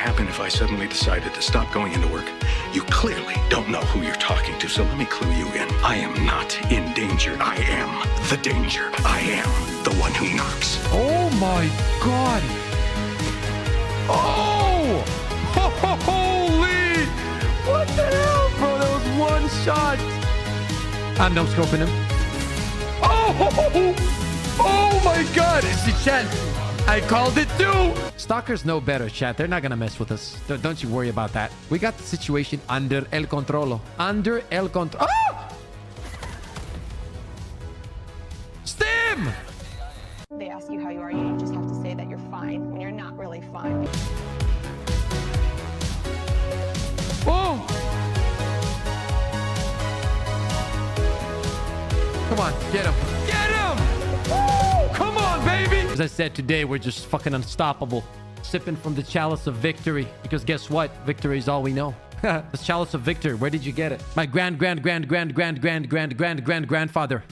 happen if I suddenly decided to stop going into work? You clearly don't know who you're talking to, so let me clue you in. I am not in danger. I am the danger. I am the one who knocks. Oh my god. Oh! Holy! What the hell, bro? That was one shot. I'm no scoping him. Oh! Oh my god! See, chat. I called it too. Stalkers know better, chat. They're not gonna mess with us. Don't you worry about that. We got the situation under el controlo. Under el control. Oh! Stim! They ask you how you are, you just have to say that you're fine when you're not really fine. Oh! Come on, get him. Get him! Woo! Come on, baby! As I said, today we're just fucking unstoppable. Sipping from the chalice of victory. Because guess what? Victory is all we know. The chalice of victory. Where did you get it? My grandfather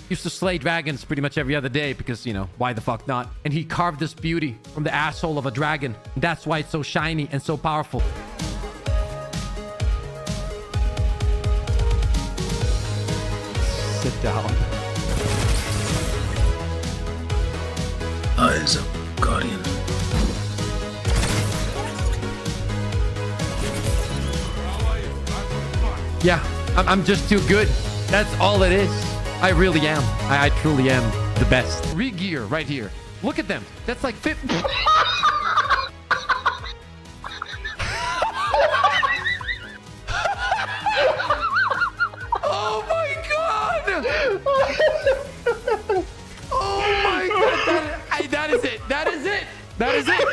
used to slay dragons pretty much every other day because, you know, why the fuck not? And he carved this beauty from the asshole of a dragon. And that's why it's so shiny and so powerful. Sit down. Eyes up, Guardian. Yeah, I'm just too good. That's all it is. I really am. I truly am the best. Re-gear right here. Look at them. That's like 50. Oh my god! Oh my god! That is it. That is it. That is it.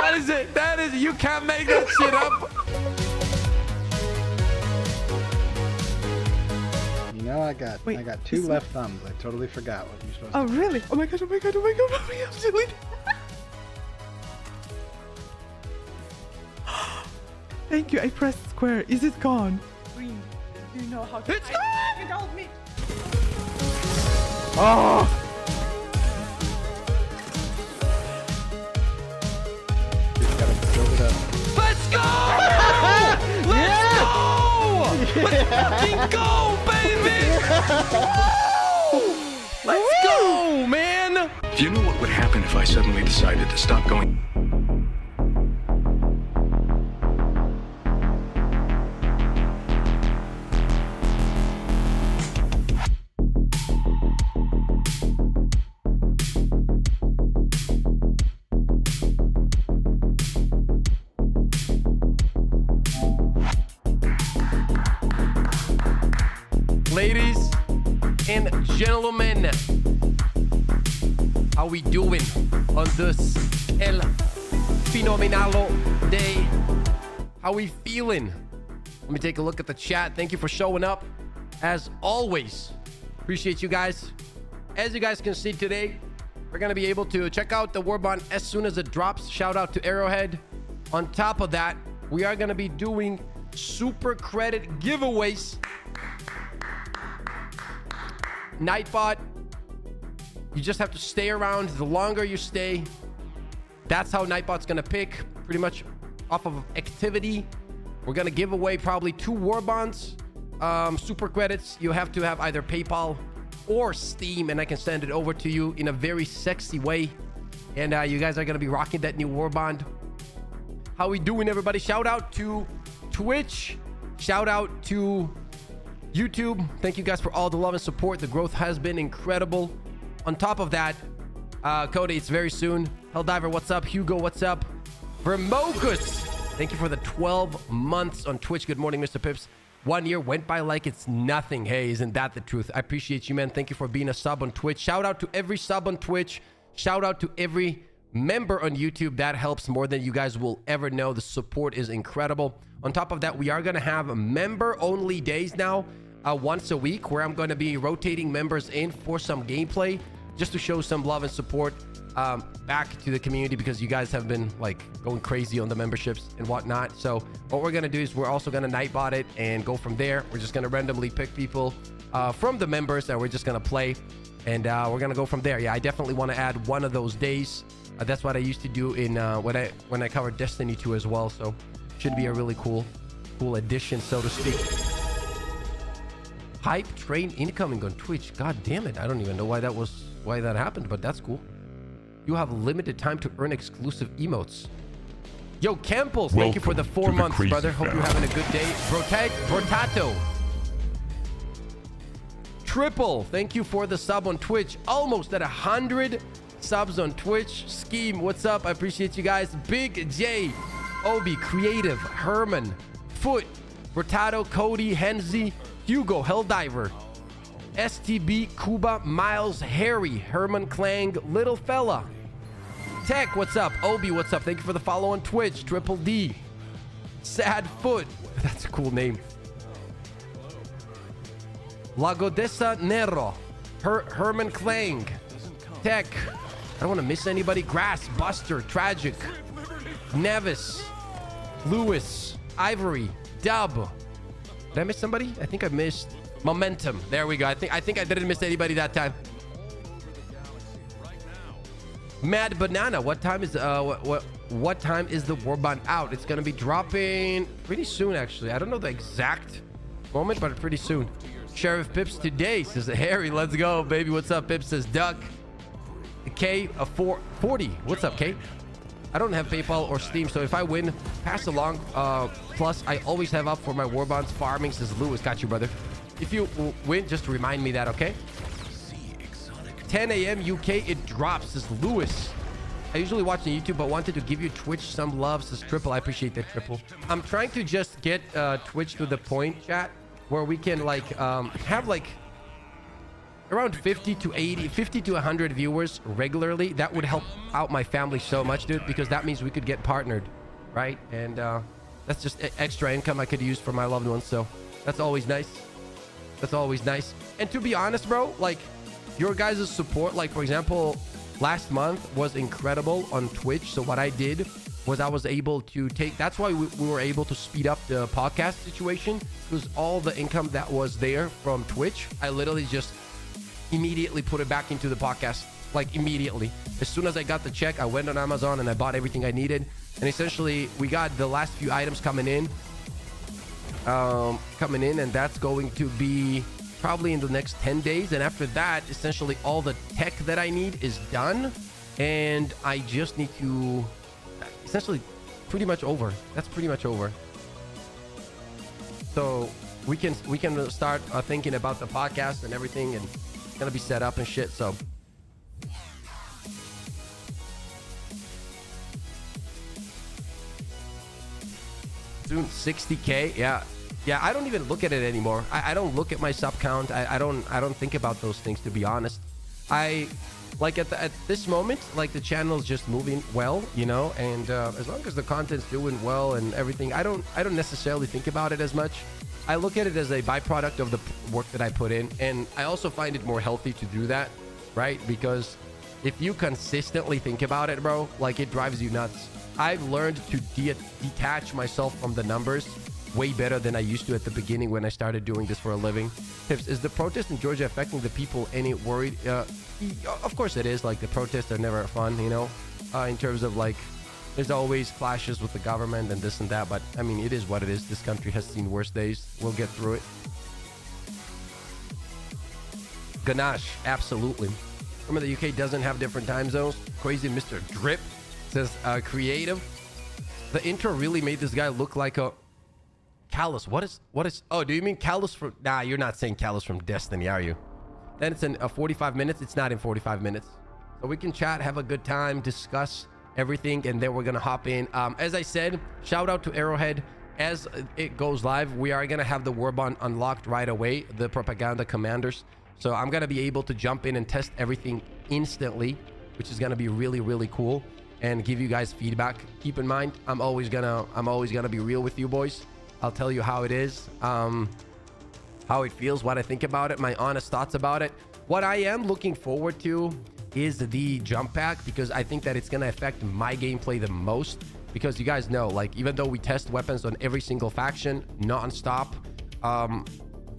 That is it. That is it. You can't make that shit up. You know, I got two left thumbs. I totally forgot what you're supposed to do. Really? Oh my god, oh my god, oh my god, oh my god, silly. Thank you, I pressed square. Is it gone? Green. Do you know how to... It's gone! You told me. Oh! You gotta build it up. Let's go! Let's go! Let's fucking go, baby! Woo! Let's go, man! Do you know what would happen if I suddenly decided to stop going? Ladies and gentlemen, how we doing on this El Phenomenalo day? How we feeling? Let me take a look at the chat. Thank you for showing up. As always, appreciate you guys. As you guys can see today, we're going to be able to check out the Warbond as soon as it drops. Shout out to Arrowhead. On top of that, we are going to be doing super credit giveaways. Nightbot, you just have to stay around. The longer you stay, that's how Nightbot's gonna pick, pretty much off of activity. We're gonna give away probably 2 Warbonds, super credits. You have to have either PayPal or Steam, and I can send it over to you in a very sexy way. And you guys are gonna be rocking that new Warbond. How we doing, everybody? Shout out to Twitch. Shout out to YouTube. Thank you guys for all the love and support. The growth has been incredible. On top of that, Cody, it's very soon. Helldiver, what's up? Hugo, what's up? Vermokus, thank you for the 12 months on Twitch. Good morning, Mr. Pips. 1 year went by like it's nothing. Hey, isn't that the truth? I appreciate you, man. Thank you for being a sub on Twitch. Shout out to every sub on Twitch. Shout out to every member on YouTube. That helps more than you guys will ever know. The support is incredible. On top of that, we are going to have member-only days now, once a week, where I'm going to be rotating members in for some gameplay, just to show some love and support back to the community, because you guys have been like going crazy on the memberships and whatnot. So what we're going to do is we're also going to nightbot it and go from there. We're just going to randomly pick people from the members, and we're just going to play. And we're gonna go from there. Yeah, I definitely want to add one of those days. That's what I used to do in when I covered Destiny 2 as well. So should be a really cool addition, so to speak. Hype train incoming on Twitch. God damn it! I don't even know why that happened, but that's cool. You have limited time to earn exclusive emotes. Yo, Campbell, thank you for the 4 months, brother. Hope you're having a good day. Brotato. Triple, thank you for the sub on Twitch. Almost at 100 subs on Twitch. Scheme, what's up? I appreciate you guys. Big J, Obi, Creative, Herman, Foot, Brotato, Cody, Henzi, Hugo, Helldiver, STB, Kuba, Miles, Harry, Herman Clang, Little Fella, Tech, what's up? Obi, what's up? Thank you for the follow on Twitch. Triple D, Sad Foot, that's a cool name. Lagodessa Nero, Herman Clang, Tech, I don't want to miss anybody. Grass, Buster, Tragic, Nevis, Lewis, Ivory, Dub. Did I miss somebody? I think I missed Momentum. There we go. I think I didn't miss anybody that time. Mad Banana. What time is what time is the Warbond out? It's gonna be dropping pretty soon, actually. I don't know the exact moment, but pretty soon. Sheriff Pips today, says Harry. Let's go, baby. What's up, Pips? Says Duck. K, a 440. What's up, K? I don't have PayPal or Steam, so if I win, pass along. Plus, I always have up for my Warbonds farming, says Lewis. Got you, brother. If you win, just remind me that, okay? 10 a.m. UK, it drops, says Lewis. I usually watch on YouTube, but wanted to give you Twitch some love, says Triple. I appreciate that, Triple. I'm trying to just get Twitch to the point, chat, where we can like have like around 50 to 80, 50 to 100 viewers regularly. That would help out my family so much, dude, because that means we could get partnered, right? And that's just extra income I could use for my loved ones. So that's always nice. That's always nice. And to be honest, bro, like your guys' support, like for example, last month was incredible on Twitch. So what I did was I was able to take, that's why we were able to speed up the podcast situation, because all the income that was there from Twitch, I literally just immediately put it back into the podcast, like immediately. As soon as I got the check, I went on Amazon and I bought everything I needed. And essentially we got the last few items coming in, and that's going to be probably in the next 10 days. And after that, essentially all the tech that I need is done. And I just need to essentially pretty much over. That's pretty much over. So we can start thinking about the podcast and everything, and it's gonna be set up and shit. So soon 60K. Yeah, I don't even look at it anymore. I don't look at my sub count. I don't think about those things, to be honest. I like at this moment, like the channel is just moving well, you know, and as long as the content's doing well and everything, I don't necessarily think about it as much. I look at it as a byproduct of the work that I put in, and I also find it more healthy to do that, right? Because if you consistently think about it, bro, like it drives you nuts. I've learned to detach myself from the numbers way better than I used to at the beginning when I started doing this for a living. Tips, is the protest in Georgia affecting the people? Any worried? Of course it is. Like the protests are never fun, you know, in terms of like there's always clashes with the government and this and that. But I mean, it is what it is. This country has seen worse days. We'll get through it. Ganache, absolutely. Remember the UK doesn't have different time zones. Crazy Mr. Drip says creative. The intro really made this guy look like a Callus. What is oh, do you mean Callus from, nah, you're not saying Callus from Destiny, are you? Then it's in 45 minutes. It's not in 45 minutes. So we can chat, have a good time, discuss everything, and then we're gonna hop in. As I said, shout out to Arrowhead. As it goes live, we are gonna have the Warbond unlocked right away, the propaganda commanders. So I'm gonna be able to jump in and test everything instantly, which is gonna be really, really cool, and give you guys feedback. Keep in mind, I'm always gonna be real with you boys. I'll tell you how it is, how it feels, what I think about it, my honest thoughts about it. What I am looking forward to is the jump pack, because I think that it's going to affect my gameplay the most, because you guys know, like, even though we test weapons on every single faction non-stop,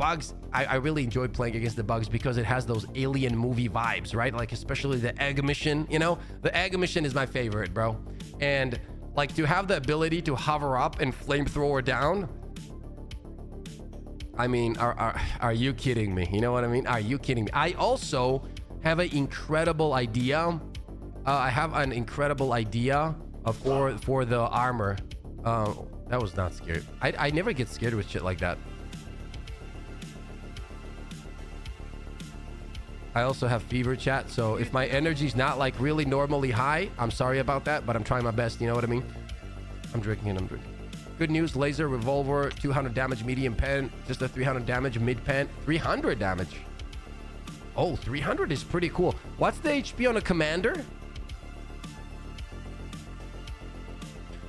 bugs, I really enjoy playing against the bugs because it has those alien movie vibes, right? Like especially the egg mission, you know? The egg mission is my favorite, bro. And like to have the ability to hover up and flamethrower down. I mean, are you kidding me? You know what I mean? Are you kidding me? I also have an incredible idea. I have an incredible idea for the armor. That was not scary. I never get scared with shit like that. I also have fever, chat, so if my energy's not like really normally high, I'm sorry about that, but I'm trying my best, you know what I mean? I'm drinking. Good news, laser, revolver, 200 damage, medium pen, just a 300 damage, mid pen, 300 damage. Oh, 300 is pretty cool. What's the HP on a commander?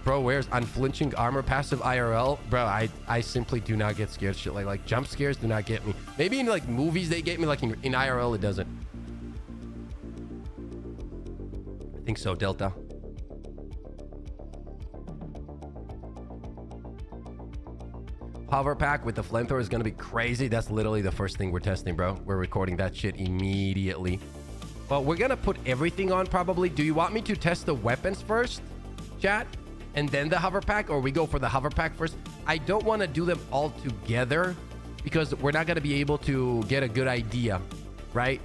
Bro, where's unflinching armor passive IRL? Bro, I simply do not get scared shit. Like jump scares do not get me. Maybe in like movies they get me, like in IRL it doesn't. I think so, Delta. Hover pack with the flamethrower is gonna be crazy. That's literally the first thing we're testing, bro. We're recording that shit immediately. Well, we're gonna put everything on probably. Do you want me to test the weapons first, chat? And then the hover pack, or we go for the hover pack first? I don't want to do them all together because we're not going to be able to get a good idea, right?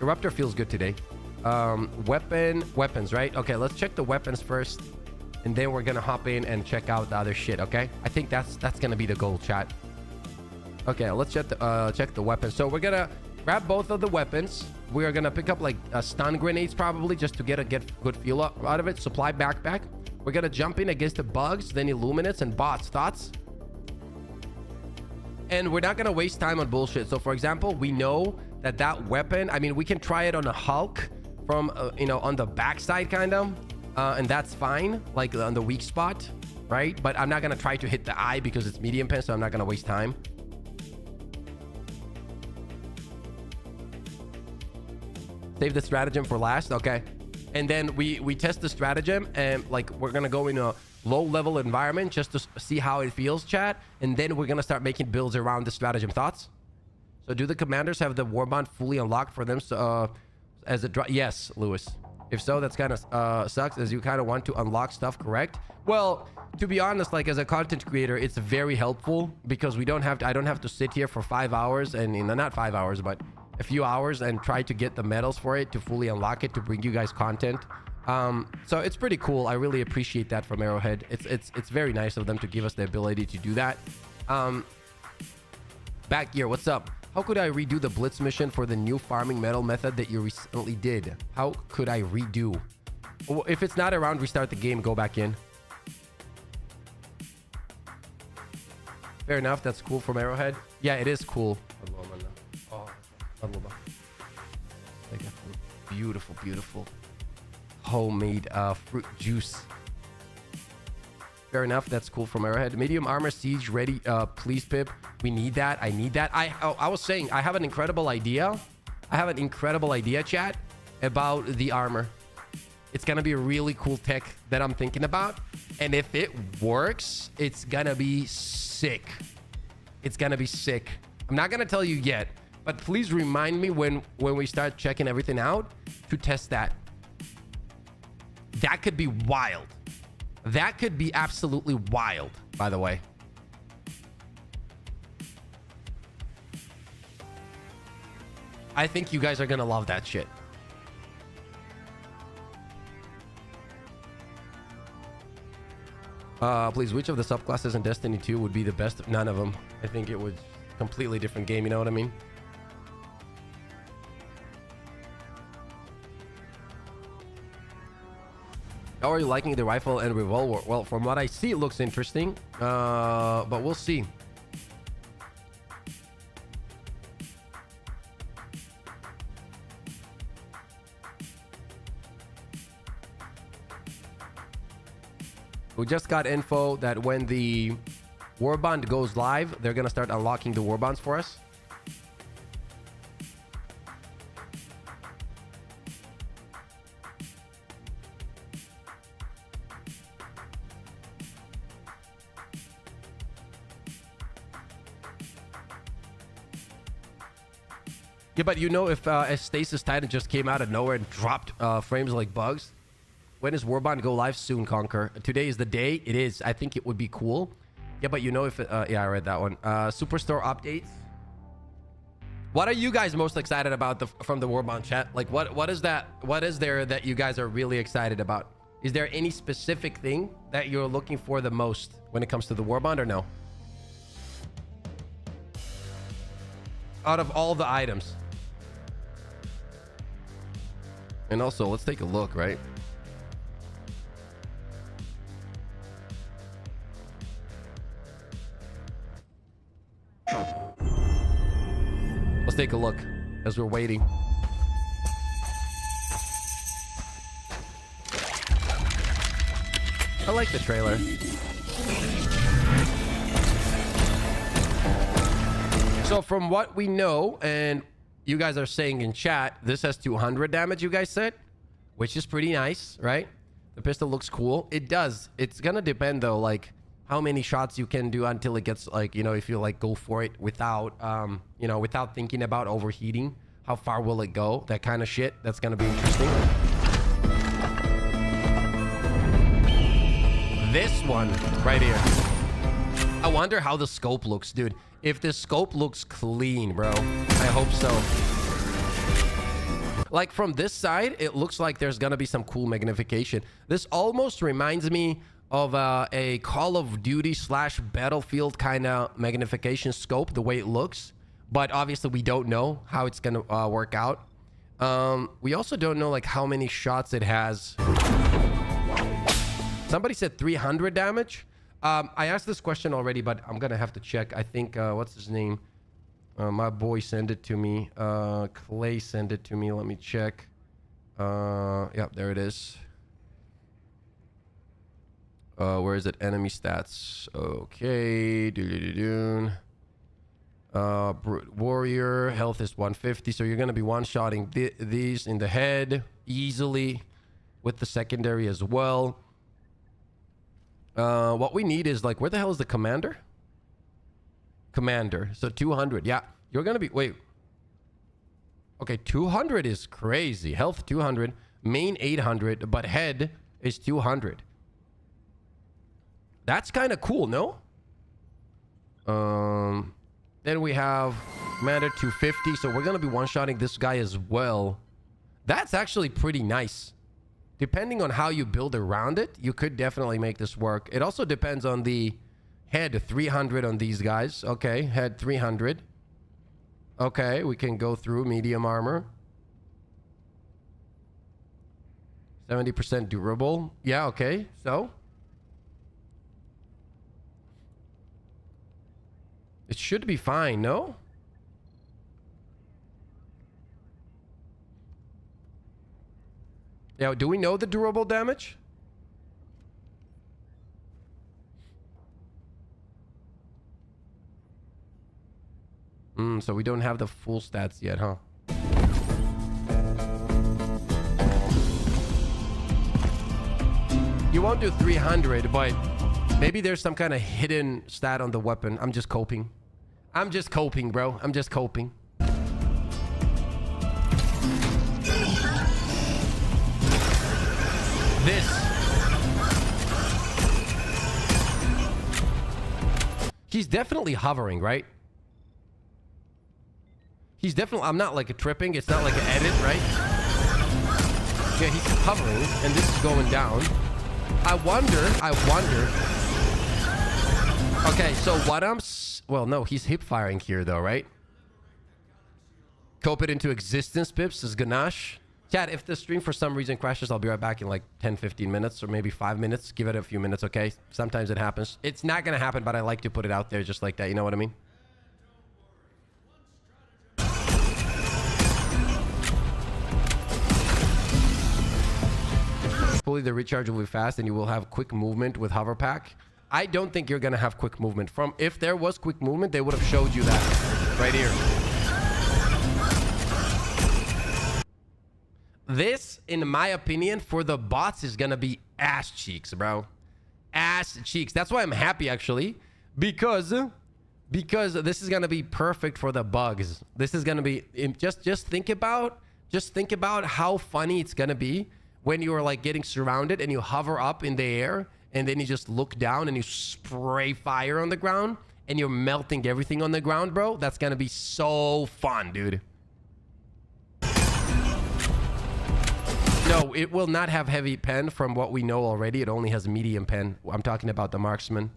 Eruptor feels good today. Weapons, right? Okay, let's check the weapons first, and then we're gonna hop in and check out the other shit. Okay, I think that's gonna be the goal, chat. Okay, let's check the weapons. So we're gonna grab both of the weapons. We are gonna pick up like stun grenades probably just to get a good feel out of it. Supply backpack. We're gonna jump in against the bugs, then illuminates and bots. Thoughts? And we're not gonna waste time on bullshit. So for example, we know that weapon, I mean, we can try it on a Hulk from you know, on the backside kind of, and that's fine, like on the weak spot, right? But I'm not gonna try to hit the eye because it's medium pen, so I'm not gonna waste time. Save the stratagem for last. Okay, and then we test the stratagem, and like we're gonna go in a low level environment just to see how it feels, chat, and then we're gonna start making builds around the stratagem. Thoughts? So do the commanders have the Warbond fully unlocked for them as a yes, Lewis? If so, that's kind of sucks, as you kind of want to unlock stuff, correct? Well, to be honest, like as a content creator, it's very helpful because I don't have to sit here for 5 hours and, you know, not 5 hours, but a few hours and try to get the medals for it to fully unlock it to bring you guys content. So it's pretty cool. I really appreciate that from Arrowhead. It's very nice of them to give us the ability to do that. Back here, what's up? How could I redo the blitz mission for the new farming metal method that you recently did? How could I redo? Well, if it's not around, restart the game, go back in. Fair enough. That's cool from Arrowhead. Yeah, it is cool. Oh, like a beautiful, beautiful homemade fruit juice. Fair enough. That's cool from Arrowhead. Medium armor, siege ready. Please, Pip. We need that. I need that. I was saying I have an incredible idea. Chat, about the armor. It's gonna be a really cool tech that I'm thinking about, and if it works, it's gonna be sick. I'm not gonna tell you yet, but please remind me when we start checking everything out to test that. That could be wild. That could be absolutely wild, by the way. I think you guys are gonna love that shit. Please, which of the subclasses in Destiny 2 would be the best? None of them. I think it was a completely different game, you know what I mean? How are you liking the rifle and revolver? Well, from what I see, it looks interesting, but we'll see. We just got info that when the Warbond goes live, they're going to start unlocking the Warbonds for us. Yeah, but you know, if Stasis Titan just came out of nowhere and dropped frames like bugs, when is Warbond go live? Soon, Conquer. Today is the day. It is. I think it would be cool. Yeah, but you know, if yeah, I read that one. Superstore updates. What are you guys most excited about from the Warbond chat? Like, what is that? What is there that you guys are really excited about? Is there any specific thing that you're looking for the most when it comes to the Warbond, or no? Out of all the items. And also, let's take a look, right? Let's take a look as we're waiting. I like the trailer. So from what we know, and you guys are saying in chat, this has 200 damage, you guys said, which is pretty nice, right? The pistol looks cool. It does. It's gonna depend though, like how many shots you can do until it gets like, you know, if you like go for it without, you know, without thinking about overheating. How far will it go? That kind of shit. That's gonna be interesting. This one right here. I wonder how the scope looks, dude. If the scope looks clean, bro, I hope so. Like from this side, it looks like there's gonna be some cool magnification. This almost reminds me of a Call of Duty / Battlefield kind of magnification scope, the way it looks. But obviously we don't know how it's gonna work out. We also don't know like how many shots it has. Somebody said 300 damage. I asked this question already, but I'm gonna have to check. I think what's his name? My boy sent it to me. Clay sent it to me. Let me check. Yep, there it is. Where is it? Enemy stats. Okay. Brute Warrior. Health is 150. So you're gonna be one-shotting these in the head easily, with the secondary as well. What we need is like, where the hell is the commander? Commander. So 200. Yeah, you're gonna be, wait. Okay, 200 is crazy. Health 200, main 800, but head is 200. That's kind of cool, no? Then we have commander 250. So we're gonna be one-shotting this guy as well. That's actually pretty nice. Depending on how you build around it, you could definitely make this work. It also depends on the head. 300 on these guys. Okay, head 300. Okay, we can go through medium armor. 70% durable. Yeah, okay. So it should be fine, no? Yeah, do we know the durable damage? So we don't have the full stats yet, huh? You won't do 300, but maybe there's some kind of hidden stat on the weapon. I'm just coping. I'm just coping, bro. I'm just coping. This. He's definitely hovering, right? He's definitely, I'm not like a tripping. It's not like an edit, right? Yeah, he's hovering and this is going down. I wonder. Okay, so what well, no, he's hip firing here though, right? Cope it into existence, Pips, is Ganache. Chat, if the stream for some reason crashes, I'll be right back in like 10-15 minutes or maybe 5 minutes. Give it a few minutes, okay? Sometimes it happens. It's not gonna happen, but I like to put it out there just like that. You know what I mean? Hopefully the recharge will be fast and you will have quick movement with hover pack. I don't think you're gonna have quick movement. If there was quick movement, they would have showed you that right here. This, in my opinion, for the bots is gonna be ass cheeks, bro. Ass cheeks. That's why I'm happy, actually, because Because this is gonna be perfect for the bugs. This is gonna be just think about how funny it's gonna be when you are like getting surrounded and you hover up in the air and then you just look down and you spray fire on the ground and you're melting everything on the ground, bro. That's gonna be so fun, dude. No, it will not have heavy pen from what we know already. It only has medium pen. I'm talking about the marksman.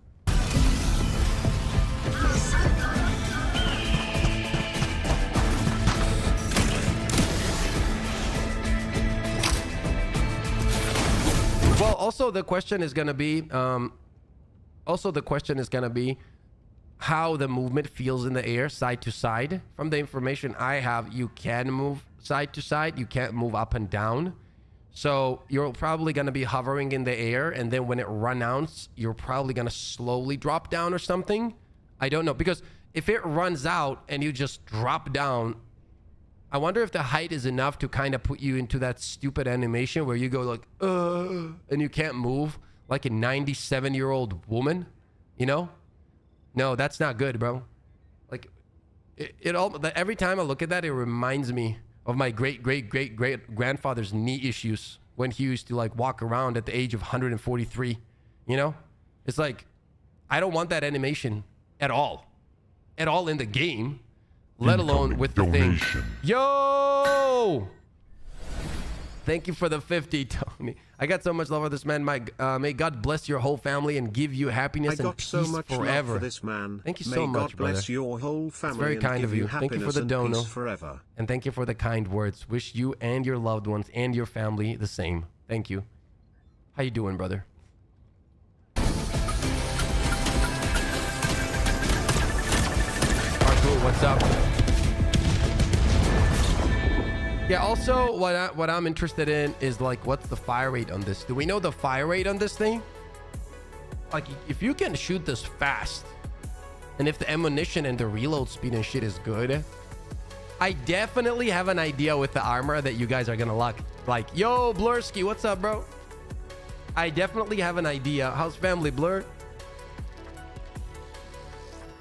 Well, also the question is gonna be, how the movement feels in the air, side to side. From the information I have, you can move side to side. You can't move up and down. So you're probably gonna be hovering in the air, and then when it runs out, you're probably gonna slowly drop down or something. I don't know, because if it runs out and you just drop down, I wonder if the height is enough to kind of put you into that stupid animation where you go like, and you can't move like a 97-year-old woman, you know? No, that's not good, bro. Like, every time I look at that, it reminds me of my great-great-great-great-grandfather's knee issues when he used to like walk around at the age of 143, you know? It's like, I don't want that animation at all in the game. Let alone with the thing. Yo! Thank you for the 50, Tony. I got so much love for this man. May God bless your whole family and give you happiness and peace so much forever. Love for this man. Thank you so much, brother. May God bless your whole family. It's very kind of you. Thank you for the dono. Forever. And thank you for the kind words. Wish you and your loved ones and your family the same. Thank you. How you doing, brother? Arthur, what's up? Yeah, also what I'm interested in is like, what's the fire rate on this? Do we know the fire rate on this thing? Like, if you can shoot this fast, and if the ammunition and the reload speed and shit is good, I definitely have an idea with the armor that you guys are gonna like. Yo, Blurski, what's up, bro? I definitely have an idea. How's family, Blur?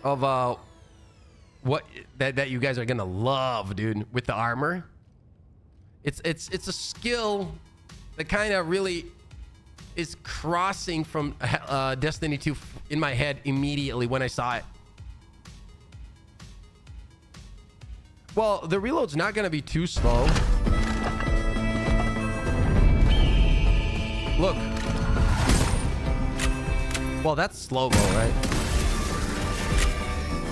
Of what that you guys are gonna love, dude, with the armor. It's a skill that kind of really is crossing from Destiny 2 in my head immediately when I saw it. Well, the reload's not going to be too slow. Look. Well, that's slow-mo, right?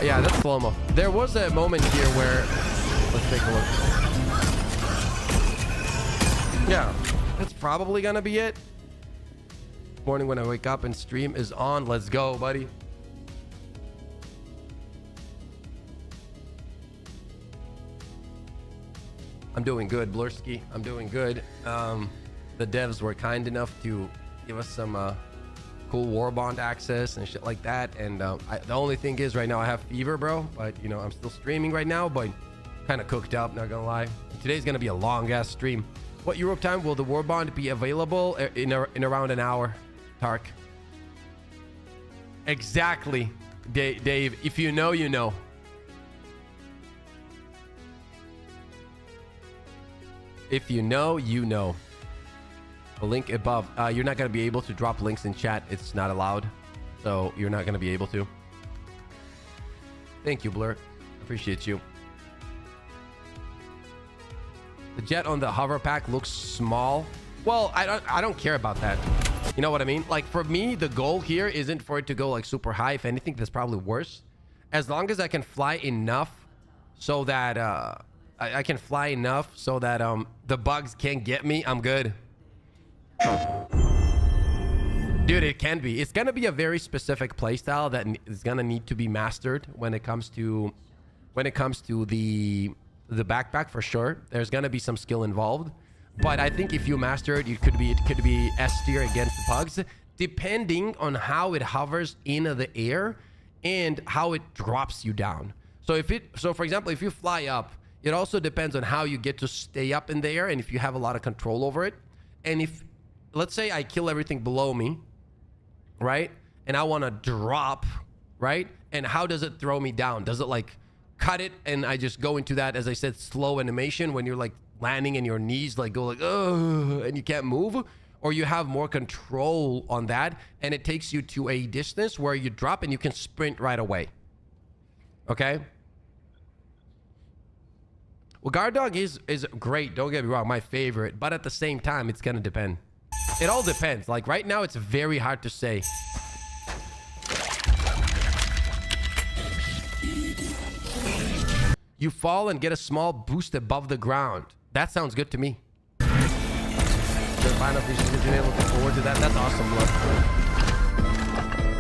Yeah, that's slow-mo. There was a moment here where... Let's take a look. Yeah, that's probably gonna be it. Morning when I wake up and stream is on. Let's go, buddy. I'm doing good, Blurski. I'm doing good. The devs were kind enough to give us some cool Warbond access and shit like that. And the only thing is right now I have fever, bro. But, you know, I'm still streaming right now, but kind of cooked up, not gonna lie. Today's gonna be a long-ass stream. What Europe time will the Warbond be available? In around an hour, Tark. Exactly, Dave. If you know, you know. If you know, you know. The link above. You're not going to be able to drop links in chat. It's not allowed. So you're not going to be able to. Thank you, Blur. Appreciate you. The jet on the hover pack looks small. Well, I don't care about that. You know what I mean? Like, for me, the goal here isn't for it to go like super high. If anything, that's probably worse. As long as I can fly enough so that I can fly enough so that the bugs can't get me, I'm good. Dude, it can be. It's gonna be a very specific playstyle that is gonna need to be mastered when it comes to the backpack, for sure. There's gonna be some skill involved, but I think if you master it, it could be S tier against the bugs, depending on how it hovers in the air and how it drops you down. So for example, if you fly up, it also depends on how you get to stay up in the air and if you have a lot of control over it. And if, let's say I kill everything below me, right? And I want to drop, right? And how does it throw me down? Does it like cut it and I just go into that, as I said, slow animation when you're like landing and your knees like go like, oh, and you can't move? Or you have more control on that and it takes you to a distance where you drop and you can sprint right away. Okay? Well, Guard Dog is great. Don't get me wrong, my favorite. But at the same time, it's gonna depend. It all depends. Like right now, it's very hard to say. You fall and get a small boost above the ground. That sounds good to me. Looking forward to that. That's awesome, look.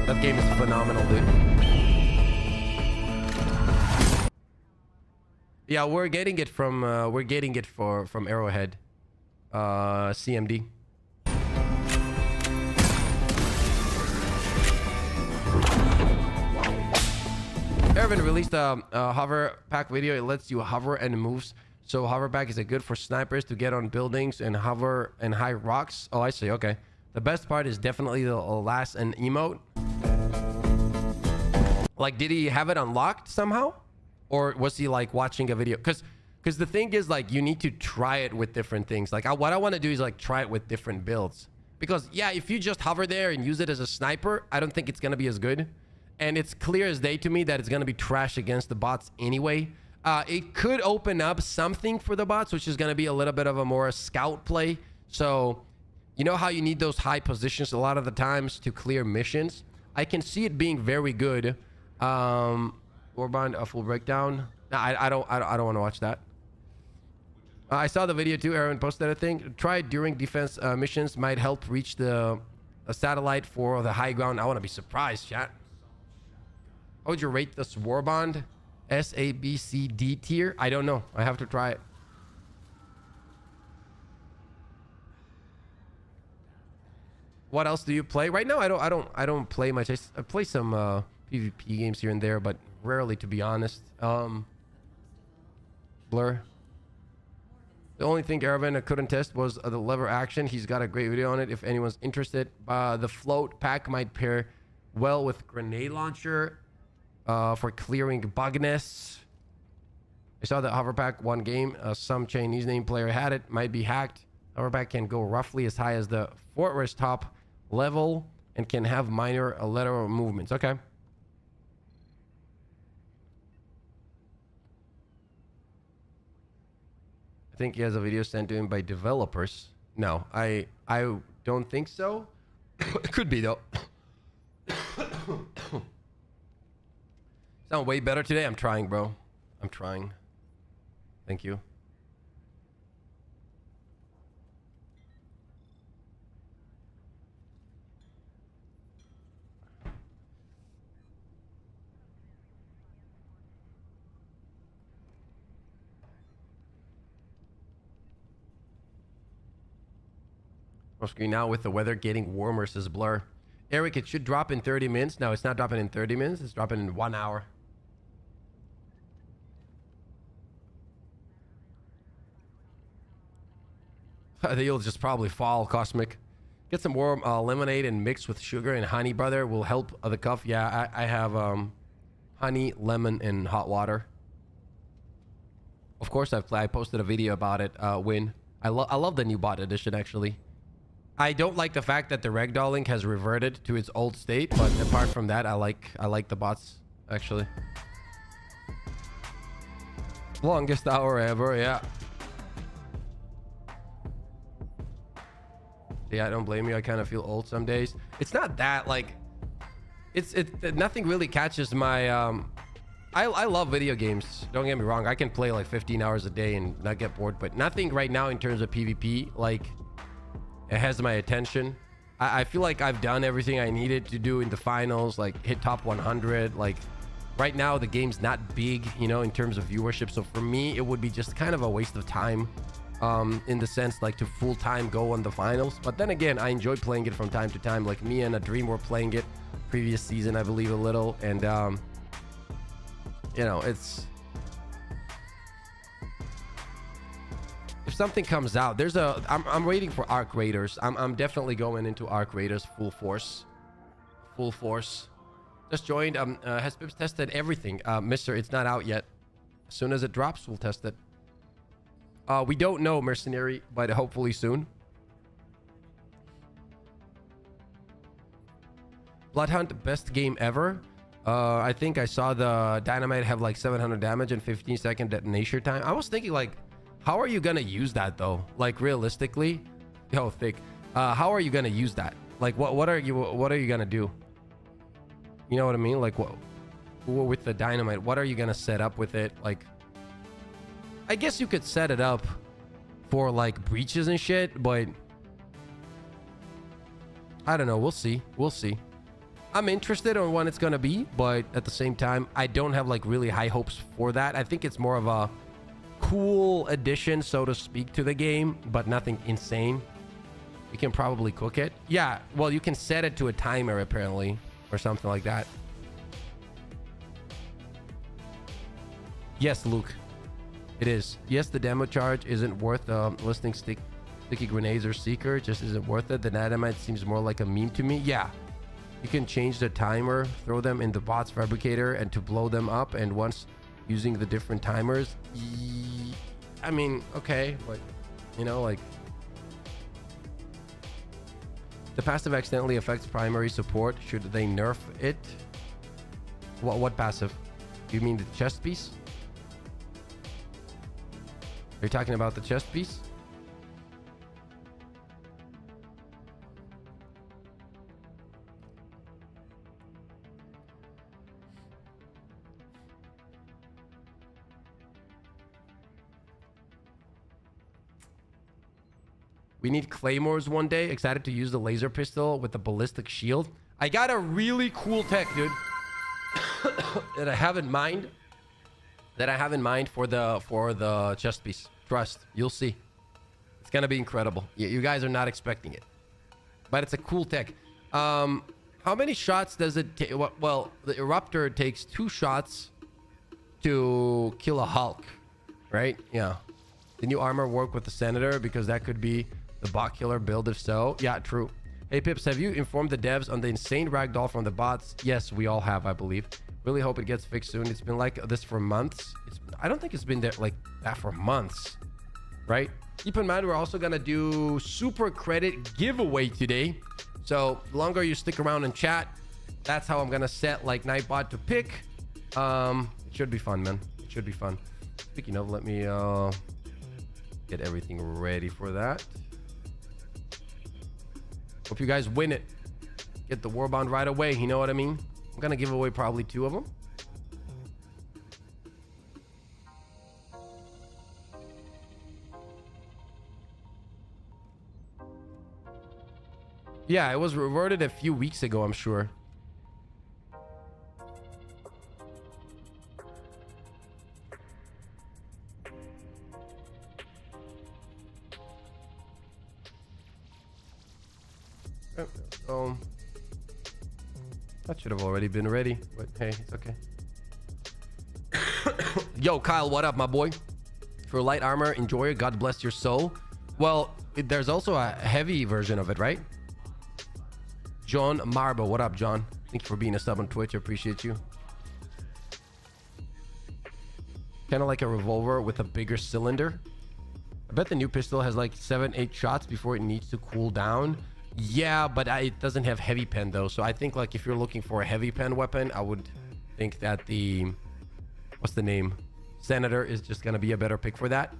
That game is phenomenal, dude. Yeah, we're getting it from Arrowhead, CMD. Ervin released a hover pack video. It lets you hover and moves. So hover pack is good for snipers to get on buildings and hover and high rocks. Oh, I see. Okay. The best part is definitely the last and emote. Like, did he have it unlocked somehow? Or was he like watching a video? Because the thing is, like, you need to try it with different things. Like, what I want to do is like try it with different builds. Because yeah, if you just hover there and use it as a sniper, I don't think it's going to be as good. And it's clear as day to me that it's going to be trash against the bots anyway. It could open up something for the bots, which is going to be a little bit of a more scout play. So, you know how you need those high positions a lot of the times to clear missions? I can see it being very good. Warbond, a full breakdown. No, I don't want to watch that. I saw the video too. Aaron posted a thing. Try it during defense missions. Might help reach a satellite for the high ground. I want to be surprised, chat. How would you rate this Warbond? S, A, B, C, D tier? I don't know. I have to try it. What else do you play? Right now, I don't play much. I play some PvP games here and there, but rarely, to be honest. Blur. The only thing Aravan couldn't test was the lever action. He's got a great video on it if anyone's interested. The float pack might pair well with grenade launcher. For clearing bug nests. I saw that hoverpack one game. Some Chinese name player had it. Might be hacked. Hoverpack can go roughly as high as the fortress top level and can have minor lateral movements. Okay. I think he has a video sent to him by developers. No, I don't think so. It could be though. Sound way better today. I'm trying, bro. I'm trying. Thank you. Off screen now with the weather getting warmer, says Blur. Eric, it should drop in 30 minutes. No, it's not dropping in 30 minutes. It's dropping in 1 hour. You'll just probably fall, Cosmic. Get some warm lemonade and mix with sugar and honey, brother. Will help the cough. Yeah, I have honey, lemon, and hot water. Of course, I posted a video about it. Win. I love the new bot edition, actually. I don't like the fact that the ragdolling has reverted to its old state, but apart from that, I like the bots, actually. Longest hour ever, yeah. Yeah, I don't blame you. I kind of feel old some days. It's not that, like, it's nothing really catches my I love video games, don't get me wrong. I can play like 15 hours a day and not get bored, but nothing right now in terms of PvP like it has my attention. I feel like I've done everything I needed to do in the finals, like hit top 100. Like right now the game's not big, you know, in terms of viewership, so for me it would be just kind of a waste of time in the sense like to full-time go on the finals. But then again, I enjoy playing it from time to time. Like me and a Dream were playing it previous season, I believe, a little, and you know, it's, if something comes out, there's a I'm waiting for Arc Raiders. I'm definitely going into Arc Raiders full force. Just joined. Has Pips tested everything? Mister, it's not out yet. As soon as it drops, we'll test it. We don't know, Mercenary, but hopefully soon. Bloodhunt, best game ever. I think I saw the dynamite have like 700 damage and 15-second detonation time. I was thinking, like, how are you gonna use that though? Like, realistically, yo, thick. How are you gonna use that? Like, what are you gonna do? You know what I mean? Like, what with the dynamite? What are you gonna set up with it? Like, I guess you could set it up for like breaches and shit, but I don't know. We'll see. We'll see. I'm interested on when it's gonna be, but at the same time, I don't have like really high hopes for that. I think it's more of a cool addition, so to speak, to the game, but nothing insane. You can probably cook it. Yeah, well, you can set it to a timer apparently, or something like that. Yes, Luke, it is. Yes, the demo charge isn't worth listing sticky grenades or seeker. Just isn't worth it. The dynamite seems more like a meme to me. Yeah. You can change the timer, throw them in the bot's fabricator, and to blow them up. And once using the different timers, I mean, okay, but you know, like the passive accidentally affects primary support. Should they nerf it? What passive? You mean the chest piece? Are you talking about the chest piece? We need claymores one day. Excited to use the laser pistol with the ballistic shield. I got a really cool tech, dude, that I have in mind. For the chest piece. Trust, you'll see. It's gonna be incredible. You guys are not expecting it, but it's a cool tech. How many shots does it take? Well, the eruptor takes 2 shots to kill a Hulk, right? Yeah. The new armor work with the senator because that could be the bot killer build. If so, yeah, true. Hey Pips, have you informed the devs on the insane ragdoll from the bots? Yes, we all have, I believe. Really hope it gets fixed soon. It's been like this for months. I don't think it's been there like that for months, right? Keep in mind, we're also gonna do super credit giveaway today. So the longer you stick around and chat, that's how I'm gonna set like Nightbot to pick. It should be fun, man. It should be fun. Speaking of, let me get everything ready for that. Hope you guys win it. Get the Warbond right away. You know what I mean? I'm gonna give away probably 2 of them. Yeah, it was reverted a few weeks ago, I'm sure. That should have already been ready, but hey, it's okay. Yo, Kyle, what up, my boy? For light armor enjoyer, God bless your soul. Well, there's also a heavy version of it, right? John Marbo, what up, John? Thank you for being a sub on Twitch. I appreciate you. Kind of like a revolver with a bigger cylinder. I bet the new pistol has like 7-8 shots before it needs to cool down. Yeah, but it doesn't have heavy pen though. So I think like if you're looking for a heavy pen weapon, I would think that the, what's the name? Senator is just gonna be a better pick for that.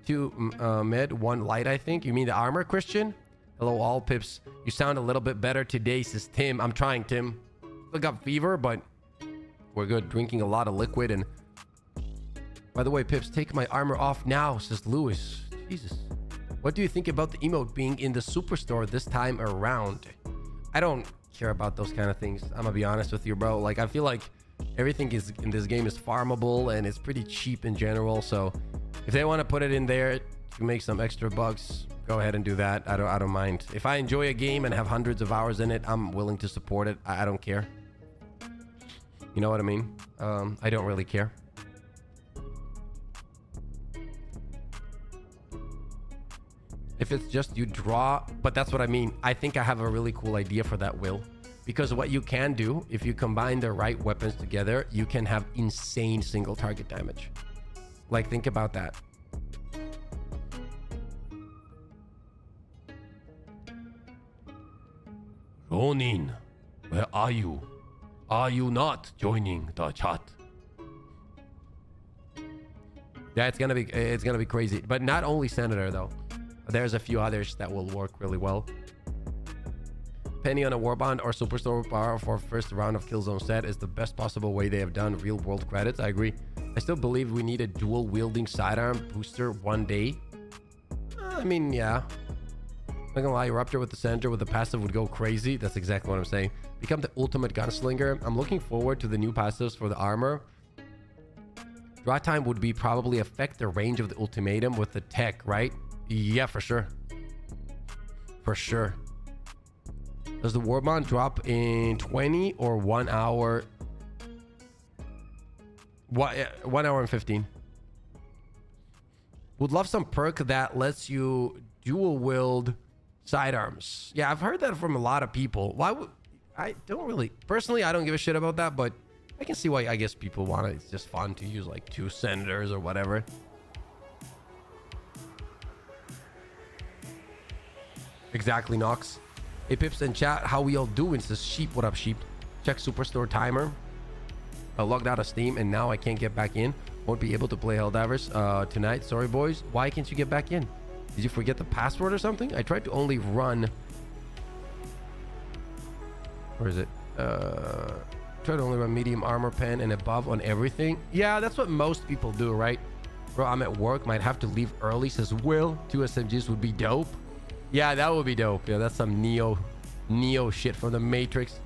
2 mid, 1 light, I think. You mean the armor, Christian? Hello, all Pips. You sound a little bit better today, says Tim. I'm trying, Tim. Still got fever, but we're good. Drinking a lot of liquid. And by the way, Pips, take my armor off now, says Lewis. Jesus. What do you think about the emote being in the superstore this time around? I don't care about those kind of things. I'm gonna be honest with you, bro. Like, I feel like everything is in this game is farmable and it's pretty cheap in general. So if they want to put it in there to make some extra bucks, go ahead and do that. I don't mind. If I enjoy a game and have hundreds of hours in it, I'm willing to support it. I don't care. You know what I mean? I don't really care. If it's just you draw, but that's what I mean. I think I have a really cool idea for that, Will. Because what you can do, if you combine the right weapons together, you can have insane single target damage. Like, think about that. Ronin, where are you? Are you not joining the chat? Yeah, it's gonna be crazy. But not only Senator though. There's a few others that will work really well. Penny on a Warbond or Superstore Power for first round of Killzone set is the best possible way they have done real world credits. I agree. I still believe we need a dual wielding sidearm booster one day. I mean, yeah. Not gonna lie, Eruptor with the Senator with the passive would go crazy. That's exactly what I'm saying. Become the ultimate gunslinger. I'm looking forward to the new passives for the armor. Draw time would be probably affect the range of the ultimatum with the tech, right? Yeah, for sure. For sure. Does the Warbond drop in 20 or 1 hour? 1 hour and 15. Would love some perk that lets you dual wield sidearms. Yeah, I've heard that from a lot of people. Why would I don't really personally I don't give a shit about that, but I can see why I guess people want it. It's just fun to use like 2 Senators or whatever. Exactly, Nox. Hey Pips in chat, how we all doing? Says Sheep. What up, Sheep? Check Superstore timer. I logged out of Steam and now I can't get back in. Won't be able to play Helldivers tonight. Sorry, boys. Why can't you get back in? Did you forget the password or something? I tried to only run. Where is it? Try to only run medium armor pen and above on everything. Yeah, that's what most people do, right? Bro, I'm at work. Might have to leave early. Says Will. 2 SMGs would be dope. Yeah, that would be dope. Yeah, that's some Neo shit from the Matrix.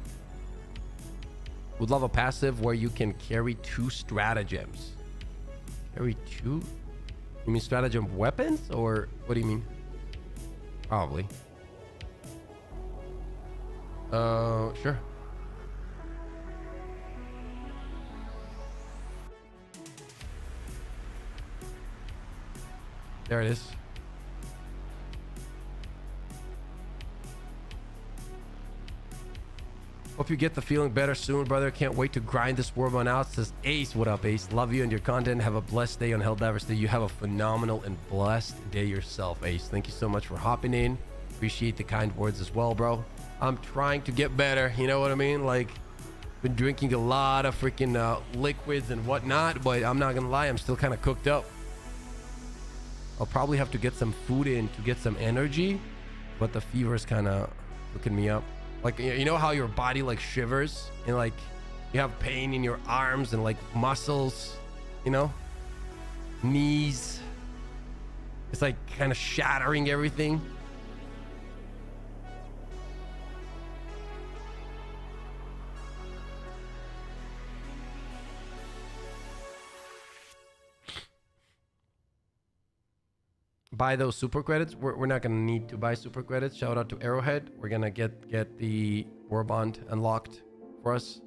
Would love a passive where you can carry 2 stratagems. Carry 2? You mean stratagem weapons? Or what do you mean? Probably. Sure. There it is. Hope you get the feeling better soon, brother. Can't wait to grind this Warbond out. Says Ace. What up, Ace? Love you and your content. Have a blessed day on Helldivers Day. You have a phenomenal and blessed day yourself, Ace. Thank you so much for hopping in. Appreciate the kind words as well, bro. I'm trying to get better. You know what I mean? Like, been drinking a lot of freaking liquids and whatnot, but I'm not gonna lie, I'm still kind of cooked up. I'll probably have to get some food in to get some energy, but the fever is kind of hooking me up. Like, you know how your body like shivers and like you have pain in your arms and like muscles, you know, knees. It's like kind of shattering everything. Buy those super credits. We're not gonna need to buy super credits. Shout out to Arrowhead. We're gonna get the Warbond unlocked for us.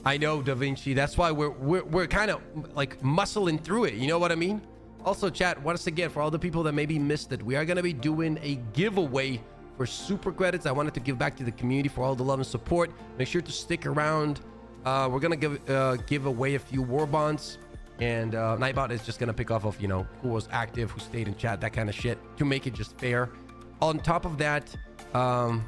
I know, Da Vinci. That's why we're kind of like muscling through it. You know what I mean? Also, chat, once again, for all the people that maybe missed it, we are gonna be doing a giveaway for super credits. I wanted to give back to the community for all the love and support. Make sure to stick around. We're gonna give away a few Warbonds, and Nightbot is just gonna pick off of, you know, who was active, who stayed in chat, that kind of shit, to make it just fair. On top of that, a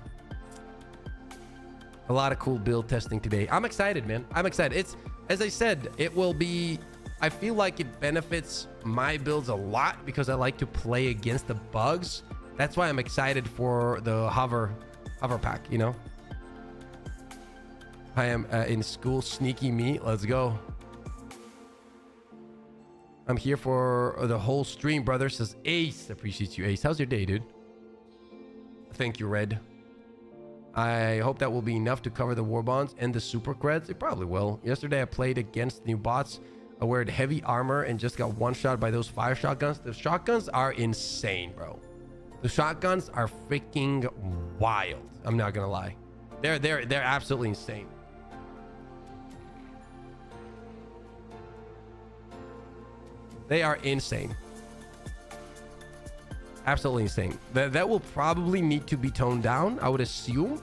lot of cool build testing today. I'm excited, man. I'm excited. It's, as I said, it will be, I feel like it benefits my builds a lot because I like to play against the bugs. That's why I'm excited for the hover pack, you know. I am in school. Sneaky me. Let's go. I'm here for the whole stream, brother. Says Ace. Appreciate you, Ace. How's your day, dude? Thank you, Red. I hope that will be enough to cover the Warbonds and the super creds. It probably will. Yesterday I played against new bots. I wear heavy armor and just got one shot by those fire shotguns. The shotguns are insane, bro. The shotguns are freaking wild. I'm not gonna lie. They're absolutely insane. They are insane. Absolutely insane. That will probably need to be toned down, I would assume,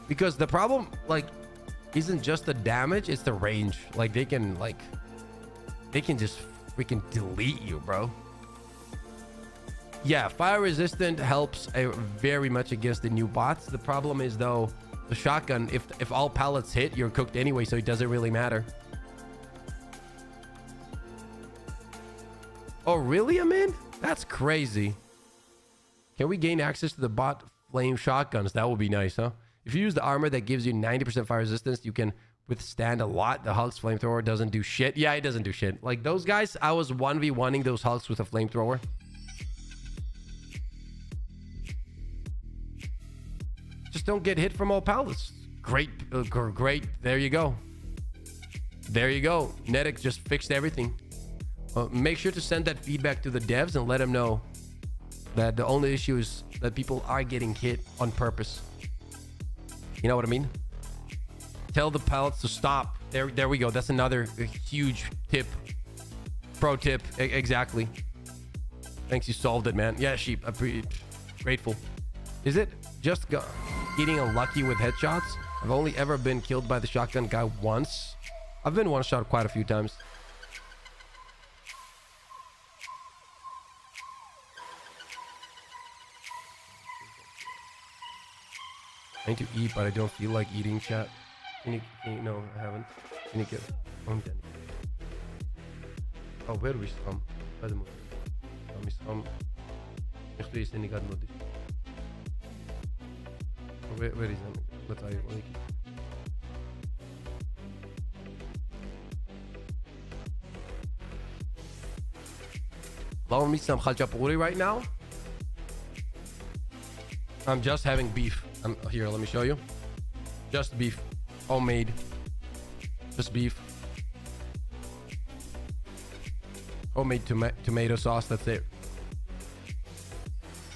because the problem like isn't just the damage, it's the range. Like they can just freaking delete you, bro. Yeah, fire resistant helps very much against the new bots. The problem is though, the shotgun, if all pallets hit, you're cooked anyway, so it doesn't really matter. Oh really, Amin? That's crazy. Can we gain access to the bot flame shotguns? That would be nice, huh? If you use the armor that gives you 90% fire resistance, you can withstand a lot. The Hulk's flamethrower doesn't do shit. Yeah, it doesn't do shit. Like those guys, I was 1v1ing those Hulks with a flamethrower. Just don't get hit from all pallets. Great, great. There you go. There you go. Nedic just fixed everything. Make sure to send that feedback to the devs and let them know that the only issue is that people are getting hit on purpose. You know what I mean? Tell the pallets to stop. There we go. That's another huge tip. Pro tip. Exactly. Thanks, you solved it, man. Yeah, Sheep. I'm pretty grateful. Is it just getting unlucky with headshots? I've only ever been killed by the shotgun guy once. I've been one shot quite a few times. I need to eat, but I don't feel like eating, chat. Can you no, I haven't. Can you get Oh, where are we from? Where is it? Let's say Love me some khachapuri right now. I'm just having beef. Here, let me show you. Just beef. Homemade. Just beef. Homemade tomato sauce. That's it.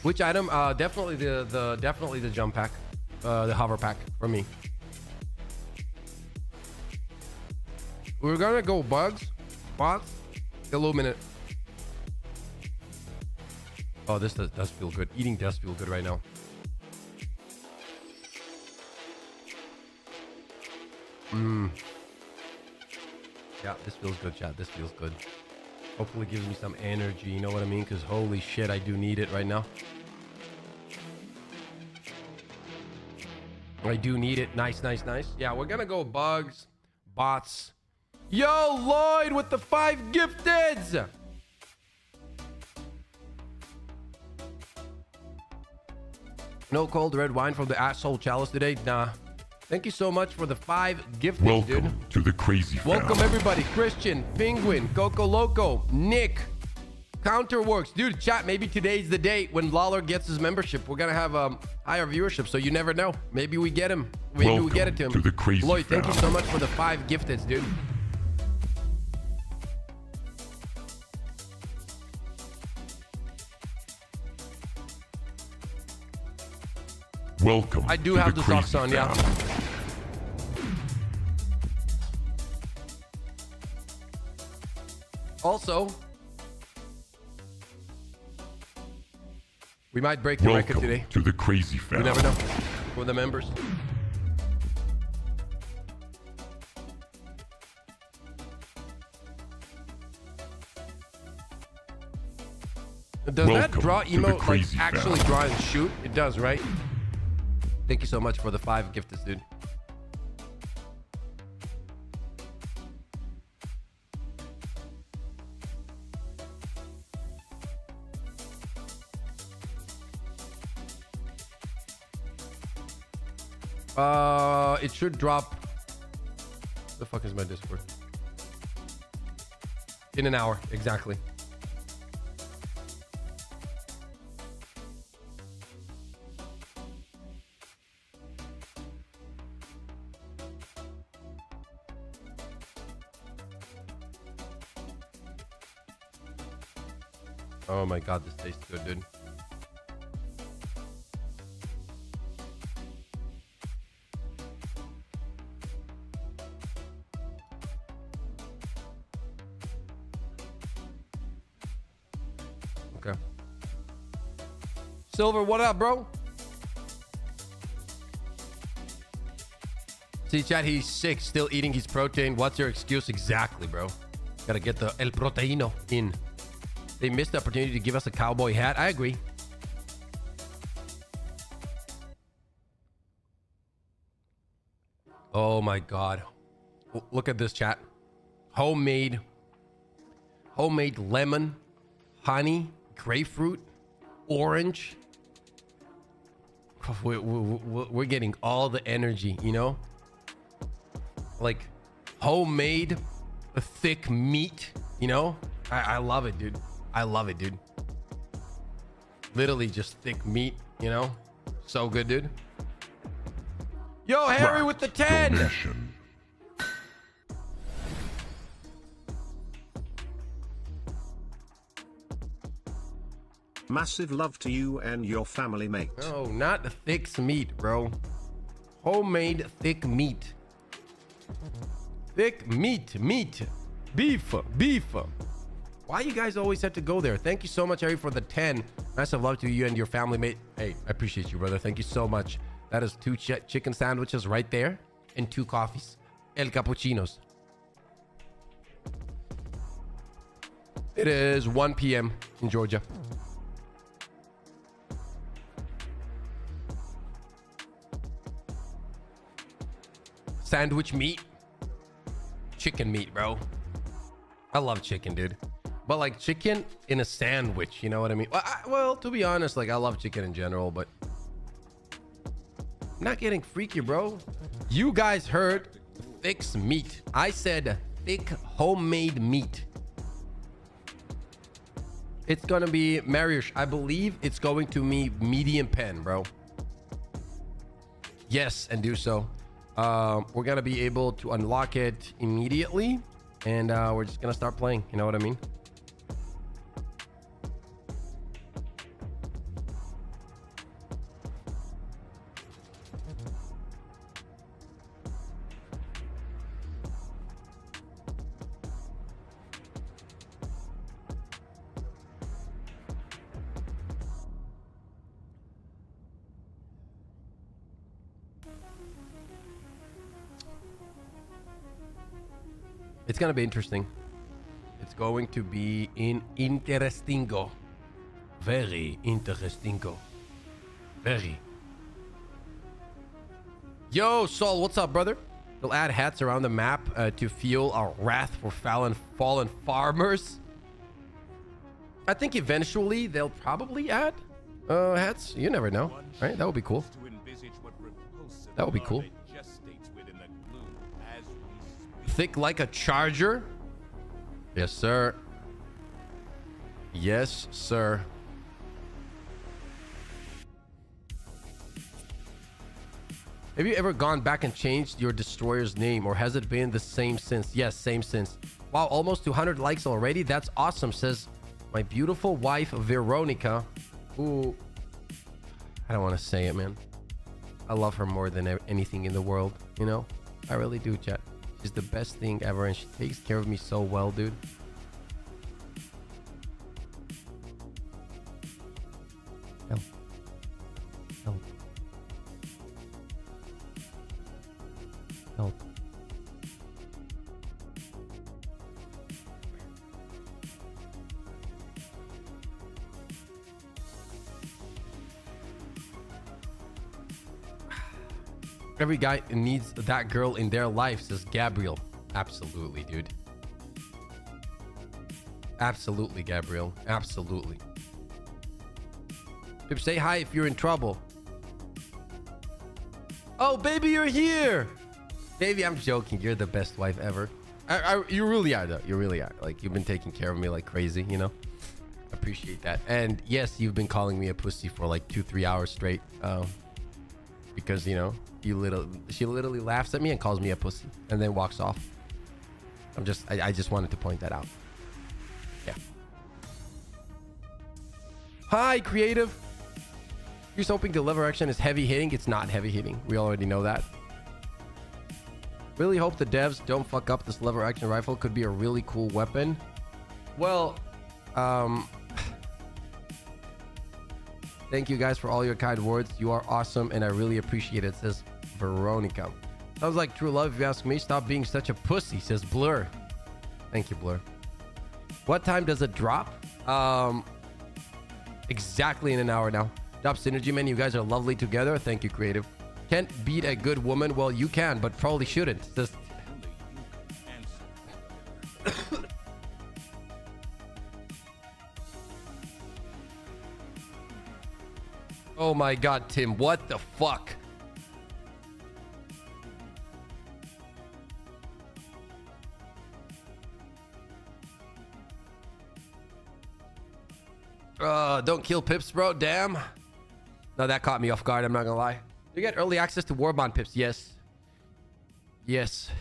Which item? Definitely the jump pack. The hover pack for me. We're gonna go bugs. Bots. Illuminate. Oh, this does feel good. Eating does feel good right now. Yeah, this feels good, chat. This feels good. Hopefully gives me some energy, you know what I mean? Because holy shit, I do need it right now. I do need it. Nice, nice, nice. Yeah, we're gonna go bugs, bots. Yo, Lloyd with the 5 gifteds! No cold red wine from the asshole chalice today? Nah. Thank you so much for the 5 gifteds, Welcome dude. to the crazy fam. Welcome everybody. Christian, Penguin, Coco Loco, Nick, Counterworks. Dude, chat, maybe today's the day when Lawler gets his membership. We're gonna have higher viewership, so you never know. Maybe we get him. Maybe Welcome we get it to him. To the crazy Lloyd, thank you fam. so much for the 5 gifteds, dude. Welcome. I do to have the crazy socks on, yeah. fam. Also, we might break the record Welcome today. to the crazy fam. You never know. For the members. Does that Welcome draw to the emote like crazy actually fam. draw and shoot? It does, right? Thank you so much for the 5 gifted, dude. It should drop. The fuck is my Discord? In an hour, exactly. Oh my god, this tastes good, dude. Silver, what up, bro? See, chat, he's sick, still eating his protein. What's your excuse? Exactly, bro. Gotta get the El Proteino in. They missed the opportunity to give us a cowboy hat. I agree. Oh my God. Look at this, chat. Homemade lemon, honey, grapefruit, orange. We're getting all the energy, you know? Like homemade thick meat, you know? I love it, dude. I love it, dude. Literally just thick meat, you know? So good, dude. Yo, Harry with the 10. Donation. Massive love to you and your family, mate. No, not the thick meat, bro. Homemade thick meat. Thick meat. Beef. Why you guys always have to go there? Thank you so much, Harry, for the 10. Massive love to you and your family, mate. Hey, I appreciate you, brother. Thank you so much. That is 2 chicken sandwiches right there and 2 coffees. El Cappuccinos. It is 1 p.m. in Georgia. Sandwich meat. Chicken meat, bro. I love chicken, dude. But like chicken in a sandwich, you know what I mean? Well, to be honest, like I love chicken in general, but I'm not getting freaky, bro. You guys heard thick meat. I said thick homemade meat. It's gonna be Mariusz. I believe it's going to be medium pen, bro. Yes, and do so. We're gonna be able to unlock it immediately, and we're just gonna start playing. You know what I mean? It's gonna be interesting. It's going to be interestingo. Very interestingo. Very. Yo, Saul, what's up, brother? We'll add hats around the map to fuel our wrath for fallen farmers. I think eventually they'll probably add hats. You never know, right? That would be cool. That would be cool. Thick like a charger. Yes, sir. Yes, sir. Have you ever gone back and changed your destroyer's name, or has it been the same since? Yes, same since. Wow, almost 200 likes already. That's awesome, says my beautiful wife, Veronica. Ooh, I don't want to say it, man. I love her more than anything in the world, you know? I really do, chat. She's the best thing ever, and she takes care of me so well, dude. Help. Help. Help. Every guy needs that girl in their life, says Gabriel. Absolutely, dude. Absolutely, Gabriel. Absolutely. Pip, say hi if you're in trouble. Oh, baby, you're here. Baby, I'm joking. You're the best wife ever. You really are, though. You really are. Like, you've been taking care of me like crazy, you know? Appreciate that. And yes, you've been calling me a pussy for like 2-3 hours straight. Because, you know, she literally laughs at me and calls me a pussy and then walks off. I just wanted to point that out. Yeah. Hi, creative. Here's hoping the lever action is heavy hitting. It's not heavy hitting. We already know that. Really hope the devs don't fuck up this lever action rifle. Could be a really cool weapon. Well, Thank you guys for all your kind words. You are awesome, and I really appreciate it, says Veronica. Sounds like true love if you ask me. Stop being such a pussy, says Blur. Thank you, Blur. What time does it drop? Exactly in an hour now. Drop Synergy, man. You guys are lovely together. Thank you, Creative. Can't beat a good woman. Well, you can, but probably shouldn't. Says oh my god, Tim, what the fuck? Don't kill Pips, bro. Damn. No, that caught me off guard. I'm not gonna lie. You get early access to Warbond Pips. Yes. Yes.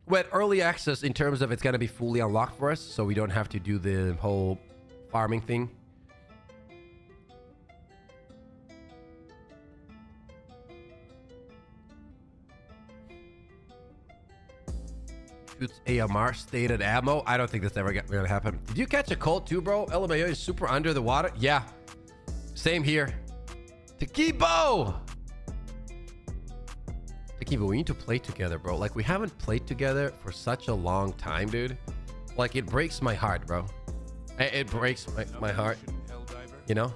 Well, early access in terms of it's gonna be fully unlocked for us, so we don't have to do the whole farming thing. Shoots AMR stated ammo. I don't think that's ever gonna happen. Did you catch a cold too, bro? LMAO is super under the water. Yeah, same here. Takibo, we need to play together, bro. Like, we haven't played together for such a long time, dude. Like, it breaks my heart, bro. It breaks my heart, you know.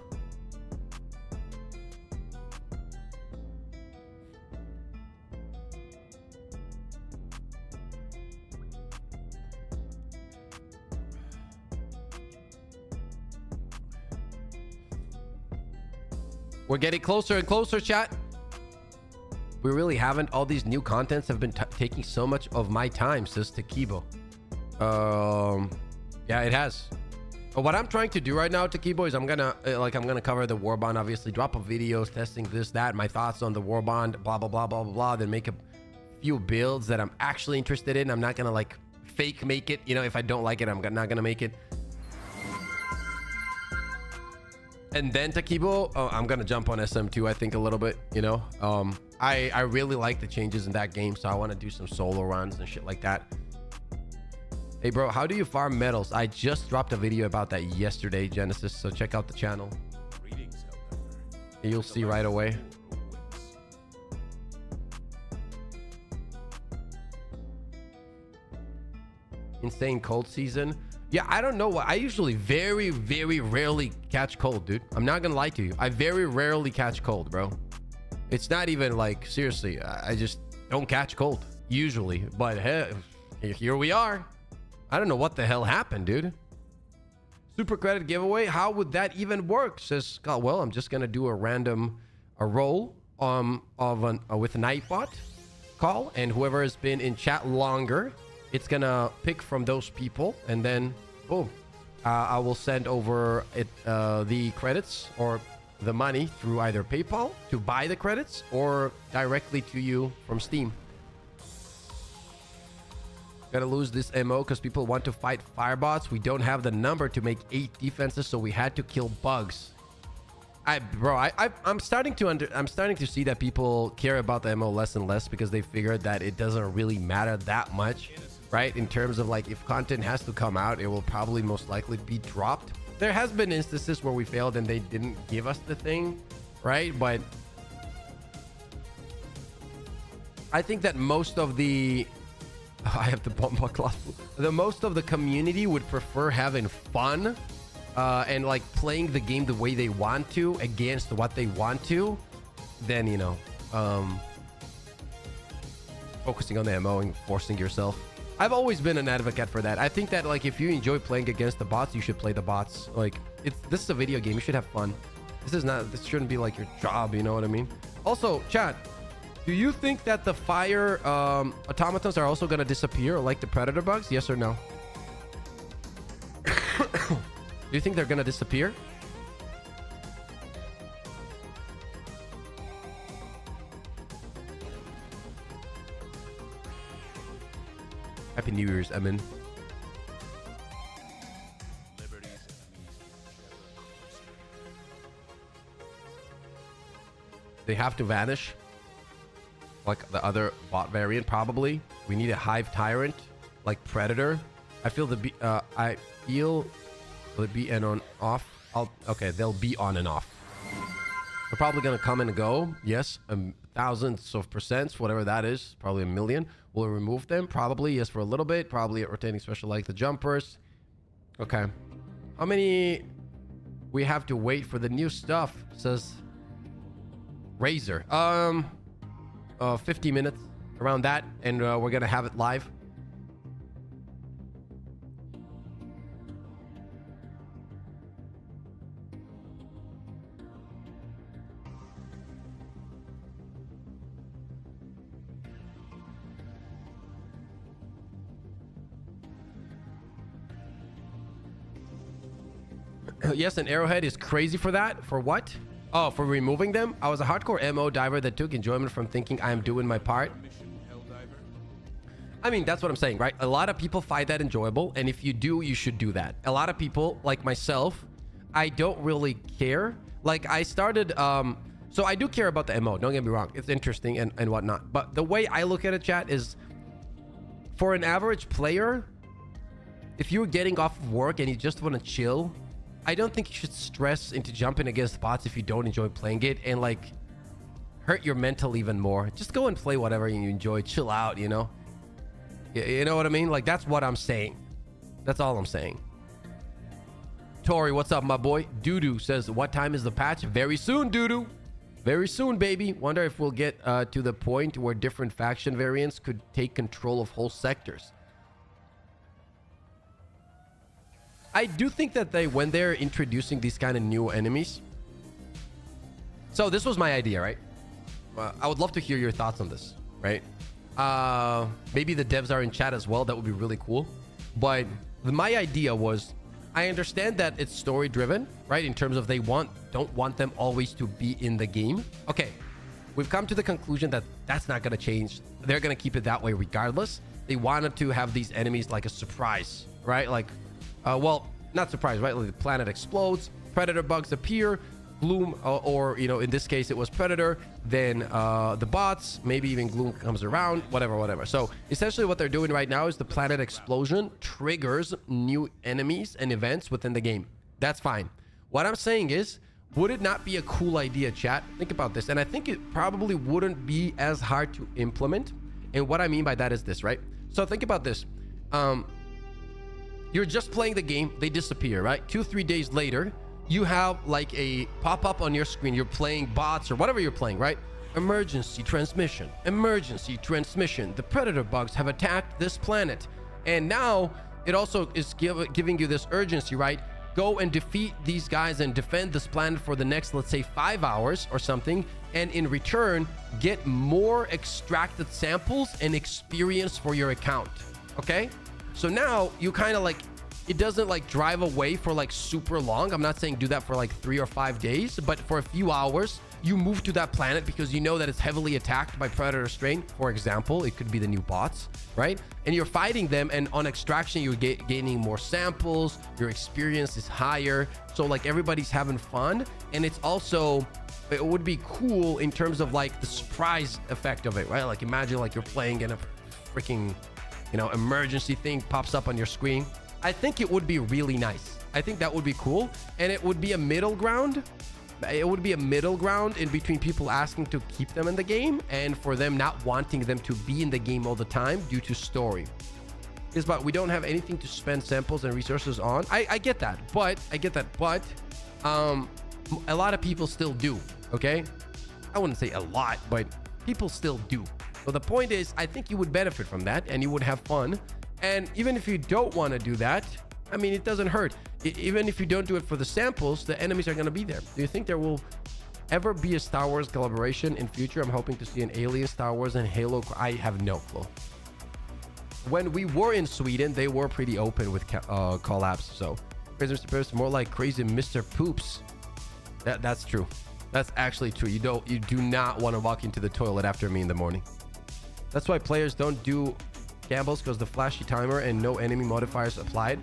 We're getting closer and closer, chat. We really haven't. All these new contents have been taking so much of my time, says Takibo. Yeah, it has. But what I'm trying to do right now, Takibo, is I'm gonna cover the Warbond, obviously, drop a videos testing this, that, my thoughts on the Warbond, blah blah blah blah blah blah. Then make a few builds that I'm actually interested in. I'm not gonna like fake make it. You know, if I don't like it, I'm not gonna make it. And then Takibo, I'm gonna jump on SM2, I think, a little bit, you know. I really like the changes in that game, so I want to do some solo runs and shit like that. Hey bro, how do you farm metals? I just dropped a video about that yesterday, Genesis, so check out the channel. You'll see right away. Insane cold season. Yeah, I don't know what. I usually very, very rarely catch cold, dude. I'm not gonna lie to you. I very rarely catch cold, bro. It's not even like, seriously, I just don't catch cold usually. But hey, here we are. I don't know what the hell happened, dude. Super credit giveaway. How would that even work? Says Scott. Well, I'm just gonna do a random roll with a Nightbot call, and whoever has been in chat longer, it's gonna pick from those people, and then boom, I will send over the credits or the money through either PayPal to buy the credits or directly to you from Steam. Gotta lose this MO because people want to fight firebots. We don't have the number to make 8 defenses, so we had to kill bugs. I'm starting to see that people care about the MO less and less because they figured that it doesn't really matter that much, right? In terms of like, if content has to come out, it will probably most likely be dropped. There has been instances where we failed and they didn't give us the thing, right? But I think that most of the I have the bomba class. The most of the community would prefer having fun and like playing the game the way they want to against what they want to, than, you know, focusing on the MO and forcing yourself. I've always been an advocate for that. I think that like if you enjoy playing against the bots, you should play the bots. Like this is a video game. You should have fun. This shouldn't be like your job. You know what I mean? Also, chat, do you think that the fire automatons are also gonna disappear like the predator bugs? Yes or no? Do you think they're gonna disappear? Happy New Year's, Emin. They have to vanish, like the other bot variant. Probably we need a hive tyrant like predator. I feel Will it be on off? Okay, they'll be on and off. They're probably gonna come and go. Yes, thousands of percents, whatever that is, probably a million. We'll remove them, probably. Yes, for a little bit. Probably a rotating special like the jumpers. Okay. How many we have to wait for the new stuff? Says Razor. 50 minutes around that, and we're gonna have it live. Yes, an arrowhead is crazy for that. For what? Oh, for removing them? I was a hardcore MO diver that took enjoyment from thinking I am doing my part. I mean, that's what I'm saying, right? A lot of people find that enjoyable, and if you do, you should do that. A lot of people, like myself, I don't really care. Like, I started... so I do care about the MO, don't get me wrong. It's interesting and whatnot. But the way I look at it, chat, is... For an average player, if you're getting off of work and you just want to chill... I don't think you should stress into jumping against bots if you don't enjoy playing it and like hurt your mental even more. Just go and play whatever you enjoy. Chill out, you know? You know what I mean? Like, that's what I'm saying. That's all I'm saying. Tori, what's up, my boy? Doodoo says, what time is the patch? Very soon, Doodoo. Very soon, baby. Wonder if we'll get to the point where different faction variants could take control of whole sectors. I do think that when they're introducing these kind of new enemies. So this was my idea, right? I would love to hear your thoughts on this, right? Maybe the devs are in chat as well. That would be really cool. But my idea was, I understand that it's story driven, right? In terms of they don't want them always to be in the game. Okay, we've come to the conclusion that that's not going to change. They're going to keep it that way regardless. They wanted to have these enemies like a surprise, right? Like, well, not surprise, right? Like the planet explodes, predator bugs appear, Gloom, or, you know, in this case, it was Predator, then the bots, maybe even Gloom comes around, whatever. So essentially what they're doing right now is the planet explosion triggers new enemies and events within the game. That's fine. What I'm saying is, would it not be a cool idea, chat? Think about this. And I think it probably wouldn't be as hard to implement. And what I mean by that is this, right? So think about this. You're just playing the game, they disappear, right? 2-3 days later, you have like a pop-up on your screen. You're playing bots or whatever you're playing, right? Emergency transmission. The predator bugs have attacked this planet. And now it also is giving you this urgency, right? Go and defeat these guys and defend this planet for the next, let's say, 5 hours or something. And in return, get more extracted samples and experience for your account, okay? So now you kind of like, it doesn't like drive away for like super long. I'm not saying do that for like 3 or 5 days, but for a few hours, you move to that planet because you know that it's heavily attacked by predator strain. For example, it could be the new bots, right? And you're fighting them, and on extraction, you're gaining more samples. Your experience is higher. So like everybody's having fun. And it's also, it would be cool in terms of like the surprise effect of it, right? Like imagine like you're playing and a freaking, you know, emergency thing pops up on your screen. I think it would be really nice. I think that would be cool. And it would be a middle ground. It would be a middle ground in between people asking to keep them in the game and for them not wanting them to be in the game all the time due to story. But we don't have anything to spend samples and resources on. I get that, but a lot of people still do, okay? I wouldn't say a lot, but people still do. So the point is, I think you would benefit from that and you would have fun. And even if you don't want to do that, I mean, it doesn't hurt. Even if you don't do it for the samples, the enemies are going to be there. Do you think there will ever be a Star Wars collaboration in future? I'm hoping to see an Alien, Star Wars, and Halo. I have no clue. When we were in Sweden, they were pretty open with collabs. So, Crazy Mr. Poops, more like Crazy Mr. Poops. That's true. That's actually true. You do not want to walk into the toilet after me in the morning. That's why players don't do gambles, because the flashy timer and no enemy modifiers applied.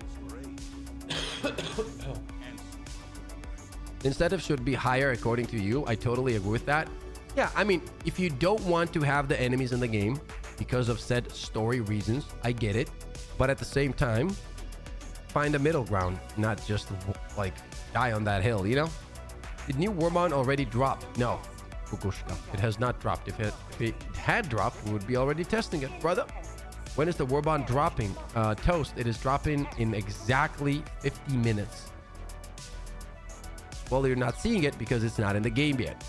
Incentive should be higher according to you. I totally agree with that. Yeah, I mean, if you don't want to have the enemies in the game because of said story reasons, I get it. But at the same time, find a middle ground, not just like die on that hill, you know? Did new Warbond already drop? No, Kukushka, it has not dropped. If it had dropped, we would be already testing it, brother. When is the Warbond dropping? Toast, it is dropping in exactly 50 minutes. Well, you're not seeing it because it's not in the game yet.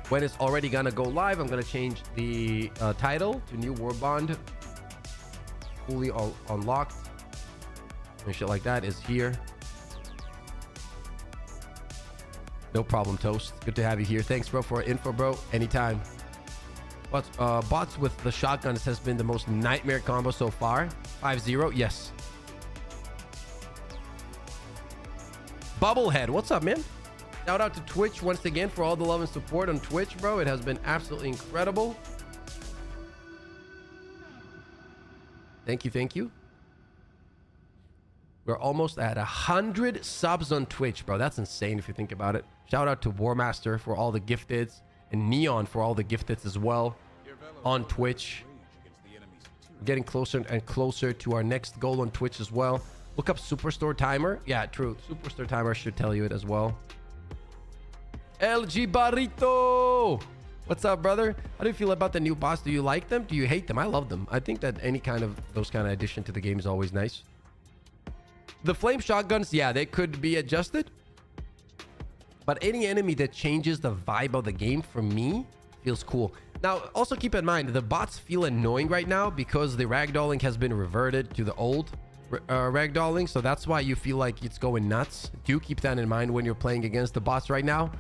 When it's already gonna go live, I'm gonna change the title to new Warbond. Fully unlocked and shit like that is here. No problem, Toast. Good to have you here. Thanks, bro, for info, bro. Anytime. But bots with the shotguns has been the most nightmare combo so far. 5-0, yes. Bubblehead, what's up, man? Shout out to Twitch once again for all the love and support on Twitch, bro. It has been absolutely incredible. Thank you, thank you. We're almost at 100 subs on Twitch, bro. That's insane if you think about it. Shout out to Warmaster for all the gifteds and Neon for all the gifteds as well on Twitch. We're getting closer and closer to our next goal on Twitch as well. Look up Superstore Timer. Yeah, true. Superstore Timer should tell you it as well. LG Barrito. What's up, brother? How do you feel about the new boss? Do you like them? Do you hate them? I love them. I think that any kind of those kind of addition to the game is always nice. The flame shotguns, yeah, they could be adjusted. But any enemy that changes the vibe of the game for me feels cool. Now, also keep in mind, the bots feel annoying right now because the ragdolling has been reverted to the old ragdolling. So that's why you feel like it's going nuts. Do keep that in mind when you're playing against the bots right now.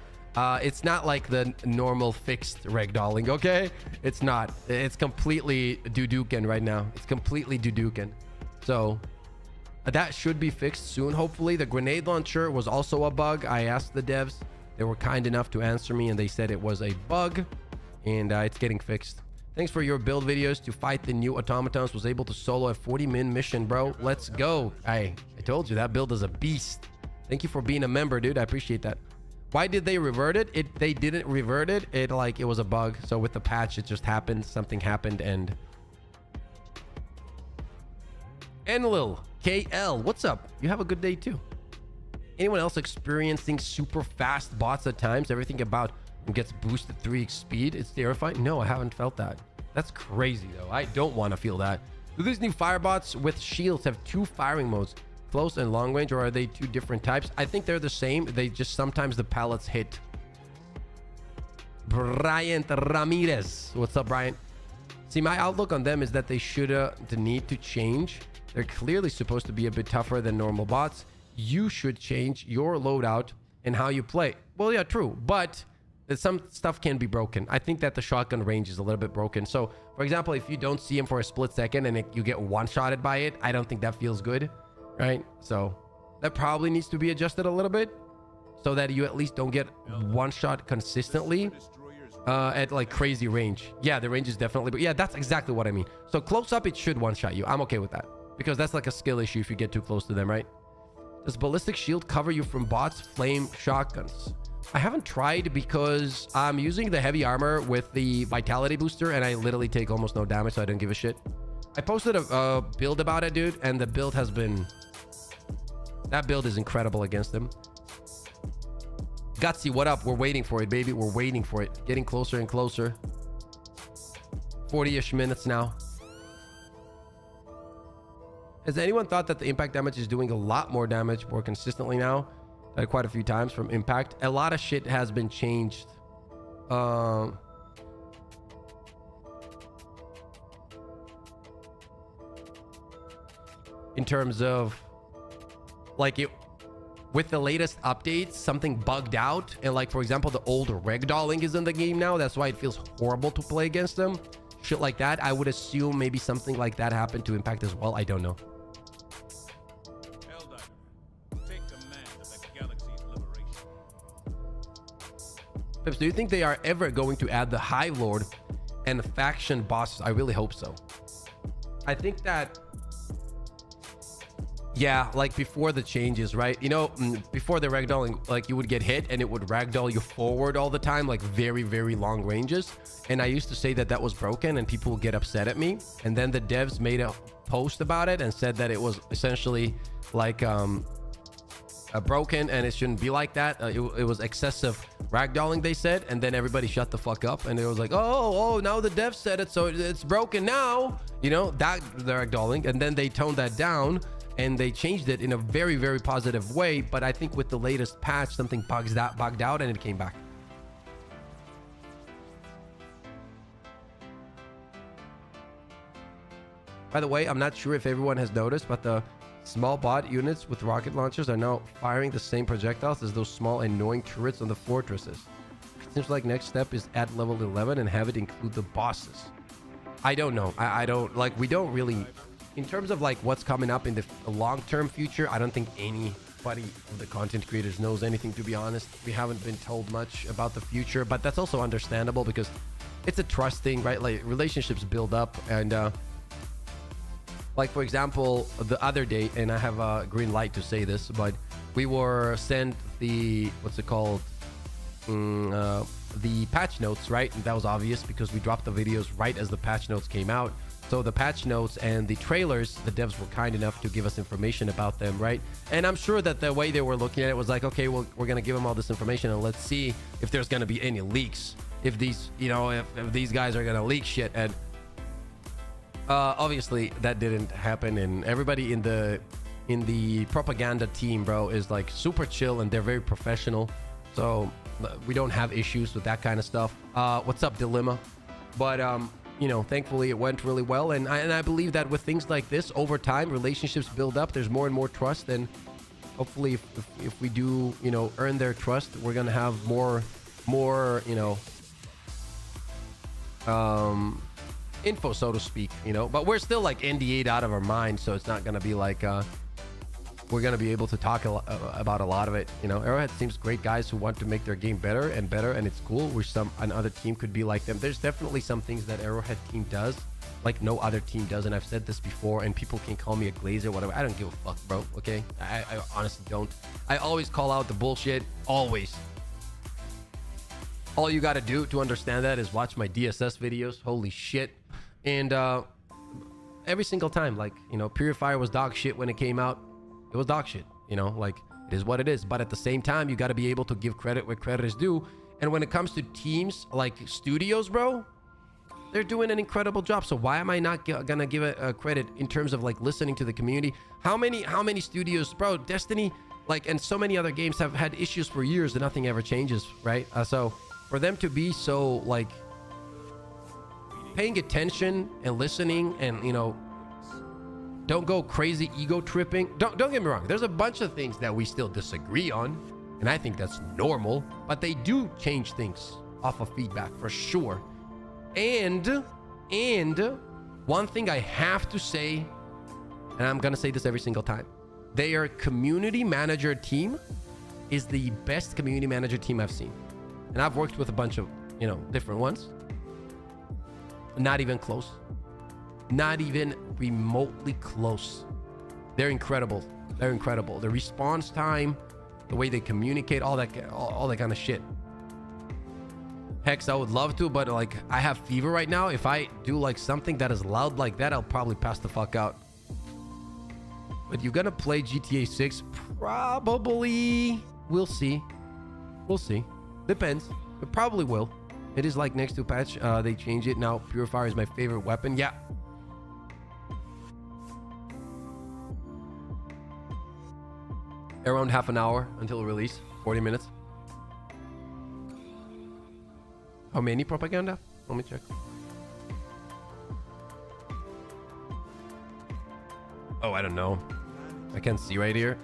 It's not like the normal fixed ragdolling, okay? It's not. It's completely Duduken right now. It's completely Duduken. So that should be fixed soon, hopefully. The grenade launcher was also a bug. I asked the devs. They were kind enough to answer me, and they said it was a bug, and it's getting fixed. Thanks for your build videos to fight the new automatons. Was able to solo a 40-min mission, bro. Let's go. I told you, that build is a beast. Thank you for being a member, dude. I appreciate that. Why did they revert it? They didn't revert it. It was a bug. So with the patch, it just happened. Something happened, and Enlil KL, what's up? You have a good day too. Anyone else experiencing super fast bots at times? Everything about gets boosted 3x speed. It's terrifying. No, I haven't felt that. That's crazy though. I don't want to feel that. Do these new firebots with shields have 2 firing modes, close and long range, or are they 2 different types? I think they're the same. They just sometimes the pellets hit. Bryant Ramirez, what's up, Bryant? See, my outlook on them is that they should need to change. They're clearly supposed to be a bit tougher than normal bots. You should change your loadout and how you play. Well, yeah, true, but some stuff can be broken. I think that the shotgun range is a little bit broken. So, for example, if you don't see him for a split second and you get one-shotted by it, I don't think that feels good, right? So that probably needs to be adjusted a little bit so that you at least don't get one shot consistently at like crazy range. Yeah, the range is definitely, but yeah, that's exactly what I mean. So close up, it should one-shot you. I'm okay with that because that's like a skill issue if you get too close to them, right? Does ballistic shield cover you from bots, flame shotguns? I haven't tried because I'm using the heavy armor with the vitality booster and I literally take almost no damage, so I don't give a shit. I posted a build about it, dude, and the build has been... That build is incredible against them. Gutsy, what up? We're waiting for it, baby. We're waiting for it. Getting closer and closer. 40-ish minutes now. Has anyone thought that the impact damage is doing a lot more damage more consistently now? Quite a few times from impact. A lot of shit has been changed. In terms of like it with the latest updates, something bugged out, and like for example the old ragdolling is in the game now. That's why it feels horrible to play against them. Shit like that. I would assume maybe something like that happened to impact as well. I don't know. Helldive, take command of the galaxy's liberation. Pips, do you think they are ever going to add the Hive Lord and the faction bosses? I really hope so. I think that Yeah, like before the changes, right? You know, before the ragdolling, like you would get hit and it would ragdoll you forward all the time, like very, very long ranges. And I used to say that that was broken and people would get upset at me. And then the devs made a post about it and said that it was essentially like broken and it shouldn't be like that. It was excessive ragdolling, they said. And then everybody shut the fuck up and it was like, oh, now the devs said it, so it's broken now. You know, that the ragdolling. And then they toned that down. And they changed it in a very, very positive way. But I think with the latest patch, something bugged out and it came back. By the way, I'm not sure if everyone has noticed, but the small bot units with rocket launchers are now firing the same projectiles as those small annoying turrets on the fortresses. It seems like next step is at level 11 and have it include the bosses. I don't know. I don't like, we don't really... In terms of like what's coming up in the long-term future, I don't think anybody of the content creators knows anything, to be honest. We haven't been told much about the future, but that's also understandable because it's a trust thing, right? Like relationships build up and like for example, the other day, and I have a green light to say this, but we were sent the, what's it called? The patch notes, right? And that was obvious because we dropped the videos right as the patch notes came out. So the patch notes and the trailers, the devs were kind enough to give us information about them, right? And I'm sure that the way they were looking at it was like, okay, well, we're going to give them all this information and let's see if there's going to be any leaks. If these, you know, if these guys are going to leak shit. And obviously that didn't happen. And everybody in the propaganda team, bro, is like super chill and they're very professional. So we don't have issues with that kind of stuff. What's up, Dilemma? But, you know, thankfully it went really well. And I believe that with things like this, over time, relationships build up. There's more and more trust. And hopefully if we do, you know, earn their trust, we're going to have more, you know, info, so to speak, you know. But we're still like NDA'd out of our mind. So it's not going to be like, we're going to be able to talk about a lot of it. You know, Arrowhead seems great guys who want to make their game better and better, and it's cool. Wish another team could be like them. There's definitely some things that Arrowhead team does like no other team does, and I've said this before, and people can call me a glazer, whatever. I don't give a fuck, bro, okay? I honestly don't. I always call out the bullshit, always. All you got to do to understand that is watch my DSS videos. Holy shit. And every single time, like, you know, Purifier was dog shit when it came out. It was dog shit, you know, like, it is what it is. But at the same time, you got to be able to give credit where credit is due. And when it comes to teams like studios, bro, they're doing an incredible job. So why am I not gonna give a credit in terms of like listening to the community? How many studios, bro? Destiny, like, and so many other games have had issues for years and nothing ever changes, right? So for them to be so like paying attention and listening, and, you know, don't go crazy ego tripping. Don't get me wrong. There's a bunch of things that we still disagree on, and I think that's normal, but they do change things off of feedback for sure. And one thing I have to say, and I'm gonna say this every single time, their community manager team is the best community manager team I've seen. And I've worked with a bunch of, you know, different ones. Not even close. Not even remotely close. They're incredible. They're incredible. The response time, the way they communicate, all that kind of shit. Hex, I would love to, but like, I have fever right now. If I do like something that is loud like that, I'll probably pass the fuck out. But you're gonna play GTA 6? Probably. We'll see. We'll see. Depends. It probably will. It is like next to patch. They change it now. Purifier is my favorite weapon. Yeah. Around half an hour until release. 40 minutes. How many propaganda? Let me check. Oh, I don't know. I can't see right here.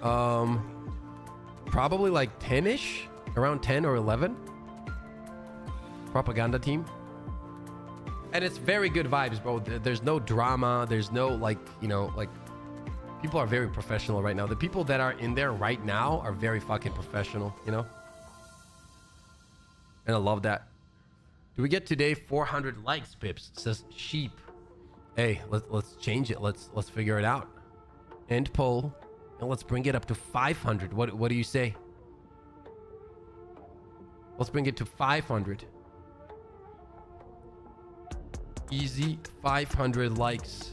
Probably like 10-ish. Around 10 or 11. Propaganda team. And it's very good vibes, bro. There's no drama. There's no, like, you know, like, people are very professional right now. The people that are in there right now are very fucking professional, you know? And I love that. Do we get today 400 likes, Pips? It says sheep. Hey, let's change it. Let's figure it out. End poll. And let's bring it up to 500. What do you say? Let's bring it to 500. Easy 500 likes.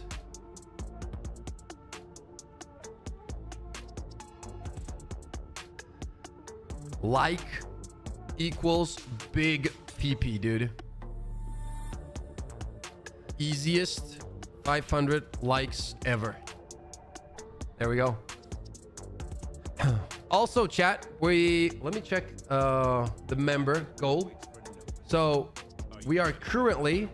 Like equals big PP, dude. Easiest 500 likes ever. There we go. Also, chat, let me check the member goal. So we are currently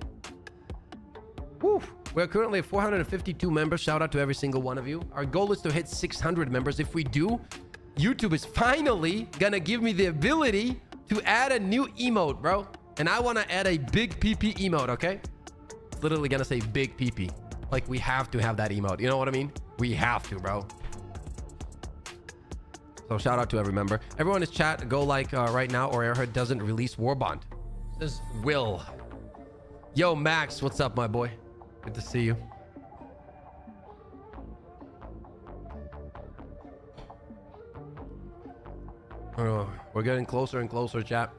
at 452 members. Shout out to every single one of you. Our goal is to hit 600 members. If we do, YouTube is finally gonna give me the ability to add a new emote, bro. And I want to add a big PP emote, okay? Literally gonna say big PP. Like, we have to have that emote. You know what I mean? We have to, bro. So shout out to every member. Everyone in chat, go like right now, or Airhead doesn't release Warbond. This is Will. Yo, Max, what's up, my boy? Good to see you. We're getting closer and closer, chat.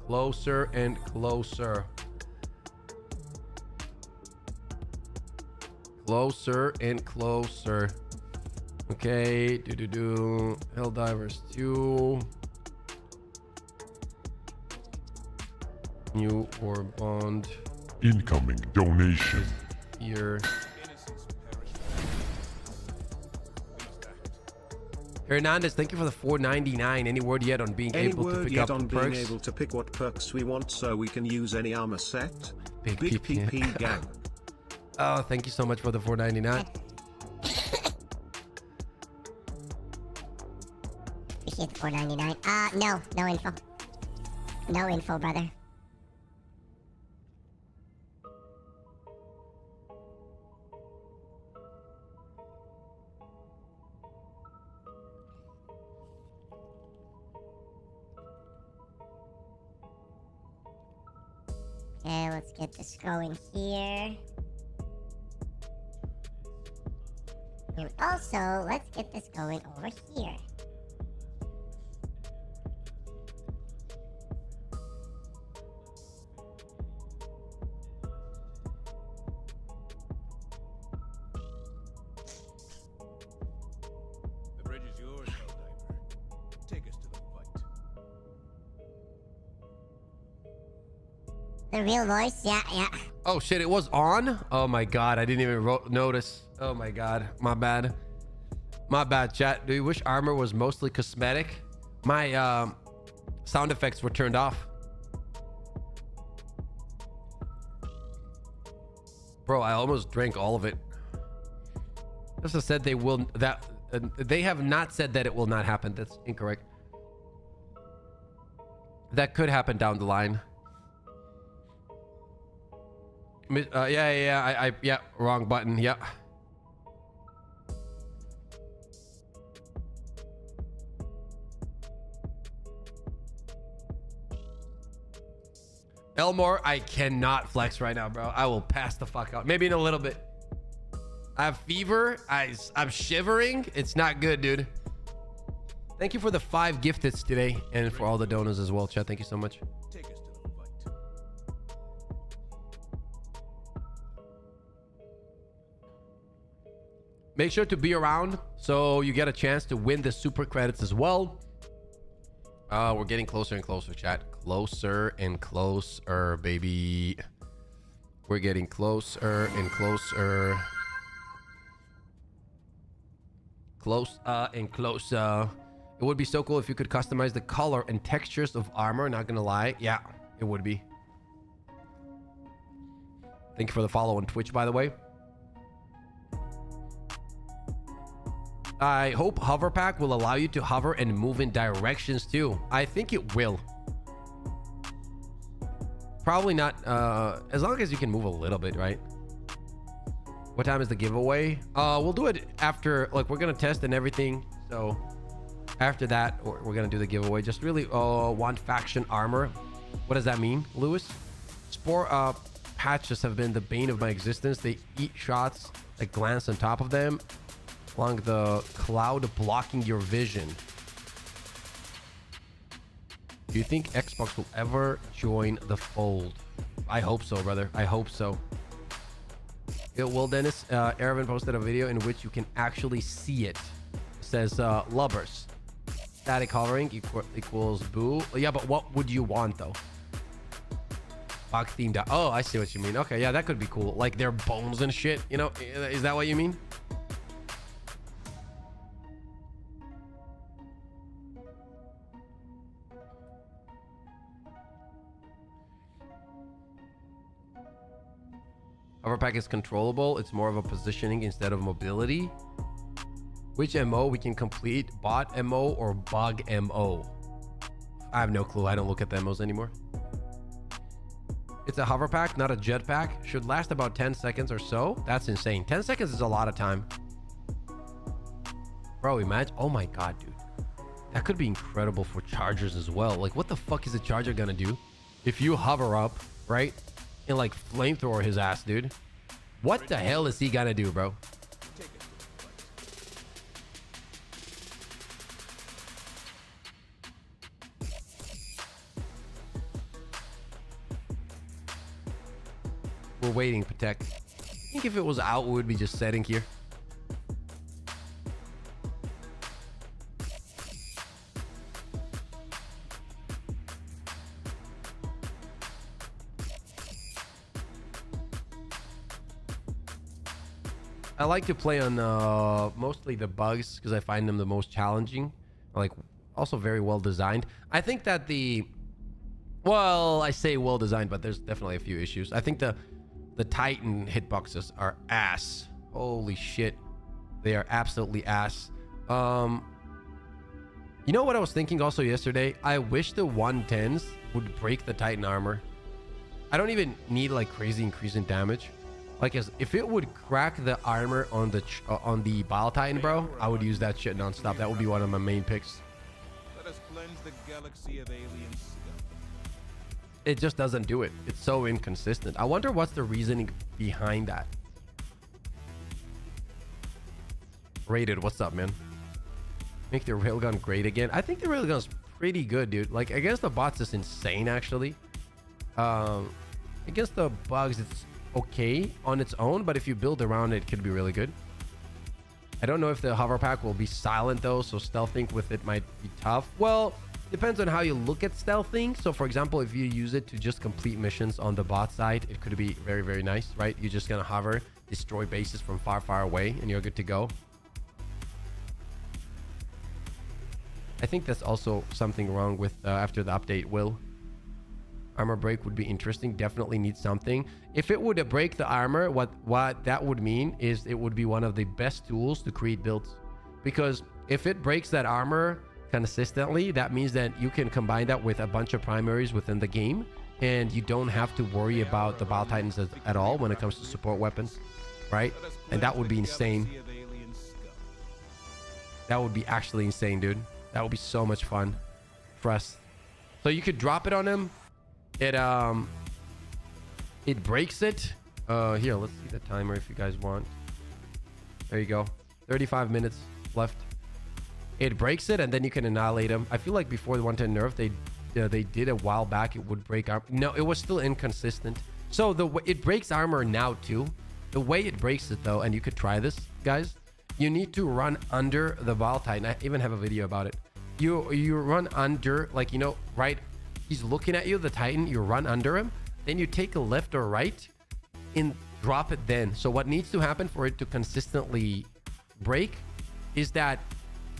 Closer and closer. Closer and closer. Okay, Helldivers 2. New Warbond. Incoming donation. Here. Hernandez, thank you for the $4.99. Any word yet on being able to pick up the perks? Being able to pick what perks we want so we can use any armor set? Big PP gang. Oh, thank you so much for the $4.99. Appreciate the $4.99. No info. No info, brother. Okay, let's get this going here. And also, let's get this going over here. The bridge is yours, Helldiver. Take us to the fight. The real voice? Yeah. Oh shit, it was on? Oh my god, I didn't even notice. Oh my god, my bad. My bad, chat. Do you wish armor was mostly cosmetic? My sound effects were turned off. Bro, I almost drank all of it. Just said they will they have not said that it will not happen. That's incorrect. That could happen down the line. Yeah, wrong button. Yeah. Elmore, I cannot flex right now, bro. I will pass the fuck out. Maybe in a little bit. I have fever. I'm shivering. It's not good, dude. Thank you for the 5 gifteds today and for all the donors as well, chat. Thank you so much. Take us to the fight. Make sure to be around so you get a chance to win the super credits as well. We're getting closer and closer, chat. Closer and closer, baby. We're getting closer and closer. Close and closer. It would be so cool if you could customize the color and textures of armor. Not gonna lie. Yeah, it would be. Thank you for the follow on Twitch, by the way. I hope Hover Pack will allow you to hover and move in directions too. I think it will. Probably not, as long as you can move a little bit, right? What time is the giveaway? We'll do it after, like, we're gonna test and everything. So after that, we're gonna do the giveaway. Just really want faction armor. What does that mean, Lewis? Spore patches have been the bane of my existence. They eat shots that glance on top of them. along the cloud blocking your vision. Do you think Xbox will ever join the fold? I hope so, brother. I hope so. It will, Dennis. Ervin posted a video in which you can actually see it. It says lubbers. Static hovering equals boo. Yeah, but what would you want though? Bug themed out. Oh, I see what you mean. Okay, yeah, that could be cool. Like their bones and shit. You know, is that what you mean? Hoverpack is controllable. It's more of a positioning instead of mobility. Which MO we can complete? Bot MO or bug MO? I have no clue. I don't look at the MOs anymore. It's a hoverpack, not a jetpack. Should last about 10 seconds or so. That's insane. 10 seconds is a lot of time. Bro, imagine. Oh my God, dude. That could be incredible for chargers as well. Like, what the fuck is a charger gonna do if you hover up, right? And like flamethrower his ass, dude. What the hell is he gonna do, bro? We're waiting, Patek. I think if it was out, we would be just setting here. I like to play on mostly the bugs because I find them the most challenging. Like, also very well designed. I think that well, I say well designed, but there's definitely a few issues. I think the Titan hitboxes are ass. Holy shit, they are absolutely ass. You know what I was thinking also yesterday? I wish the 110s would break the Titan armor. I don't even need like crazy increase in damage. Like, if it would crack the armor on the Bile Titan, bro, I would use that shit nonstop. That would be one of my main picks. Let us cleanse the galaxy of alien scum. It just doesn't do it. It's so inconsistent. I wonder what's the reasoning behind that. Rated, what's up, man? Make the railgun great again. I think the railgun's pretty good, dude. Like, against the bots, it's insane, actually. Against the bugs, it's okay on its own, but if you build around it, it could be really good. I don't know if the hover pack will be silent though, so stealthing with it might be tough. Well, depends on how you look at stealthing. So for example, if you use it to just complete missions on the bot side, it could be very, very nice, right? You're just gonna hover, destroy bases from far, far away, and you're good to go. I think that's also something wrong with after the update, Will. Armor break would be interesting. Definitely need something. If it would break the armor, what that would mean is it would be one of the best tools to create builds. Because if it breaks that armor consistently, that means that you can combine that with a bunch of primaries within the game, and you don't have to worry about the Bile Titans at all when it comes to support weapons, right? And that would be insane. That would be actually insane, dude. That would be so much fun for us. So you could drop it on him. It breaks it. Here, let's see the timer if you guys want. There you go. 35 minutes left. It breaks it, and then you can annihilate him. I feel like before the 110 nerf, they did a while back. It would break armor. No, it was still inconsistent. So it breaks armor now too. The way it breaks it though, and you could try this, guys. You need to run under the Bile Titan. I even have a video about it. You run under, like, you know, right. He's looking at you, the Titan. You run under him. Then you take a left or right and drop it then. So what needs to happen for it to consistently break is that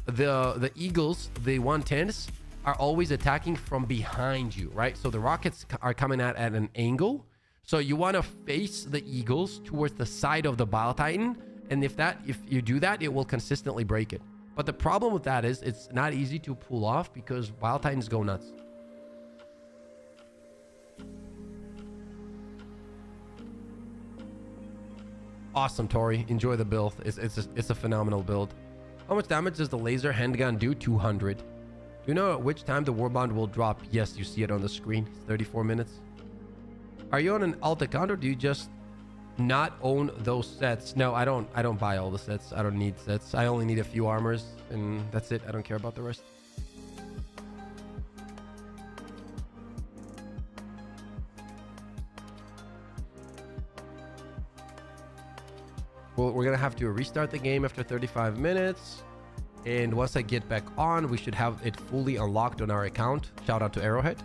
the Eagles, the 110s, are always attacking from behind you, right? So the rockets are coming at an angle. So you want to face the Eagles towards the side of the Bile Titan. And if you do that, it will consistently break it. But the problem with that is it's not easy to pull off because Bile Titans go nuts. Awesome, Tori. Enjoy the build. It's a phenomenal build. How much damage does the laser handgun do? 200. Do you know at which time the Warbond will drop? Yes, you see it on the screen. It's 34 minutes. Are you on an alt account or do you just not own those sets. No, I don't buy all the sets. I don't need sets. I only need a few armors and that's it. I don't care about the rest. Well, we're gonna have to restart the game after 35 minutes. And once I get back on, we should have it fully unlocked on our account. Shout out to Arrowhead.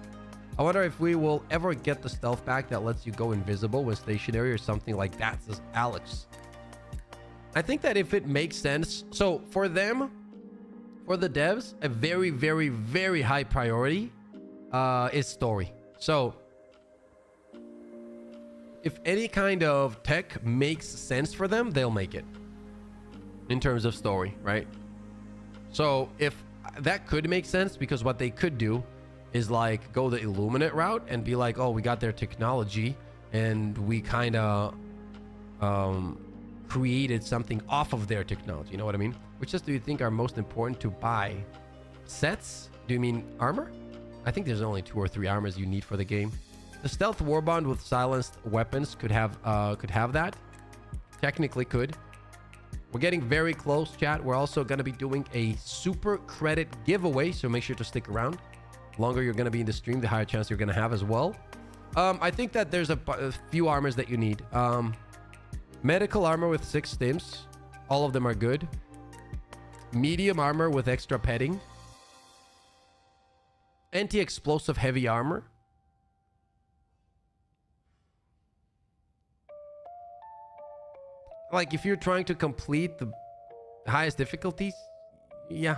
I wonder if we will ever get the stealth back that lets you go invisible when stationary or something like that, says Alex. I think that if it makes sense. So for them, for the devs, a very, very, very high priority is story. So if any kind of tech makes sense for them, they'll make it in terms of story, right? So if that could make sense, because what they could do is like go the Illuminate route and be like, oh, we got their technology and we kind of created something off of their technology. You know what I mean? Which sets do you think are most important to buy? Sets? Do you mean armor? I think there's only 2 or 3 armors you need for the game. The stealth warbond with silenced weapons could have that. Technically could. We're getting very close, chat. We're also going to be doing a super credit giveaway, so make sure to stick around. The longer you're going to be in the stream, the higher chance you're going to have as well. I think that there's a few armors that you need. Medical armor with 6 stims. All of them are good. Medium armor with extra petting. Anti-explosive heavy armor. Like if you're trying to complete the highest difficulties, yeah,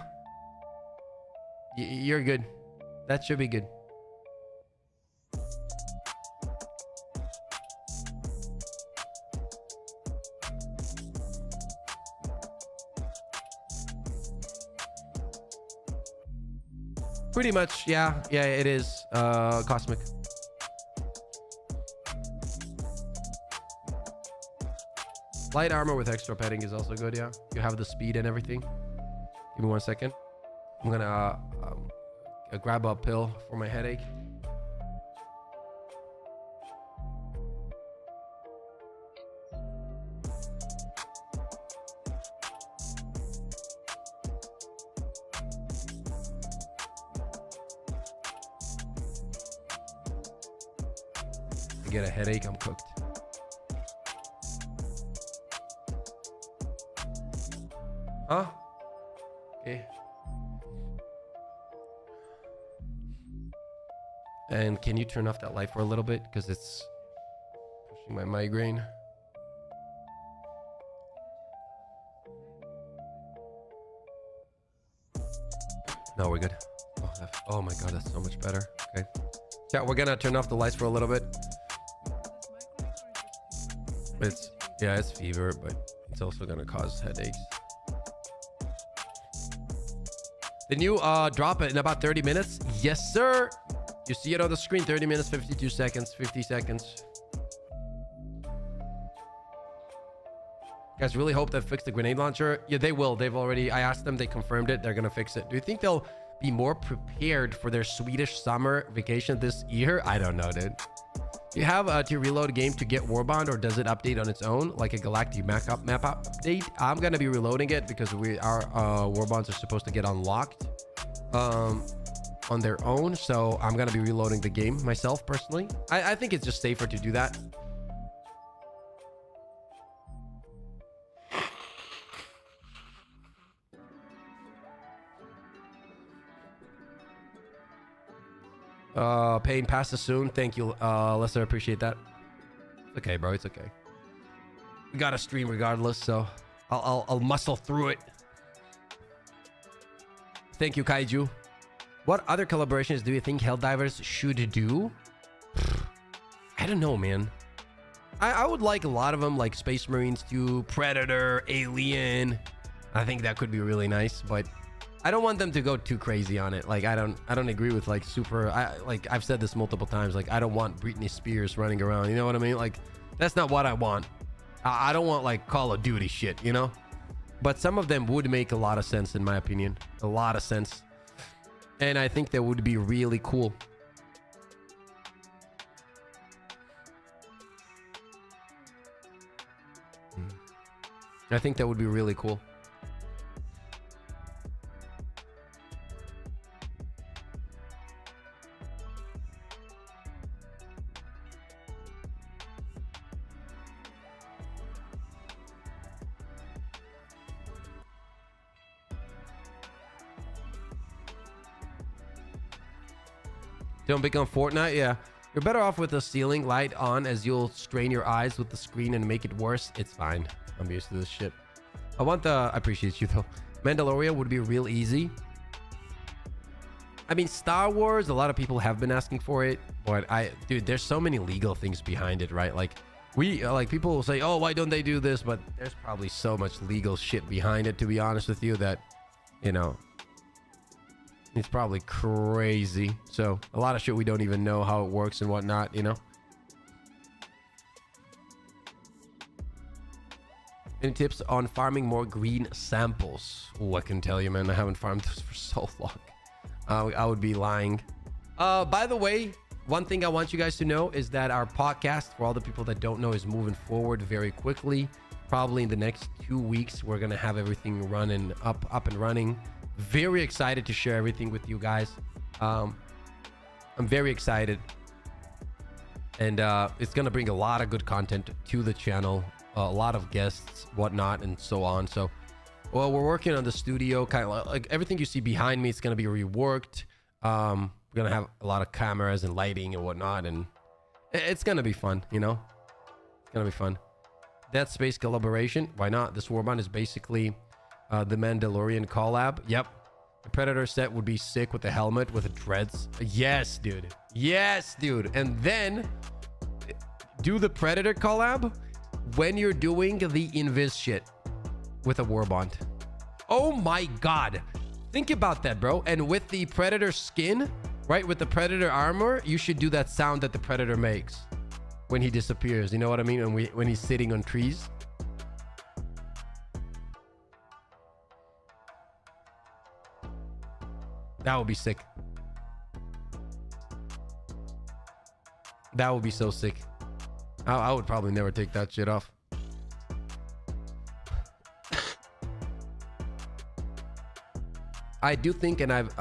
you're good. That should be good. Pretty much, yeah, it is cosmic. Light armor with extra petting is also good, yeah. You have the speed and everything. Give me 1 second. I'm gonna grab a pill for my headache. I get a headache, I'm cooked. Huh? Okay. And can you turn off that light for a little bit? Because it's pushing my migraine. No, we're good. Oh my god, that's so much better. Okay. Yeah, we're gonna turn off the lights for a little bit. It's fever, but it's also gonna cause headaches. The new drop in about 30 minutes. Yes, sir. You see it on the screen. 30 minutes, 52 seconds, 50 seconds. You guys really hope they fix the grenade launcher. Yeah, they will. They've already, I asked them, they confirmed it. They're going to fix it. Do you think they'll be more prepared for their Swedish summer vacation this year? I don't know, dude. Do you have to reload a game to get Warbond, or does it update on its own like a galactic map update? I'm gonna be reloading it because our Warbonds are supposed to get unlocked on their own, so I'm gonna be reloading the game myself personally. I think it's just safer to do that. Paying passes soon. Thank you, Lester. Appreciate that. It's okay, bro. It's okay. We got to stream regardless, so I'll muscle through it. Thank you, Kaiju. What other collaborations do you think Helldivers should do? I don't know, man. I would like a lot of them, like Space Marines 2, Predator, Alien. I think that could be really nice, but I don't want them to go too crazy on it. Like I don't agree with like super. Like I've said this multiple times. Like I don't want Britney Spears running around. You know what I mean? Like that's not what I want. I don't want like Call of Duty shit. You know. But some of them would make a lot of sense in my opinion. A lot of sense. And I think that would be really cool. I think that would be really cool. Don't become Fortnite? Yeah. You're better off with the ceiling light on, as you'll strain your eyes with the screen and make it worse. It's fine. I'm used to this shit. I appreciate you though. Mandalorian would be real easy. I mean, Star Wars, a lot of people have been asking for it, but dude, there's so many legal things behind it, right? Like people will say, oh, why don't they do this? But there's probably so much legal shit behind it, to be honest with you, that, you know, it's probably crazy. So a lot of shit we don't even know how it works and whatnot, you know. Any tips on farming more green samples? Oh, I can tell you, man, I haven't farmed this for so long. I would be lying. By the way, one thing I want you guys to know is that our podcast, for all the people that don't know, is moving forward very quickly. Probably in the next 2 weeks, we're gonna have everything running up and running. Very excited to share everything with you guys. I'm very excited, and it's gonna bring a lot of good content to the channel, a lot of guests, whatnot, and so on. So, well, we're working on the studio, kind of like everything you see behind me. It's gonna be reworked. We're gonna have a lot of cameras and lighting and whatnot, and it's gonna be fun. You know, it's gonna be fun. Dead Space collaboration, why not? This Warbond is basically the Mandalorian collab. Yep. The Predator set would be sick with the helmet with the dreads. Yes, dude. Yes, dude. And then do the Predator collab when you're doing the Invis shit with a Warbond. Oh my God. Think about that, bro. And with the Predator skin, right? With the Predator armor, you should do that sound that the Predator makes when he disappears. You know what I mean? When he's sitting on trees. That would be sick. That would be so sick. I would probably never take that shit off. I do think, and I've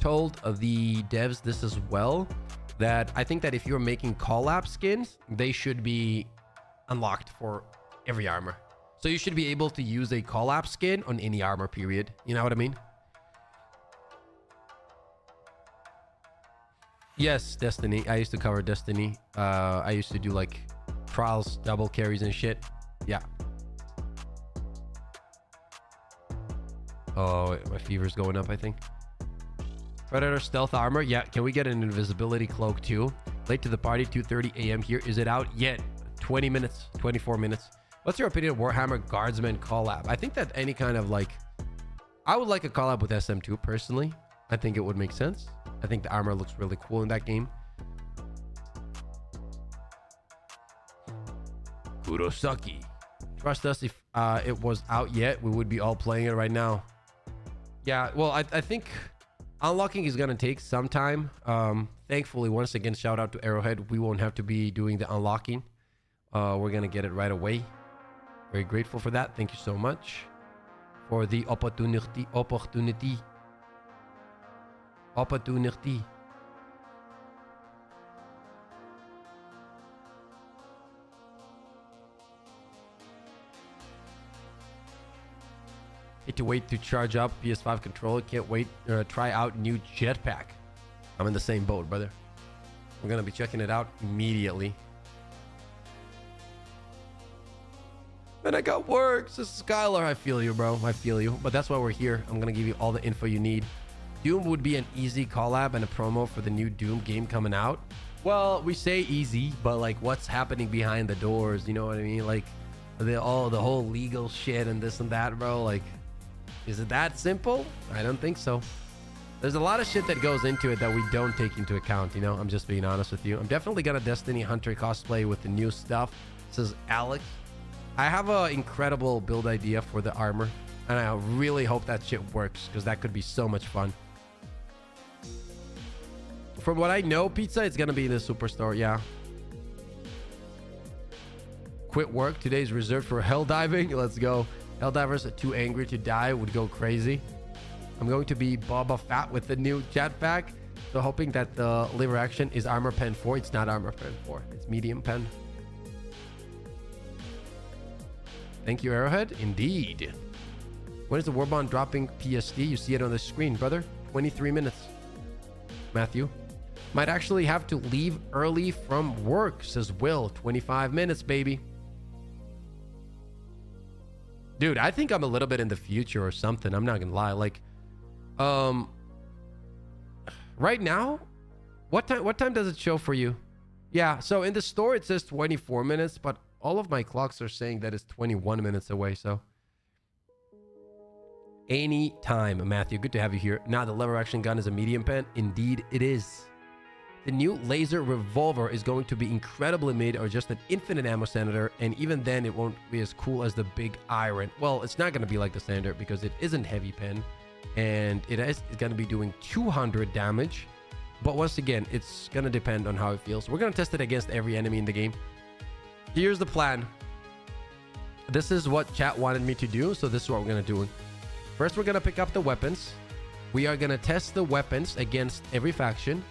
told the devs this as well, that I think that if you're making collab skins, they should be unlocked for every armor. So you should be able to use a collab skin on any armor, period. You know what I mean? Yes, Destiny. I used to cover Destiny. I used to do like trials, double carries and shit. Yeah. Oh, my fever's going up, I think. Predator stealth armor. Yeah, can we get an invisibility cloak too? Late to the party, 2:30 a.m. here. Is it out yet? 20 minutes, 24 minutes. What's your opinion of Warhammer Guardsman collab? I think that any kind of like... I would like a collab with SM2 personally. I think it would make sense. I think the armor looks really cool in that game. Kurosaki. Trust us, if it was out yet, we would be all playing it right now. Yeah, well, I think unlocking is going to take some time. Thankfully, once again, shout out to Arrowhead. We won't have to be doing the unlocking. We're going to get it right away. Very grateful for that. Thank you so much for the opportunity. Hate to wait to charge up PS5 controller. Can't wait to try out new jetpack. I'm in the same boat, brother. We're gonna be checking it out immediately. Man, I got work. This is Skylar. I feel you, bro. I feel you. But that's why we're here. I'm gonna give you all the info you need. Doom would be an easy collab and a promo for the new Doom game coming out. Well, we say easy, but like what's happening behind the doors, you know what I mean? Like the whole legal shit and this and that, bro. Like, is it that simple? I don't think so. There's a lot of shit that goes into it that we don't take into account, you know? I'm just being honest with you. I'm definitely gonna Destiny Hunter cosplay with the new stuff. This is Alex. I have an incredible build idea for the armor, and I really hope that shit works, because that could be so much fun. From what I know, Pizza, it's gonna be in the Superstore, yeah. quit work. Today is reserved for hell diving. Let's go. Helldivers are too angry to die would go crazy. I'm going to be Boba Fett with the new jetpack. So hoping that the liver action is armor pen 4. It's not armor pen 4. It's medium pen. Thank you, Arrowhead. Indeed. When is the Warbond dropping PSD? You see it on the screen, brother. 23 minutes. Matthew. Might actually have to leave early from work, says Will. 25 minutes, baby. Dude, I think I'm a little bit in the future or something. I'm not gonna lie. Like, right now, what time does it show for you? Yeah, so in the store it says 24 minutes, but all of my clocks are saying that it's 21 minutes away. So any time, Matthew. Good to have you here. Now the lever action gun is a medium pen. Indeed, it is. The new laser revolver is going to be incredibly mid or just an infinite ammo senator, and even then it won't be as cool as the big iron. Well, it's not going to be like the standard because it isn't heavy pen, and it's going to be doing 200 damage. But once again, it's going to depend on how it feels. We're going to test it against every enemy in the game. Here's the plan. This is what chat wanted me to do, so this is what we're going to do. First, we're going to pick up the weapons. We are going to test the weapons against every faction.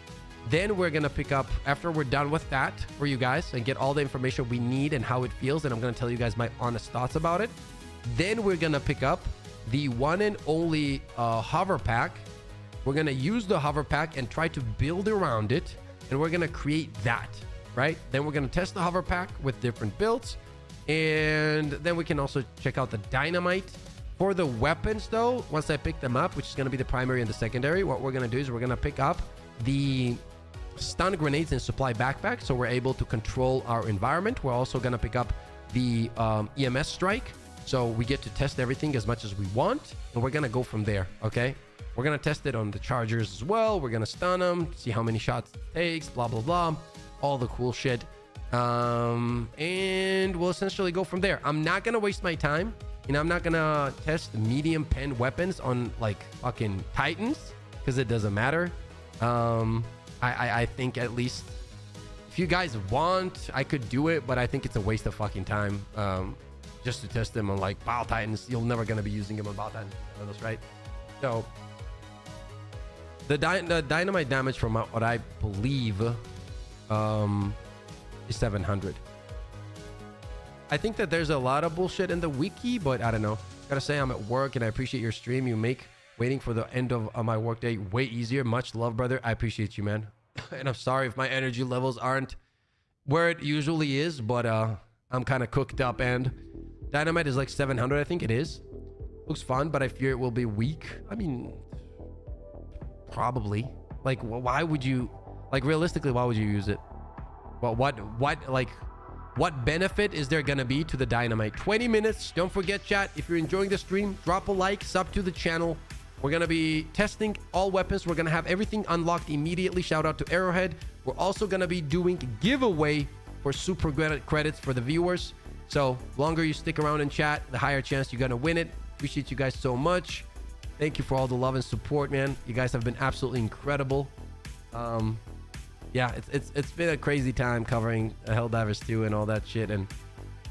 Then we're going to pick up, after we're done with that for you guys and get all the information we need and how it feels, and I'm going to tell you guys my honest thoughts about it. Then we're going to pick up the one and only hover pack. We're going to use the hover pack and try to build around it, and we're going to create that, right? Then we're going to test the hover pack with different builds, and then we can also check out the dynamite. For the weapons though, once I pick them up, which is going to be the primary and the secondary, what we're going to do is we're going to pick up the stun grenades and supply backpack, so we're able to control our environment. We're also going to pick up the EMS strike, so we get to test everything as much as we want, and we're going to go from there. Okay, we're going to test it on the chargers as well. We're going to stun them, see how many shots it takes, blah blah blah, all the cool shit, and we'll essentially go from there. I'm not going to waste my time, and I'm not going to test medium pen weapons on like fucking titans because it doesn't matter. I think at least if you guys want, I could do it, but I think it's a waste of fucking time just to test them on like Bile Titans. You're never going to be using them on Bile Titans, right? So the dynamite damage from what I believe is 700. I think that there's a lot of bullshit in the wiki, but I don't know. Gotta say, I'm at work and I appreciate your stream. You make waiting for the end of my workday way easier. Much love, brother. I appreciate you, man. And I'm sorry if my energy levels aren't where it usually is, but I'm kind of cooked up, and dynamite is like 700. I think it is. Looks fun, but I fear it will be weak. I mean, probably. Like, why would you, like, realistically, why would you use it? Well, what benefit is there gonna be to the dynamite? 20 minutes. Don't forget, chat, if you're enjoying the stream, drop a like, sub to the channel. We're going to be testing all weapons. We're going to have everything unlocked immediately. Shout out to Arrowhead. We're also going to be doing giveaway for super credits for the viewers. So longer you stick around and chat, the higher chance you're going to win it. Appreciate you guys so much. Thank you for all the love and support, man. You guys have been absolutely incredible. Yeah, it's been a crazy time covering Helldivers 2 and all that shit, and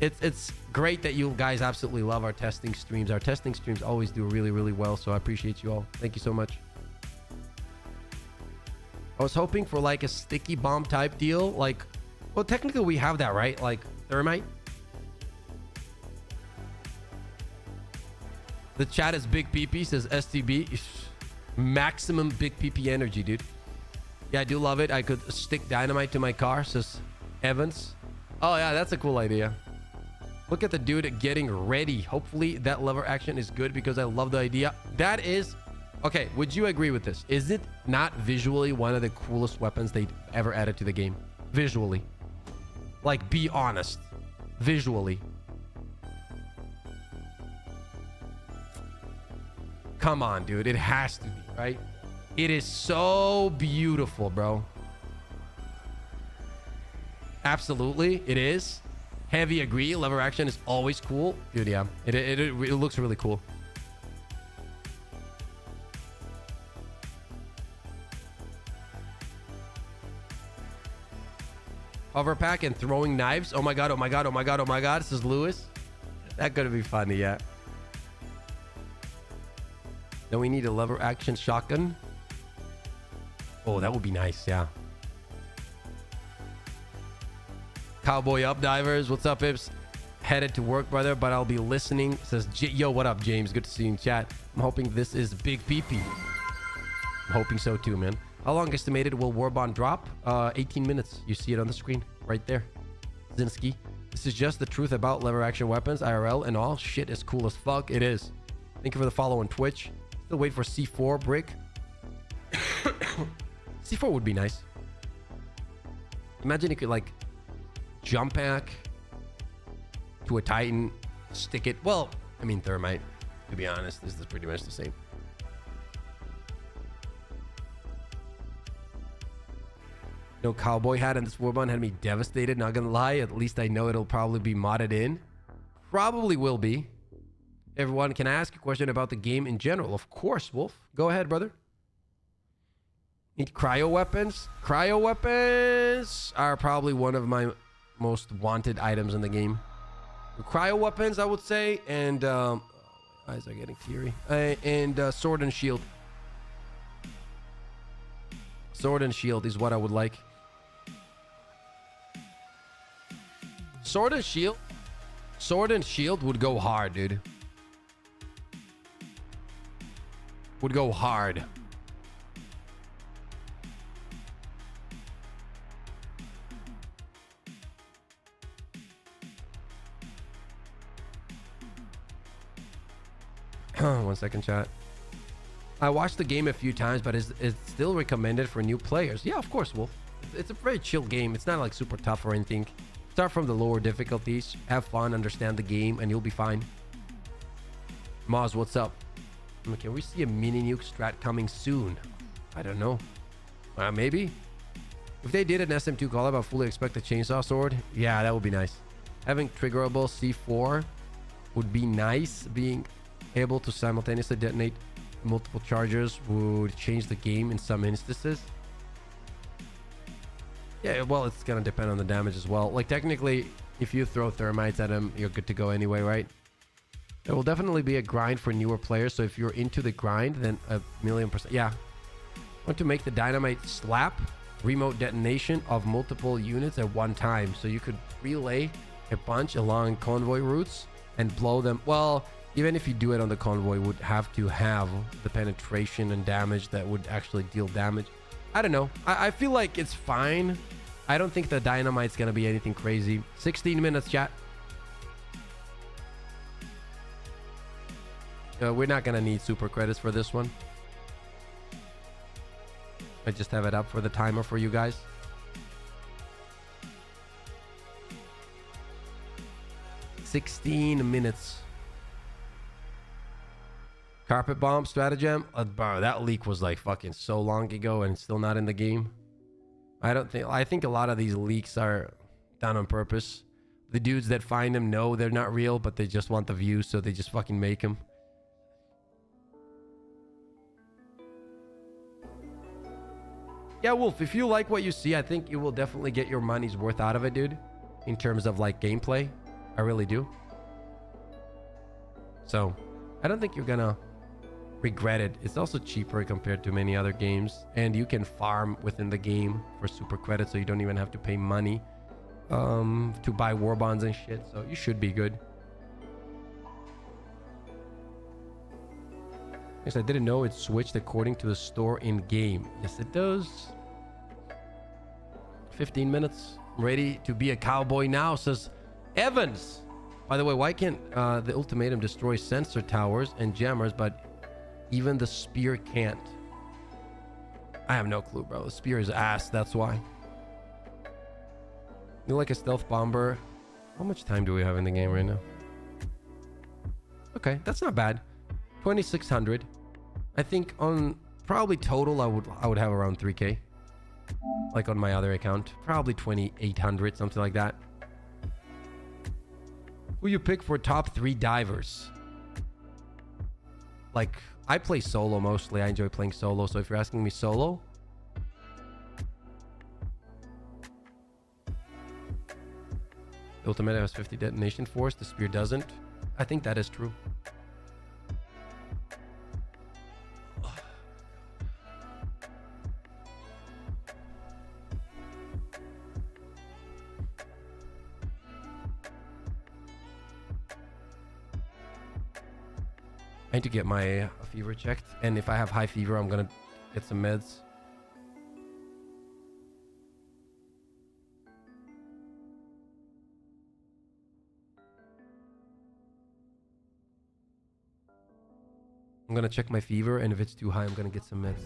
it's great that you guys absolutely love our testing streams. Our testing streams always do really, really well, so I appreciate you all. Thank you so much. I was hoping for like a sticky bomb type deal. Like, well, technically we have that, right? Like thermite. The chat is big PP, says STB. Maximum big PP energy, dude. Yeah, I do love it. I could stick dynamite to my car, says Evans. Oh yeah, that's a cool idea. Look at the dude getting ready. Hopefully that lever action is good because I love the idea. That is... Okay, would you agree with this? Is it not visually one of the coolest weapons they've ever added to the game? Visually. Like, be honest. Visually. Come on, dude. It has to be, right? It is so beautiful, bro. Absolutely, it is. Heavy agree. Lever action is always cool. Dude, yeah. It looks really cool. Hover pack and throwing knives. Oh my god, oh my god, oh my god, oh my god. This is Lewis. That could be funny, yeah. Then we need a lever action shotgun. Oh, that would be nice, yeah. Cowboy up divers. What's up, Ips? Headed to work, brother, but I'll be listening. Says, yo, what up, James? Good to see you in chat. I'm hoping this is Big PP. I'm hoping so too, man. How long estimated will Warbond drop? 18 minutes. You see it on the screen right there. Zinski. This is just the truth about lever action weapons, IRL, and all. Shit is cool as fuck. It is. Thank you for the follow on Twitch. Still wait for C4 brick. C4 would be nice. Imagine you could like jump pack to a Titan, stick it. Well, I mean thermite. To be honest, this is pretty much the same. No cowboy hat and this Warbond had me devastated. Not gonna lie, at least I know it'll probably be modded in. Probably will be. Everyone, can I ask a question about the game in general? Of course, Wolf. Go ahead, brother. Need cryo weapons. Cryo weapons are probably one of my most wanted items in the game. The cryo weapons, I would say, and my eyes are getting teary. And sword and shield. Sword and shield is what I would like. Sword and shield. Sword and shield would go hard, dude. Would go hard. One second, chat. I watched the game a few times, but it's still recommended for new players. Yeah, of course, Wolf. It's a very chill game. It's not like super tough or anything. Start from the lower difficulties. Have fun, understand the game, and you'll be fine. Moz, what's up? Can we see a mini nuke strat coming soon? I don't know. Maybe. If they did an SM2 collab, I fully expect a chainsaw sword. Yeah, that would be nice. Having triggerable C4 would be nice. Being able to simultaneously detonate multiple charges would change the game in some instances. Yeah, well, it's gonna depend on the damage as well. Like, technically, if you throw thermites at him, you're good to go anyway, right? There will definitely be a grind for newer players, so if you're into the grind, then 1,000,000%. Yeah. Want to make the dynamite slap remote detonation of multiple units at one time, so you could relay a bunch along convoy routes and blow them. Well, even if you do it on the convoy, would have to have the penetration and damage that would actually deal damage. I don't know. I feel like it's fine. I don't think the dynamite's gonna be anything crazy. 16 minutes, chat. We're not gonna need super credits for this one. I just have it up for the timer for you guys. $16 minutes. Carpet bomb stratagem. Bro, that leak was like fucking so long ago and it's still not in the game. I think a lot of these leaks are done on purpose. The dudes that find them know they're not real, but they just want the views, so they just fucking make them. Yeah, Wolf, if you like what you see, I think you will definitely get your money's worth out of it, dude. In terms of like gameplay. I really do. So, I don't think you're gonna regret it. It's also cheaper compared to many other games, and you can farm within the game for super credits, so you don't even have to pay money to buy warbonds and shit, so you should be good. Yes, I didn't know it switched according to the store in game. Yes, it does. 15 minutes. Ready to be a cowboy now, says Evans. By the way, why can't the ultimatum destroy sensor towers and jammers, but even the spear can't? I have no clue, bro. The spear is ass, that's why. You like a stealth bomber? How much time do we have in the game right now? Okay, that's not bad. 2,600. I think on probably total, I would have around 3K. Like on my other account, probably 2,800, something like that. Who you pick for top 3 divers? Like, I play solo mostly. I enjoy playing solo. So if you're asking me solo, ultimate has 50 detonation force. The spear doesn't. I think that is true. I need to get my fever checked, and if I have high fever, I'm gonna get some meds. I'm gonna check my fever, and if it's too high, I'm gonna get some meds.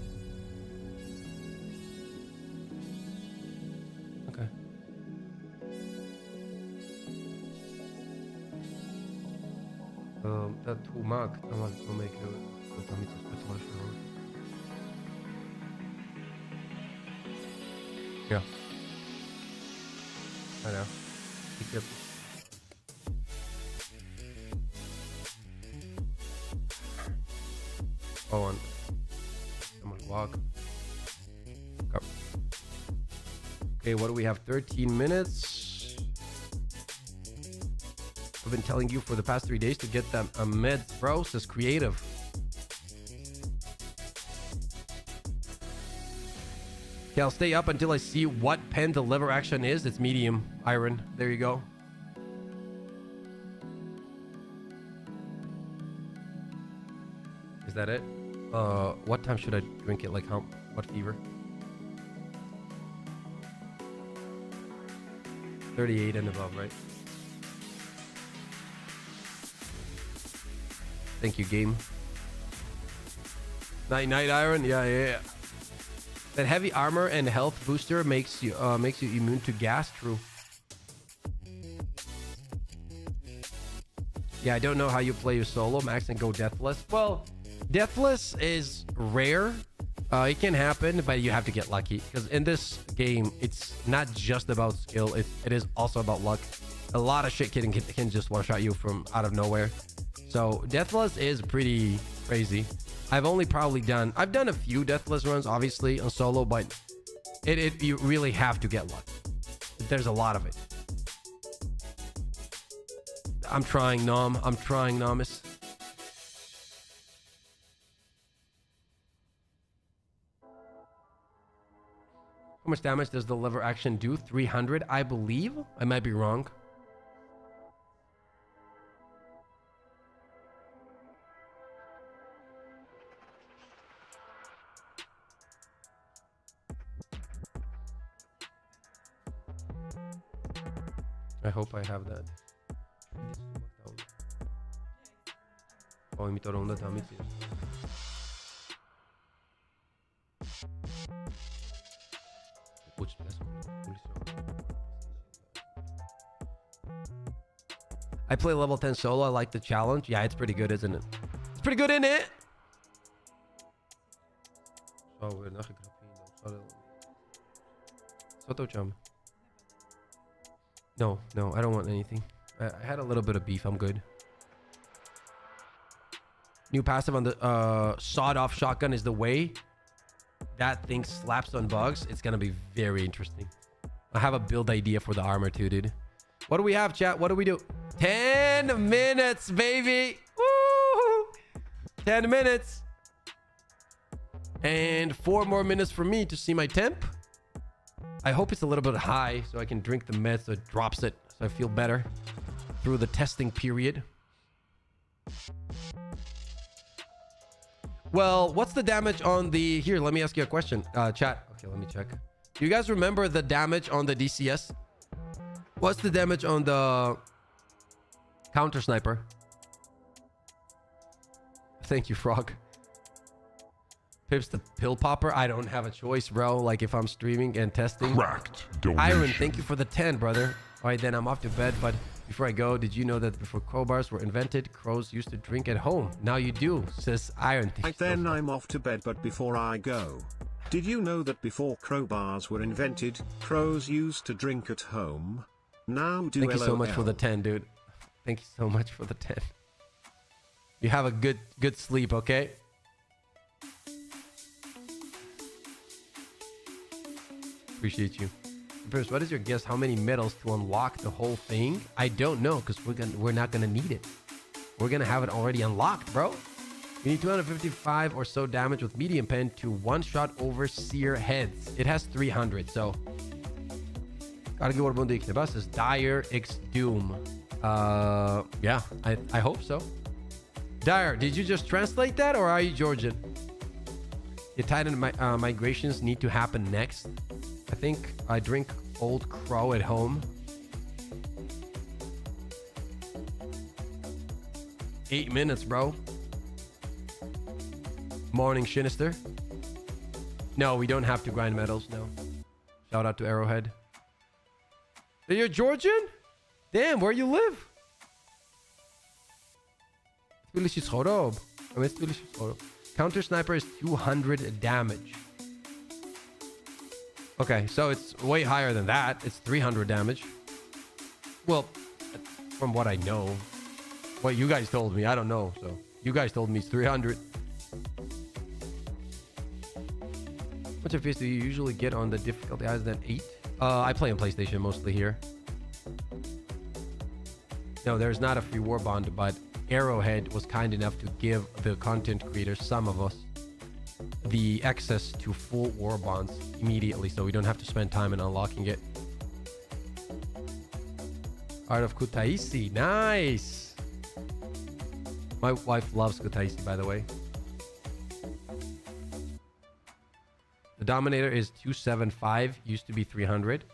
Okay. Det tog makt när man får make it utan mitt hospital för. Ja. Ja. Gick upp. Oh, and someone walk. Go. Okay, what do we have? 13 minutes. I've been telling you for the past 3 days to get them a meds, bro. Says creative. Okay, I'll stay up until I see what pen the lever action is. It's medium iron. There you go. Is that it? What time should I drink it? Like what fever? 38 and above, right? Thank you, game. Night iron. Yeah. That heavy armor and health booster makes you immune to gas. True. Yeah, I don't know how you play your solo max and go deathless. Well, deathless is rare. It can happen, but you have to get lucky, because in this game, it's not just about skill. It is also about luck. A lot of shit can just one shot you from out of nowhere. So deathless is pretty crazy. I've done a few deathless runs, obviously, on solo, but you really have to get luck. There's a lot of it. I'm trying, Nom. I'm trying, Nomis. How much damage does the lever action do? 300, I believe. I might be wrong. I hope I have that. Oh, imitar onda también. I play level 10 solo. I like the challenge. Yeah, it's pretty good, isn't it? It's pretty good, isn't it? No, I don't want anything. I had a little bit of beef. I'm good. New passive on the sawed-off shotgun is the way that thing slaps on bugs. It's gonna be very interesting. I have a build idea for the armor too, dude. What do we have, chat? What do we do? 10 minutes, baby. Woo! 10 minutes. And 4 more minutes for me to see my temp. I hope it's a little bit high so I can drink the meds so it drops it, so I feel better through the testing period. Well, what's the damage on the... Here, let me ask you a question. Chat. Okay, let me check. Do you guys remember the damage on the DCS? What's the damage on the counter sniper? Thank you, Frog. Pips the pill popper. I don't have a choice, bro. Like if I'm streaming and testing. Cracked donation. Iron, thank you for the 10, brother. All right, then I'm off to bed. But before I go, did you know that before crowbars were invented, crows used to drink at home? Now you do, says Iron. Right then, I'm off to bed. But before I go, did you know that before crowbars were invented, crows used to drink at home? Now do. Thank you so much for the 10, dude. Thank you so much for the 10. You have a good sleep, okay? Appreciate you. First, what is your guess? How many medals to unlock the whole thing? I don't know because we're not gonna need it. We're gonna have it already unlocked, bro. You need 255 or so damage with medium pen to one-shot overseer heads. It has 300, so gotta get Warbond the bus says Dire X Doom. Yeah, I hope so. Dire, did you just translate that or are you Georgian? The Titan migrations need to happen next. I think I drink Old Crow at home. 8 minutes, bro. Morning, Sinister. No, we don't have to grind medals, no. Shout out to Arrowhead. You're Georgian? Damn, where you live? Counter sniper is 200 damage. Okay, so it's way higher than that. It's 300 damage. Well, from what I know. What you guys told me, I don't know. So you guys told me it's 300. What FPS do you usually get on the difficulty higher than 8? I play on PlayStation mostly here. No, there's not a free Warbond, but Arrowhead was kind enough to give the content creators, some of us, the access to full Warbonds immediately, so we don't have to spend time in unlocking it. Art of Kutaisi, nice! My wife loves Kutaisi, by the way. The Dominator is 275, used to be 300.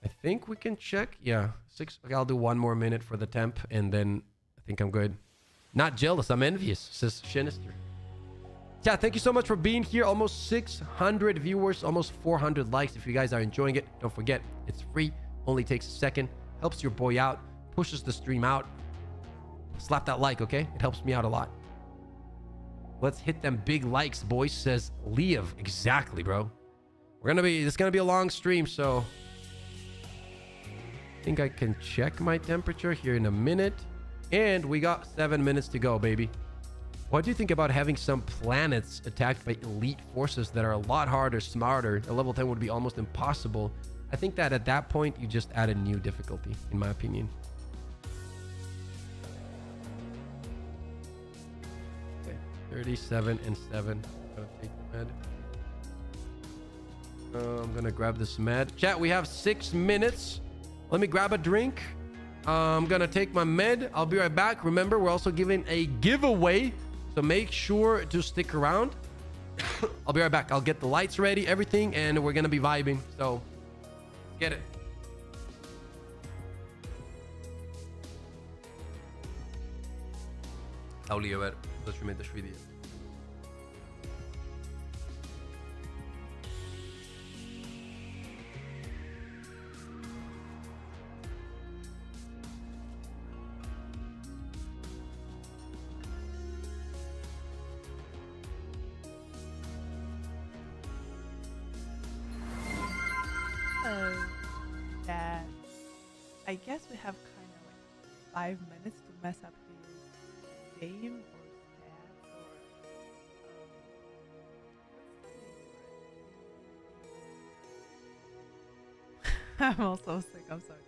I think we can check. Yeah, 6. Okay, I'll do 1 more minute for the temp, and then I think I'm good. Not jealous, I'm envious, says Sinister. Yeah, thank you so much for being here. Almost 600 viewers, almost 400 likes. If you guys are enjoying it, don't forget, it's free. Only takes a second. Helps your boy out. Pushes the stream out. Slap that like, okay? It helps me out a lot. Let's hit them big likes, boys, says Liev. Exactly, bro. It's gonna be a long stream, so I think I can check my temperature here in a minute. And we got 7 minutes to go, baby. What do you think about having some planets attacked by elite forces that are a lot harder, smarter? A level 10 would be almost impossible. I think that at that point, you just add a new difficulty, in my opinion. Okay, 37 and 7. I'm gonna take the med. I'm gonna grab this med. Chat, we have 6 minutes. Let me grab a drink. I'm gonna take my med. I'll be right back. Remember, we're also giving a giveaway, so make sure to stick around. I'll be right back. I'll get the lights ready, everything, and we're gonna be vibing. So, get it. Aulia, ver, začneme to video. I guess we have kind of like 5 minutes to mess up his game or stats or I'm also sick, I'm sorry.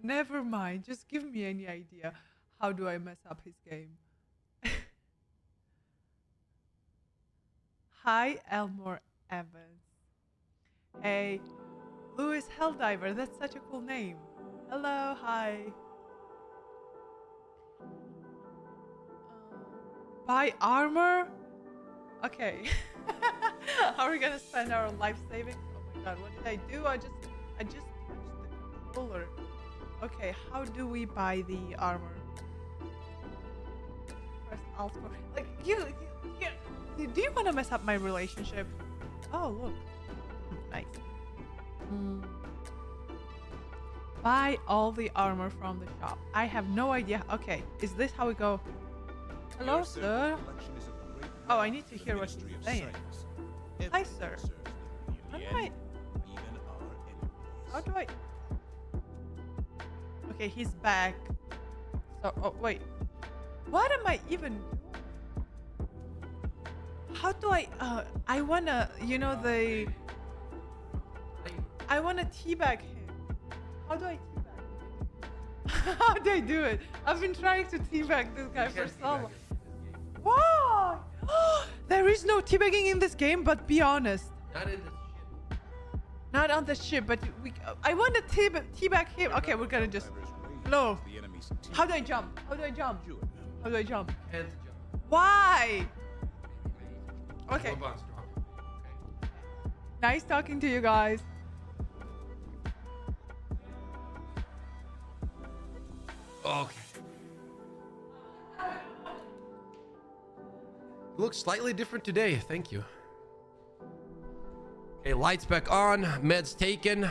Never mind, just give me any idea. How do I mess up his game? Hi, Elmore Evans. Hey, Louis Helldiver, that's such a cool name. Hello, hi. Buy armor? Okay. How are we gonna spend our life savings? Oh my god, what did I do? I just touched the controller. Okay, how do we buy the armor? Press Alt for like you do you wanna mess up my relationship? Oh look. Nice. Buy all the armor from the shop. I have no idea. Okay, is this how we go? Hello, sir. Oh, I need to hear what he's saying. Hi, sir. How do I? Okay, he's back. So, oh wait. What am I even doing? How do I wanna, you know, I wanna teabag him. How do I teabag him? How do I do it? I've been trying to teabag this guy for so long. Why? There is no teabagging in this game, but be honest. Not in the ship. Not on the ship, but I want to teabag him. Okay, we're gonna just... No. The enemy's team. How do I jump? How do I jump? How do I jump? Can't jump. Why? Okay. Warbond's dropping. Okay. Nice talking to you guys. Okay. Looks slightly different today. Thank you. Okay, lights back on. Meds taken.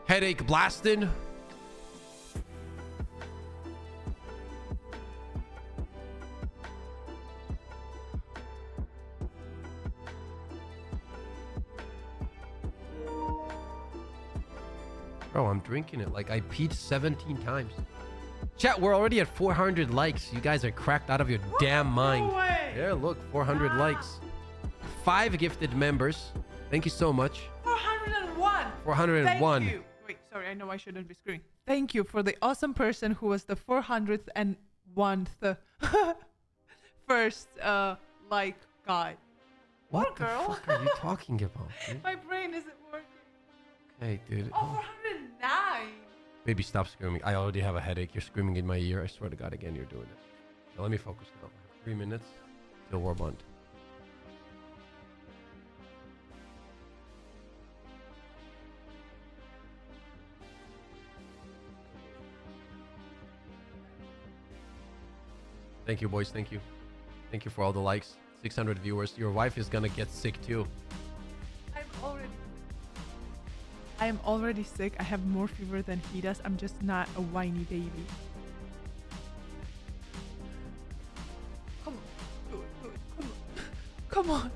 Headache blasted. Bro, I'm drinking it like I peed 17 times. Chat, we're already at 400 likes. You guys are cracked out of your damn mind. No way. Yeah, look, 400 likes. 5 gifted members. Thank you so much. 401. 401. Thank you. Wait, sorry, I know I shouldn't be screaming. Thank you for the awesome person who was the 401th first like guy. What the girl. fuck are you talking about, dude? My brain isn't working. Hey, dude. Oh, 409. Baby, stop screaming. I already have a headache. You're screaming in my ear. I swear to God, again, you're doing it. Now, let me focus now. 3 minutes till Warbond. Thank you, boys. Thank you. Thank you for all the likes. 600 viewers. Your wife is gonna get sick too. I am already sick. I have more fever than he does. I'm just not a whiny baby. Come on. Do it. Do it. Come on. Come on.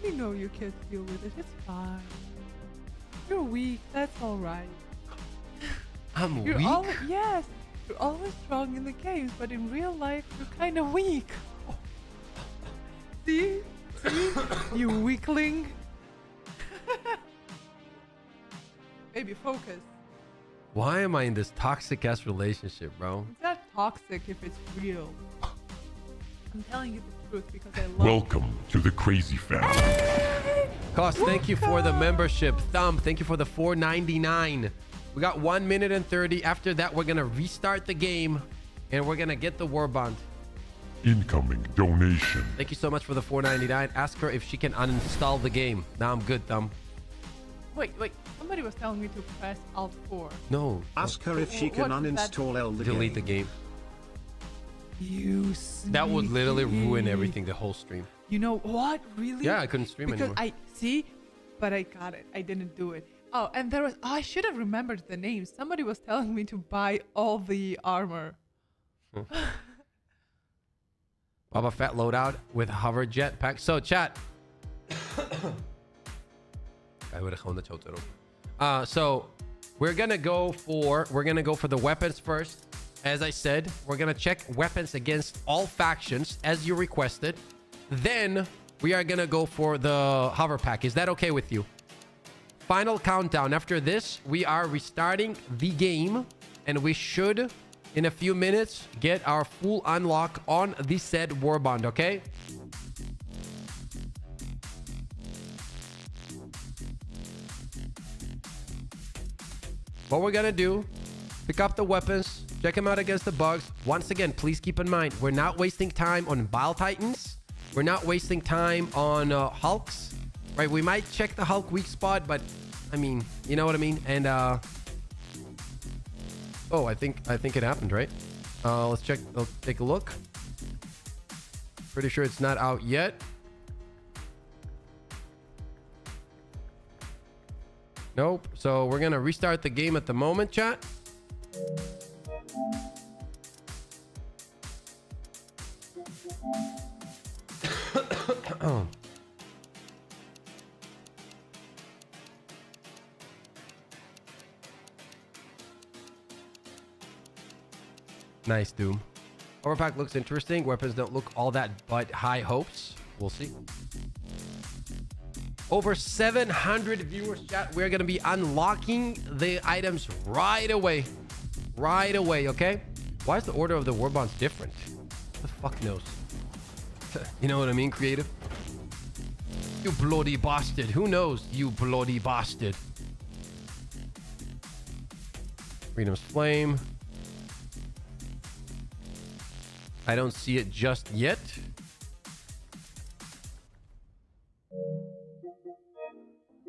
You know you can't deal with it. It's fine. You're weak. That's all right. I'm You're weak? Yes. You're always strong in the games, but in real life, you're kind of weak. See? See? You weakling. Baby, focus. Why am I in this toxic ass relationship, bro? It's not toxic if it's real. I'm telling you the truth because I love Welcome to the Crazy Family. Cost, thank you for the membership. Thumb, thank you for the $4.99. We got 1 minute and 30. After that, we're gonna restart the game and we're gonna get the Warbond. Incoming donation. Thank you so much for the $4.99. Ask her if she can uninstall the game. Now I'm good, Thumb. Wait. Somebody was telling me to press Alt 4. No. Ask her if she can What is that? uninstall Helldive. Delete the game. You That would literally ruin sneaky. everything, the whole stream. You know what? Really? Yeah, I couldn't stream because anymore. I see, but I got it. I didn't do it. Oh, and there was. I should have remembered the names. Somebody was telling me to buy all the armor. Baba Fett loadout with hover jetpack. So chat. So we're gonna go for the weapons first. As I said, we're gonna check weapons against all factions as you requested. Then we are gonna go for the hover pack. Is that okay with you? Final countdown. After this, we are restarting the game, and we should, in a few minutes, get our full unlock on the said Warbond. Okay. What we're gonna do, pick up the weapons, check them out against the bugs. Once again, please keep in mind, we're not wasting time on Bile Titans. We're not wasting time on Hulks, right? We might check the Hulk weak spot, but I mean, you know what I mean? And oh, I think it happened, right? Let's check. Let's take a look. Pretty sure it's not out yet. Nope. So we're gonna restart the game at the moment, chat. Oh. Nice, Doom. Overpack looks interesting. Weapons don't look all that, but high hopes. We'll see. Over 700 viewers, chat. We're going to be unlocking the items right away. Right away, okay? Why is the order of the Warbonds different? Who the fuck knows? You know what I mean, creative? You bloody bastard. Who knows, you bloody bastard? Freedom's Flame. I don't see it just yet.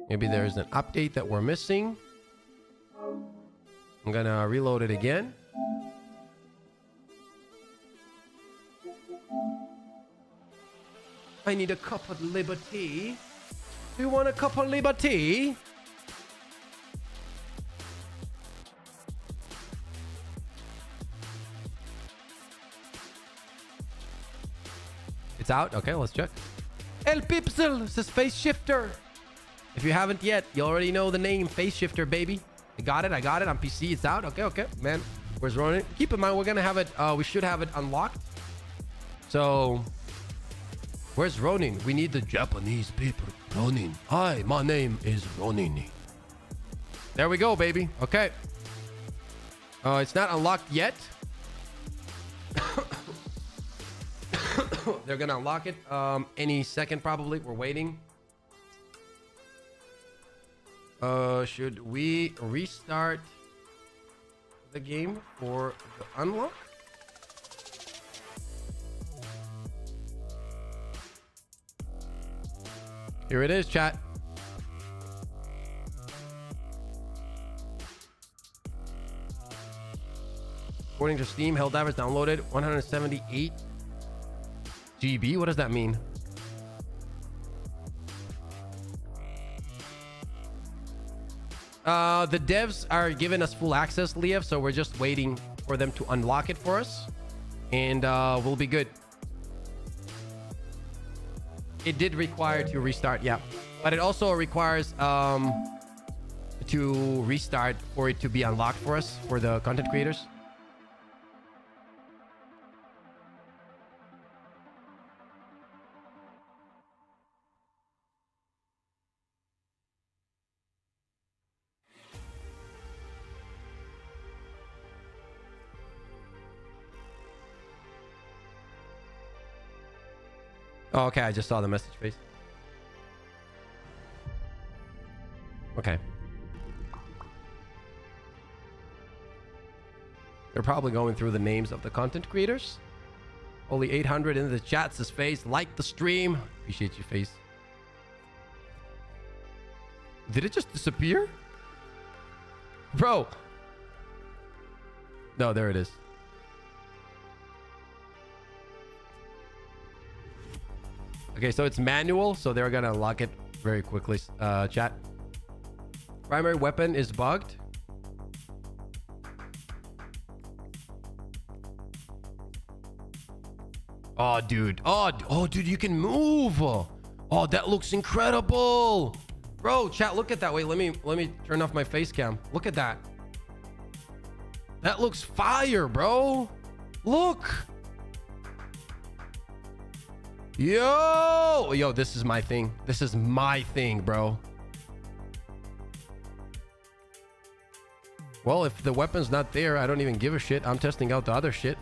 Maybe there's an update that we're missing. I'm gonna reload it again. I need a cup of liberty. Do you want a cup of liberty? It's out? Okay, let's check. El Pipsel says Face Shifter. If you haven't yet, you already know the name. Face Shifter, baby. I got it on PC. It's out. Okay. Man, where's Ronin? Keep in mind, we're gonna have it, we should have it unlocked. So, where's Ronin? We need the Japanese people. Ronin. Hi, my name is Ronin. There we go, baby. Okay. It's not unlocked yet. They're gonna unlock it any second probably. We're waiting. Should we restart the game for the unlock? Here it is, chat. According to Steam, Helldivers downloaded 178 GB. What does that mean? The devs are giving us full access, Liev, so we're just waiting for them to unlock it for us, and we'll be good. It did require to restart, yeah, but it also requires to restart for it to be unlocked for us, for the content creators. Oh, okay, I just saw the message face. Okay. They're probably going through the names of the content creators. Only 800 in the chat says face. Like the stream. Appreciate you, face. Did it just disappear? Bro. No, there it is. Okay, so it's manual, so they're gonna unlock it very quickly. Chat. Primary weapon is bugged. Oh, dude. Oh, dude, you can move. Oh, that looks incredible. Bro, chat, look at that. Wait, let me turn off my face cam. Look at that. That looks fire, bro. Look. Yo, this is my thing. This is my thing, bro. Well, if the weapon's not there, I don't even give a shit. I'm testing out the other shit.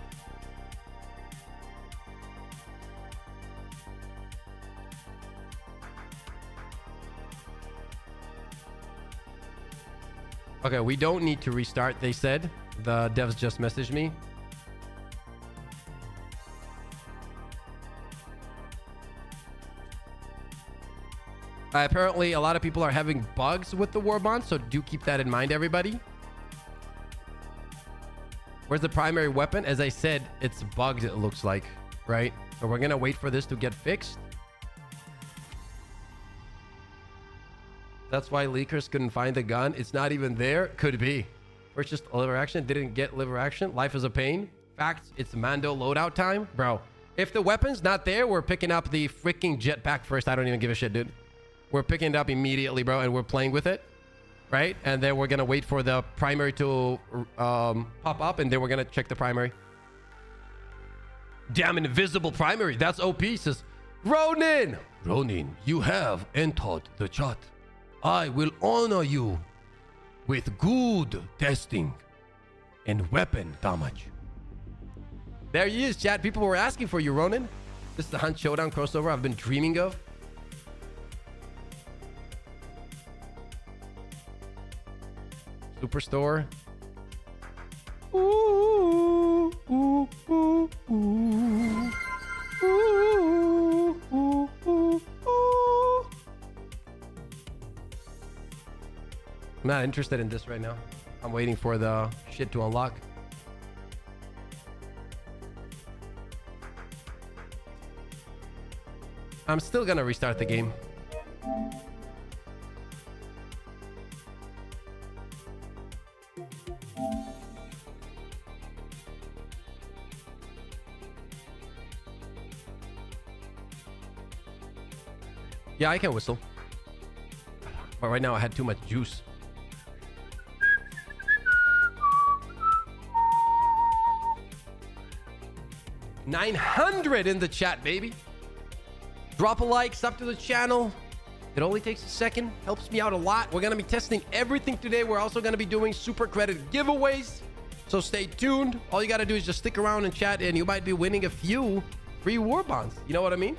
Okay, we don't need to restart, they said. The devs just messaged me. Apparently, a lot of people are having bugs with the Warbond, so do keep that in mind, everybody. Where's the primary weapon? As I said, it's bugged, it looks like, right? So we're gonna wait for this to get fixed. That's why leakers couldn't find the gun. It's not even there. Could be. Purchased liver action. Didn't get liver action. Life is a pain. Facts. It's Mando loadout time. Bro, if the weapon's not there, we're picking up the freaking jetpack first. I don't even give a shit, dude. We're picking it up immediately, bro, and we're playing with it. Right? And then we're going to wait for the primary to pop up, and then we're going to check the primary. Damn invisible primary. That's OP, says Ronin. Ronin, you have entered the chat. I will honor you with good testing and weapon damage. There he is, chat. People were asking for you, Ronin. This is the Hunt Showdown crossover I've been dreaming of. Superstore. Ooh, ooh, ooh, ooh. Ooh, ooh, ooh, ooh. I'm not interested in this right now. I'm waiting for the shit to unlock. I'm still gonna restart the game. Yeah, I can whistle. But right now I had too much juice. $900 in the chat, baby. Drop a like, sub to the channel. It only takes a second. Helps me out a lot. We're going to be testing everything today. We're also going to be doing super credit giveaways. So stay tuned. All you got to do is just stick around and chat, and you might be winning a few free war bonds. You know what I mean?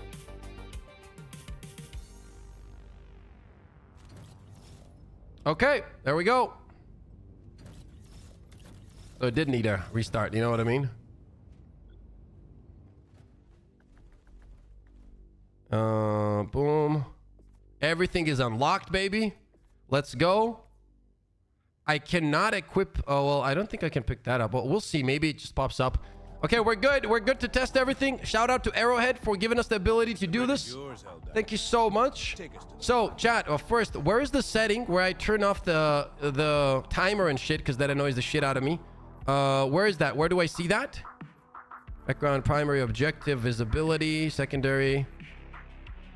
Okay, there we go. So it did need a restart. You know what I mean? Boom. Everything is unlocked, baby. Let's go. I cannot equip. Oh, well, I don't think I can pick that up. But we'll see. Maybe it just pops up. Okay, we're good. We're good to test everything. Shout out to Arrowhead for giving us the ability to do this. Thank you so much. So, chat, first, where is the setting where I turn off the timer and shit? Because that annoys the shit out of me. Where is that? Where do I see that? Background, primary, objective, visibility, secondary,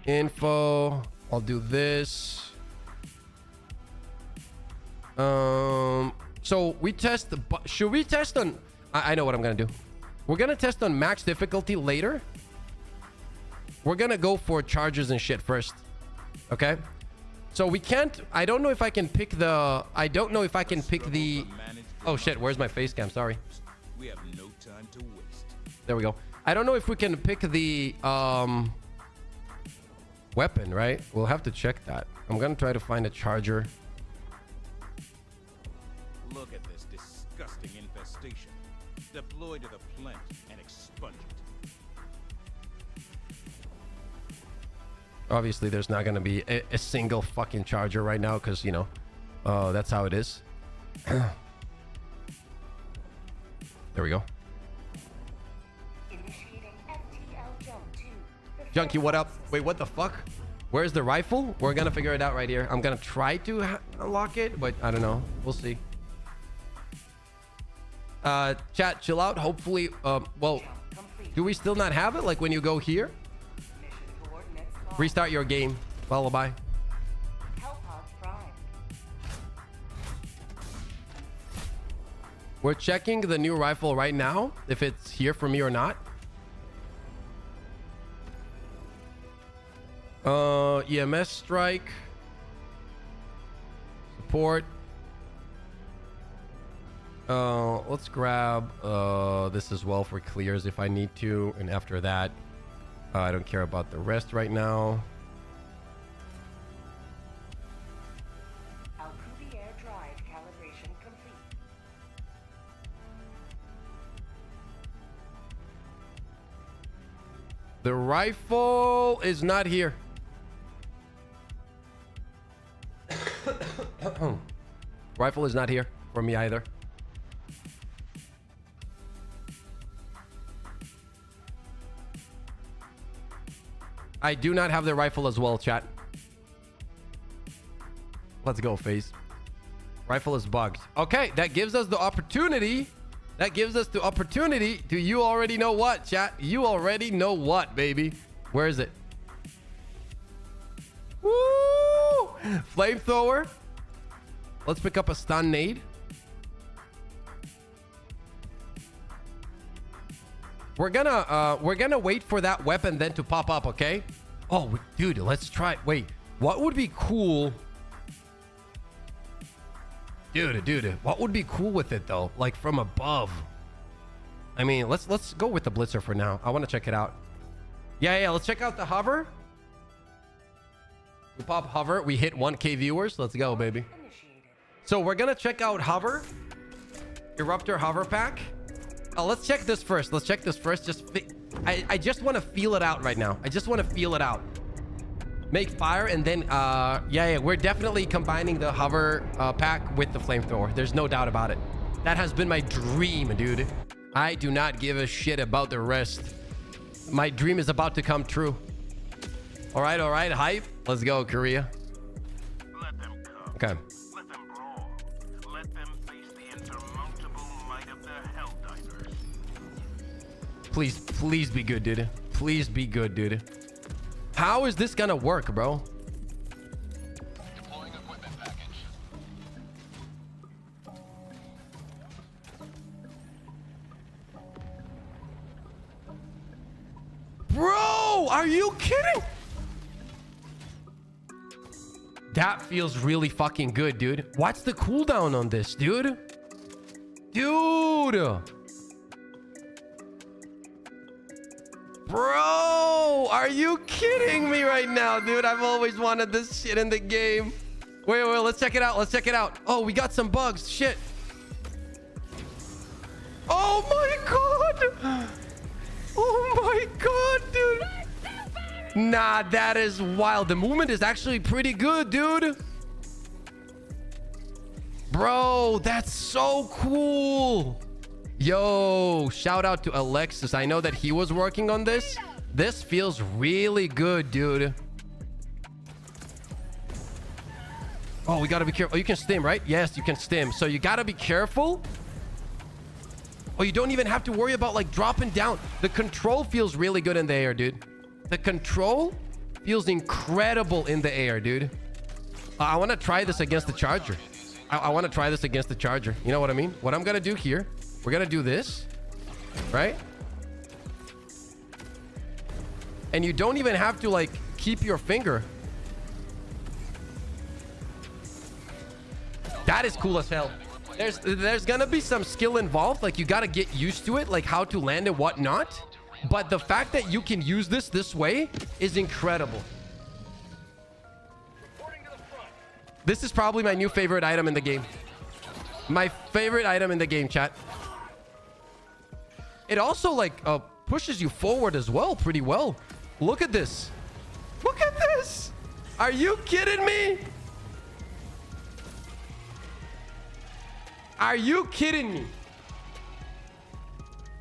info. I'll do this. So we test. Should we test on? I know what I'm gonna do. We're gonna test on max difficulty later. We're gonna go for charges and shit first. Okay. So we can't. I don't know if I can pick the. I don't know if I can pick the. Oh shit! Where's my face cam? Sorry. We have no time to waste. There we go. I don't know if we can pick the weapon, right? We'll have to check that. I'm gonna try to find a charger. Look at this disgusting infestation. Deploy to the plant and expunge it. Obviously, there's not gonna be a single fucking charger right now because, you know, that's how it is. There we go. Junkie, what up? Wait, what the fuck? Where's the rifle? We're gonna figure it out right here. I'm gonna try to unlock it, but I don't know. We'll see. Chat, chill out. Hopefully, well, do we still not have it? Like when you go here? Restart your game. Lullaby. We're checking the new rifle right now, if it's here for me or not. EMS strike. Support. Let's grab this as well for clears if I need to. And after that, I don't care about the rest right now. Air drive calibration complete. The rifle is not here. Rifle is not here for me either. I do not have the rifle as well, chat. Let's go, FaZe. Rifle is bugged. Okay, that gives us the opportunity. That gives us the opportunity to, you already know what, chat. You already know what, baby. Where is it? Woo! Flamethrower. Let's pick up a stun nade. We're gonna wait for that weapon then to pop up, okay? Oh, dude, let's try. Wait, what would be cool? Dude, what would be cool with it though? Like from above. I mean, let's go with the blitzer for now. I want to check it out. Yeah, let's check out the hover. We pop hover. We hit 1K viewers. Let's go, baby. So we're gonna check out hover. Eruptor hover pack. Let's check this first. I just want to feel it out right now. I just want to feel it out. Make fire and then yeah, we're definitely combining the hover pack with the flamethrower. There's no doubt about it. That has been my dream, dude. I do not give a shit about the rest. My dream is about to come true. All right, hype. Let's go, Korea. Let them come. Okay. Let them brawl. Let them face the insurmountable might of the Helldivers. Please be good, dude. Please be good, dude. How is this gonna work, bro? Deploying equipment package. Bro, are you kidding? That feels really fucking good, dude. What's the cooldown on this, dude? Dude. Bro, are you kidding me right now, dude? I've always wanted this shit in the game. Wait, let's check it out. Oh, we got some bugs. Shit. Oh my god. Oh my god, dude. Nah, that is wild. The movement is actually pretty good, dude. Bro, that's so cool. Yo, shout out to Alexis. I know that he was working on this. This feels really good, dude. Oh, we gotta be careful. Oh, you can stim, right? Yes, you can stim. So you gotta be careful. Oh, you don't even have to worry about like dropping down. The control feels really good in the air, dude. The control feels incredible in the air, dude. I want to try this against the charger. I want to try this against the charger. You know what I mean? What I'm gonna do here, we're gonna do this, right? And you don't even have to like keep your finger. That is cool as hell. There's gonna be some skill involved. Like you gotta get used to it, like how to land and whatnot. But the fact that you can use this way is incredible. This is probably my new favorite item in the game. My favorite item in the game, chat. It also like pushes you forward as well pretty well. Look at this. Look at this. Are you kidding me? Are you kidding me?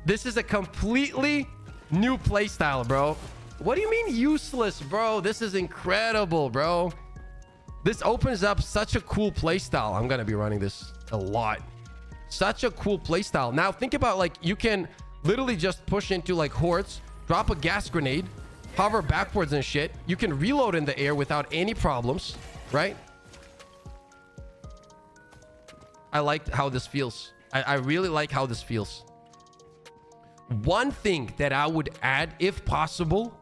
This is a completely new playstyle, bro. What do you mean useless, bro? This is incredible, bro. This opens up such a cool playstyle. I'm gonna be running this a lot. Such a cool playstyle. Now think about like you can literally just push into like hordes, drop a gas grenade, hover backwards and shit. You can reload in the air without any problems, right? I like how this feels. I really like how this feels. One thing that I would add, if possible,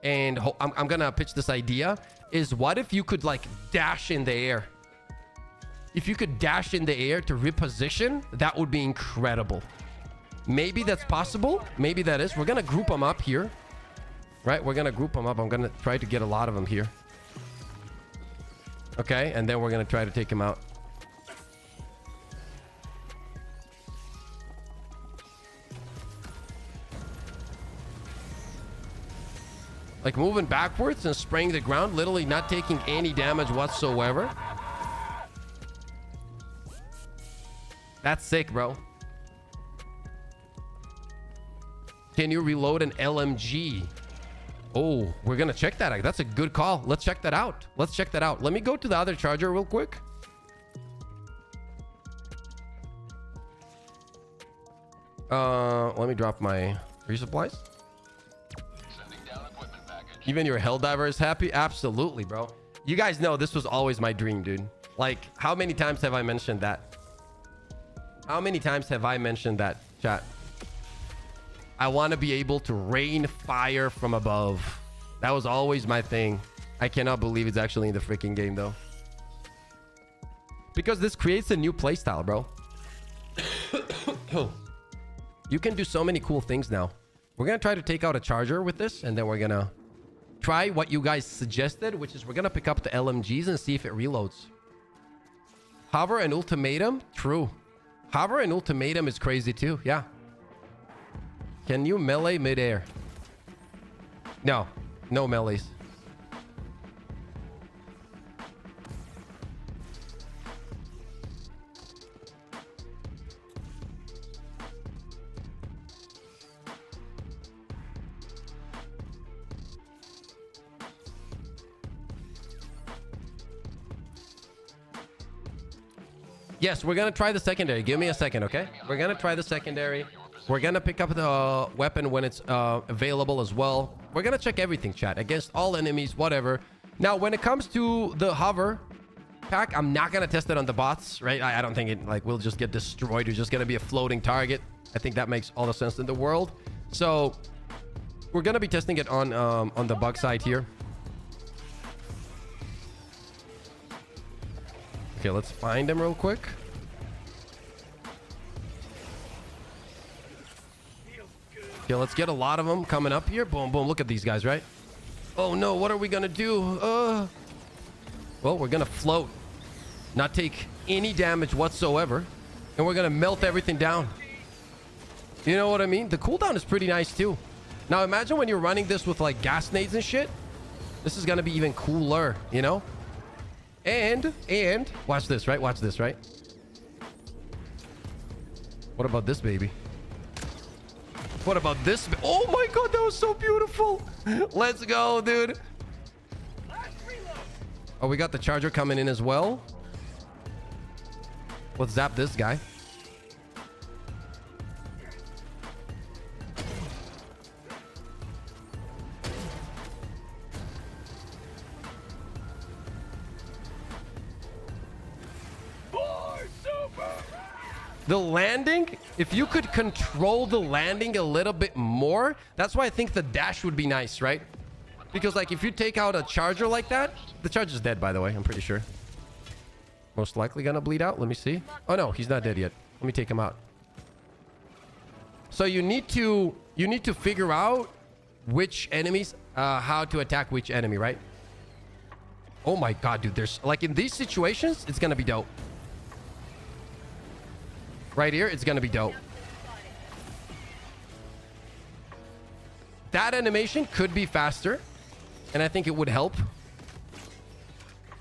and I'm gonna pitch this idea, is what if you could like dash in the air? If you could dash in the air to reposition, that would be incredible. Maybe that's possible. Maybe that is. We're gonna group them up here, right? We're gonna group them up. I'm gonna try to get a lot of them here. Okay, and then we're gonna try to take them out. Like moving backwards and spraying the ground, literally not taking any damage whatsoever. That's sick, bro. Can you reload an LMG? Oh, we're gonna check that. That's a good call. Let's check that out. Let's check that out. Let me go to the other charger real quick. Let me drop my resupplies. Even your Helldiver is happy? Absolutely, bro. You guys know this was always my dream, dude. Like, how many times have I mentioned that? How many times have I mentioned that, chat? I want to be able to rain fire from above. That was always my thing. I cannot believe it's actually in the freaking game though. Because this creates a new playstyle, bro. You can do so many cool things now. We're going to try to take out a charger with this, and then we're going to try what you guys suggested, which is we're going to pick up the LMGs and see if it reloads. Hover and ultimatum? True. Hover and ultimatum is crazy too. Yeah. Can you melee midair? No. No melees. Yes, we're going to try the secondary. Give me a second, okay? We're going to try the secondary. We're going to pick up the weapon when it's available as well. We're going to check everything, chat. Against all enemies, whatever. Now, when it comes to the hover pack, I'm not going to test it on the bots, right? I don't think it will just get destroyed. It's just going to be a floating target. I think that makes all the sense in the world. So, we're going to be testing it on the bug side here. Okay, let's find them real quick. Okay, let's get a lot of them coming up here. Boom, boom. Look at these guys, right? Oh, no. What are we going to do? Well, we're going to float. Not take any damage whatsoever. And we're going to melt everything down. You know what I mean? The cooldown is pretty nice, too. Now, imagine when you're running this with, like, gas nades and shit. This is going to be even cooler, you know? And watch this, right? Watch this, right? What about this, baby? What about this? Oh my god, that was so beautiful. Let's go, dude. Oh, we got the charger coming in as well. Let's zap this guy. The landing, if you could control the landing a little bit more, that's why I think the dash would be nice, right? Because, like, if you take out a charger like that, the charger's dead, by the way, I'm pretty sure. Most likely gonna bleed out. Let me see. Oh, no, he's not dead yet. Let me take him out. So you need to figure out which enemies, how to attack which enemy, right? Oh my god, dude, there's, like, in these situations, it's gonna be dope. Right here, it's gonna be dope. That animation could be faster, and I think it would help.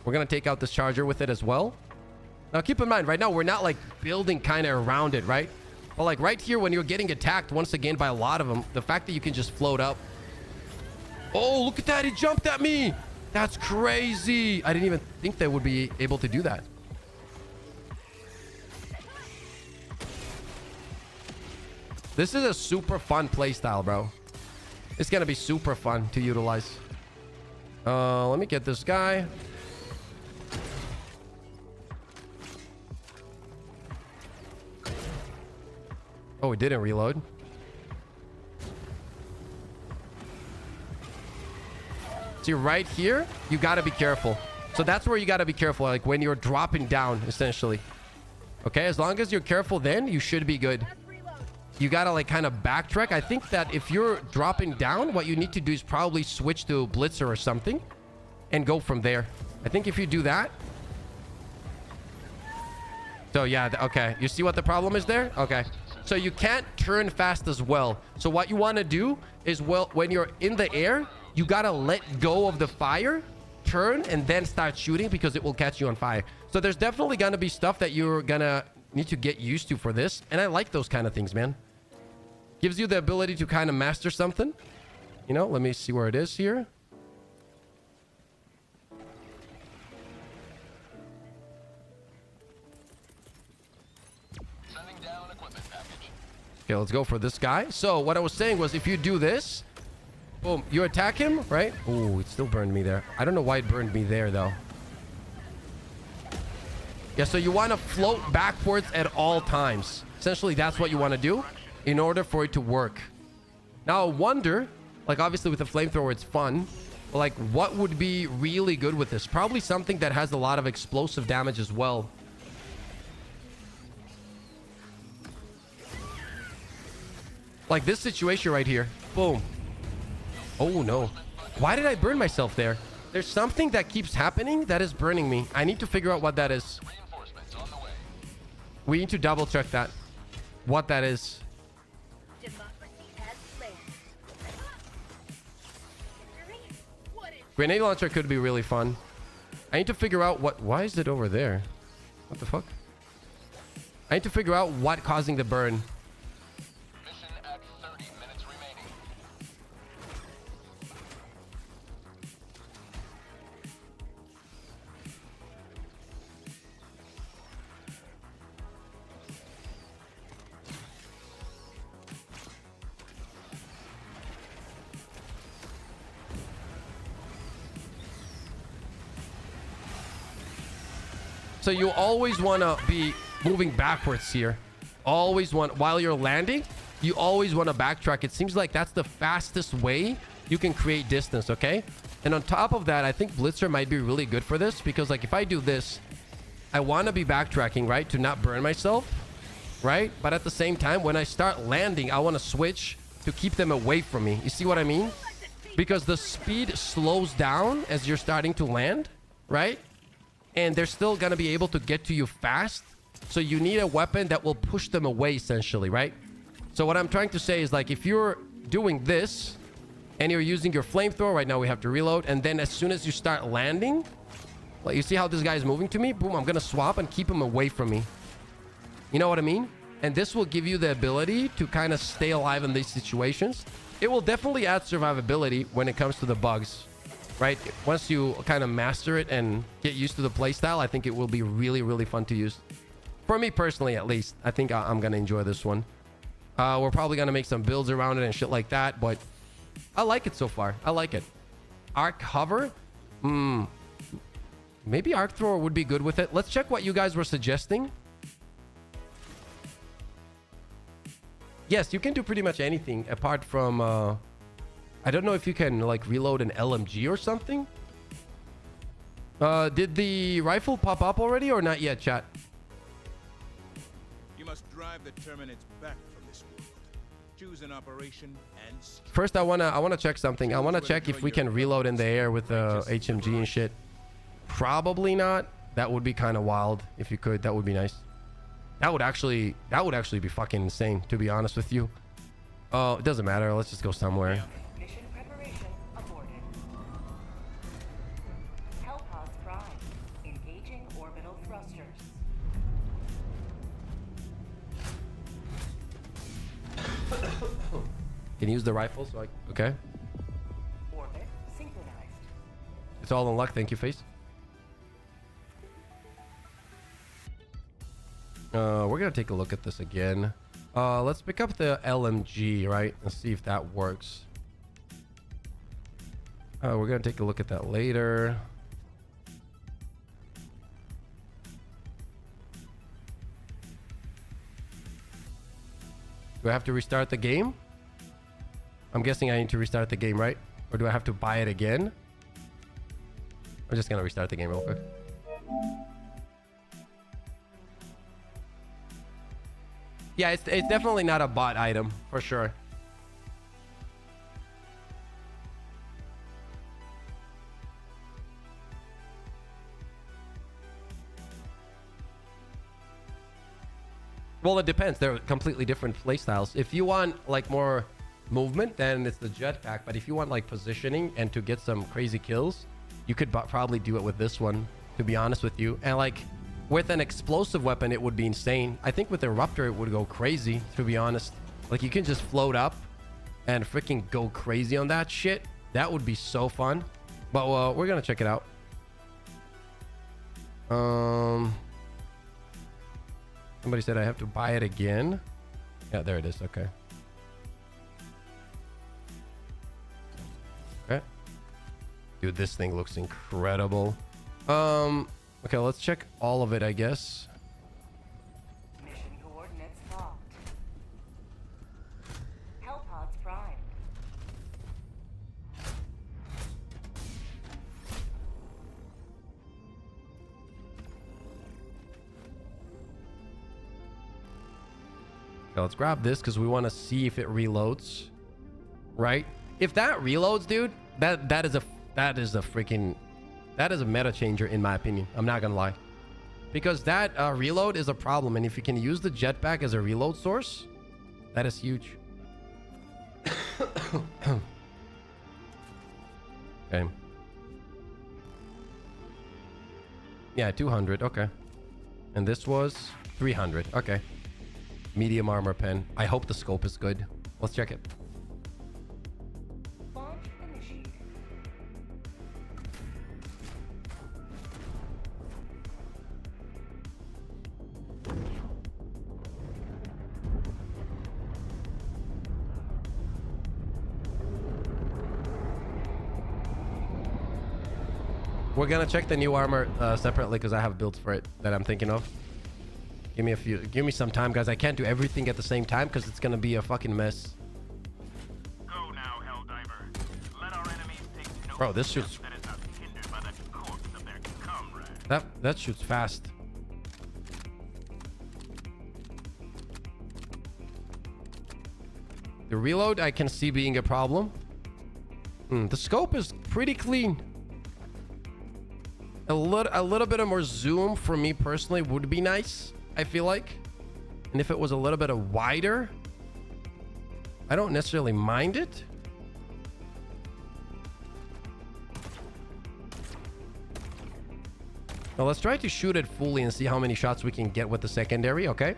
We're gonna take out this charger with it as well. Now, keep in mind, right now, we're not, like, building kind of around it, right? But, like, right here, when you're getting attacked once again by a lot of them, the fact that you can just float up. Oh, look at that. He jumped at me. That's crazy. I didn't even think they would be able to do that. This is a super fun playstyle, bro. It's gonna be super fun to utilize. Let me get this guy. Oh, it didn't reload. See, right here, you gotta be careful. So that's where you gotta be careful, like when you're dropping down, essentially. Okay, as long as you're careful, then you should be good. You gotta, like, kind of backtrack. I think that if you're dropping down, what you need to do is probably switch to Blitzer or something and go from there. I think if you do that. So yeah, okay. You see what the problem is there? Okay. So you can't turn fast as well. So what you want to do is, well, when you're in the air, you gotta let go of the fire, turn, and then start shooting because it will catch you on fire. So there's definitely gonna be stuff that you're gonna need to get used to for this. And I like those kind of things, man. Gives you the ability to kind of master something. You know, let me see where it is here. Sending down equipment package. Okay, let's go for this guy. So what I was saying was, if you do this, boom, you attack him, right? Oh, it still burned me there. I don't know why it burned me there, though. Yeah, so you want to float backwards at all times. Essentially, that's what you want to do in order for it to work. Now I wonder, like obviously with the flamethrower it's fun, but like what would be really good with this? Probably something that has a lot of explosive damage as well. Like this situation right here. Boom. Oh no. Why did I burn myself there? There's something that keeps happening that is burning me. I need to figure out what that is. We need to double check that. What that is. Grenade launcher could be really fun. I need to figure out what... Why is it over there? What the fuck? I need to figure out what causing the burn. Mission at 30 minutes remaining. So you always want to be moving backwards here. Always want, while you're landing, you always want to backtrack. It seems like that's the fastest way you can create distance, okay? And on top of that, I think Blitzer might be really good for this because like if I do this, I want to be backtracking, right? To not burn myself, right? But at the same time, when I start landing, I want to switch to keep them away from me. You see what I mean? Because the speed slows down as you're starting to land, right? And they're still going to be able to get to you fast. So you need a weapon that will push them away essentially, right? So what I'm trying to say is like if you're doing this and you're using your flamethrower, right now we have to reload. And then as soon as you start landing, like you see how this guy is moving to me? Boom, I'm going to swap and keep him away from me. You know what I mean? And this will give you the ability to kind of stay alive in these situations. It will definitely add survivability when it comes to the bugs. Right? Once you kind of master it and get used to the playstyle, I think it will be really, really fun to use. For me personally, at least. I think I'm going to enjoy this one. We're probably going to make some builds around it and shit like that, but I like it so far. I like it. Arc hover? Maybe arc thrower would be good with it. Let's check what you guys were suggesting. Yes, you can do pretty much anything apart from... I don't know if you can like reload an LMG or something. Did the rifle pop up already or not yet, chat? You must drive the Terminids back from this world. Choose an operation and... First, I wanna check something. I wanna check if we can reload in the air with the HMG and shit. Probably not. That would be kind of wild if you could. That would be nice. That would actually be fucking insane, to be honest with you. It doesn't matter. Let's just go somewhere. Mission preparation aborted. Hellpods prime. Engaging orbital thrusters. Can you use the rifle? So okay. Orbit synchronized. It's all in luck. Thank you, Face. We're gonna take a look at this again. Let's pick up the LMG, right? And see if that works. We're gonna take a look at that later. Do I have to restart the game? I'm guessing I need to restart the game, right? Or do I have to buy it again? I'm just gonna restart the game real quick. Yeah, it's definitely not a bot item, for sure. Well, it depends. They're completely different playstyles. If you want like more movement, then it's the jetpack. But if you want like positioning and to get some crazy kills, you could probably do it with this one, to be honest with you. And like with an explosive weapon, it would be insane. I think with the Eruptor, it would go crazy, to be honest. Like you can just float up and freaking go crazy on that shit. That would be so fun. But we're gonna check it out. Somebody said I have to buy it again. Yeah, there it is. Okay. Okay. Dude, this thing looks incredible. Okay, let's check all of it, I guess. Mission coordinates locked. Hellpods prime. Okay, let's grab this because we want to see if it reloads. Right? If that reloads, dude, that is a meta changer in my opinion. I'm not gonna lie. Because that reload is a problem, and if you can use the jetpack as a reload source, that is huge. Okay. Yeah, 200. Okay. And this was 300. Okay. Medium armor pen. I hope the scope is good. Let's check it. Launch initiated. We're gonna check the new armor separately because I have builds for it that I'm thinking of. Give me some time, guys. I can't do everything at the same time because it's gonna be a fucking mess. Go now, Helldiver. Let our enemies take no Bro, this shoots. step that is not hindered by the corpse of their comrade. That shoots fast. The reload I can see being a problem. The scope is pretty clean. A little bit of more zoom for me personally would be nice, I feel like. And if it was a little bit of wider, I don't necessarily mind it. Now let's try to shoot it fully and see how many shots we can get with the secondary, okay?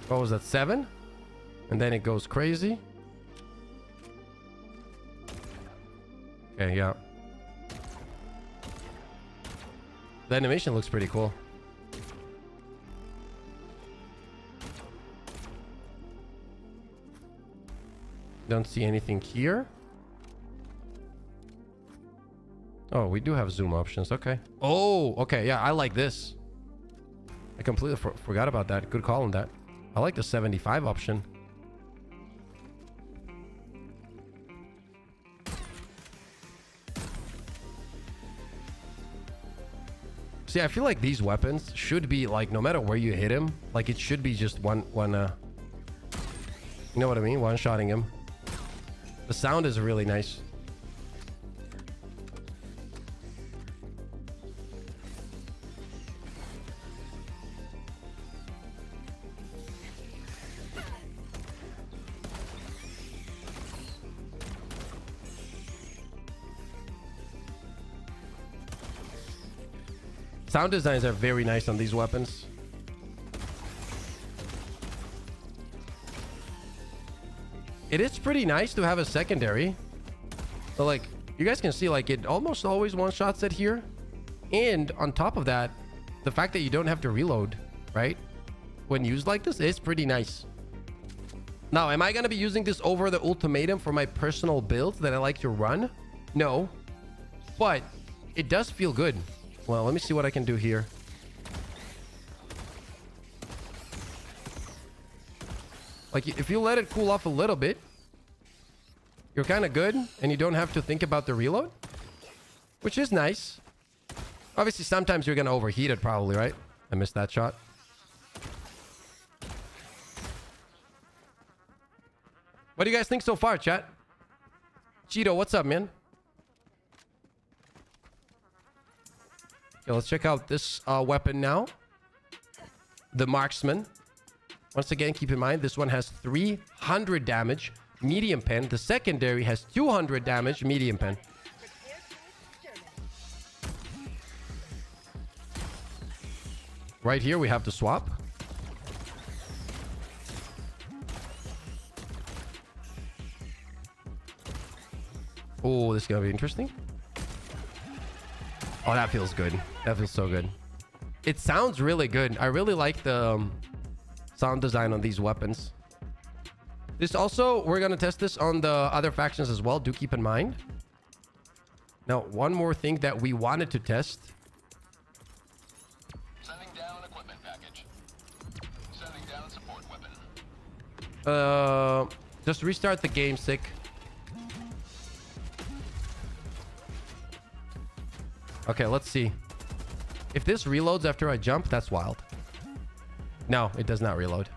What was that, 7? And then it goes crazy. Okay, yeah. The animation looks pretty cool. Don't see anything here. Oh, we do have zoom options. Okay. Oh, okay. Yeah, I like this. I completely forgot about that. Good call on that. I like the 75 option. See, I feel like these weapons should be like, no matter where you hit him, like it should be just one you know what I mean? One-shotting him. The sound is really nice. Sound designs are very nice on these weapons. It is pretty nice to have a secondary. But like, you guys can see like it almost always one-shots it here. And on top of that, the fact that you don't have to reload, right? When used like this is pretty nice. Now, am I going to be using this over the ultimatum for my personal build that I like to run? No. But it does feel good. Well, let me see what I can do here. Like, if you let it cool off a little bit, you're kind of good, and you don't have to think about the reload, which is nice. Obviously, sometimes you're going to overheat it probably, right? I missed that shot. What do you guys think so far, chat? Cheeto, what's up, man? Okay, let's check out this weapon now. The marksman. Once again, keep in mind, this one has 300 damage, medium pen. The secondary has 200 damage, medium pen. Right here, we have the swap. Oh, this is going to be interesting. Oh, that feels good. That feels so good. It sounds really good. I really like the sound design on these weapons. This also, we're going to test this on the other factions as well. Do keep in mind. Now, one more thing that we wanted to test. Sending down equipment package. Sending down support weapon. Just restart the game, sick. Okay, let's see. If this reloads after I jump, that's wild. No, it does not reload.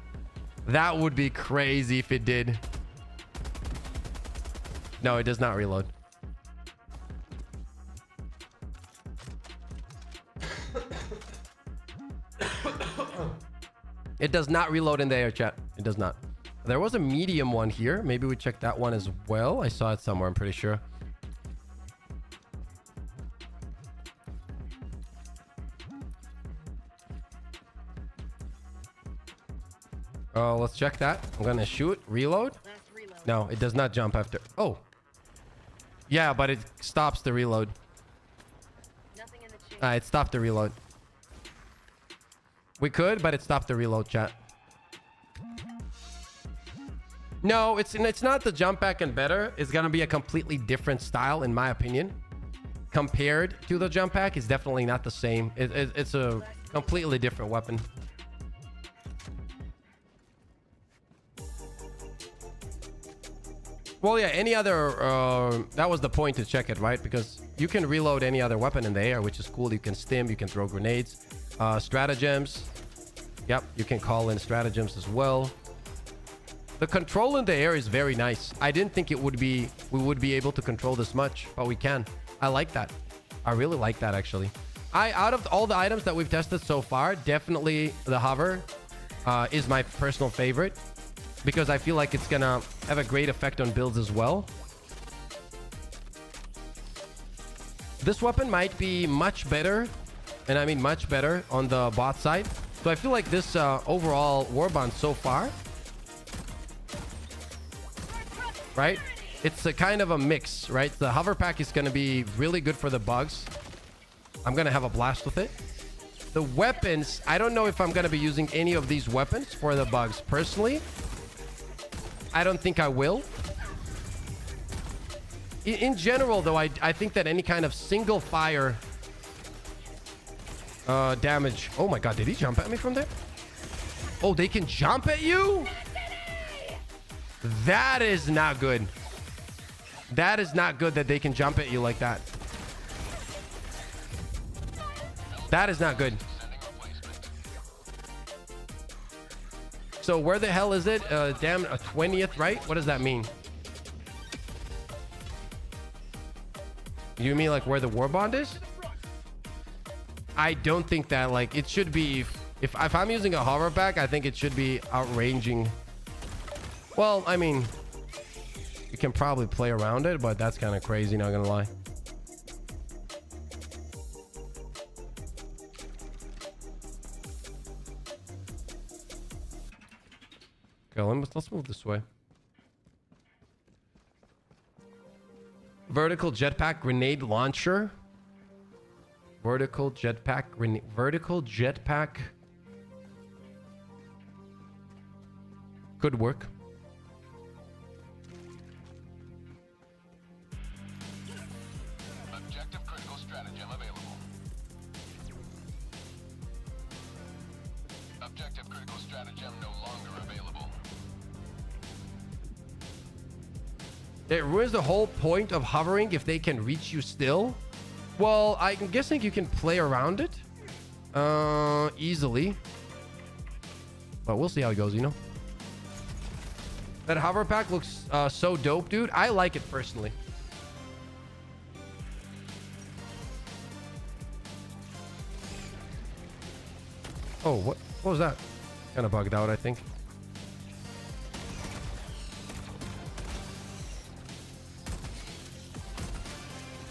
That would be crazy if it did. No, it does not reload. It does not reload in the air, chat. It does not. There was a medium one here. Maybe we check that one as well. I saw it somewhere, I'm pretty sure. Oh, let's check that. I'm gonna shoot. Reload. No, it does not jump after. Oh. Yeah, but it stops the reload. It stopped the reload. We could, but it stopped the reload, chat. No, it's not the jump back and better. It's gonna be a completely different style, in my opinion. Compared to the jump pack, it's definitely not the same. It's a completely different weapon. Well, yeah, any other... that was the point to check it, right? Because you can reload any other weapon in the air, which is cool. You can stim, you can throw grenades. Stratagems. Yep, you can call in stratagems as well. The control in the air is very nice. I didn't think we would be able to control this much, but we can. I like that. I really like that, actually. Out of all the items that we've tested so far, definitely the hover is my personal favorite, because I feel like it's gonna have a great effect on builds as well. This weapon might be much better, and I mean much better, on the bot side. So I feel like this overall Warbond so far, right? It's a kind of a mix, right? The hover pack is going to be really good for the bugs. I'm going to have a blast with it. The weapons, I don't know if I'm going to be using any of these weapons for the bugs. Personally, I don't think I will. In general, though, I think that any kind of single fire damage... Oh my god, did he jump at me from there? Oh, they can jump at you? That is not good. That is not good that they can jump at you like that. That is not good. So where the hell is it? Damn, a 20th, right? What does that mean? You mean like where the Warbond is? I don't think that, like, it should be... If I'm using a hover pack, I think it should be outranging. Well, I mean, you can probably play around it, but that's kind of crazy, not gonna lie. Okay, let's move this way. Vertical jetpack grenade launcher. Vertical jetpack grenade. Vertical jetpack. Could work. Objective critical stratagem available. Objective critical stratagem no longer available. It ruins the whole point of hovering if they can reach you still. Well, I'm guessing you can play around it easily, but we'll see how it goes, you know. That hover pack looks so dope, dude. I like it personally. Oh, what was that? Kind of bugged out, I think.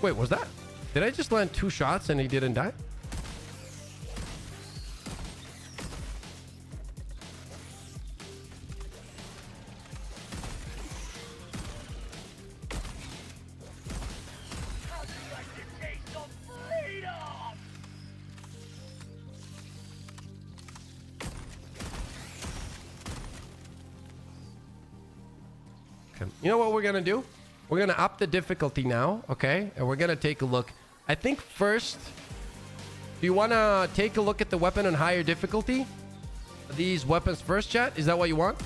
Wait, was that? Did I just land 2 shots and he didn't die? You know what we're gonna do? We're gonna up the difficulty now, okay? And we're gonna take a look. I think first, do you wanna take a look at the weapon on higher difficulty? These weapons first, chat? Is that what you want?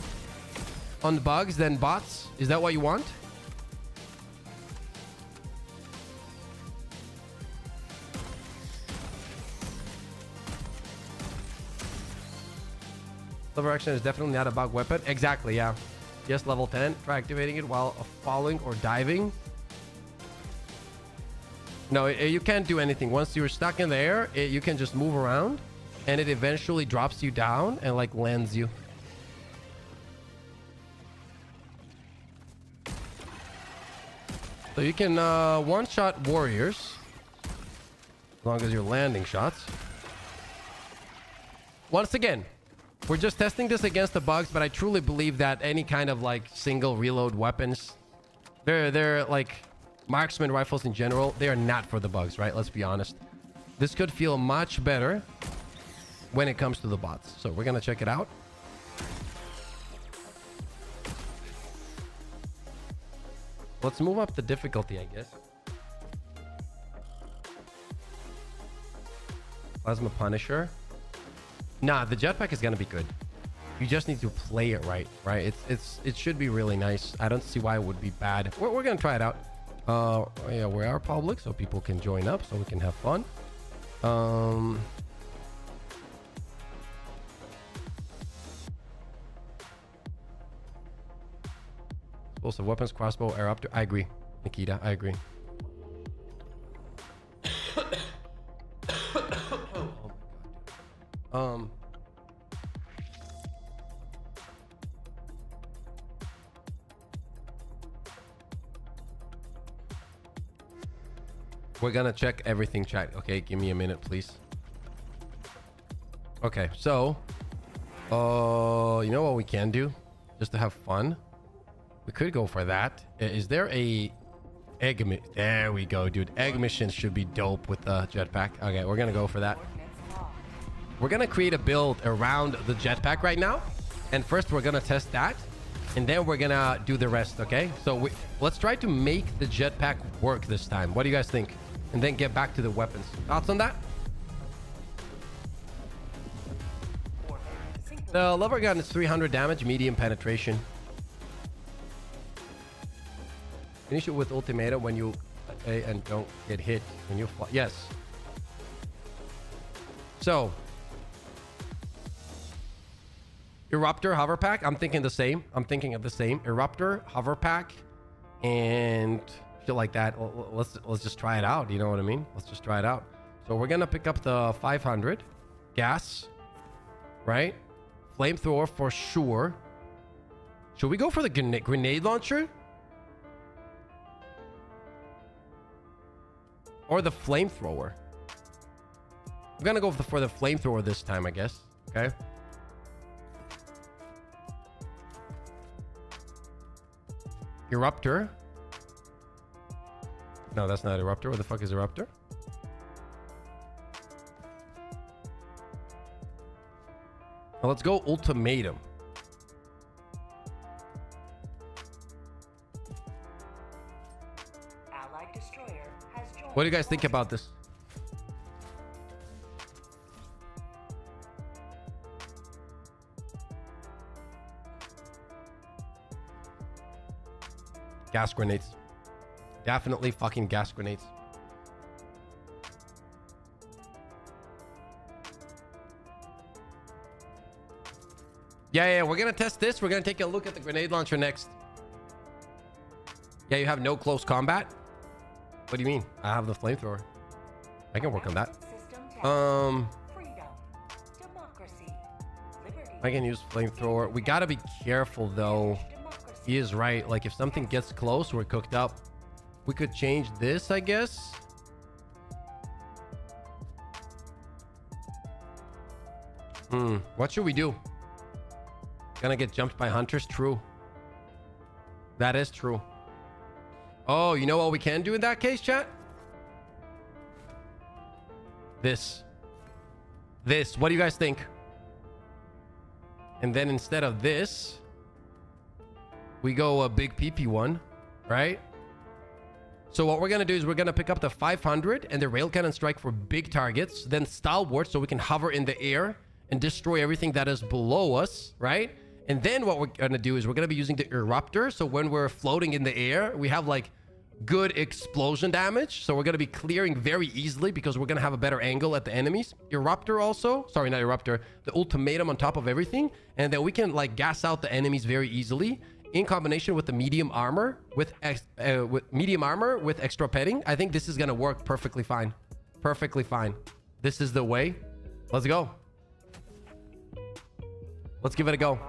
On bugs, then bots? Is that what you want? Lever action is definitely not a bug weapon. Exactly, yeah. Yes, level 10. Try activating it while falling or diving. No, you can't do anything. Once you're stuck in the air, you can just move around and it eventually drops you down and like lands you. So you can one-shot warriors as long as you're landing shots. Once again, we're just testing this against the bugs, but I truly believe that any kind of like single reload weapons, they're like marksman rifles in general, they are not for the bugs, right? Let's be honest. This could feel much better when it comes to the bots. So we're gonna check it out. Let's move up the difficulty, I guess. Plasma Punisher. Nah, the jetpack is gonna be good. You just need to play it right? It should be really nice. I don't see why it would be bad. We're gonna try it out. Yeah, we are public, so people can join up, so we can have fun. Explosive weapons, crossbow, air up to. I agree, Nikita. I agree. Oh my god. We're gonna check everything, chat. Okay, give me a minute, please. Okay, so you know what we can do just to have fun? We could go for that. Is there a egg there we go, dude. Egg mission should be dope with the jetpack. Okay, we're gonna go for that. We're gonna create a build around the jetpack right now, and first we're gonna test that, and then we're gonna do the rest. Okay, so let's try to make the jetpack work this time. What do you guys think? And then get back to the weapons. Thoughts on that? The lever gun is 300 damage, medium penetration. Finish it with ultimatum when you and don't get hit when you fly. Yes. So Eruptor hover pack. I'm thinking the same. I'm thinking of the same. Eruptor hover pack and shit like that. Let's just try it out. You know what I mean? Let's just try it out. So we're gonna pick up the 500 gas, right? Flamethrower for sure. Should we go for the grenade launcher? Or the flamethrower? I'm gonna go for the flamethrower this time, I guess. Okay. Eruptor. No, that's not Eruptor. What the fuck is Eruptor? Well, let's go ultimatum. Allied destroyer has joined. What do you guys think about this? Gas grenades. Definitely fucking gas grenades. Yeah, we're gonna test this. We're gonna take a look at the grenade launcher next. Yeah, you have no close combat? What do you mean? I have the flamethrower. I can work on that. I can use flamethrower. We gotta be careful though. He is right. Like if something gets close, we're cooked up. We could change this, I guess. What should we do? Gonna get jumped by hunters? True. That is true. Oh, you know what we can do in that case, chat? This. What do you guys think? And then instead of this, we go a big PP one, right? So what we're gonna do is we're gonna pick up the 500 and the rail cannon strike for big targets, then stalwart so we can hover in the air and destroy everything that is below us, right? And then what we're gonna do is we're gonna be using the eruptor, so when we're floating in the air, we have like good explosion damage. So we're going to be clearing very easily because we're going to have a better angle at the enemies. Eruptor also. Sorry, not Eruptor. The ultimatum on top of everything. And then we can like gas out the enemies very easily in combination with the medium armor with extra petting. I think this is going to work perfectly fine. Perfectly fine. This is the way. Let's go. Let's give it a go.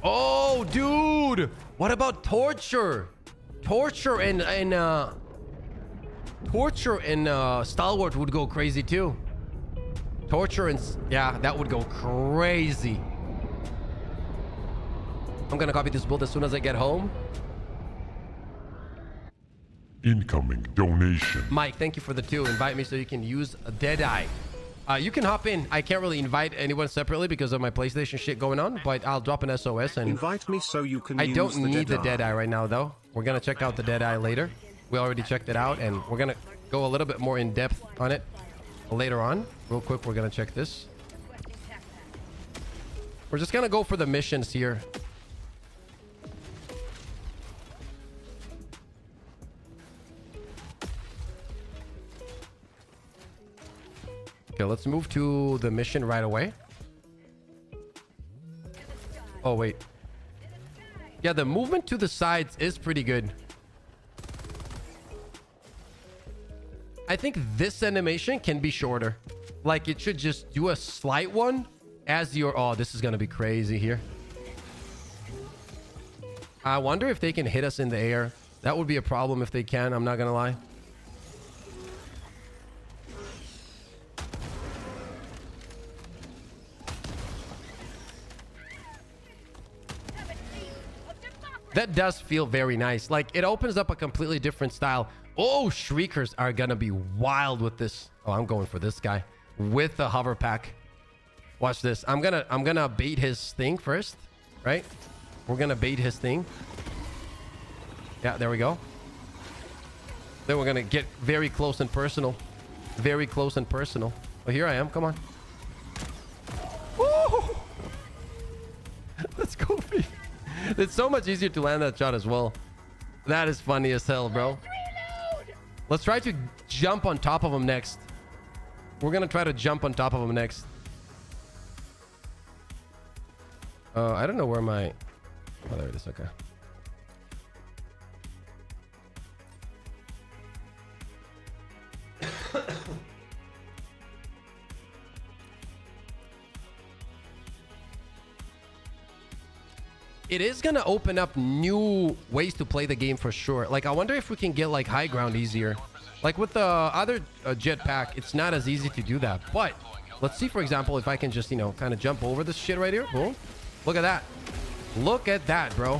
Oh, dude. What about torture? Torture and Stalwart would go crazy too. Torture and yeah, that would go crazy. I'm gonna copy this build as soon as I get home. Incoming donation. Mike, thank you for the 2. Invite me so you can use a Deadeye. You can hop in. I can't really invite anyone separately because of my PlayStation shit going on, but I'll drop an SOS and invite me so you can. I don't need the Deadeye right now though. We're gonna check out the Deadeye later. We already checked it out, and we're gonna go a little bit more in depth on it later on. Real quick, we're gonna check this. We're just gonna go for the missions here. Okay, let's move to the mission right away. Oh, wait. Yeah, the movement to the sides is pretty good. I think this animation can be shorter. Like, it should just do a slight one as you're... Oh, this is going to be crazy here. I wonder if they can hit us in the air. That would be a problem if they can. I'm not going to lie. That does feel very nice. Like, it opens up a completely different style. Oh, Shriekers are gonna be wild with this. Oh, I'm going for this guy with the hover pack. Watch this. I'm gonna bait his thing first, right? We're gonna bait his thing. Yeah, there we go. Then we're gonna get very close and personal. Very close and personal. Oh, here I am. Come on. Woo! Let's go, baby. It's so much easier to land that shot as well. That is funny as hell, bro. Let's try to jump on top of him next. We're gonna try to jump on top of him next. I don't know where my... Oh, there it is. Okay. It is gonna open up new ways to play the game for sure. Like, I wonder if we can get like high ground easier. Like with the other jetpack, it's not as easy to do that. But let's see, for example, if I can just, you know, kind of jump over this shit right here. Boom. Look at that. Look at that, bro.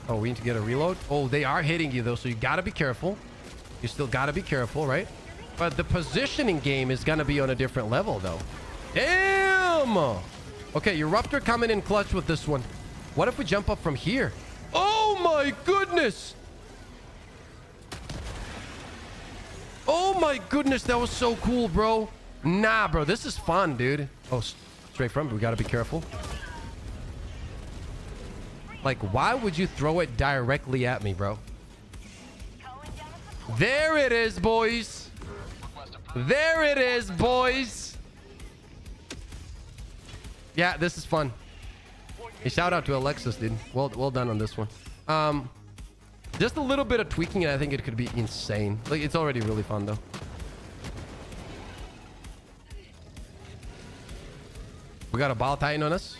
Oh, we need to get a reload. Oh, they are hitting you though, so you gotta be careful. You still gotta be careful, right? But the positioning game is gonna be on a different level though. Damn! Okay, Eruptor coming in clutch with this one. What if we jump up from here? Oh my goodness! Oh my goodness, that was so cool, bro. Nah, bro, this is fun, dude. Oh, straight from, we gotta be careful. Like, why would you throw it directly at me, bro? There it is, boys. There it is, boys. Yeah, this is fun. Hey, shout out to Alexis, dude. Well done on this one. Just a little bit of tweaking, and I think it could be insane. Like, it's already really fun, though. We got a Bile Titan on us.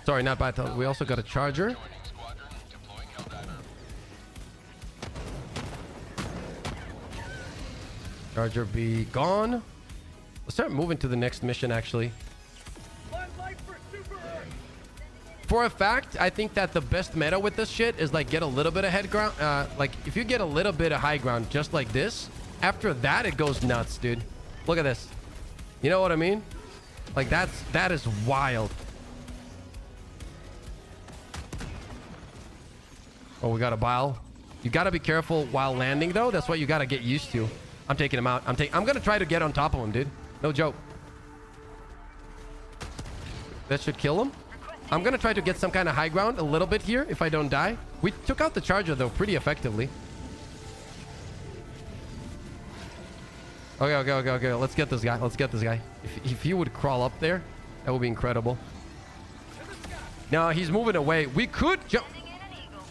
Sorry, not Bile Titan. We also got a Charger. Charger be gone. Let's start moving to the next mission, actually. For a fact, I think that the best meta with this shit is like get a little bit of head ground. Like if you get a little bit of high ground just like this, after that it goes nuts, dude. Look at this. You know what I mean? Like that is wild. Oh, we got a Bile. You got to be careful while landing though. That's what you got to get used to. I'm taking him out. I'm going to try to get on top of him, dude. No joke. That should kill him. I'm gonna try to get some kind of high ground a little bit here if I don't die. We took out the charger though pretty effectively. Okay. Let's get this guy. If he would crawl up there, that would be incredible. No, he's moving away. We could jump.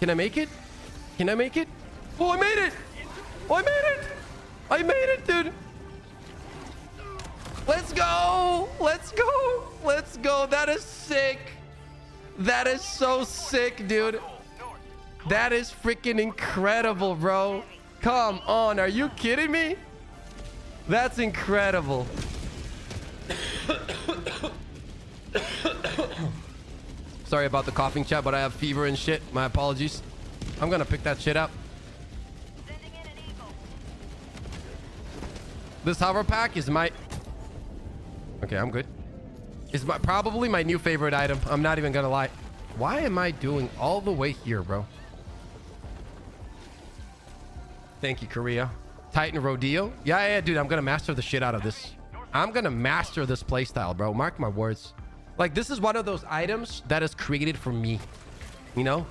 Can I make it? Oh, I made it! I made it, dude! Let's go! That is sick! That is so sick, dude! That is freaking incredible, bro! Come on, are you kidding me? That's incredible. Sorry about the coughing, chat, but I have fever and shit. My apologies. I'm gonna pick that shit up. This hover pack is my... Okay, I'm good. It's probably my new favorite item. I'm not even gonna lie. Why am I doing all the way here, bro? Thank you, Korea. Titan Rodeo. Yeah, dude. I'm gonna master the shit out of this. I'm gonna master this playstyle, bro. Mark my words. Like, this is one of those items that is created for me. You know?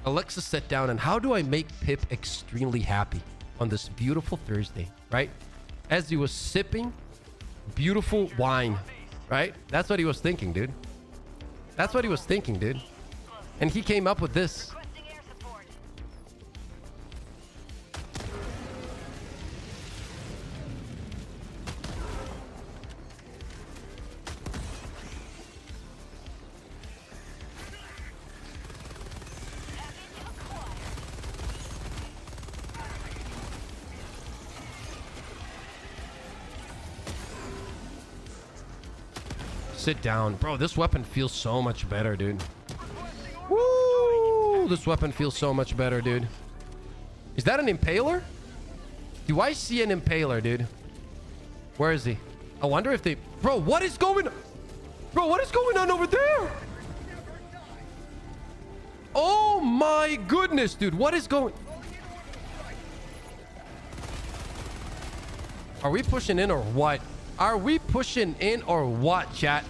Alexa, sit down. And how do I make Pip extremely happy on this beautiful Thursday, right? As he was sipping beautiful wine, right? That's what he was thinking, dude. And he came up with this. Sit down. Bro, this weapon feels so much better, dude. Woo! This weapon feels so much better, dude. Is that an impaler? Do I see an impaler, dude? Where is he? I wonder if they... Bro, what is going on? Bro, what is going on over there? Oh my goodness, dude. What is going... Are we pushing in or what? Chat?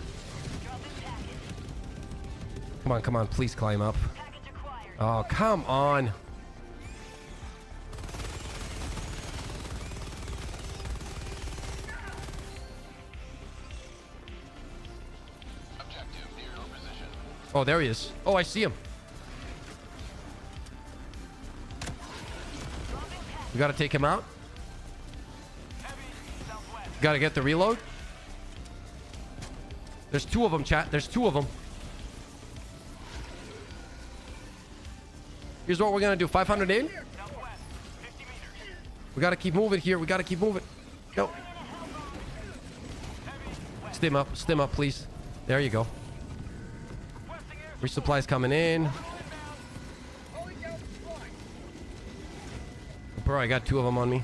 Come on, please climb up. Oh, come on. Oh, there he is. Oh, I see him. We gotta take him out. Gotta get the reload. There's two of them, chat. There's two of them. Here's what we're gonna do. 500 in. We gotta keep moving here. Go. Stim up, please. There you go. Resupplies coming in. Bro, I got two of them on me.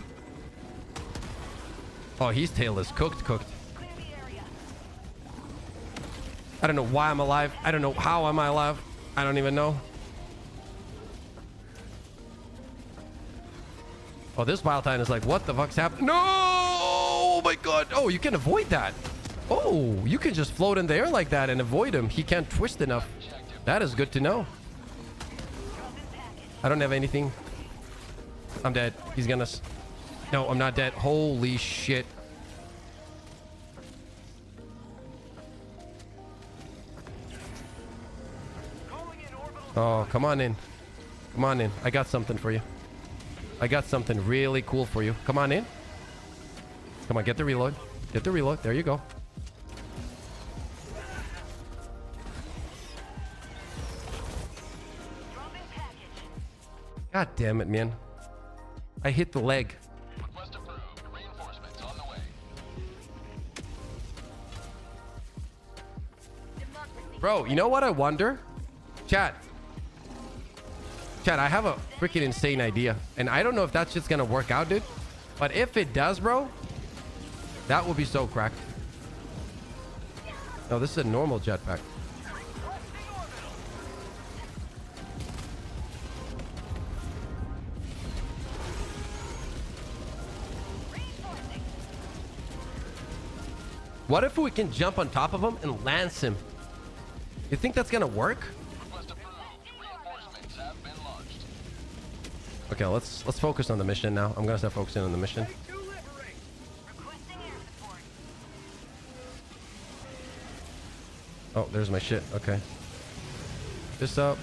Oh, his tail is cooked. I don't know why I'm alive. I don't know how am I alive. I don't even know. Oh, this Valentine is like, what the fuck's happening? No! Oh my god. Oh, you can avoid that. Oh, you can just float in the air like that and avoid him. He can't twist enough. That is good to know. I don't have anything. I'm dead. He's gonna... No, I'm not dead. Holy shit. Oh, come on in. I got something for you. I got something really cool for you. Come on in. Come on, get the reload. There you go. God damn it, man. I hit the leg. Request approved. Reinforcements on the way. Bro, you know what I wonder? Chat, I have a freaking insane idea. And I don't know if that's just gonna work out, dude. But if it does, bro, that would be so cracked. No, this is a normal jetpack. What if we can jump on top of him and lance him You think that's gonna work? Request approved. Reinforcements have been launched. Okay, let's focus on the mission now. I'm gonna start focusing on the mission. Oh, there's my shit. Okay. This up.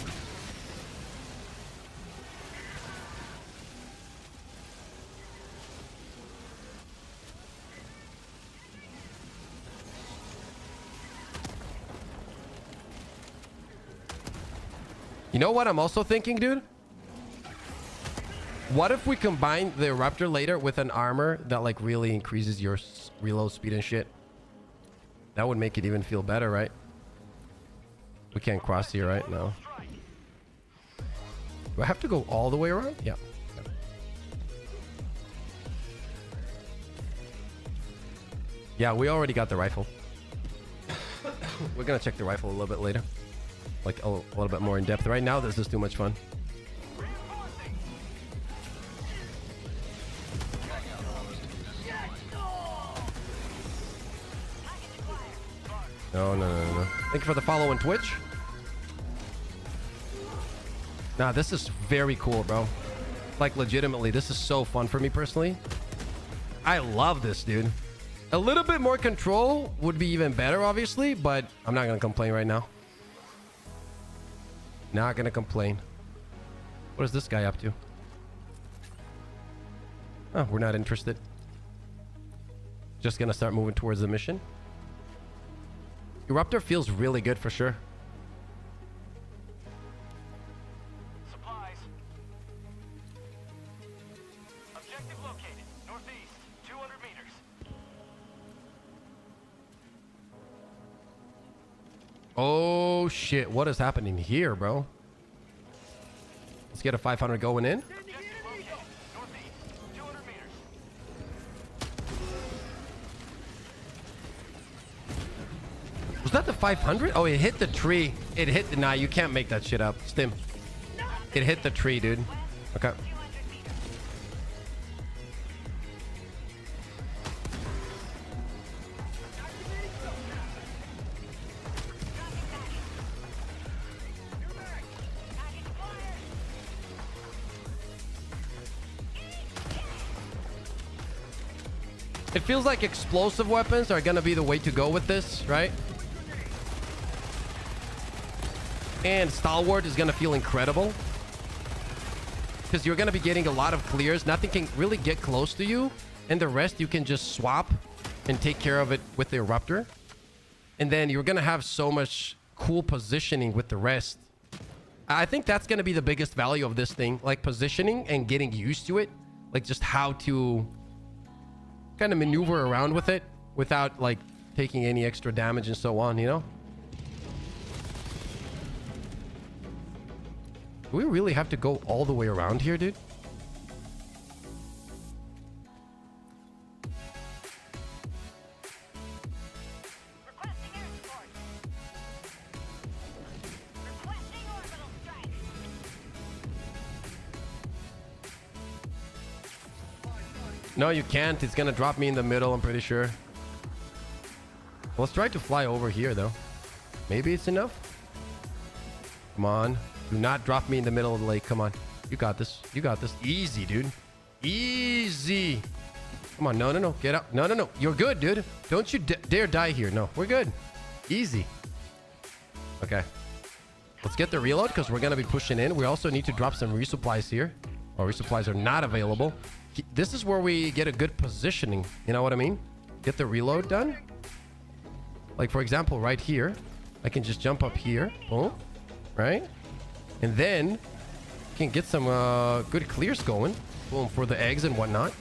You know what I'm also thinking, dude? What if we combine the Eruptor later with an armor that like really increases your reload speed and shit? That would make it even feel better, right? We can't cross here, right? No. Do I have to go all the way around? Yeah. Yeah, we already got the rifle. We're gonna check the rifle a little bit later. Like a little bit more in depth. Right now, this is too much fun. No. Thank you for the follow on Twitch. Nah, this is very cool, bro. Like, legitimately, this is so fun for me personally. I love this, dude. A little bit more control would be even better, obviously, but I'm not gonna complain right now. Not gonna complain. What is this guy up to? Oh, we're not interested. Just gonna start moving towards the mission. Eruptor feels really good for sure. Supplies. Objective located. Northeast. 200 meters. Oh shit, what is happening here, bro? Let's get a 500 going in. Objective located. Northeast. 200 meters. Was that the 500? Oh, it hit the tree. It hit the... Nah, you can't make that shit up. Stim. It hit the tree, dude. Okay. It feels like explosive weapons are gonna be the way to go with this, right? And Stalwart is gonna feel incredible. Because you're gonna be getting a lot of clears. Nothing can really get close to you. And the rest you can just swap and take care of it with the Eruptor. And then you're gonna have so much cool positioning with the rest. I think that's gonna be the biggest value of this thing. Like positioning and getting used to it. Like just how to kind of maneuver around with it without like taking any extra damage and so on, you know? Do we really have to go all the way around here, dude? Requesting air support. Requesting orbital strike. No, you can't. It's gonna drop me in the middle, I'm pretty sure. Let's try to fly over here, though. Maybe it's enough. Come on. Do not drop me in the middle of the lake. Come on. You got this. You got this. Easy, dude. Easy. Come on. No. Get up. No. You're good, dude. Don't you dare die here. No, we're good. Easy. Okay. Let's get the reload because we're going to be pushing in. We also need to drop some resupplies here. Or resupplies are not available. This is where we get a good positioning. You know what I mean? Get the reload done. Like, for example, right here. I can just jump up here. Boom. Right? And then you can get some good clears going. Boom, for the eggs and whatnot.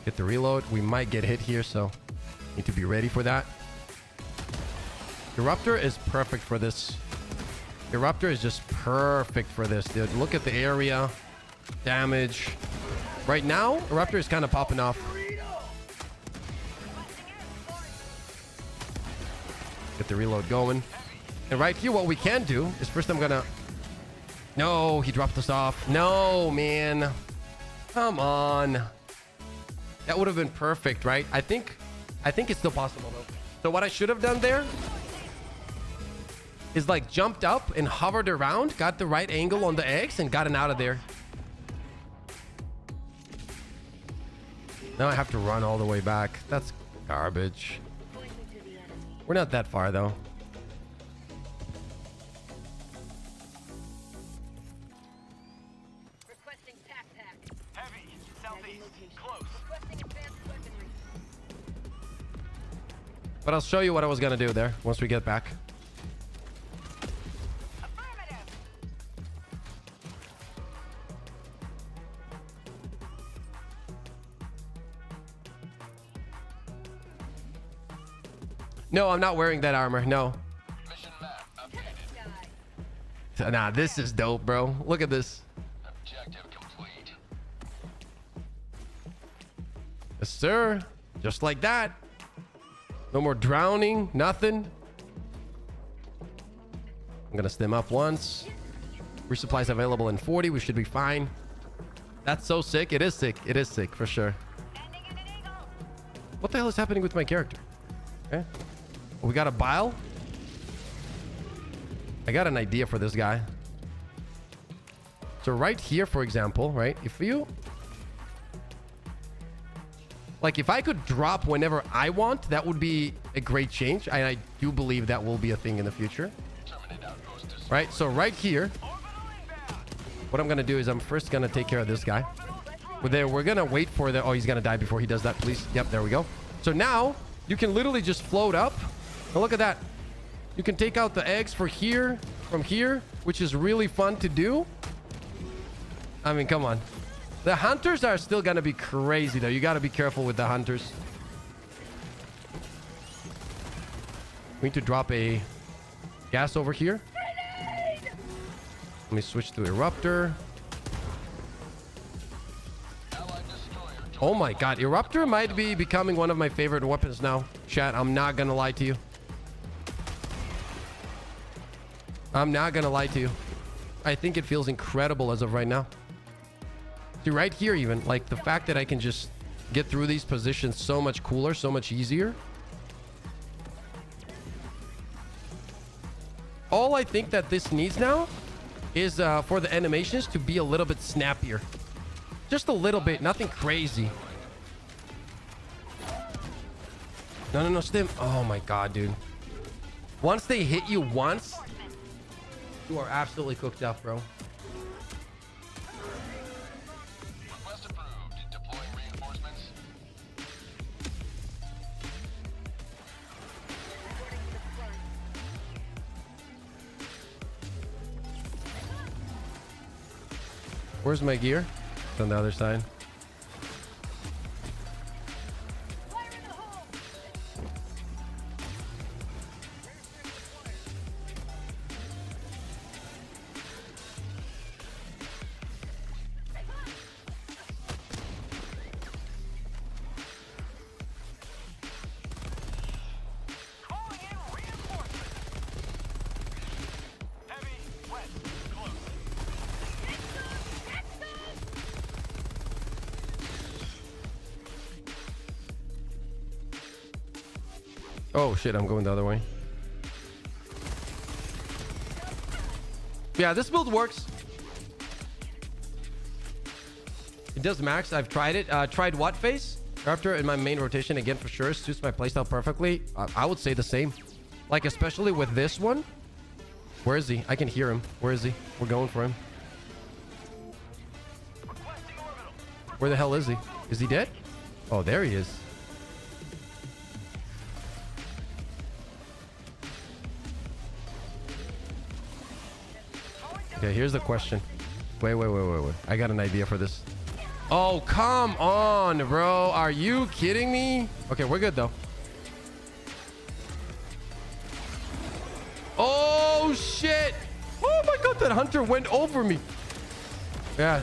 Get the reload. We might get hit here, so need to be ready for that. Eruptor is perfect for this. Eruptor is just perfect for this, dude. Look at the area. Damage. Right now, Eruptor is kind of popping off. Get the reload going. And right here, what we can do is first I'm gonna... No, he dropped us off. No, man. Come on. That would have been perfect, right? I think it's still possible, though. So what I should have done there is like jumped up and hovered around, got the right angle on the eggs, and gotten out of there. Now I have to run all the way back. That's garbage. We're not that far though. Requesting pack. Heavy, southeast, close. Requesting advanced weaponry. But I'll show you what I was gonna do there once we get back. Affirmative. No, I'm not wearing that armor. No. Mission map updated. Nah, this is dope, bro. Look at this. Objective complete. Yes, sir. Just like that. No more drowning. Nothing. I'm gonna stim up once. Resupplies available in 40. We should be fine. That's so sick. It is sick. It is sick for sure. Ending in an eagle. What the hell is happening with my character? Okay. We got a bile. I got an idea for this guy. So right here, for example, right? If you... Like, if I could drop whenever I want, that would be a great change. And I do believe that will be a thing in the future. Terminate outpost is Right? So right here, what I'm going to do is I'm first going to take care of this guy. We're going to wait for the... Oh, he's going to die before he does that, please. Yep, there we go. So now, you can literally just float up. Now look at that. You can take out the eggs from here, which is really fun to do. I mean, come on. The hunters are still going to be crazy, though. You got to be careful with the hunters. We need to drop a gas over here. Let me switch to Eruptor. Oh my god, Eruptor might be becoming one of my favorite weapons now. Chat, I'm not gonna lie to you. I'm not gonna lie to you. I think it feels incredible as of right now. See, right here even, like the fact that I can just get through these positions so much cooler, so much easier. All I think that this needs now is for the animations to be a little bit snappier. Just a little bit, nothing crazy. No, stim. Oh my god, dude. Once they hit you once, you are absolutely cooked up, bro. Request approved. Deploying reinforcements. Where's my gear? It's on the other side. Calling in reinforcements. Heavy, west, close. Oh shit, I'm going the other way. Yeah, this build works. It does max. I've tried it. Tried what phase? After in my main rotation again for sure. Suits my playstyle perfectly. I would say the same. Like especially with this one. Where is he? I can hear him. Where is he? We're going for him. Where the hell is he? Is he dead? Oh, there he is. Okay, here's the question. Wait. I got an idea for this. Oh, come on, bro. Are you kidding me? Okay, we're good, though. Oh, shit. Oh, my God. That hunter went over me. Yeah.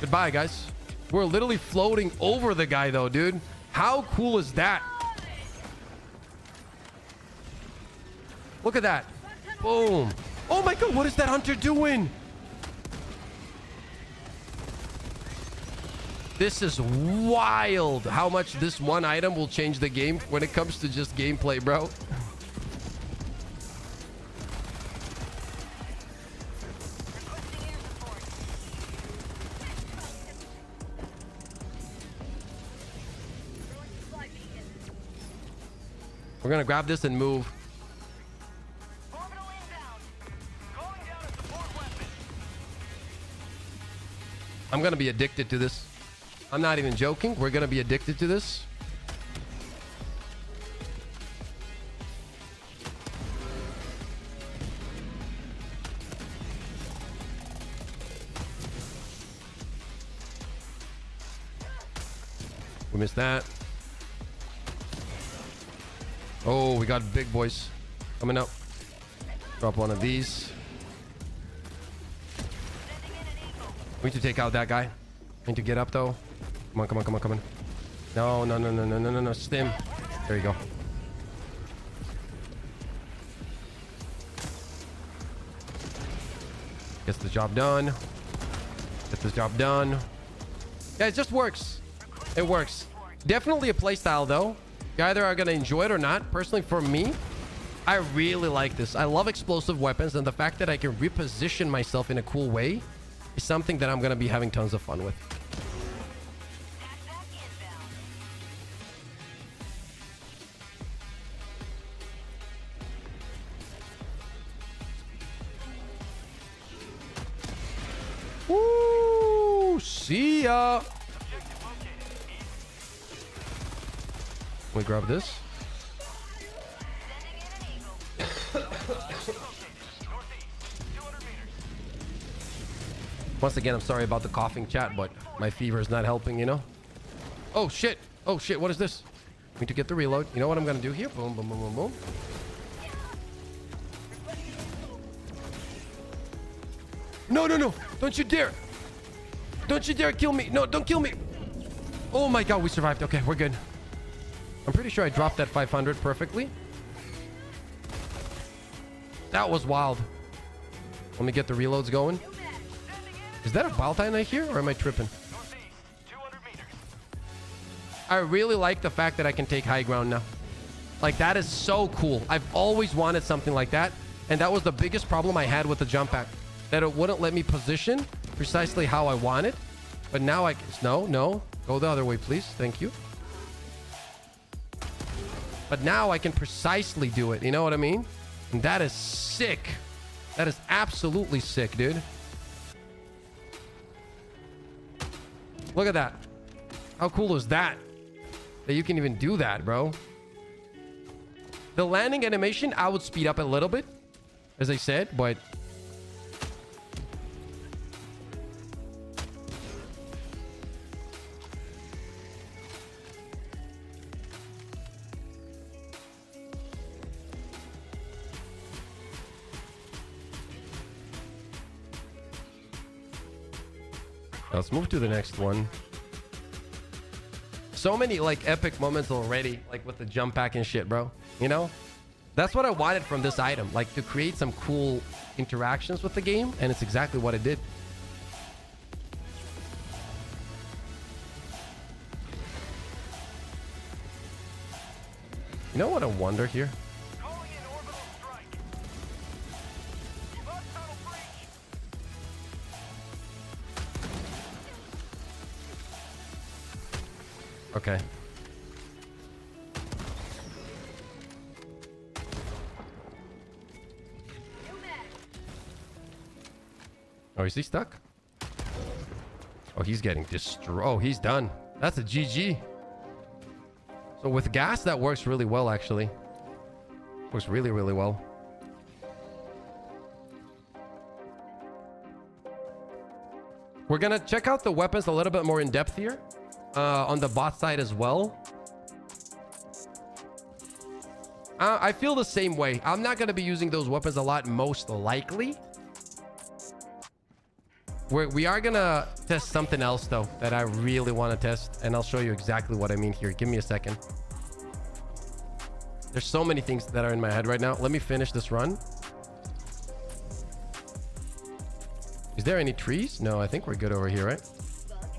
Goodbye, guys. We're literally floating over the guy, though, dude. How cool is that? Look at that. Boom. Oh, my God. What is that hunter doing? This is wild how much this one item will change the game when it comes to just gameplay, bro. We're gonna grab this and move. I'm gonna be addicted to this. I'm not even joking. We're gonna be addicted to this. We missed that. Oh, we got big boys coming up. Drop one of these. We need to take out that guy. Need to get up though. Come on, come on, come on, come on. No, no, no, no, no, no, no, no. Stim. There you go. Gets the job done. Get this job done. Yeah, it just works. It works. Definitely a playstyle though. You either are gonna enjoy it or not. Personally, for me, I really like this. I love explosive weapons, and the fact that I can reposition myself in a cool way is something that I'm gonna be having tons of fun with. Woo! See ya! We grab this. Once again, I'm sorry about the coughing, chat, but my fever is not helping, you know? Oh, shit. Oh, shit. What is this? We need to get the reload. You know what I'm going to do here? Boom, boom, boom, boom, boom. No, no, no. Don't you dare. Don't you dare kill me. No, don't kill me. Oh, my God. We survived. Okay, we're good. I'm pretty sure I dropped that 500 perfectly. That was wild. Let me get the reloads going. Is that a Baltine I hear, or am I tripping? I really like the fact that I can take high ground now. Like, that is so cool. I've always wanted something like that, and that was the biggest problem I had with the jump pack, that it wouldn't let me position precisely how I wanted. But now I can... No, go the other way, please. Thank you. But now I can precisely do it. You know what I mean? And that is sick. That is absolutely sick, dude. Look at that. How cool is that? That you can even do that, bro. The landing animation, I would speed up a little bit, as I said, but... Let's move to the next one. So many like epic moments already, like with the jump pack and shit, bro. You know, that's what I wanted from this item, like to create some cool interactions with the game, and it's exactly what it did. You know what I wonder here? Okay. Oh, is he stuck? Oh, he's getting destroyed. Oh, he's done. That's a GG. So with gas, that works really well, actually. Works really, really well. We're gonna check out the weapons a little bit more in depth here. On the bot side as well. I feel the same way. I'm not going to be using those weapons a lot, most likely. We are going to test something else, though, that I really want to test. And I'll show you exactly what I mean here. Give me a second. There's so many things that are in my head right now. Let me finish this run. Is there any trees? No, I think we're good over here, right?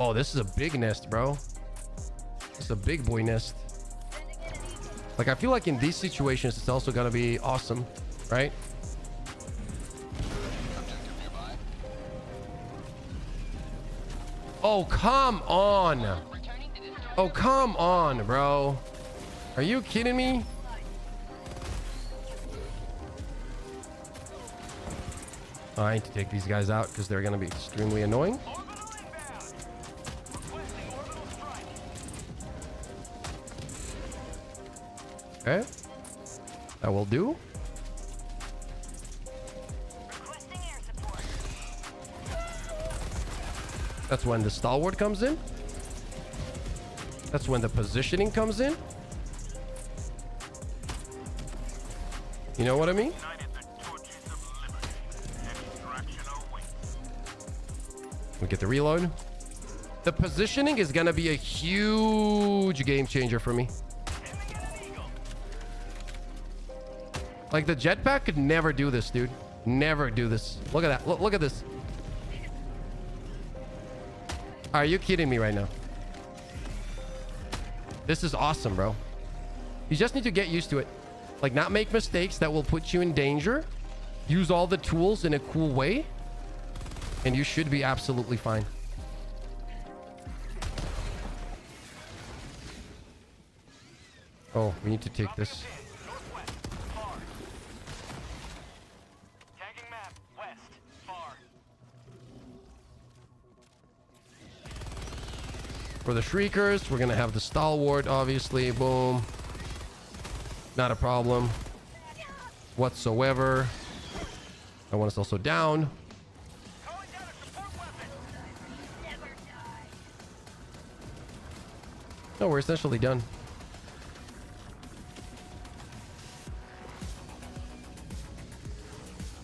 Oh, this is a big nest, bro. It's a big boy nest. Like, I feel like in these situations, it's also gonna be awesome, right? Oh, come on. Oh, come on, bro. Are you kidding me? I need to take these guys out because they're going to be extremely annoying. Okay. That will do. That's when the stalwart comes in. That's when the positioning comes in. You know what I mean? We get the reload. The positioning is gonna be a huge game changer for me. Like the jetpack could never do this, dude. Never do this. Look at that. Look at this. Are you kidding me right now? This is awesome, bro. You just need to get used to it. Like, not make mistakes that will put you in danger. Use all the tools in a cool way. And you should be absolutely fine. Oh, we need to take this. For the Shriekers, we're going to have the Stalwart, obviously. Boom. Not a problem whatsoever. That one is also down. No, we're essentially done.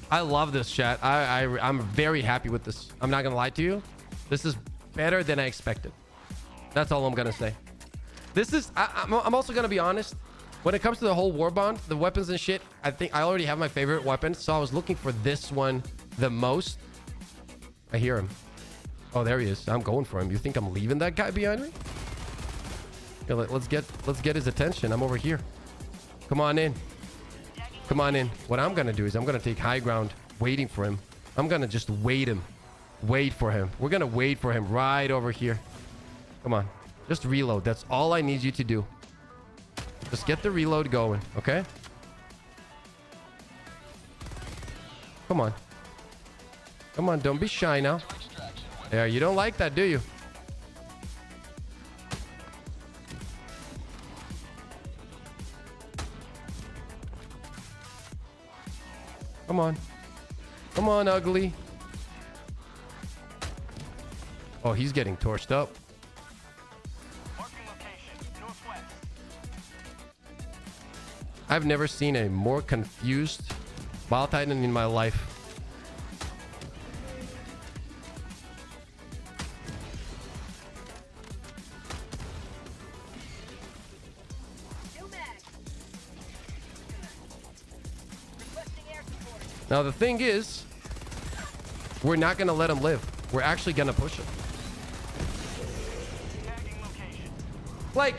I love this, chat. I'm very happy with this. I'm not gonna lie to you. This is better than I expected. That's all I'm gonna say. This is. I'm also gonna be honest. When it comes to the whole Warbond, the weapons and shit, I think I already have my favorite weapons, so I was looking for this one the most. I hear him. Oh, there he is. I'm going for him. You think I'm leaving that guy behind me? Yeah, let's get his attention. I'm over here. Come on in. Come on in. What I'm gonna do is I'm gonna take high ground, waiting for him. I'm gonna just wait him. Wait for him. We're gonna wait for him right over here. Come on. Just reload. That's all I need you to do. Just get the reload going, okay? Come on. Come on, don't be shy now. Yeah, you don't like that, do you? Come on. Come on, ugly. Oh, he's getting torched up. I've never seen a more confused Bile Titan in my life. Now the thing is, we're not gonna let him live. We're actually gonna push him. Like,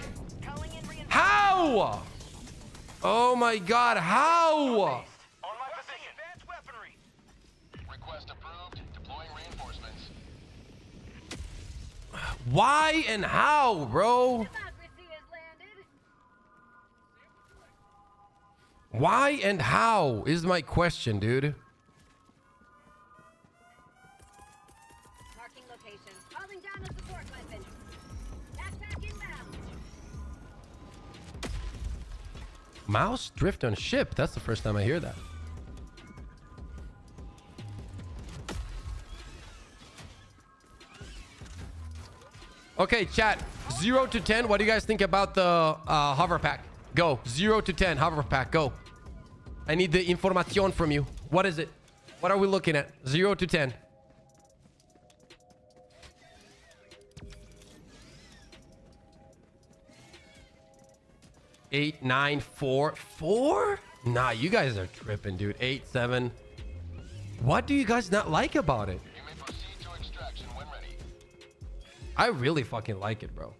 how? Oh my god, how? Request approved. Deploying reinforcements. Why and how, bro? Why and how is my question, dude. Marking location. Calling down a support weapon. Backpack inbound. Mouse drift on ship. That's the first time I hear that. Okay, chat. 0 to 10. What do you guys think about the hover pack? Go. 0 to 10. Hover pack. Go. I need the information from you. What is it? What are we looking at? 0 to 10. Eight, 9, 4. 4? Nah, you guys are tripping, dude. 8, 7. What do you guys not like about it? You may proceed to extraction when ready. I really fucking like it, bro.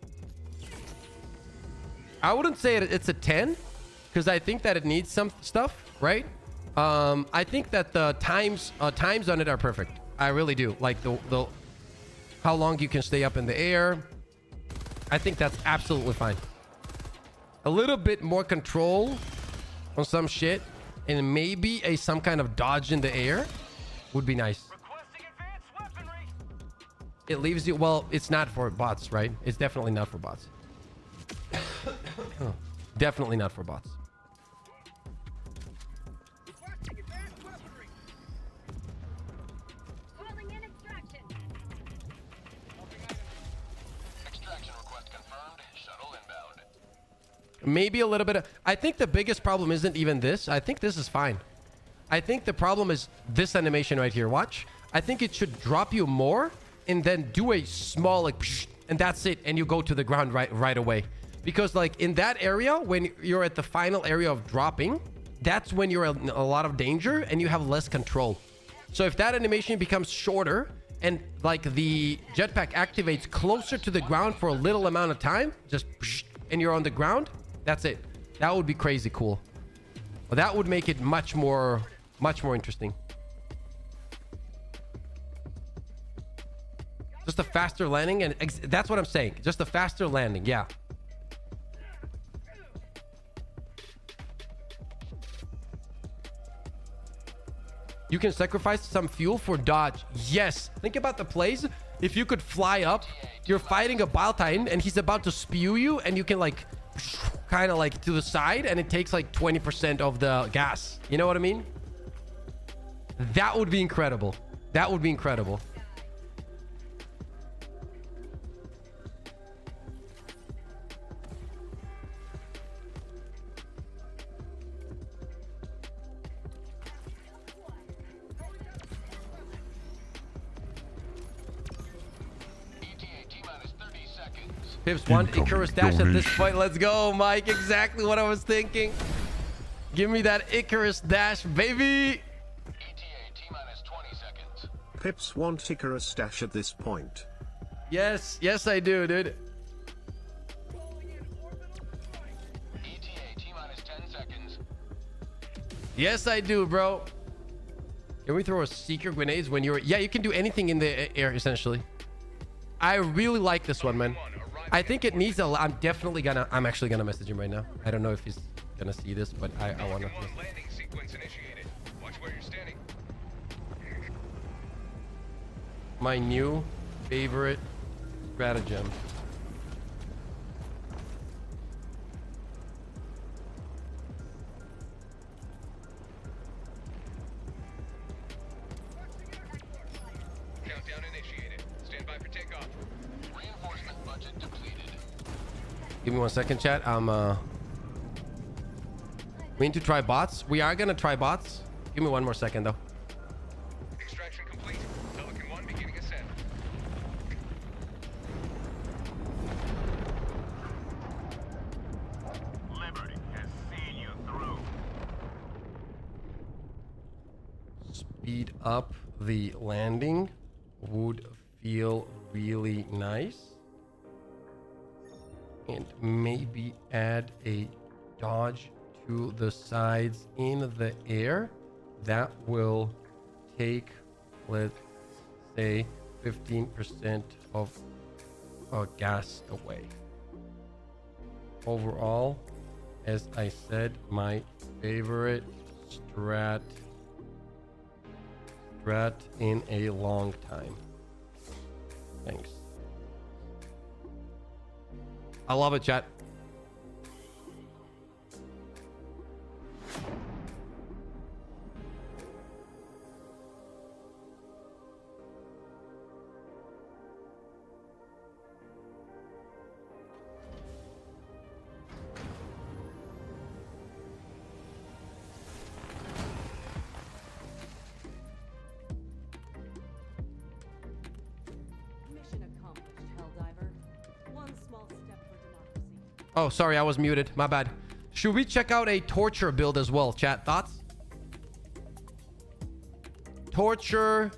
I wouldn't say it's a 10 because I think that it needs some stuff, right? I think that the times on it are perfect. I really do. Like the how long you can stay up in the air. I think that's absolutely fine. A little bit more control on some shit and maybe some kind of dodge in the air would be nice. It leaves you, well, it's not for bots, right? It's definitely not for bots. Definitely not for bots. Calling in extraction. Extraction request confirmed. Shuttle inbound. Maybe a little bit of, I think the biggest problem isn't even this. I think this is fine. I think the problem is this animation right here. Watch. I think it should drop you more and then do a small like psh, and that's it, and you go to the ground right away. Because like in that area, when you're at the final area of dropping, that's when you're in a lot of danger and you have less control. So if that animation becomes shorter and like the jetpack activates closer to the ground for a little amount of time, just psh, and you're on the ground, that's it. That would be crazy cool. Well, that would make it much more interesting. Just a faster landing, and that's what I'm saying. Just a faster landing, yeah. You can sacrifice some fuel for dodge. Yes. Think about the plays. If you could fly up, you're fighting a Bile Titan, and he's about to spew you, and you can like kind of like to the side, and it takes like 20% of the gas. You know what I mean? That would be incredible. That would be incredible. Pips one Icarus dash at this point. Let's go, Mike. Exactly what I was thinking. Give me that Icarus dash, baby. ETA T-minus 20 seconds. Pips want Icarus dash at this point. Yes, yes I do, dude. ETA T-minus 10 seconds. Yes I do, bro. Can we throw a secret grenades when you're... Yeah, you can do anything in the air, essentially. I really like this one, man. I think it needs a... I'm actually gonna message him right now. I don't know if he's gonna see this, but I want to... Landing sequence initiated. Watch where you're standing. My new favorite stratagem. Countdown initiated. Stand by for takeoff. Reinforcement budget depleted. Give me 1 second, chat. We need to try bots. We are gonna try bots. Give me 1 more second, though. Extraction complete. Pelican 1 beginning ascent. Liberty has seen you through. Speed up the landing would feel really nice. And maybe add a dodge to the sides in the air. That will take, let's say, 15% of gas away. Overall, as I said, my favorite strat in a long time. Thanks. I love it, chat. Mission accomplished, Helldiver. One small step for democracy. Oh, sorry, I was muted. My bad. Should we check out a torture build as well? Chat, thoughts? Torture.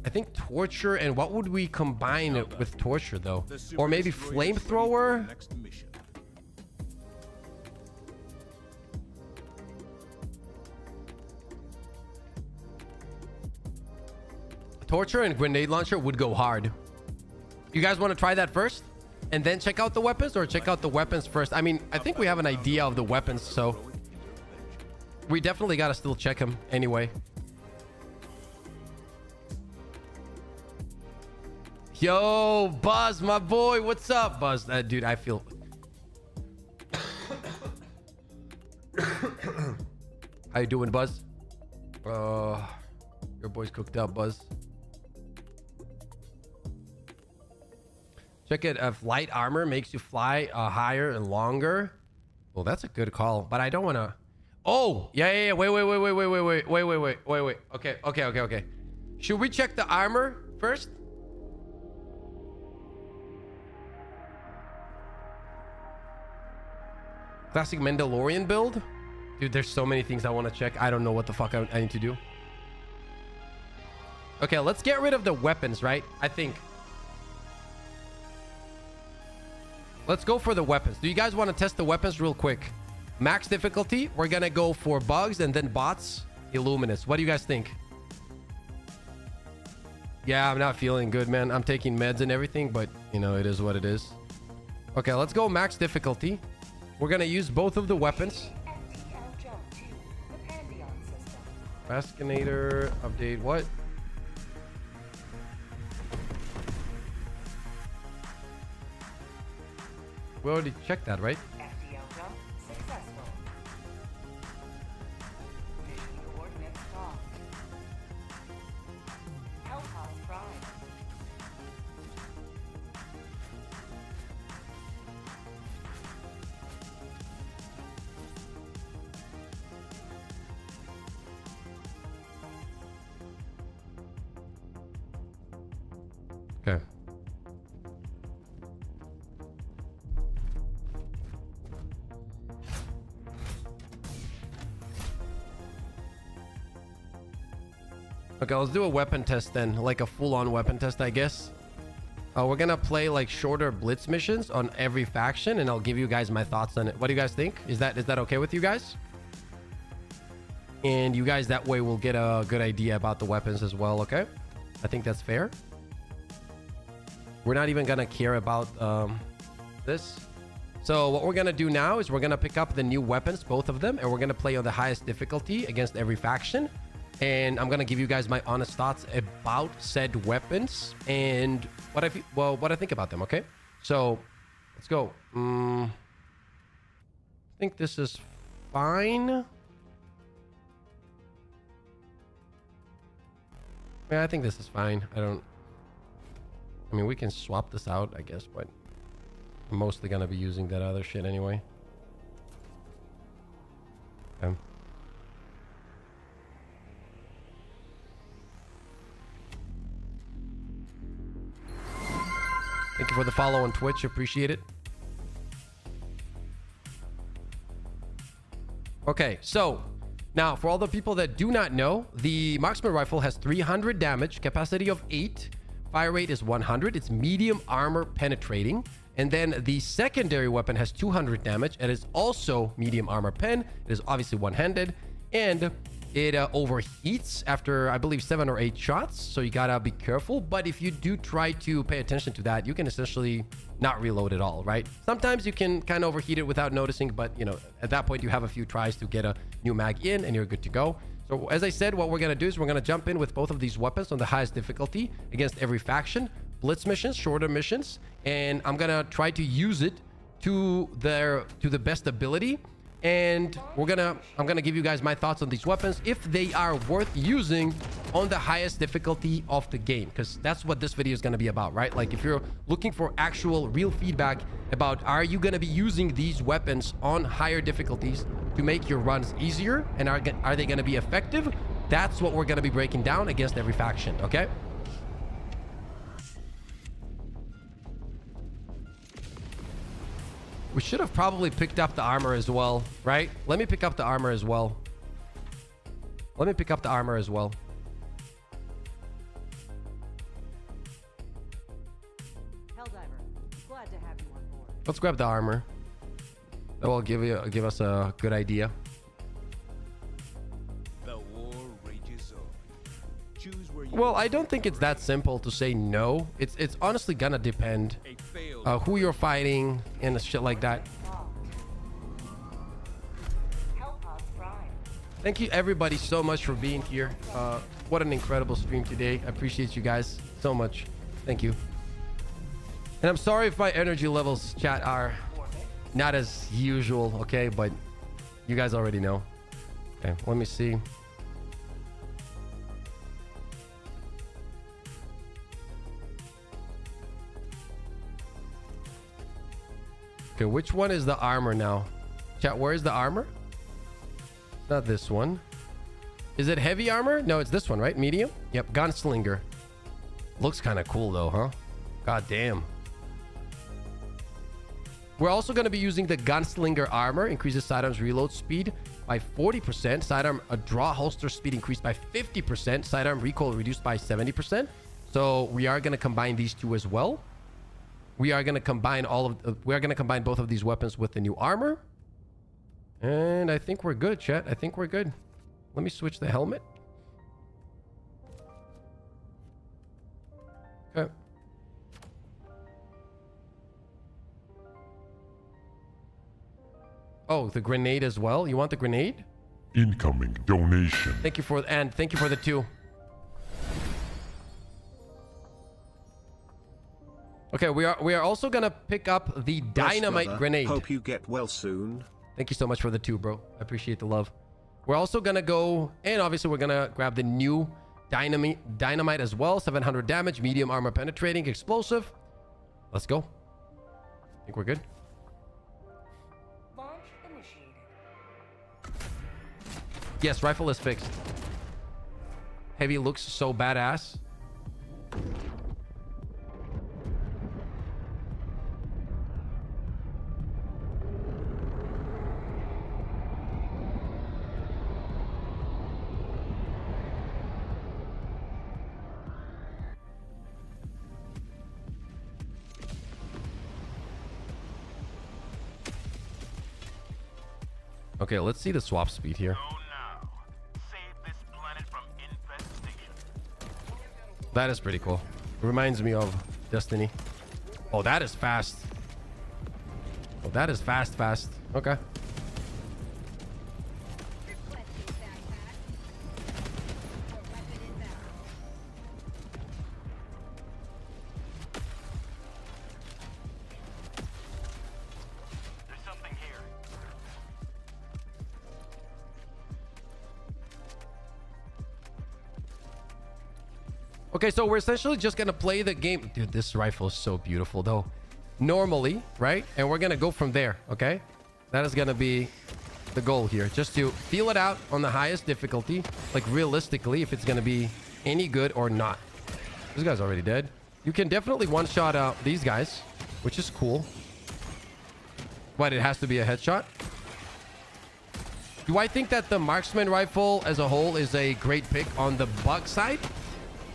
I think torture, and what would we combine it with torture, though? Or maybe flamethrower? Next mission. Torture and grenade launcher would go hard. You guys want to try that first? And then check out the weapons, or check out the weapons first? I mean, I think we have an idea of the weapons, so... We definitely gotta still check him anyway. Yo, Buzz, my boy. What's up, Buzz? Dude, I feel... How you doing, Buzz? Your boy's cooked up, Buzz. Check it. If light armor makes you fly higher and longer. Well, that's a good call, but I don't want to... Oh, yeah. Wait. Okay. Should we check the armor first? Classic Mandalorian build? Dude, there's so many things I want to check. I don't know what the fuck I need to do. Okay, let's get rid of the weapons, right? I think. Let's go for the weapons. Do you guys want to test the weapons real quick? Max difficulty. We're going to go for bugs and then bots. Illuminous. What do you guys think? Yeah, I'm not feeling good, man. I'm taking meds and everything, but, you know, it is what it is. Okay, let's go max difficulty. We're going to use both of the weapons. Fascinator, update, what? We already checked that, right? Okay. Okay, let's do a weapon test then, like a full-on weapon test, I guess. We're gonna play like shorter blitz missions on every faction, and I'll give you guys my thoughts on it. What do you guys think? Is that okay with you guys? And you guys that way will get a good idea about the weapons as well. Okay, I think that's fair. We're not even gonna care about this. So what we're gonna do now is we're gonna pick up the new weapons, both of them, and we're gonna play on the highest difficulty against every faction. And I'm gonna give you guys my honest thoughts about said weapons and what I think about them. Okay, so let's go. I think this is fine. Yeah, I think this is fine. I mean, we can swap this out, I guess, but I'm mostly gonna be using that other shit anyway. Okay. Thank you for the follow on Twitch. Appreciate it. Okay, so now for all the people that do not know, the marksman rifle has 300 damage, capacity of 8, fire rate is 100. It's medium armor penetrating. And then the secondary weapon has 200 damage. It is also medium armor pen. It is obviously one-handed, and it overheats after, I believe, 7 or 8 shots. So you gotta be careful. But if you do try to pay attention to that, you can essentially not reload at all, right? Sometimes you can kind of overheat it without noticing, but you know, at that point you have a few tries to get a new mag in and you're good to go. So as I said, what we're gonna do is we're gonna jump in with both of these weapons on the highest difficulty against every faction. Blitz missions, shorter missions, and I'm gonna try to use it to the best ability. And I'm gonna give you guys my thoughts on these weapons, if they are worth using on the highest difficulty of the game, because that's what this video is gonna be about, right? Like, if you're looking for actual real feedback about, are you gonna be using these weapons on higher difficulties to make your runs easier, and are they gonna be effective? That's what we're gonna be breaking down against every faction. Okay. We should have probably picked up the armor as well, right? Let me pick up the armor as well. Let me pick up the armor as well. Helldiver, glad to have you on board. Let's grab the armor. That will give us a good idea. The war rages on. Choose where you Well, I don't think it's that simple to say no. It's honestly gonna depend who you're fighting and shit like that. Thank you everybody so much for being here. What an incredible stream today. I appreciate you guys so much. Thank you. And I'm sorry if my energy levels, chat, are not as usual, okay? But you guys already know. Okay, let me see. Okay, which one is the armor now? Chat, where is the armor? Not this one. Is it heavy armor? No, it's this one, right? Medium? Yep, gunslinger. Looks kind of cool though, huh? God damn. We're also going to be using the gunslinger armor. Increases sidearms reload speed by 40%. Sidearm draw holster speed increased by 50%. Sidearm recoil reduced by 70%. So we are going to combine these two as well. We are going to combine both of these weapons with the new armor. And I think we're good, chat. I think we're good. Let me switch the helmet. Okay. Oh, the grenade as well. You want the grenade? Incoming donation. Thank you for the 2. Okay, we are also gonna pick up the dynamite brother, grenade. Hope you get well soon. Thank you so much for the 2, bro. I appreciate the love. We're also gonna go, and obviously we're gonna grab the new dynamite as well. 700 damage, medium armor penetrating, explosive. Let's go. I think we're good. Launch initiated. Yes, rifle is fixed. Heavy looks so badass. Okay, let's see the swap speed here. That is pretty cool. It reminds me of Destiny. Oh, that is fast. Oh, that is fast. Okay. Okay, so we're essentially just gonna play the game. Dude, this rifle is so beautiful though. Normally, right? And we're gonna go from there, okay? That is gonna be the goal here. Just to feel it out on the highest difficulty. Like realistically, if it's gonna be any good or not. This guy's already dead. You can definitely one-shot out these guys, which is cool. But it has to be a headshot. Do I think that the marksman rifle as a whole is a great pick on the bug side?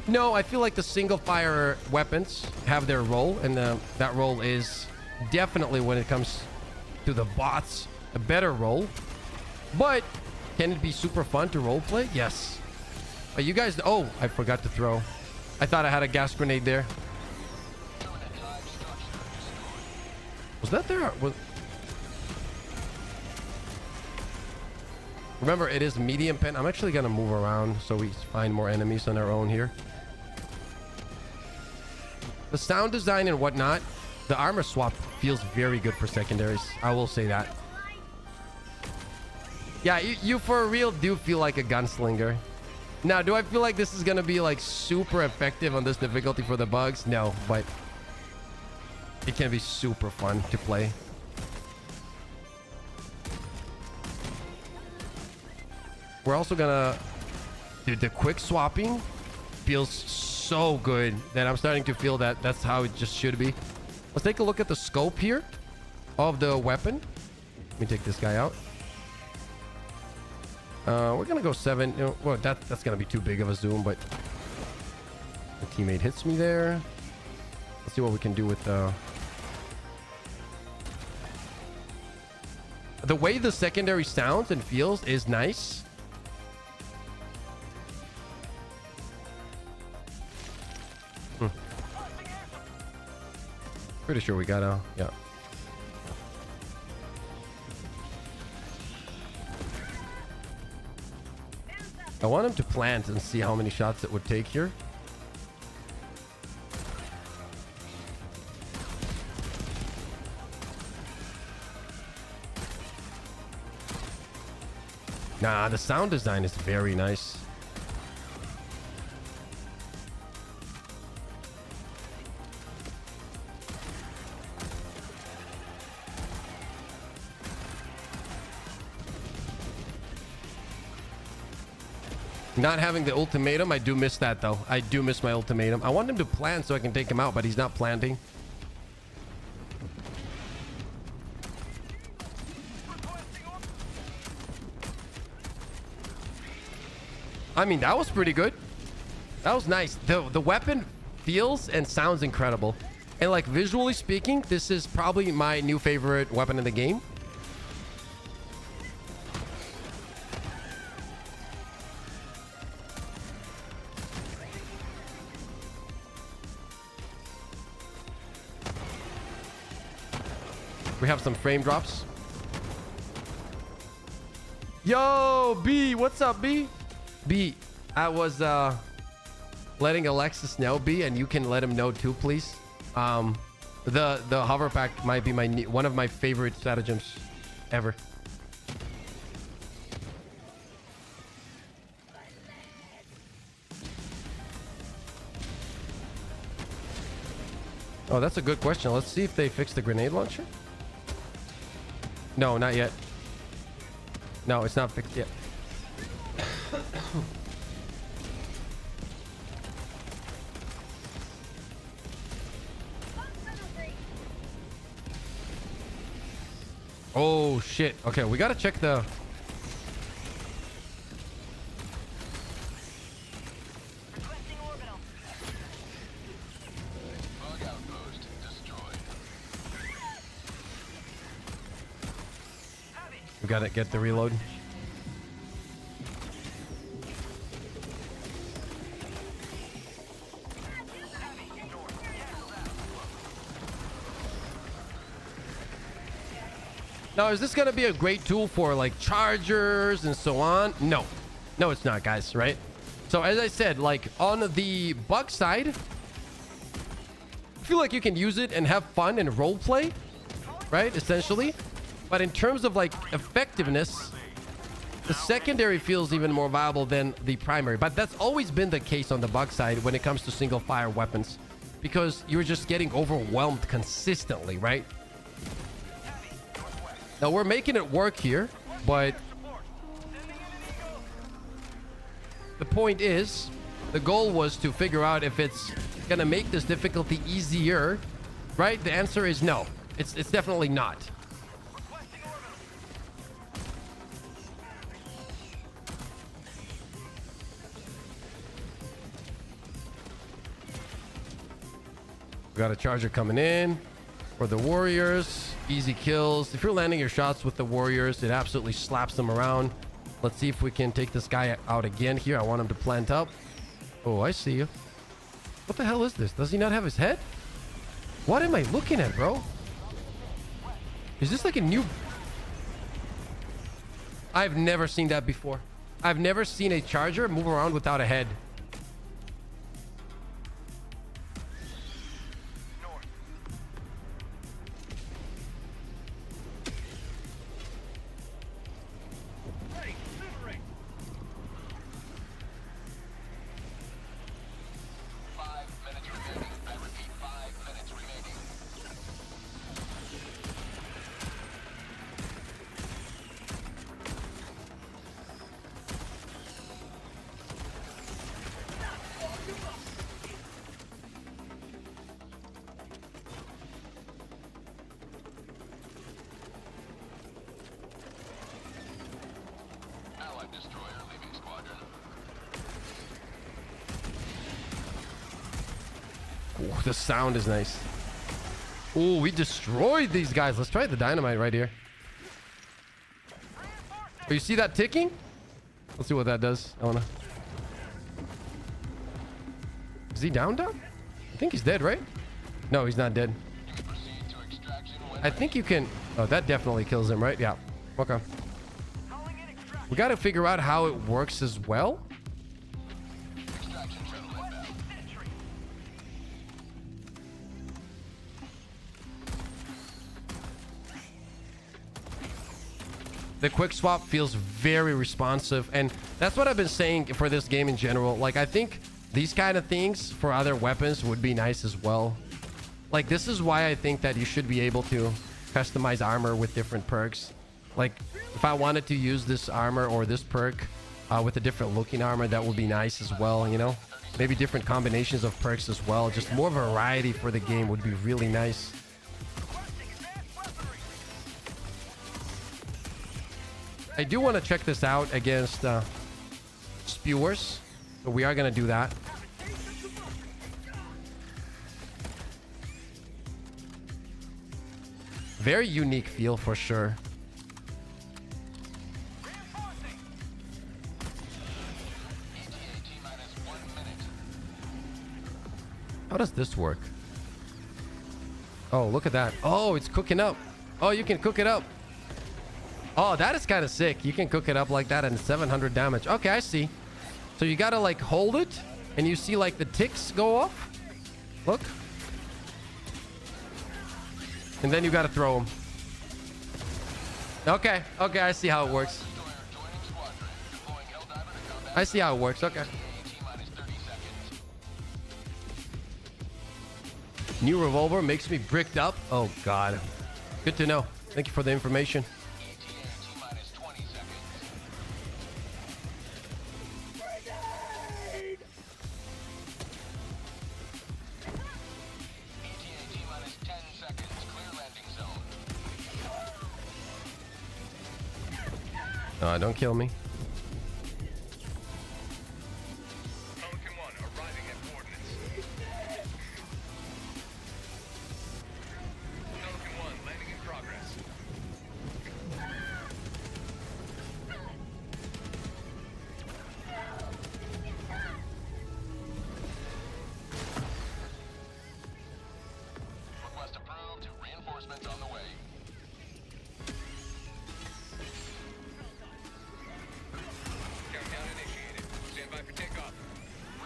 No, I feel like the single fire weapons have their role, and that role is definitely, when it comes to the bots, a better role. But can it be super fun to roleplay? Yes. But you guys, oh, I forgot to throw. I thought I had a gas grenade there. Was that there? Remember, it is medium pen. I'm actually gonna move around so we find more enemies on our own here. The sound design and whatnot, the armor swap feels very good for secondaries. I will say that. Yeah, you for real do feel like a gunslinger. Now, do I feel like this is gonna be like super effective on this difficulty for the bugs? No, but it can be super fun to play. We're also gonna... Dude, the quick swapping feels so good that I'm starting to feel that that's how it just should be. Let's take a look at the scope here of the weapon. Let me take this guy out. We're gonna go 7. You know, well, that's gonna be too big of a zoom, but the teammate hits me there. Let's see what we can do with the way the secondary sounds and feels is nice. Pretty sure we got yeah. I want him to plant and see how many shots it would take here. Nah, the sound design is very nice. Not having the ultimatum, I do miss that though. I do miss my ultimatum. I want him to plant so I can take him out, but he's not planting. I mean, that was pretty good. That was nice. The weapon feels and sounds incredible. And like visually speaking, this is probably my new favorite weapon in the game. We have some frame drops. Yo, B, what's up, B? B, I was letting Alexis know, B, and you can let him know too, please. The hover pack might be one of my favorite stratagems ever. Oh, that's a good question. Let's see if they fixed the grenade launcher. No, not yet. No, it's not fixed yet. Oh shit. Okay, we gotta check the... We gotta get the reload. Now, is this gonna be a great tool for like chargers and so on? No. No, it's not, guys, right? So as I said, like on the bug side, I feel like you can use it and have fun and role play, right? Essentially. But in terms of like effectiveness, the secondary feels even more viable than the primary. But that's always been the case on the bug side when it comes to single fire weapons, because you're just getting overwhelmed consistently, right? Now we're making it work here, but the point is, the goal was to figure out if it's gonna make this difficulty easier, right? The answer is no. It's definitely not. We got a charger coming in for the warriors. Easy kills. If you're landing your shots with the warriors, it absolutely slaps them around. Let's see if we can take this guy out again here. I want him to plant up. Oh, I see you. What the hell is this? Does he not have his head? What am I looking at, bro? Is this like a new... I've never seen that before. I've never seen a charger move around without a head. Ooh, the sound is nice. Ooh, we destroyed these guys. Let's try the dynamite right here. Oh, you see that ticking? Let's see what that does. I wanna... Is he down? I think he's dead, right? No, he's not dead. I think you can... Oh, that definitely kills him, right? Yeah. Okay. We gotta figure out how it works as well. The quick swap feels very responsive, and that's what I've been saying for this game in general. Like, I think these kind of things for other weapons would be nice as well. Like, this is why I think that you should be able to customize armor with different perks. Like, if I wanted to use this armor or this perk with a different looking armor, that would be nice as well, you know? Maybe different combinations of perks as well. Just more variety for the game would be really nice. I do want to check this out against spewers, so we are going to do that. Very unique feel for sure. How does this work? Oh, look at that. Oh, it's cooking up. Oh, you can cook it up. Oh, that is kind of sick. You can cook it up like that and 700 damage. Okay, I see. So you gotta like hold it and you see like the ticks go off. Look. And then you gotta throw them. Okay, okay, I see how it works. I see how it works, okay. New revolver makes me bricked up. Oh, God. Good to know. Thank you for the information. Don't kill me.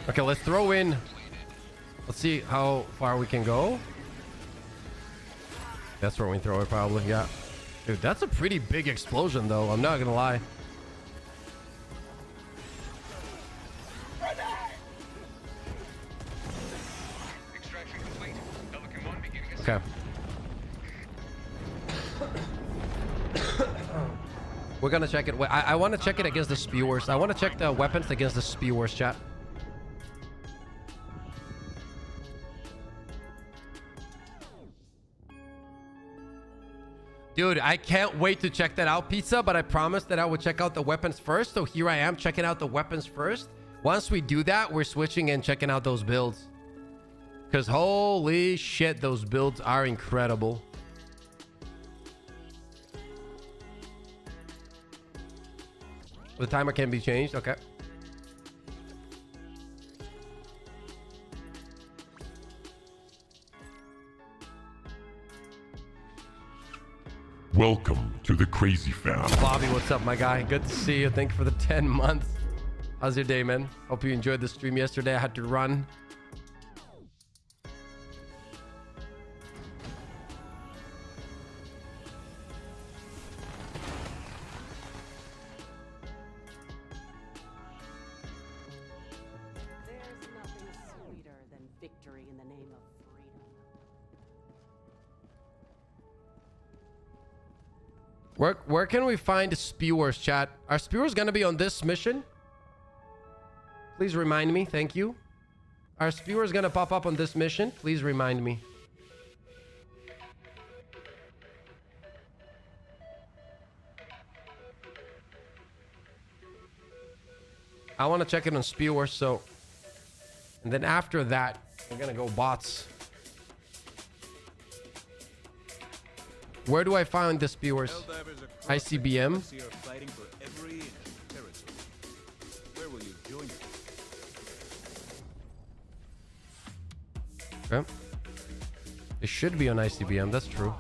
Okay, let's throw in. Let's see how far we can go. That's where we throw it probably, yeah. Dude, that's a pretty big explosion though. I'm not gonna lie. Okay. We're gonna check it. I want to check it against the spewers. I want to check the weapons against the spewers, chat. Dude, I can't wait to check that out, Pizza, but I promised that I would check out the weapons first. So here I am checking out the weapons first. Once we do that, we're switching and checking out those builds. Because holy shit, those builds are incredible. The timer can be changed. Okay. Welcome to the Crazy Fam. Bobby, what's up, my guy? Good to see you. Thank you for the 10 months. How's your day, man? Hope you enjoyed the stream yesterday. I had to run. There's nothing sweeter than victory in the name of freedom. Where can we find spewers, chat? Are spewers gonna be on this mission? Please remind me. Thank you. Are spewers gonna pop up on this mission? Please remind me. I want to check it on spewers, so... And then after that, we're gonna go bots. Where do I find the spewers? ICBM? Where will you join us? Okay. It should be on ICBM, that's true.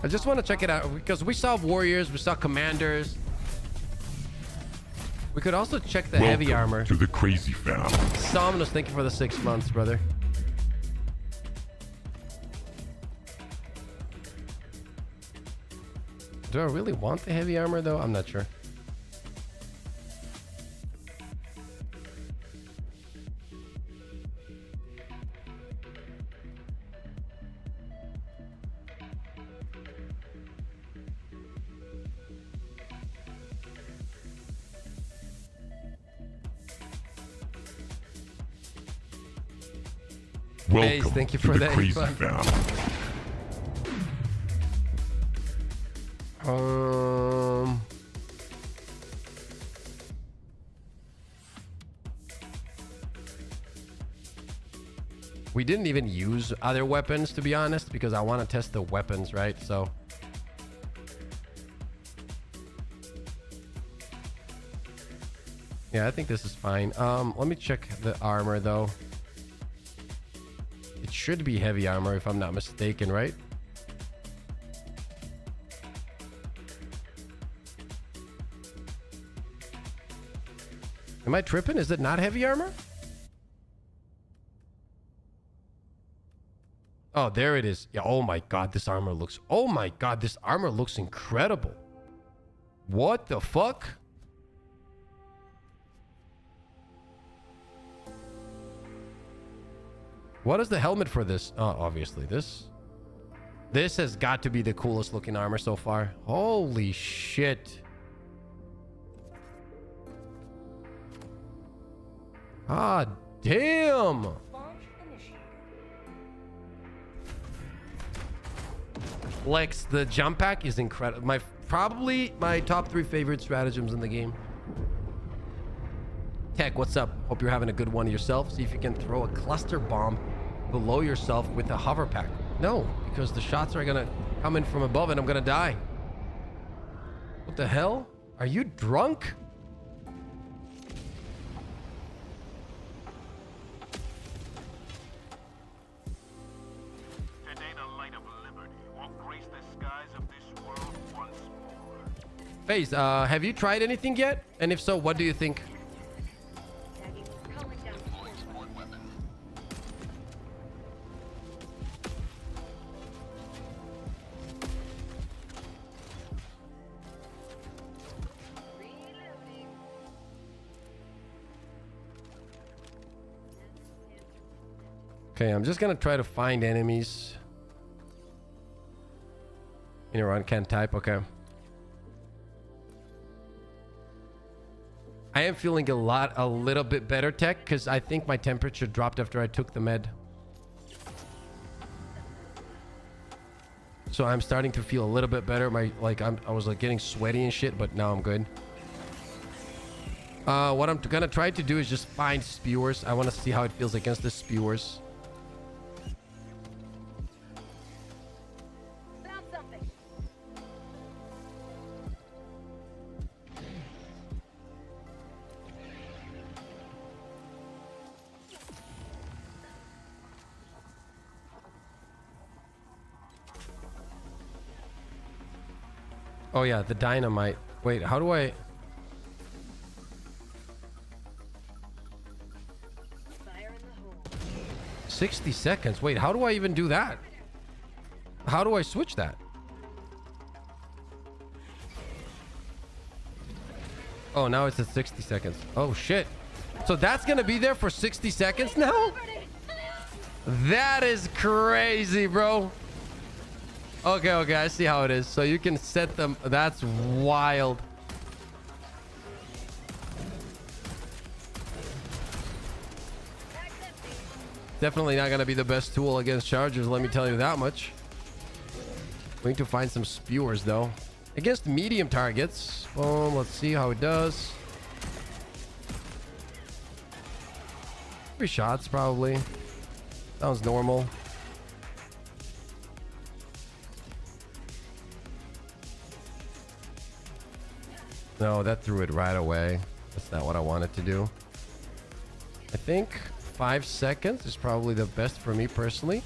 I just want to check it out because we saw warriors, we saw commanders. We could also check the heavy armor. To the Crazy Fam. Somnus, thank you for the 6 months, brother. Do I really want the heavy armor though? I'm not sure. Welcome thank you to for the that crazy info. family. We didn't even use other weapons, to be honest, because I want to test the weapons, right? So yeah, I think this is fine. Let me check the armor though. It should be heavy armor if I'm not mistaken, right? Am I tripping? Is it not heavy armor? Oh, there it is. Yeah. Oh my God, this armor looks. Oh my God, this armor looks incredible. What the fuck? What is the helmet for this? Oh, obviously this. This has got to be the coolest looking armor so far. Holy shit. Ah, damn. Lex, the jump pack is incredible. Probably my top 3 favorite stratagems in the game. Tech, what's up? Hope you're having a good one yourself. See if you can throw a cluster bomb below yourself with a hover pack. No, because the shots are gonna come in from above and I'm gonna die. What the hell? Are you drunk? FaZe, have you tried anything yet? And if so, what do you think? Okay, I'm just gonna try to find enemies. In a run, can't type. Okay. I am feeling a little bit better, Tech, because I think my temperature dropped after I took the med. So I'm starting to feel a little bit better. I was like getting sweaty and shit, but now I'm good. What I'm gonna try to do is just find spewers. I want to see how it feels against the spewers. Oh yeah, the dynamite. Wait, how do I... 60 seconds. Wait, how do I even do that? How do I switch that? Oh, now it's at 60 seconds. Oh shit. So that's gonna be there for 60 seconds now? That is crazy, bro. Okay, I see how it is. So you can set them. That's wild. Definitely not going to be the best tool against chargers, let me tell you that much. We need to find some spewers, though. Against medium targets. Boom, let's see how it does. 3 shots, probably. Sounds normal. No, that threw it right away. That's not what I wanted to do. I think 5 seconds is probably the best for me personally.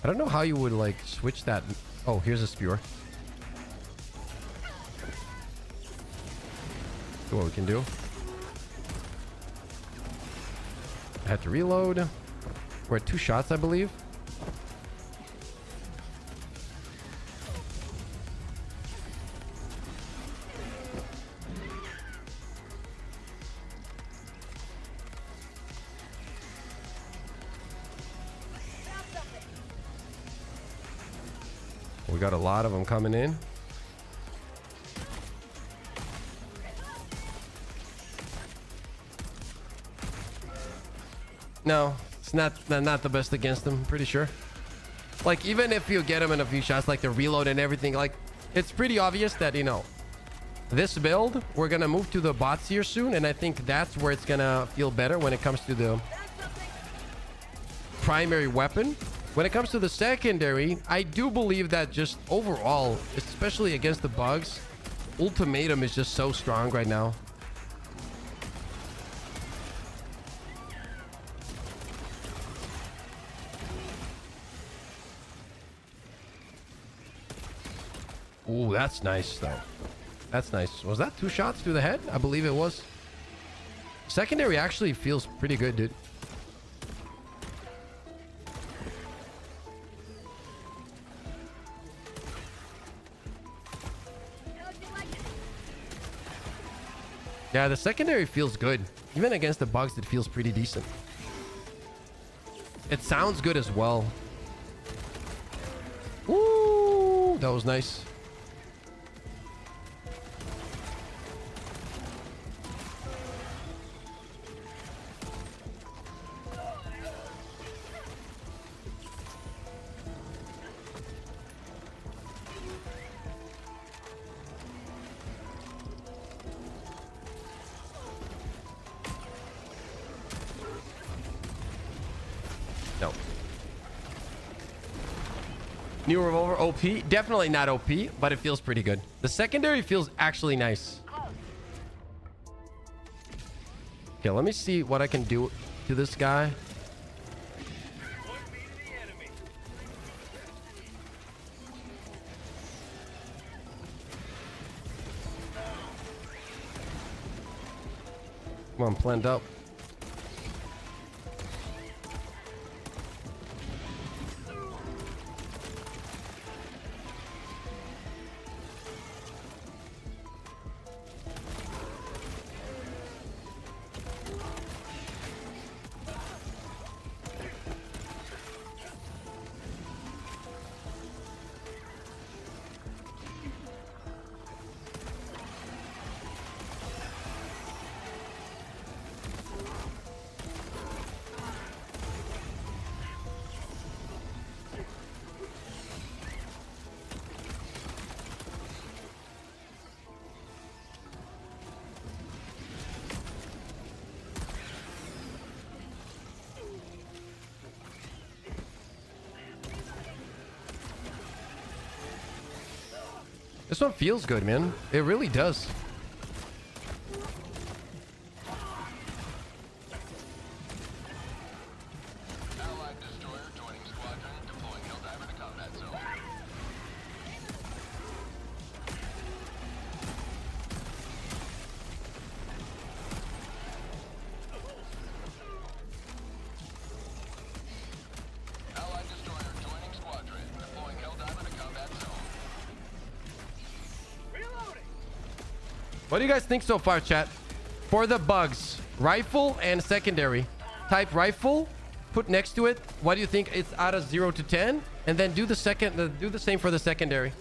I don't know how you would like switch that. Oh, here's a spewer. See what we can do. I had to reload. We're at 2 shots, I believe. We got a lot of them coming in. No, it's not the best against them, pretty sure. Like, even if you get them in a few shots, like the reload and everything, like, it's pretty obvious that, you know, this build, we're gonna move to the bots here soon, and I think that's where it's gonna feel better when it comes to the primary weapon. When it comes to the secondary, I do believe that just overall, especially against the bugs, ultimatum is just so strong right now. Ooh, that's nice though. That's nice. Was that 2 shots to the head? I believe it was. Secondary actually feels pretty good, dude. Yeah, the secondary feels good. Even against the bugs, it feels pretty decent. It sounds good as well. Ooh, that was nice. No. New revolver OP? Definitely not OP, but it feels pretty good. The secondary feels actually nice. Okay, let me see what I can do to this guy. Come on, planned up. This one feels good, man. It really does. Allied destroyer joining squadron, deploying Helldiver to combat zone. Allied destroyer joining squadron, deploying Helldiver to combat zone. What do you guys think so far, chat? For the bugs, rifle and secondary. Type rifle, put next to it. What do you think it's out of 0 to 10? And then do the same for the secondary.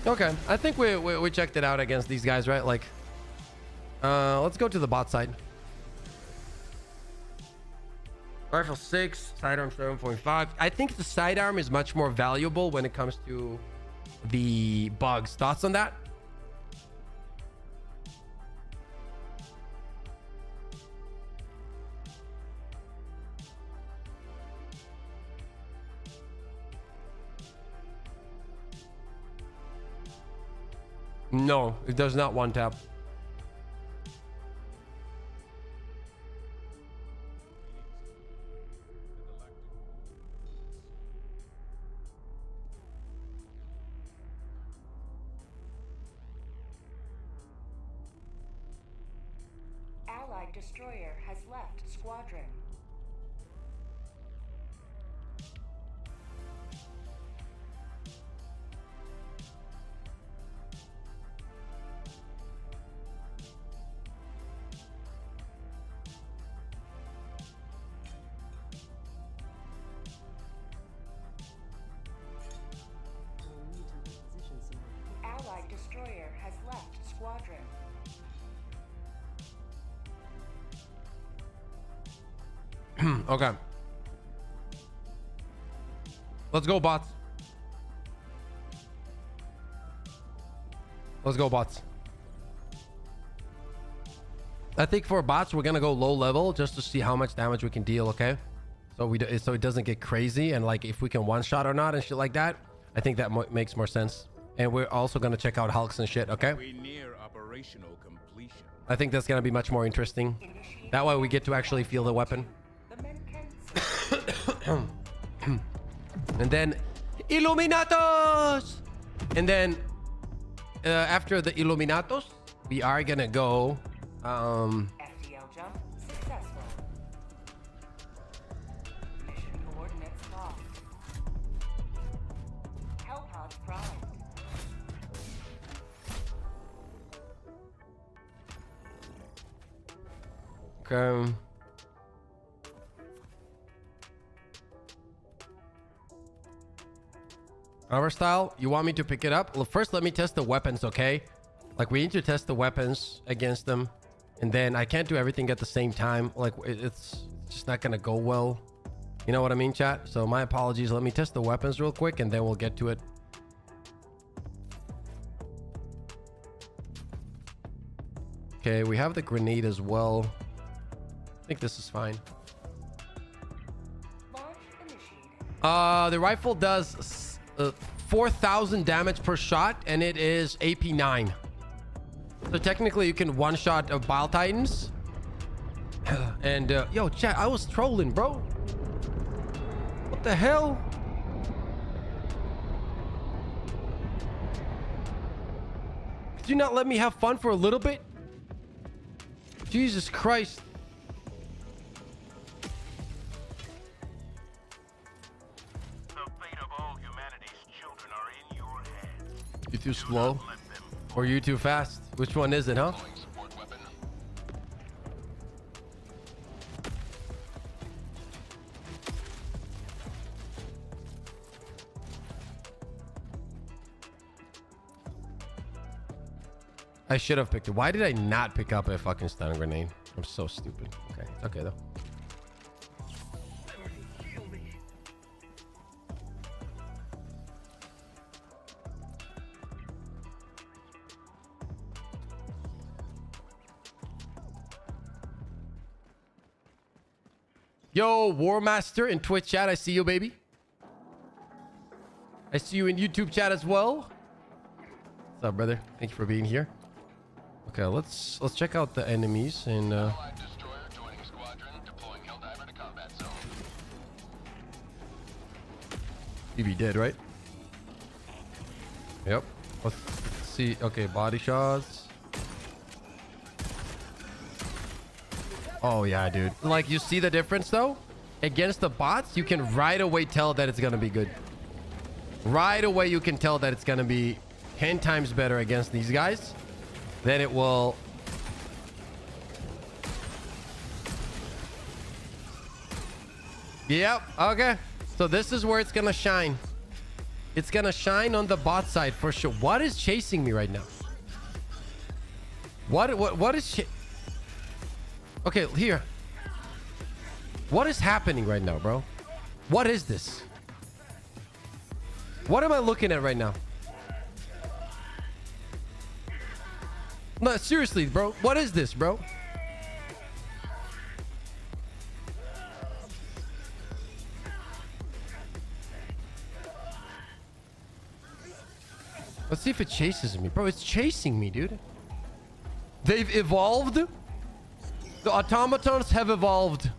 Okay, I think we checked it out against these guys, right? Like, let's go to the bot side. Rifle 6, sidearm 7.5. I think the sidearm is much more valuable when it comes to the bugs. Thoughts on that? No, it does not one tap. Allied destroyer has left squadron. squadron. Okay. Let's go, bots. Let's go, bots. I think for bots, we're gonna go low level just to see how much damage we can deal. Okay, so so it doesn't get crazy, and like if we can one shot or not and shit like that. I think that makes more sense. And we're also gonna check out hulks and shit. Okay. We near operational completion. I think that's gonna be much more interesting. That way we get to actually feel the weapon. And then Illuminatos. And then after the Illuminatos, we are gonna go. FTL jump successful. Mission coordinates lost. Hellpods primed. Okay. Our style, you want me to pick it up? Well, first let me test the weapons, okay? Like we need to test the weapons against them. And then I can't do everything at the same time. Like it's just not gonna go well. You know what I mean, chat? So my apologies. Let me test the weapons real quick and then we'll get to it. Okay, we have the grenade as well. I think this is fine. The rifle does 4,000 damage per shot, and it is AP 9. So technically, you can one-shot Bile Titans. And yo, chat, I was trolling, bro. What the hell? Did you not let me have fun for a little bit? Jesus Christ. You too slow? Or you too fast? Which one is it, huh? I should have picked it. Why did I not pick up a fucking stun grenade? I'm so stupid. Okay, it's okay though. Yo, War Master in Twitch chat. I see you, baby. I see you in YouTube chat as well. What's up, brother? Thank you for being here. Okay, let's check out the enemies and Allied destroyer joining squadron, deploying Helldiver to combat zone. you be dead, right? Yep. Let's see. Okay, body shots. Oh yeah, dude. Like, you see the difference though? Against the bots, you can right away tell that it's gonna be good. Right away, you can tell that it's gonna be 10 times better against these guys than it will. Yep. Okay. So this is where it's gonna shine. It's gonna shine on the bot side for sure. What is chasing me right now? What is okay, here. What is happening right now, bro? What is this? What am I looking at right now? No, seriously, bro. What is this, bro? Let's see if it chases me. Bro, it's chasing me, dude. They've evolved. The automatons have evolved.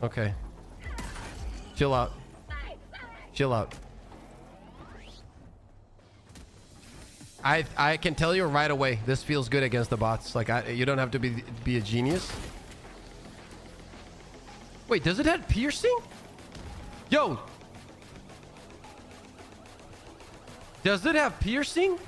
Okay. Chill out. Chill out. I can tell you right away, this feels good against the bots. Like, you don't have to be a genius. Wait, does it have piercing? Yo. Does it have piercing?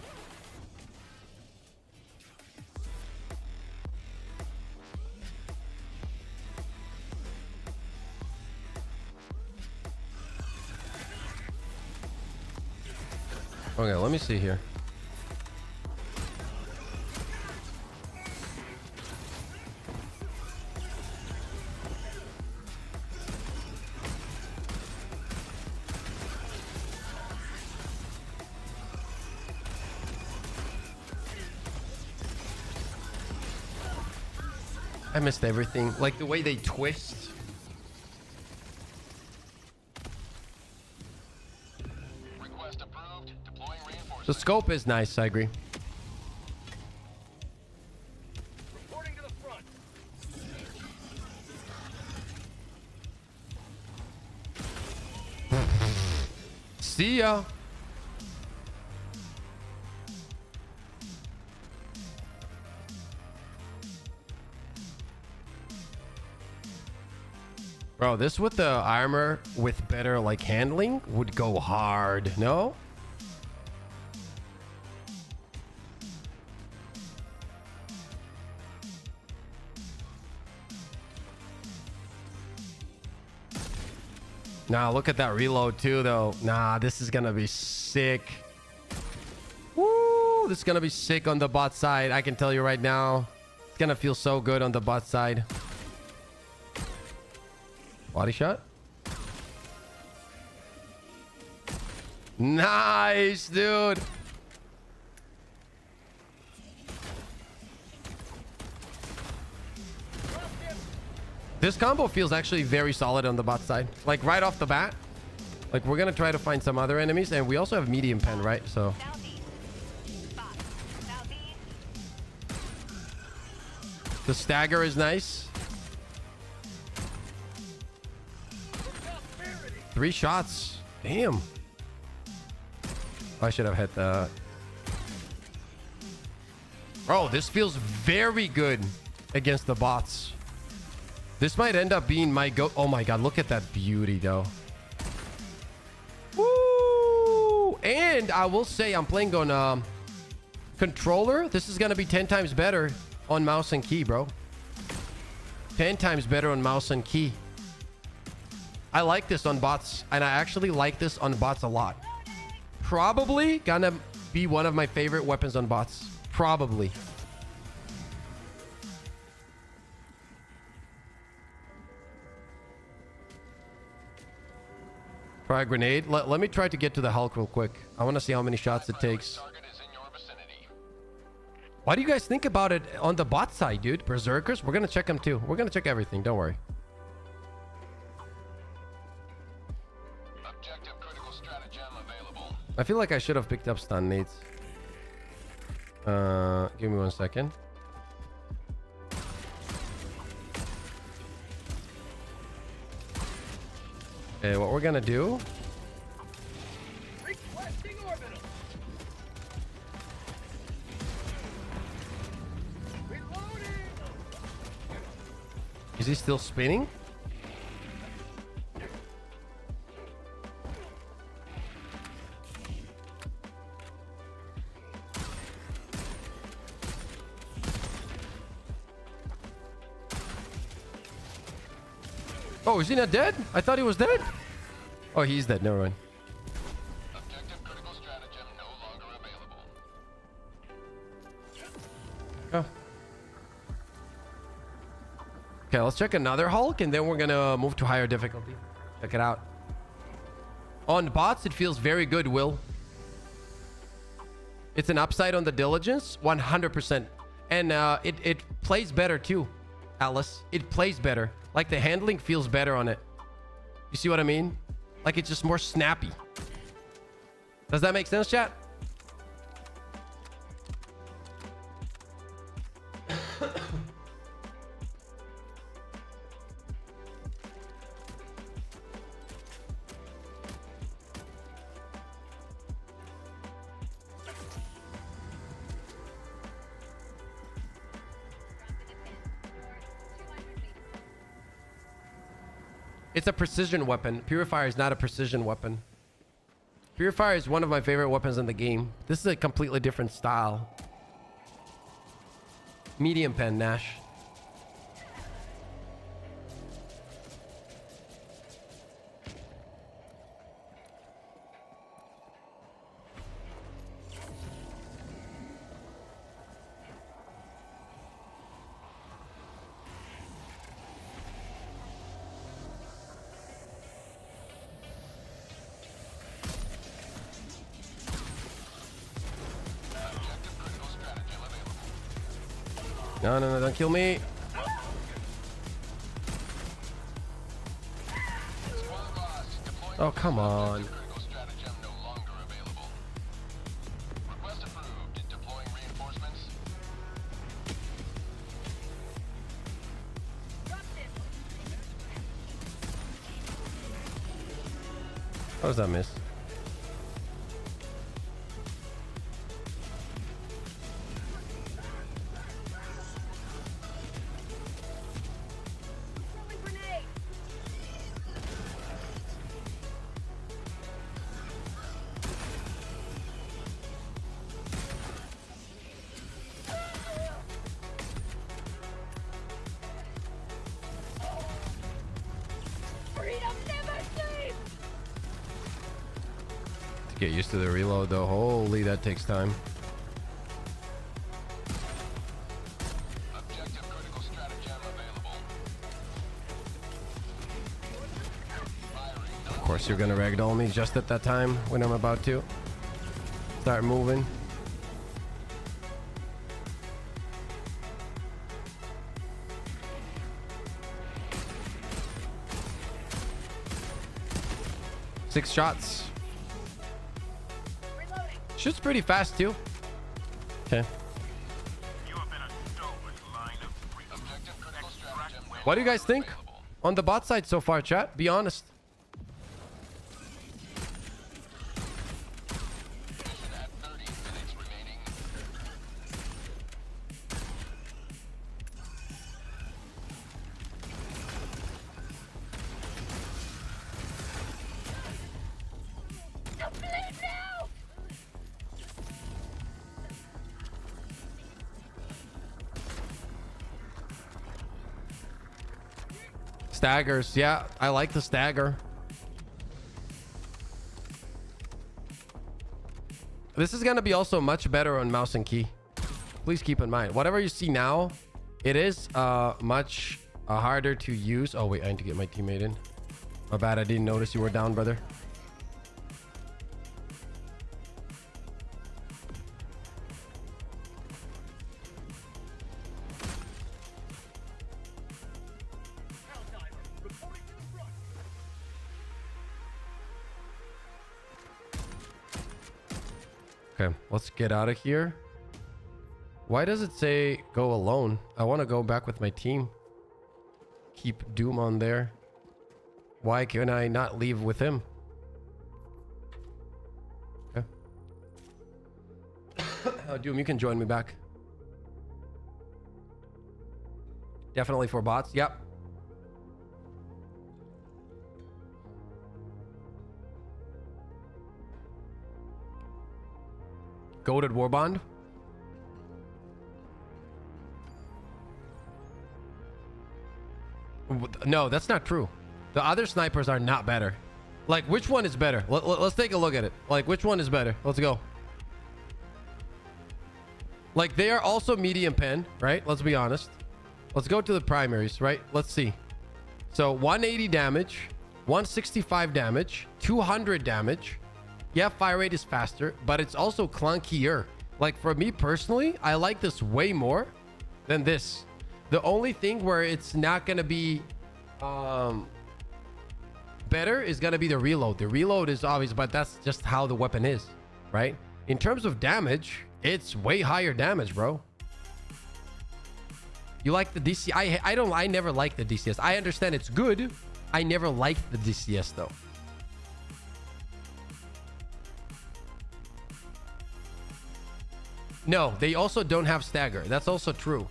Okay, let me see here. I missed everything. Like the way they twist. Request approved. Deploying reinforcements. The scope is nice, I agree. Reporting to the front. See ya. Bro, this with the armor with better like handling would go hard, no? Nah, look at that reload too though. Nah, this is gonna be sick. Woo! This is gonna be sick on the bot side. I can tell you right now. It's gonna feel so good on the bot side. Body shot. Nice, dude. This combo feels actually very solid on the bot side. Like right off the bat. Like we're gonna try to find some other enemies, and we also have medium pen, right? So the stagger is nice. 3 shots. Damn. I should have hit that. Bro, this feels very good against the bots. This might end up being my go. Oh my god, look at that beauty though. Woo! And I will say I'm playing on controller. This is gonna be 10 times better on mouse and key, bro. 10 times better on mouse and key. I like this on bots, and I actually like this on bots a lot. Probably gonna be one of my favorite weapons on bots. Probably. Try a grenade. Let me try to get to the Hulk real quick. I want to see how many shots it takes. Why do you guys think about it on the bot side, dude? Berserkers? We're gonna check them too. We're gonna check everything. Don't worry. Objective critical stratagem available. I feel like I should have picked up stun nades. Give me 1 second. Okay, what we're gonna do? Requesting orbital. Reloading. Is he still spinning? Oh, is he not dead? I thought he was dead. Oh, he's dead. Never mind. Objective critical stratagem no longer available. Oh. Okay, let's check another Hulk, and then we're gonna move to higher difficulty. Check it out. On bots, it feels very good, Will. It's an upside on the diligence, 100%. And it plays better too, Alice. It plays better. Like the handling feels better on it. You see what I mean? Like it's just more snappy. Does that make sense, chat? It's a precision weapon. Purifier is not a precision weapon. Purifier is one of my favorite weapons in the game. This is a completely different style. Medium pen, Nash. No, no, no, don't kill me. Oh, come on. Critical stratagem no longer available. Request approved. Deploying reinforcements. How does that miss? Throwing grenade. Freedom never sleeps. To get used to the reload though. Holy, that takes time. Objective critical stratagem available. Of course, you're gonna ragdoll me just at that time when I'm about to start moving. Six shots. Shoots pretty fast too. Okay. What do you guys think on the bot side so far, chat? Be honest. Mission at 30 minutes remaining. Staggers. Yeah, I like the stagger. This is going to be also much better on mouse and key. Please keep in mind. Whatever you see now, it is much harder to use. Oh, wait. I need to get my teammate in. My bad. I didn't notice you were down, brother. Okay, let's get out of here. Why does it say go alone? I want to go back with my team. Keep Doom on there. Why can I not leave with him? Okay. Doom, you can join me back. Definitely for bots. Yep. Goated Warbond. No, that's not true. The other snipers are not better. Like, which one is better? Let's take a look at it. Like, which one is better? Let's go. Like, they are also medium pen, right? Let's be honest. Let's go to the primaries, right? Let's see. So 180 damage, 165 damage, 200 damage. Yeah, fire rate is faster, but it's also clunkier. Like, for me personally, I like this way more than this. The only thing where it's not going to be better is going to be the reload. The reload is obvious, but that's just how the weapon is, right? In terms of damage, it's way higher damage, bro. You like the DC? I never liked the DCS. I understand it's good. I never liked the DCS though. No, they also don't have stagger. That's also true.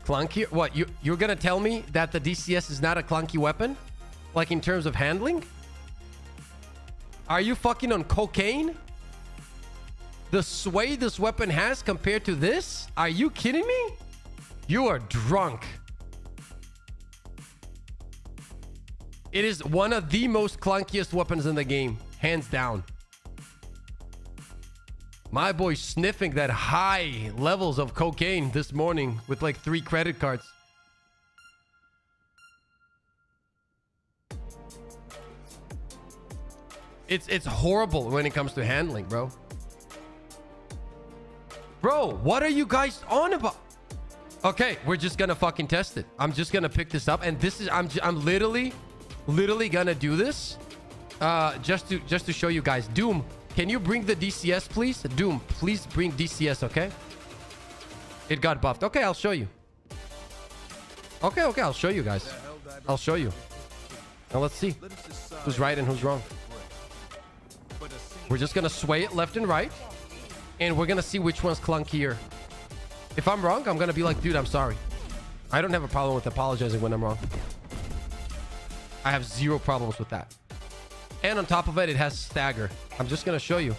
Clunky? What? You're gonna tell me that the DCS is not a clunky weapon? Like in terms of handling? Are you fucking on cocaine? The sway this weapon has compared to this? Are you kidding me? You are drunk. It is one of the most clunkiest weapons in the game. Hands down. My boy sniffing that high levels of cocaine this morning with like 3 credit cards. It's horrible when it comes to handling, bro. Bro, what are you guys on about? Okay, we're just gonna fucking test it. I'm just gonna pick this up, and this is I'm literally gonna do this just to show you guys. Doom, can you bring the DCS, please? Doom, please bring DCS, okay? It got buffed. Okay, I'll show you. Okay, I'll show you guys. I'll show you. Now let's see who's right and who's wrong. We're just gonna sway it left and right, and we're gonna see which one's clunkier. If I'm wrong, I'm gonna be like, dude, I'm sorry. I don't have a problem with apologizing when I'm wrong. I have zero problems with that. And on top of it, it has stagger. I'm just gonna show you.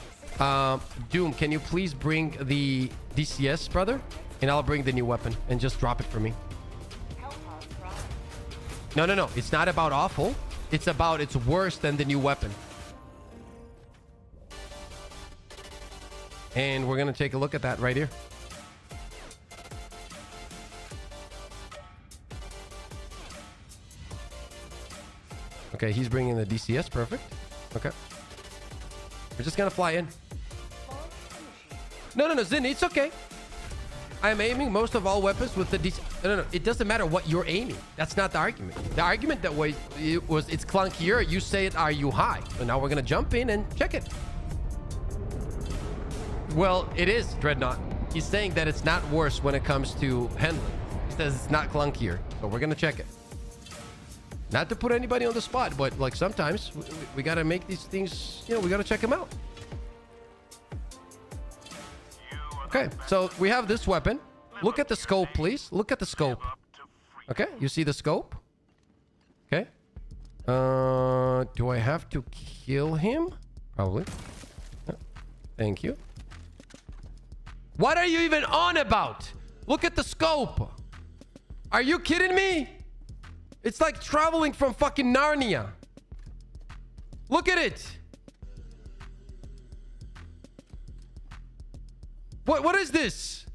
Doom, can you please bring the DCS, brother? And I'll bring the new weapon and just drop it for me. No. It's not about awful. It's about it's worse than the new weapon. And we're gonna take a look at that right here. Okay, he's bringing the DCS. Perfect. Okay. We're just gonna fly in. No, Zin, it's okay. I'm aiming most of all weapons with the DC. No. It doesn't matter what you're aiming. That's not the argument. The argument that was it's clunkier. You say it, are you high? So now we're gonna jump in and check it. Well, it is, Dreadnought. He's saying that it's not worse when it comes to handling. He says it's not clunkier. So we're gonna check it. Not to put anybody on the spot, but like sometimes we gotta make these things, you know, we gotta check them out. Okay, so we have this weapon. Look at the scope, please. Look at the scope. Okay, you see the scope? Okay. Do I have to kill him? Probably. Thank you. What are you even on about? Look at the scope. Are you kidding me? It's like traveling from fucking Narnia. Look at it. What is this?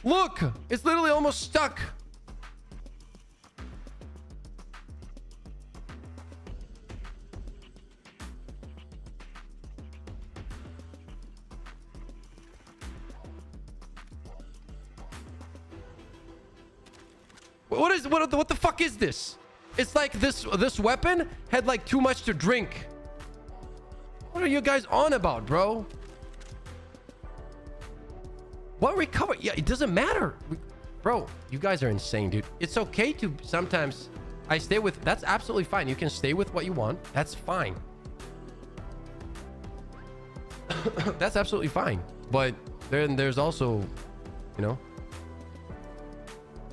Look, it's literally almost stuck. What the fuck is this? It's like this weapon had like too much to drink. What are you guys on about, bro? What recover? Yeah, it doesn't matter. Bro, you guys are insane, dude. It's okay to sometimes I stay with, that's absolutely fine. You can stay with what you want. That's fine. That's absolutely fine. But then there's also, you know,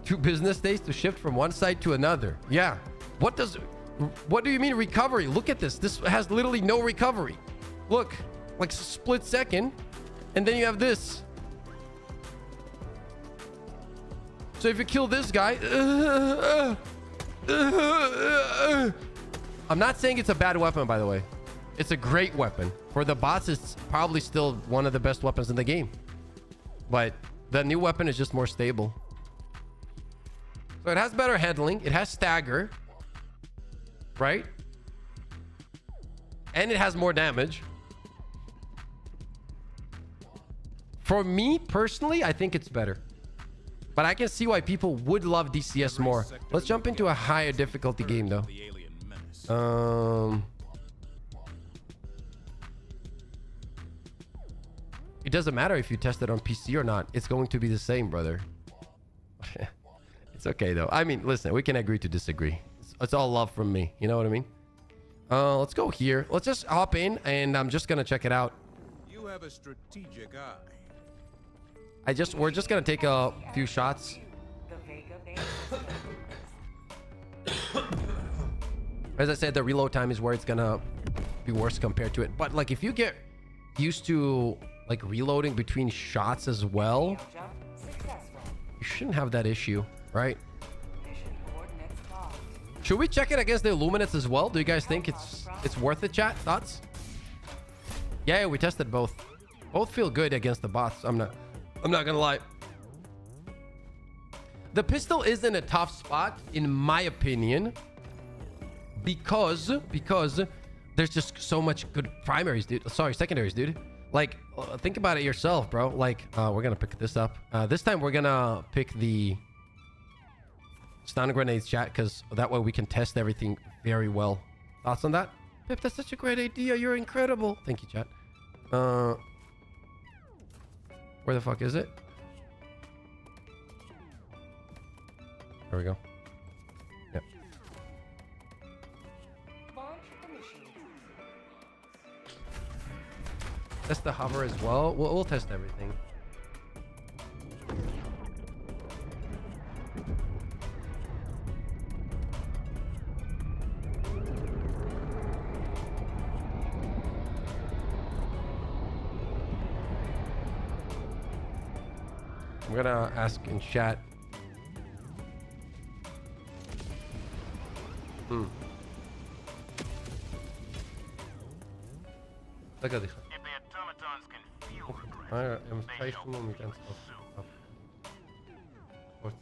2 business days to shift from one site to another. Yeah. What do you mean recovery? Look at this. This has literally no recovery. Look, like split second. And then you have this. So if you kill this guy, I'm not saying it's a bad weapon, by the way. It's a great weapon. For the bots, it's probably still one of the best weapons in the game. But the new weapon is just more stable. So it has better handling. It has stagger. Right? And it has more damage. For me, personally, I think it's better. But I can see why people would love DCS more. Let's jump into a higher difficulty game, though. It doesn't matter if you test it on PC or not. It's going to be the same, brother. It's okay, though. I mean, listen, we can agree to disagree. It's all love from me. You know what I mean? Let's go here. Let's just hop in, and I'm just going to check it out. You have a strategic eye. We're just going to take a few shots. As I said, the reload time is where it's going to be worse compared to it. But, like, if you get used to, like, reloading between shots as well, you shouldn't have that issue, right? Should we check it against the Illuminates as well? Do you guys think it's worth it, chat? Thoughts? Yeah, we tested both. Both feel good against the bots. I'm not gonna lie. The pistol is in a tough spot, in my opinion, because there's just so much good primaries, dude. Sorry, secondaries, dude. Like, think about it yourself, bro. Like, we're gonna pick this up. This time we're gonna pick the stun grenades, chat, because that way we can test everything very well. Thoughts on that? Pip, that's such a great idea. You're incredible. Thank you, chat. Where the fuck is it? There we go. Yep. Test the hover as well. We'll test everything. I'm gonna ask in chat. Look at this. If the automatons can feel regret, I am they safe shall moment and feel stuff. What?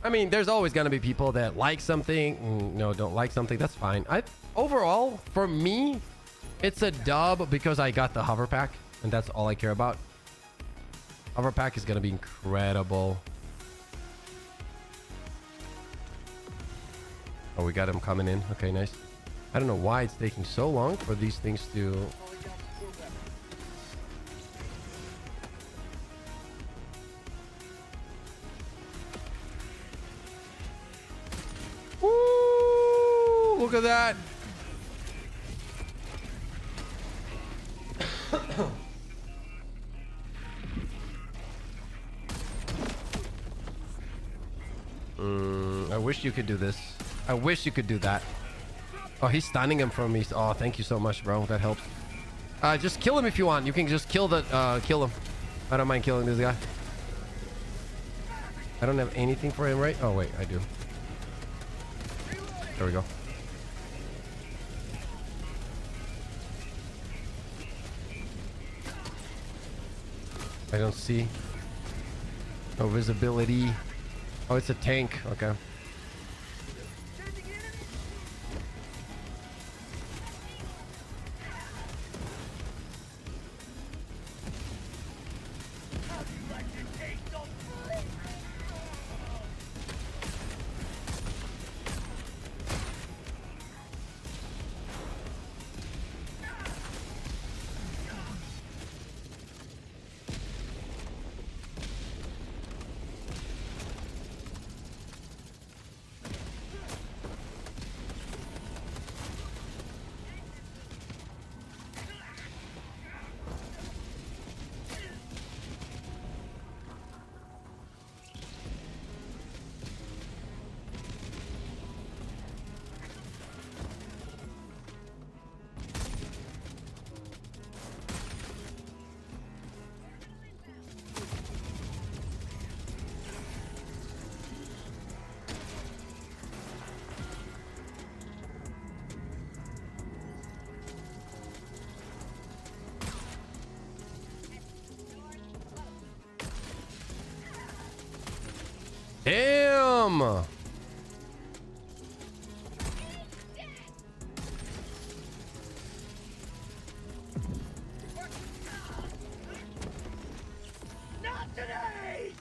I mean, there's always gonna be people that like something, no, don't like something. That's fine. Overall, for me, it's a dub because I got the hover pack, and that's all I care about. Hover pack is gonna be incredible. Oh, we got him coming in. Okay, nice. I don't know why it's taking so long for these things to... Woo! Look at that. I wish you could do this. I wish you could do that. Oh, he's stunning him from me. Oh, thank you so much, bro. That helps. Just kill him if you want. You can just kill the kill him. I don't mind killing this guy. I don't have anything for him, right? Oh wait, I do. There we go. I don't see. No visibility. Oh, it's a tank. Okay. Damn! Not today!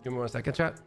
Give me 1 second, chat.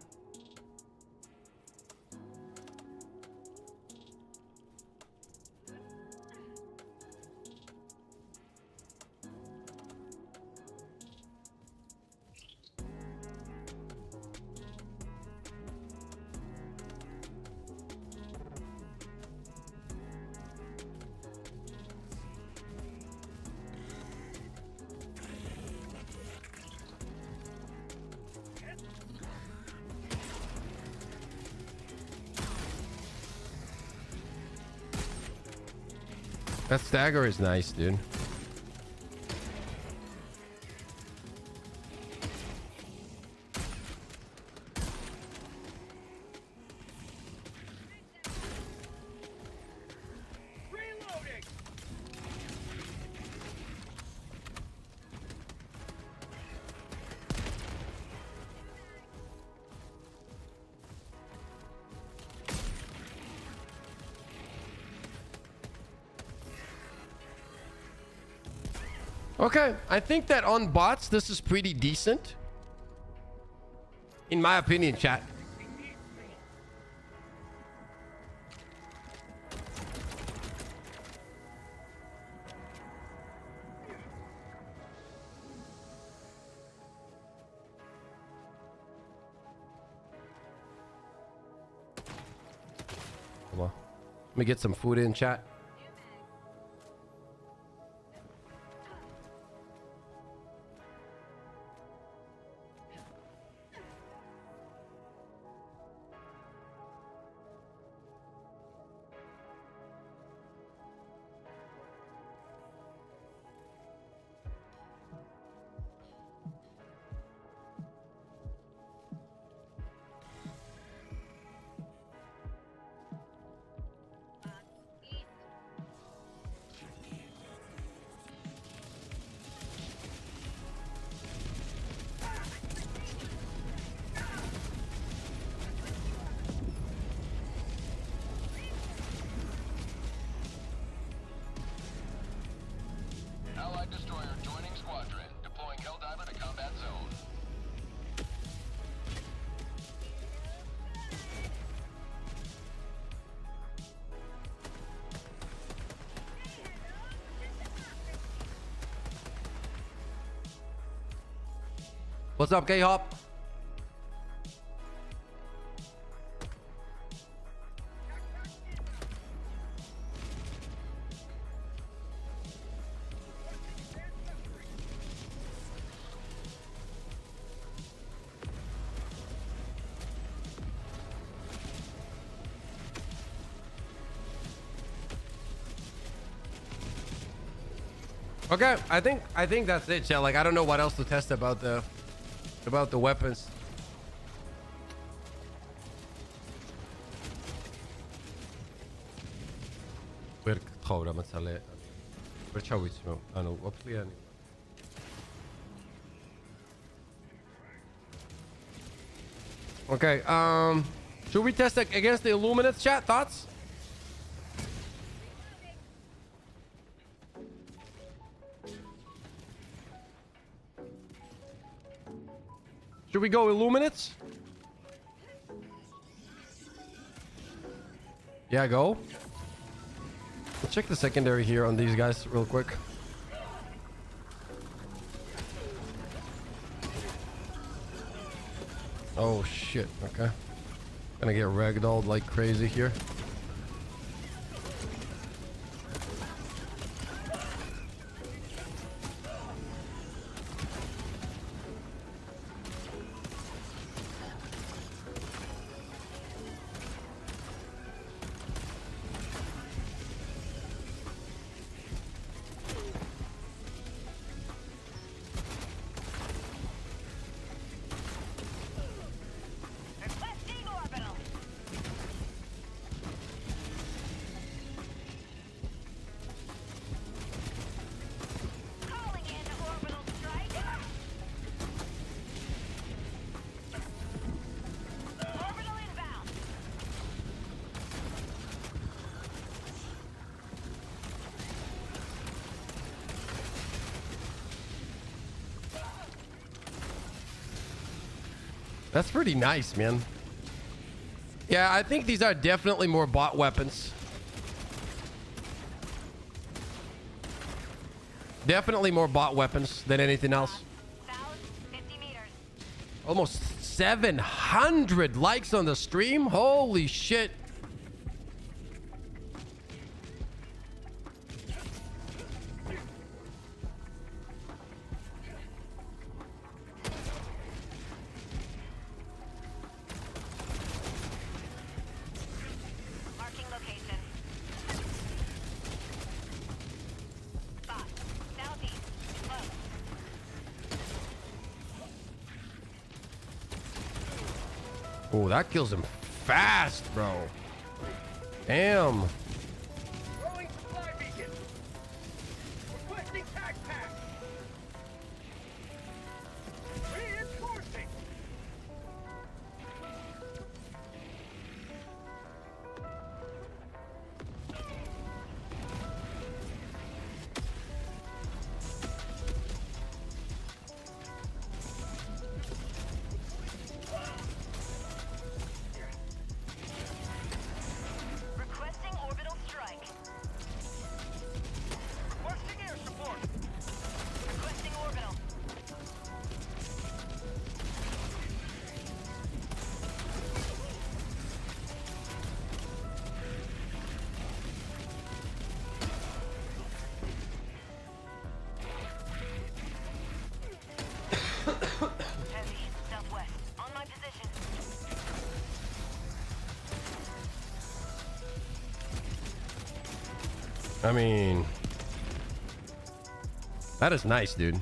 That stagger is nice, dude. Okay, I think that on bots, this is pretty decent. In my opinion, chat. Come on. Let me get some food in, chat. Allied destroyer joining squadron. Deploying Helldiver to combat zone. What's up, K-Hop? Okay, I think that's it, chat. Like, I don't know what else to test about the weapons. Okay, should we test it against the Illuminates, chat? Thoughts? Should we go Illuminates? Yeah, go. Let's check the secondary here on these guys real quick. Oh shit, okay. Gonna get ragdolled like crazy here. That's pretty nice, man. Yeah, I think these are definitely more bot weapons. Definitely more bot weapons than anything else. Almost 700 likes on the stream. Holy shit. Oh, that kills him fast, bro. Damn. I mean, that is nice, dude.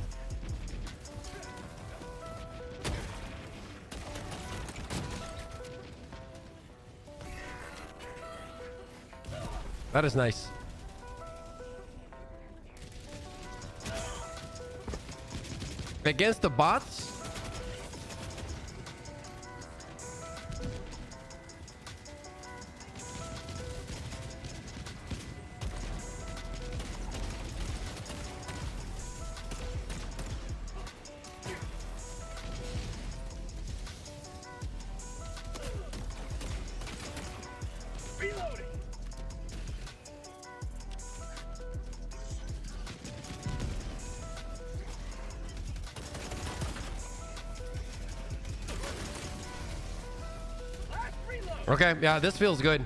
That is nice. Against the bots? Okay, yeah, this feels good.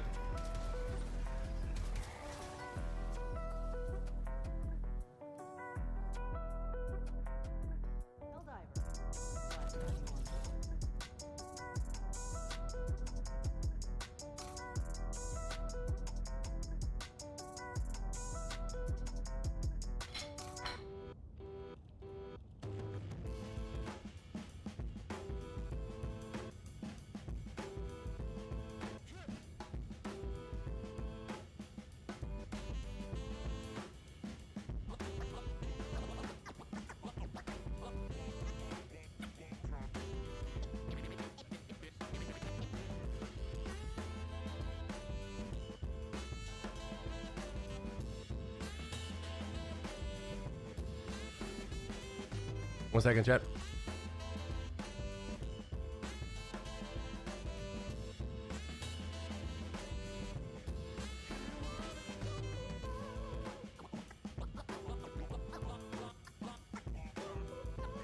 One second, chat.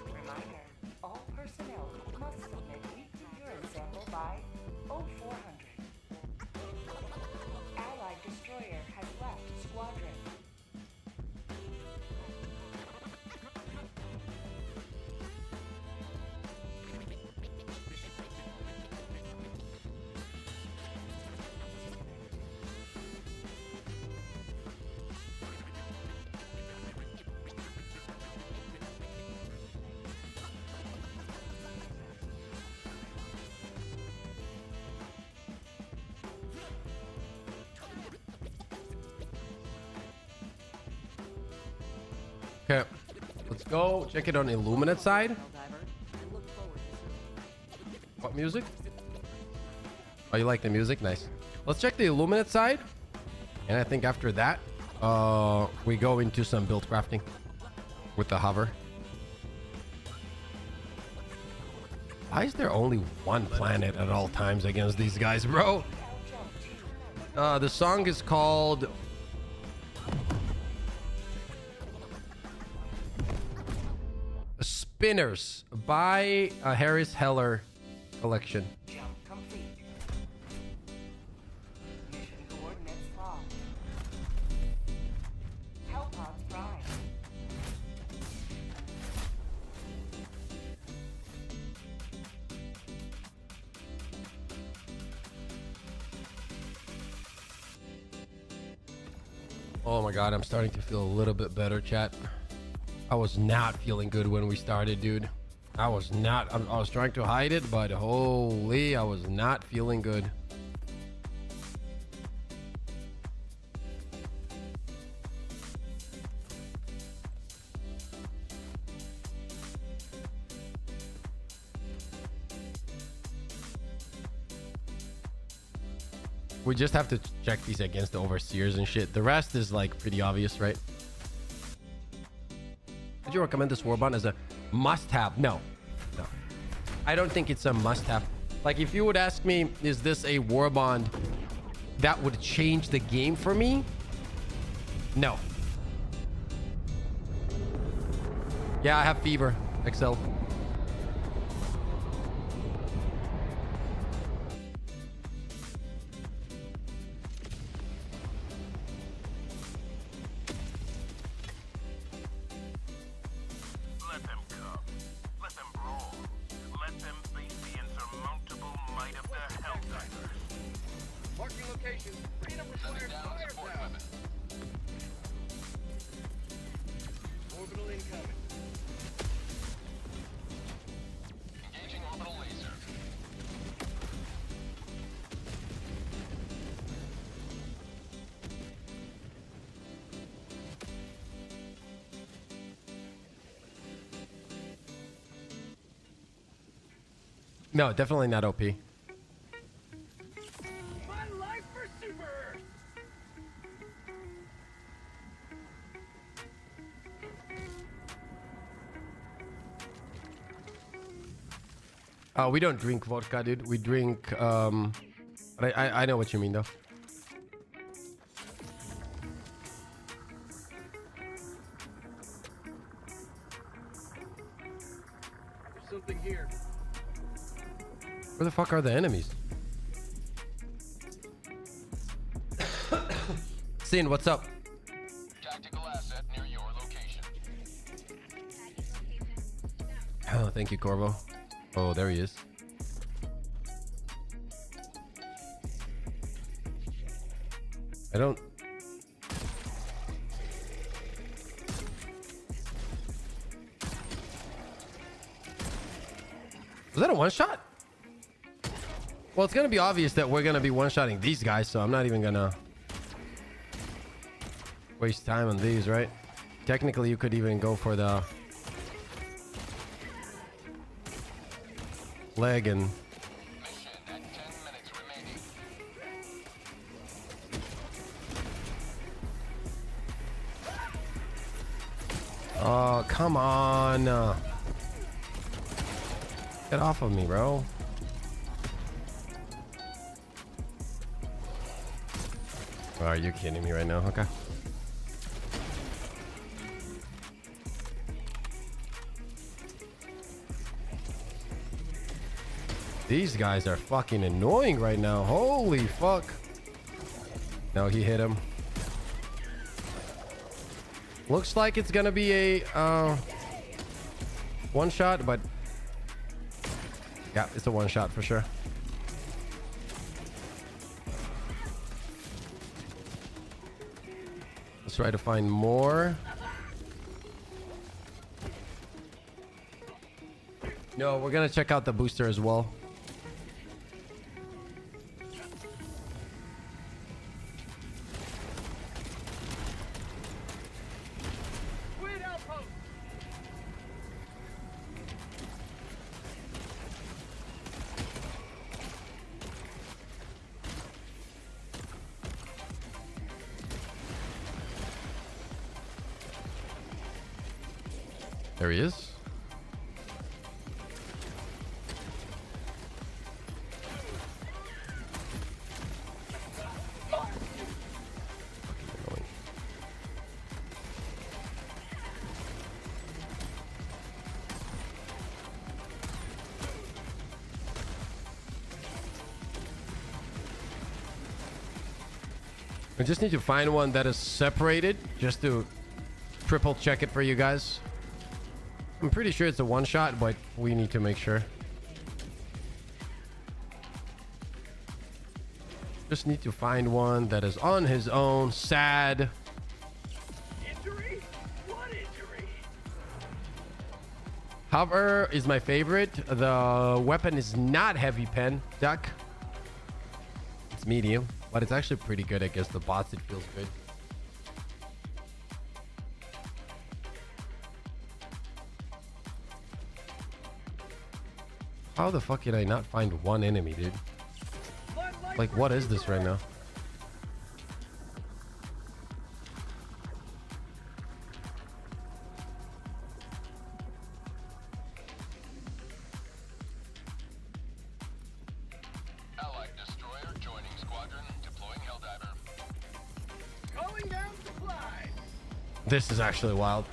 Reminder, all personnel must submit weekly urine sample by 0400. Allied destroyer has left squadron. Okay, let's go check it on the Illuminate side. What music? Oh, you like the music? Nice. Let's check the Illuminate side. And I think after that, we go into some build crafting with the hover. Why is there only one planet at all times against these guys, bro? The song is called Spinners by Harris Heller Collection. Jump complete. Mission coordinates locked. Hellpods prime. Oh my god, I'm starting to feel a little bit better, chat. I was not feeling good when we started, dude. I was trying to hide it, but holy, I was not feeling good. We just have to check these against the overseers and shit. The rest is like pretty obvious, right? Would you recommend this Warbond as a must-have? No. I don't think it's a must-have. Like, if you would ask me, is this a Warbond that would change the game for me? No. Yeah, I have fever. XL. No, definitely not OP. We don't drink vodka, dude. We drink I know what you mean though. There's something here. Where the fuck are the enemies? Sin, what's up? Tactical asset near your location. Oh, thank you, Corvo. Oh, there he is. I don't... Was that a one-shot? Well, it's gonna be obvious that we're gonna be one-shotting these guys, so I'm not even gonna waste time on these, right? Technically, you could even go for the leg and... Mission at 10 minutes remaining. Oh, come on. Get off of me, bro. Oh, are you kidding me right now? Okay. These guys are fucking annoying right now. Holy fuck. No, he hit him. Looks like it's gonna be a one shot, but yeah, it's a one shot for sure. Let's try to find more. No, we're gonna check out the booster as well. There he is. I just need to find one that is separated just to triple check it for you guys. I'm pretty sure it's a one shot, but we need to make sure. Just need to find one that is on his own. Sad. Injury? What injury? Hover is my favorite. The weapon is not heavy pen, Duck. It's medium, but it's actually pretty good against the bots. It feels good. How the fuck did I not find one enemy, dude? Like, what is this right now? Allied destroyer joining squadron, deploying Helldiver. Calling down supply. This is actually wild.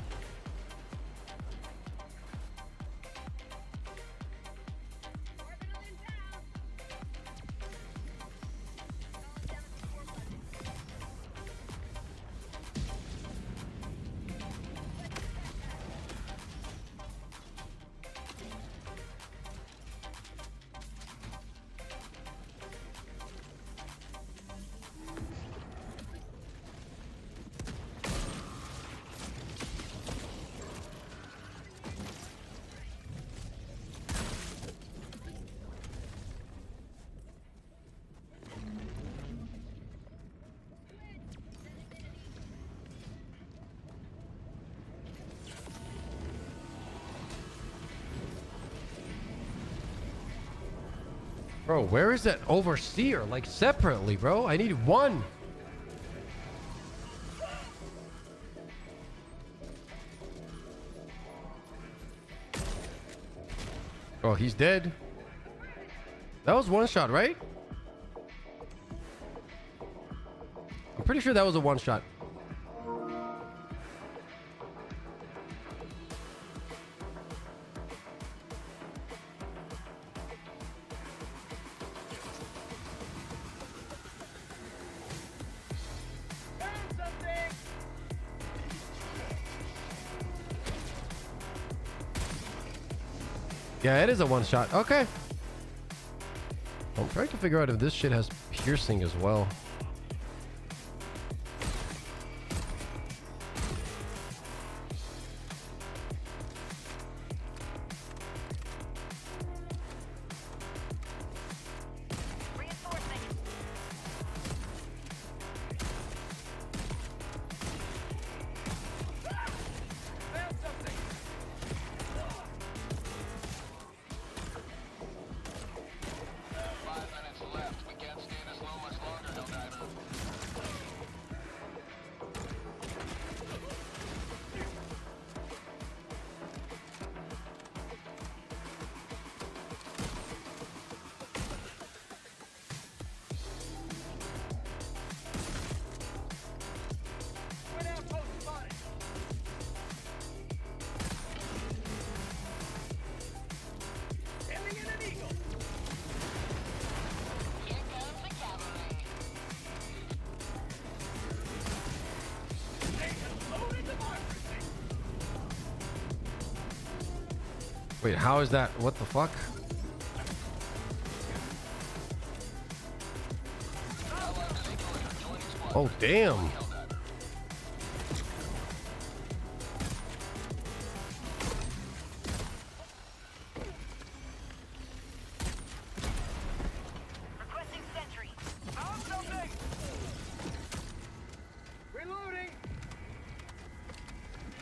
Bro, where is that overseer? Like, separately, bro. I need one. Oh, he's dead. That was one shot, right? I'm pretty sure that was a one shot. Yeah, it is a one shot. Okay. I'm trying to figure out if this shit has piercing as well. Wait, how is that? What the fuck? Oh, damn. Requesting sentry. Found something. Reloading.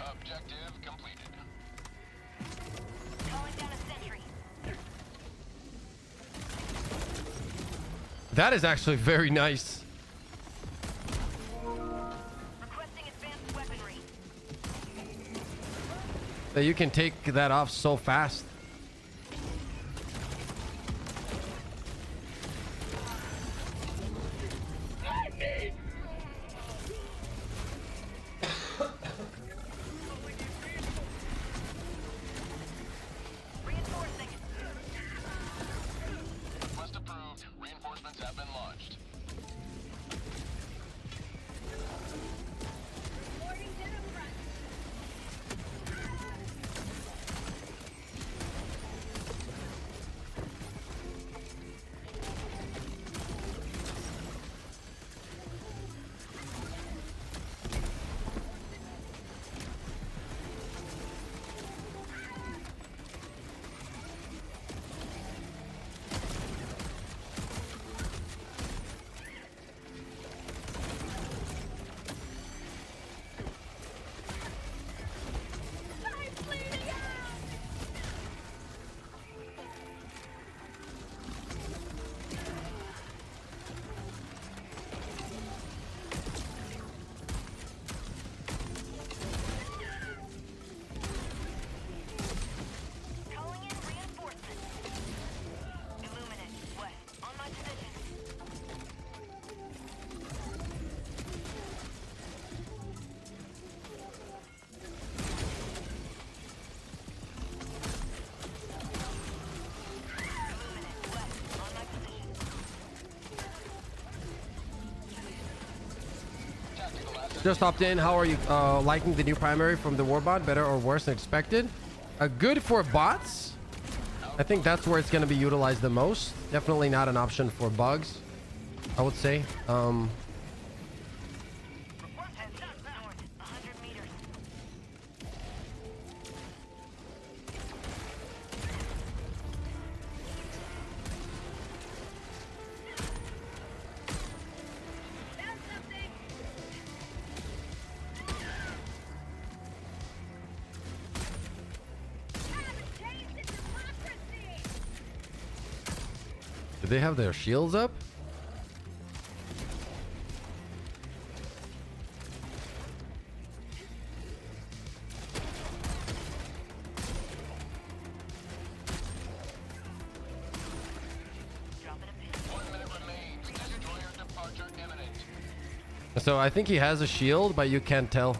Objective completed. Calling down a sentry. That is actually very nice. Requesting advanced weaponry. That you can take that off so fast. Reinforcing. Request approved. Reinforcements have been launched. Just hopped in. How are you liking the new primary from the Warbond? Better or worse than expected? Good for bots. I think that's where it's going to be utilized the most. Definitely not an option for bugs, I would say. Do they have their shields up? So I think he has a shield, but you can't tell.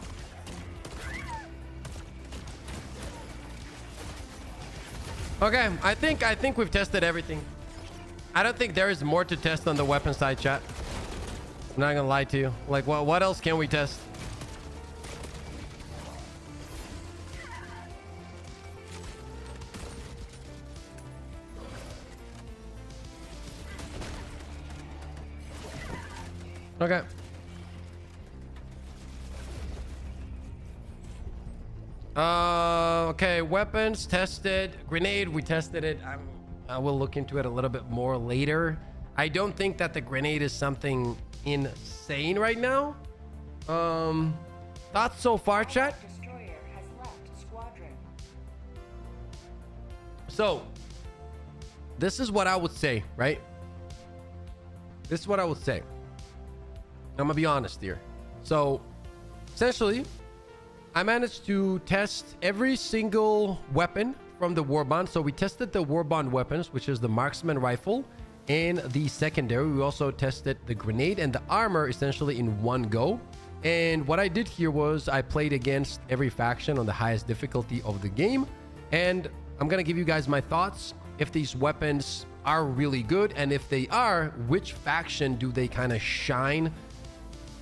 Okay, I think we've tested everything. I don't think there is more to test on the weapon side, chat. I'm not gonna lie to you. Like, what else can we test? Okay. Okay, weapons tested. Grenade, we tested it. I will look into it a little bit more later. I don't think that the grenade is something insane right now. Thoughts so far, chat? So, this is what I would say, right? This is what I would say. I'm gonna be honest here. So, essentially, I managed to test every single weapon from the Warbond. So we tested the Warbond weapons, which is the marksman rifle and the secondary. We also tested the grenade and the armor essentially in one go. And what I did here was I played against every faction on the highest difficulty of the game. And I'm going to give you guys my thoughts if these weapons are really good. And if they are, which faction do they kind of shine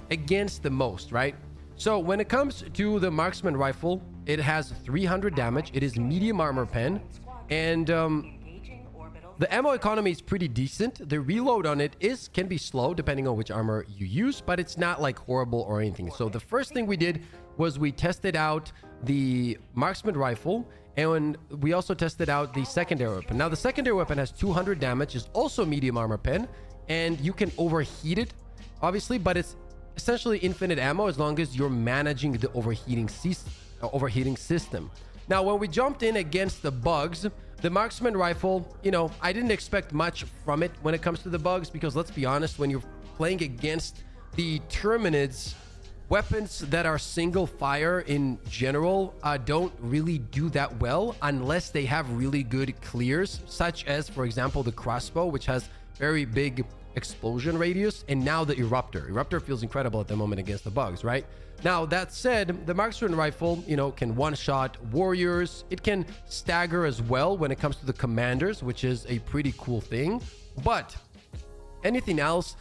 against the most, right? So when it comes to the marksman rifle, it has 300 damage. It is medium armor pen. And the ammo economy is pretty decent. The reload on it can be slow depending on which armor you use, but it's not like horrible or anything. So the first thing we did was we tested out the marksman rifle, and we also tested out the secondary weapon. Now the secondary weapon has 200 damage, is also medium armor pen, and you can overheat it, obviously, but it's essentially infinite ammo as long as you're managing the overheating system. Now, when we jumped in against the bugs, the marksman rifle, I didn't expect much from it when it comes to the bugs, because let's be honest, when you're playing against the Terminids, weapons that are single fire in general don't really do that well unless they have really good clears, such as, for example, the crossbow, which has very big explosion radius, and now the eruptor feels incredible at the moment against the bugs, right? Now that said, the marksman rifle can one-shot warriors. It can stagger as well when it comes to the commanders, which is a pretty cool thing. But anything else,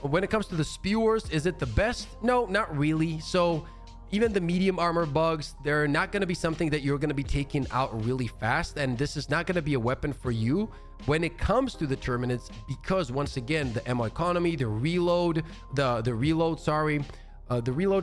when it comes to the spewers, is it the best? No, not really. So even the medium armor bugs, they're not going to be something that you're going to be taking out really fast, and this is not going to be a weapon for you when it comes to the Terminids, because once again, the ammo economy, the reload, the reload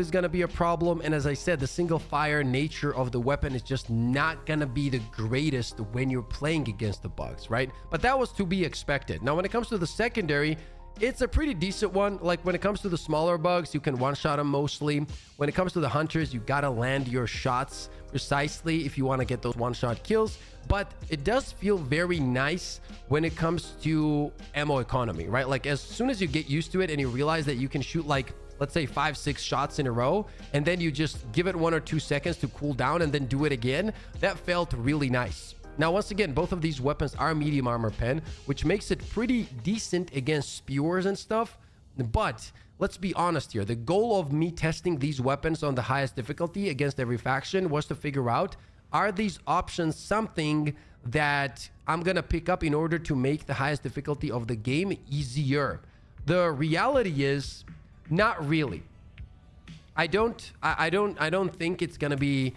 is going to be a problem. And as I said, the single fire nature of the weapon is just not going to be the greatest when you're playing against the bugs, right? But that was to be expected. Now, when it comes to the secondary, it's a pretty decent one. Like when it comes to the smaller bugs, you can one-shot them mostly. When it comes to the hunters, you gotta land your shots precisely if you want to get those one-shot kills. But it does feel very nice when it comes to ammo economy, right? Like as soon as you get used to it and you realize that you can shoot like, let's say 5-6 shots in a row, and then you just give it 1 or 2 seconds to cool down and then do it again, that felt really nice. Now, once again, both of these weapons are medium armor pen, which makes it pretty decent against spewers and stuff. But let's be honest here. The goal of me testing these weapons on the highest difficulty against every faction was to figure out, are these options something that I'm going to pick up in order to make the highest difficulty of the game easier? The reality is, not really. I don't think it's gonna be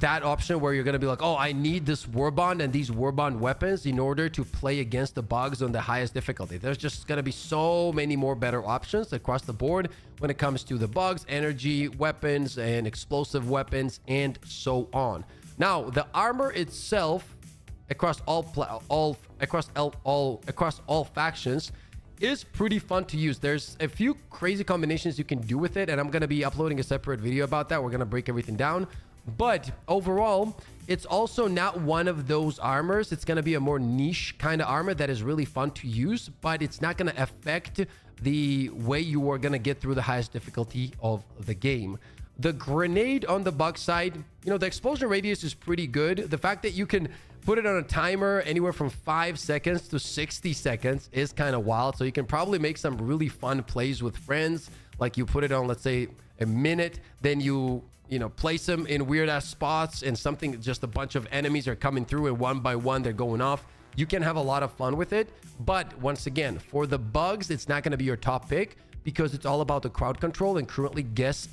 that option where you're gonna be like, oh, I need this Warbond and these Warbond weapons in order to play against the bugs on the highest difficulty. There's just gonna be so many more better options across the board when it comes to the bugs, energy, weapons, and explosive weapons, and so on. Now, the armor itself across all factions is pretty fun to use. There's a few crazy combinations you can do with it, and I'm gonna be uploading a separate video about that. We're gonna break everything down. But overall, it's also not one of those armors. It's going to be a more niche kind of armor that is really fun to use, but it's not going to affect the way you are going to get through the highest difficulty of the game. The grenade on the bug side, you know, the explosion radius is pretty good. The fact that you can put it on a timer anywhere from 5 seconds to 60 seconds is kind of wild. So you can probably make some really fun plays with friends. Like you put it on, let's say, a minute, then you know, place them in weird ass spots, and something, just a bunch of enemies are coming through, and one by one they're going off. You can have a lot of fun with it. But once again, for the bugs, it's not going to be your top pick because it's all about the crowd control, and currently gas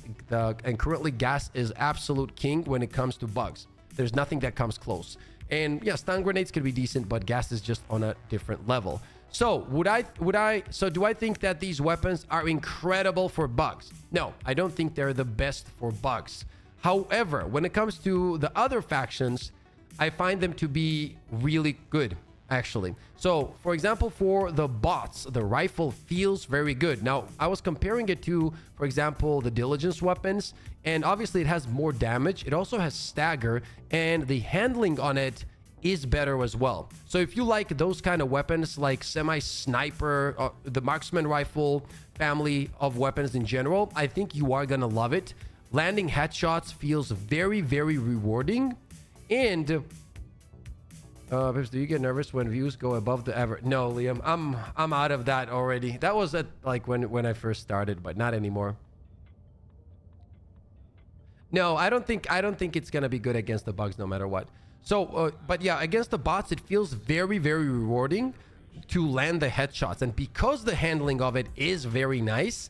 is absolute king when it comes to bugs. There's nothing that comes close. And yeah, stun grenades could be decent, but gas is just on a different level. So do I think that these weapons are incredible for bugs? No, I don't think they're the best for bugs. However, when it comes to the other factions, I find them to be really good, actually. So, for example, for the bots, the rifle feels very good. Now, I was comparing it to, for example, the diligence weapons, and obviously it has more damage. It also has stagger, and the handling on it is better as well. So if you like those kind of weapons, like semi-sniper, the marksman rifle family of weapons in general, I think you are gonna love it. Landing headshots feels very, very rewarding. And do you get nervous when views go above the average? No, Liam, I'm out of that already. That was at like when I first started, but not anymore. No, I don't think it's gonna be good against the bugs no matter what. So, but yeah, against the bots, it feels very, very rewarding to land the headshots. And because the handling of it is very nice,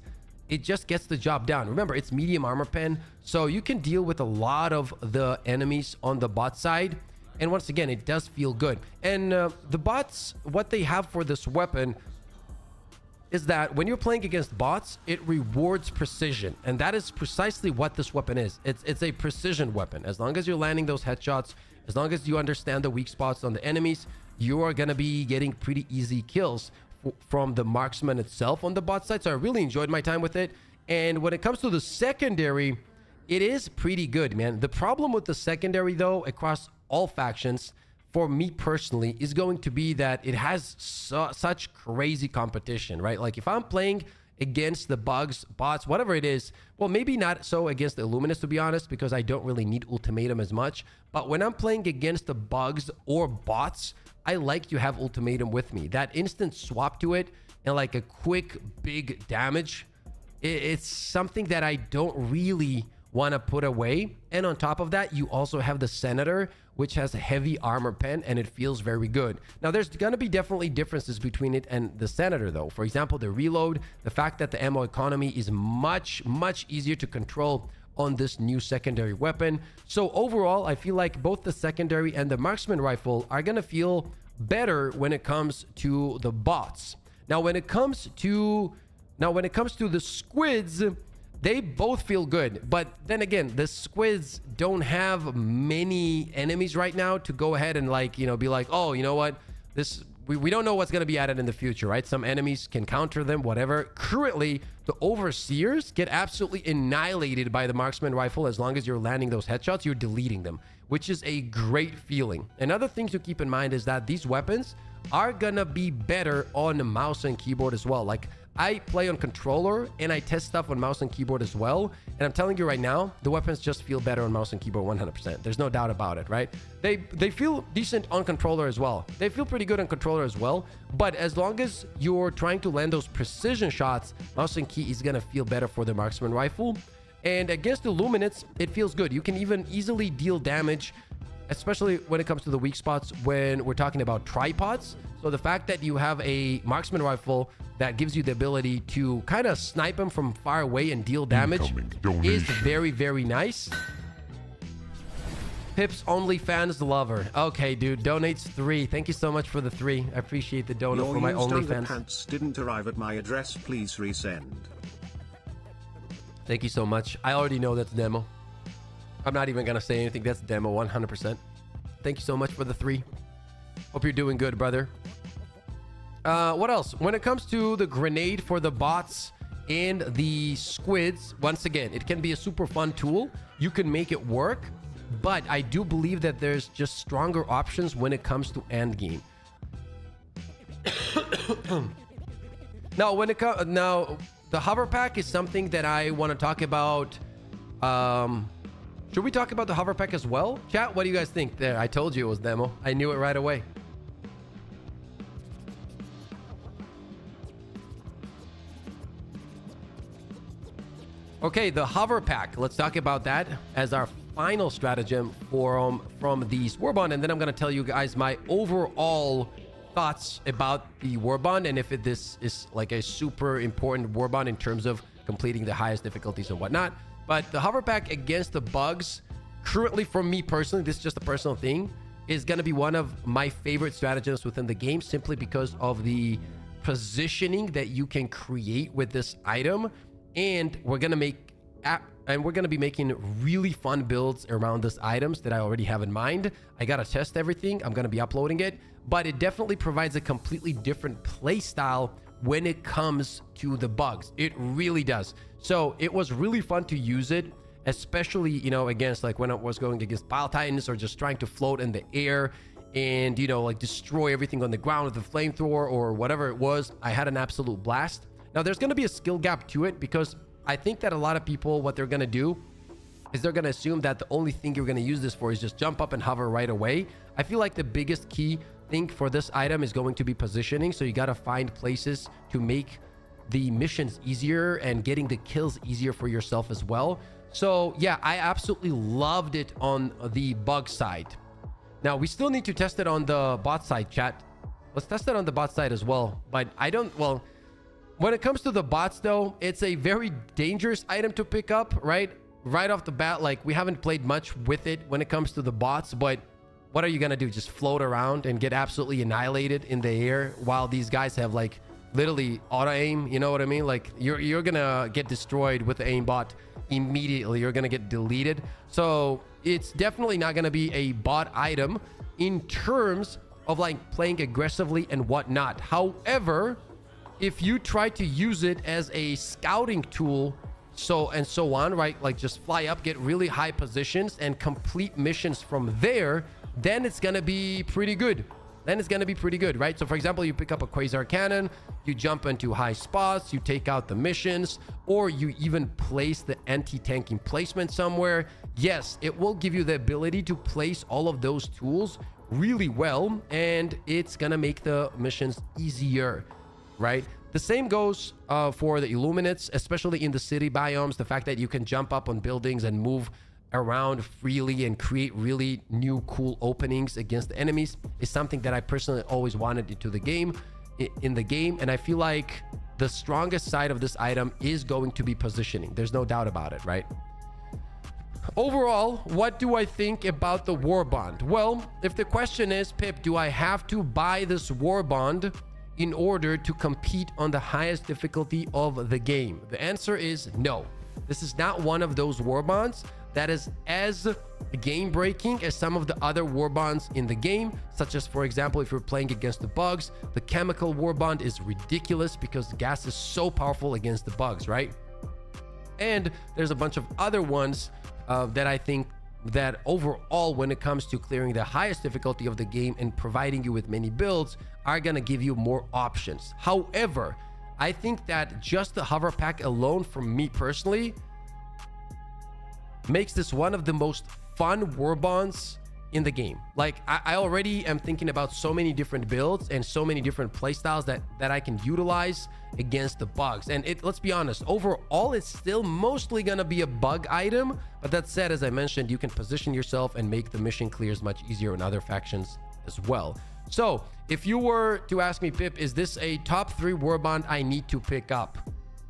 it just gets the job done. Remember, it's medium armor pen, so you can deal with a lot of the enemies on the bot side. And once again, it does feel good. And the bots, what they have for this weapon is that when you're playing against bots, it rewards precision. And that is precisely what this weapon is. It's a precision weapon. As long as you're landing those headshots, as long as you understand the weak spots on the enemies, you are going to be getting pretty easy kills from the marksman itself on the bot side. So I really enjoyed my time with it. And when it comes to the secondary, it is pretty good, man. The problem with the secondary, though, across all factions, for me personally, is going to be that it has such crazy competition, right? Like if I'm playing against the bugs, bots, whatever it is, well, maybe not so against the Illuminus, to be honest, because I don't really need ultimatum as much. But when I'm playing against the bugs or bots, I like to have ultimatum with me. That instant swap to it and like a quick big damage, it's something that I don't really want to put away. And on top of that, you also have the Senator, which has a heavy armor pen, and it feels very good. Now, there's going to be definitely differences between it and the Senator, though. For example, the reload, the fact that the ammo economy is much, much easier to control on this new secondary weapon. So overall, I feel like both the secondary and the marksman rifle are going to feel better when it comes to the bots. Now, when it comes to the squids, they both feel good. But then again, the squids don't have many enemies right now to go ahead and like, you know, be like, oh, you know what? We don't know what's going to be added in the future, right? Some enemies can counter them, whatever. Currently, the overseers get absolutely annihilated by the marksman rifle. As long as you're landing those headshots, you're deleting them, which is a great feeling. Another thing to keep in mind is that these weapons are gonna be better on the mouse and keyboard as well. Like, I play on controller and I test stuff on mouse and keyboard as well. And I'm telling you right now, the weapons just feel better on mouse and keyboard 100%. There's no doubt about it, right? They feel decent on controller as well. They feel pretty good on controller as well. But as long as you're trying to land those precision shots, mouse and key is going to feel better for the marksman rifle. And against the Luminance, it feels good. You can even easily deal damage especially when it comes to the weak spots when we're talking about tripods. So the fact that you have a marksman rifle that gives you the ability to kind of snipe them from far away and deal damage is very, very nice. Pip's OnlyFans lover. Okay, dude, donates 3. Thank you so much for the 3. I appreciate the donut for my OnlyFans. Pants didn't arrive at my address. Please resend. Thank you so much. I already know that's demo. I'm not even gonna say anything. That's demo 100%. Thank you so much for the 3. Hope you're doing good, brother. What else? When it comes to the grenade for the bots and the squids, once again, it can be a super fun tool. You can make it work, but I do believe that there's just stronger options when it comes to endgame. Now, the hover pack is something that I want to talk about. Should we talk about the hover pack as well? Chat, what do you guys think? There, I told you it was demo. I knew it right away. Okay, the hover pack. Let's talk about that as our final stratagem from the Warbond, and then I'm going to tell you guys my overall thoughts about the Warbond and if this is like a super important Warbond in terms of completing the highest difficulties and whatnot. But the hover pack against the bugs, currently for me personally, this is just a personal thing, is going to be one of my favorite stratagems within the game, simply because of the positioning that you can create with this item. And we're going to be making really fun builds around this items that I already have in mind. I got to test everything. I'm going to be uploading it, but it definitely provides a completely different play style when it comes to the bugs. It really does. So it was really fun to use it, especially, you know, against like when I was going against Bile Titans or just trying to float in the air and, you know, like destroy everything on the ground with a flamethrower or whatever it was. I had an absolute blast. Now, there's going to be a skill gap to it, because I think that a lot of people, what they're going to do is they're going to assume that the only thing you're going to use this for is just jump up and hover right away. I feel like the biggest key thing for this item is going to be positioning. So you got to find places to make the missions easier and getting the kills easier for yourself as well. So yeah, I absolutely loved it on the bug side. Now, we still need to test it on the bot side, chat. Let's test it on the bot side as well. But when it comes to the bots, though, it's a very dangerous item to pick up, right off the bat. Like, we haven't played much with it when it comes to the bots, but what are you gonna do? Just float around and get absolutely annihilated in the air while these guys have like literally auto aim? You know what I mean? Like, you're gonna get destroyed with the aimbot immediately. You're gonna get deleted. So it's definitely not gonna be a bot item in terms of like playing aggressively and whatnot. However, if you try to use it as a scouting tool, so on, right? Like just fly up, get really high positions and complete missions from there, then it's going to be pretty good. Right? So for example, you pick up a Quasar Cannon, you jump into high spots, you take out the missions, or you even place the anti-tank emplacement somewhere. Yes, it will give you the ability to place all of those tools really well, and it's going to make the missions easier. Right? The same goes for the Illuminates, especially in the city biomes. The fact that you can jump up on buildings and move around freely and create really new cool openings against the enemies is something that I personally always wanted in the game. And I feel like the strongest side of this item is going to be positioning. There's no doubt about it, right? Overall, what do I think about the Warbond? Well, if the question is, Pip, do I have to buy this Warbond in order to compete on the highest difficulty of the game? The answer is no. This is not one of those Warbonds that is as game-breaking as some of the other Warbonds in the game, such as, for example, if you're playing against the bugs, the chemical Warbond is ridiculous because the gas is so powerful against the bugs, right? And there's a bunch of other ones that I think that overall, when it comes to clearing the highest difficulty of the game and providing you with many builds, are going to give you more options. However, I think that just the hover pack alone, for me personally, makes this one of the most fun Warbonds in the game. Like I already am thinking about so many different builds and so many different playstyles that I can utilize against the bugs. And let's be honest, overall it's still mostly gonna be a bug item, but that said, as I mentioned, you can position yourself and make the mission clears much easier in other factions as well. So if you were to ask me, Pip, is this a top 3 Warbond I need to pick up?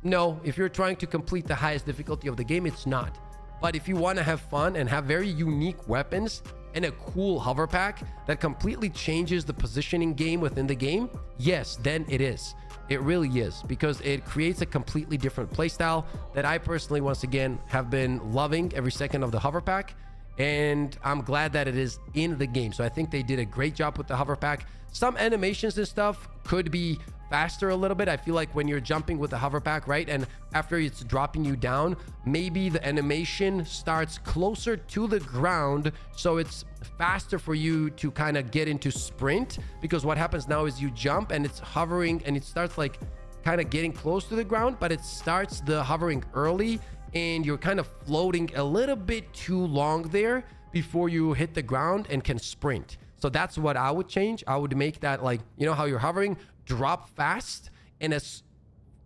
No. If you're trying to complete the highest difficulty of the game, it's not. But if you want to have fun and have very unique weapons and a cool hover pack that completely changes the positioning game within the game, yes, then it is. It really is, because it creates a completely different playstyle that I personally, once again, have been loving every second of the hover pack. And I'm glad that it is in the game. So I think they did a great job with the hover pack. Some animations and stuff could be faster a little bit. I feel like when you're jumping with the hover pack, right, and after it's dropping you down, maybe the animation starts closer to the ground, so it's faster for you to kind of get into sprint, because what happens now is you jump and it's hovering and it starts like kind of getting close to the ground, but it starts the hovering early and you're kind of floating a little bit too long there before you hit the ground and can sprint. So that's what I would change. I would make that, like, you know how you're hovering, drop fast, and as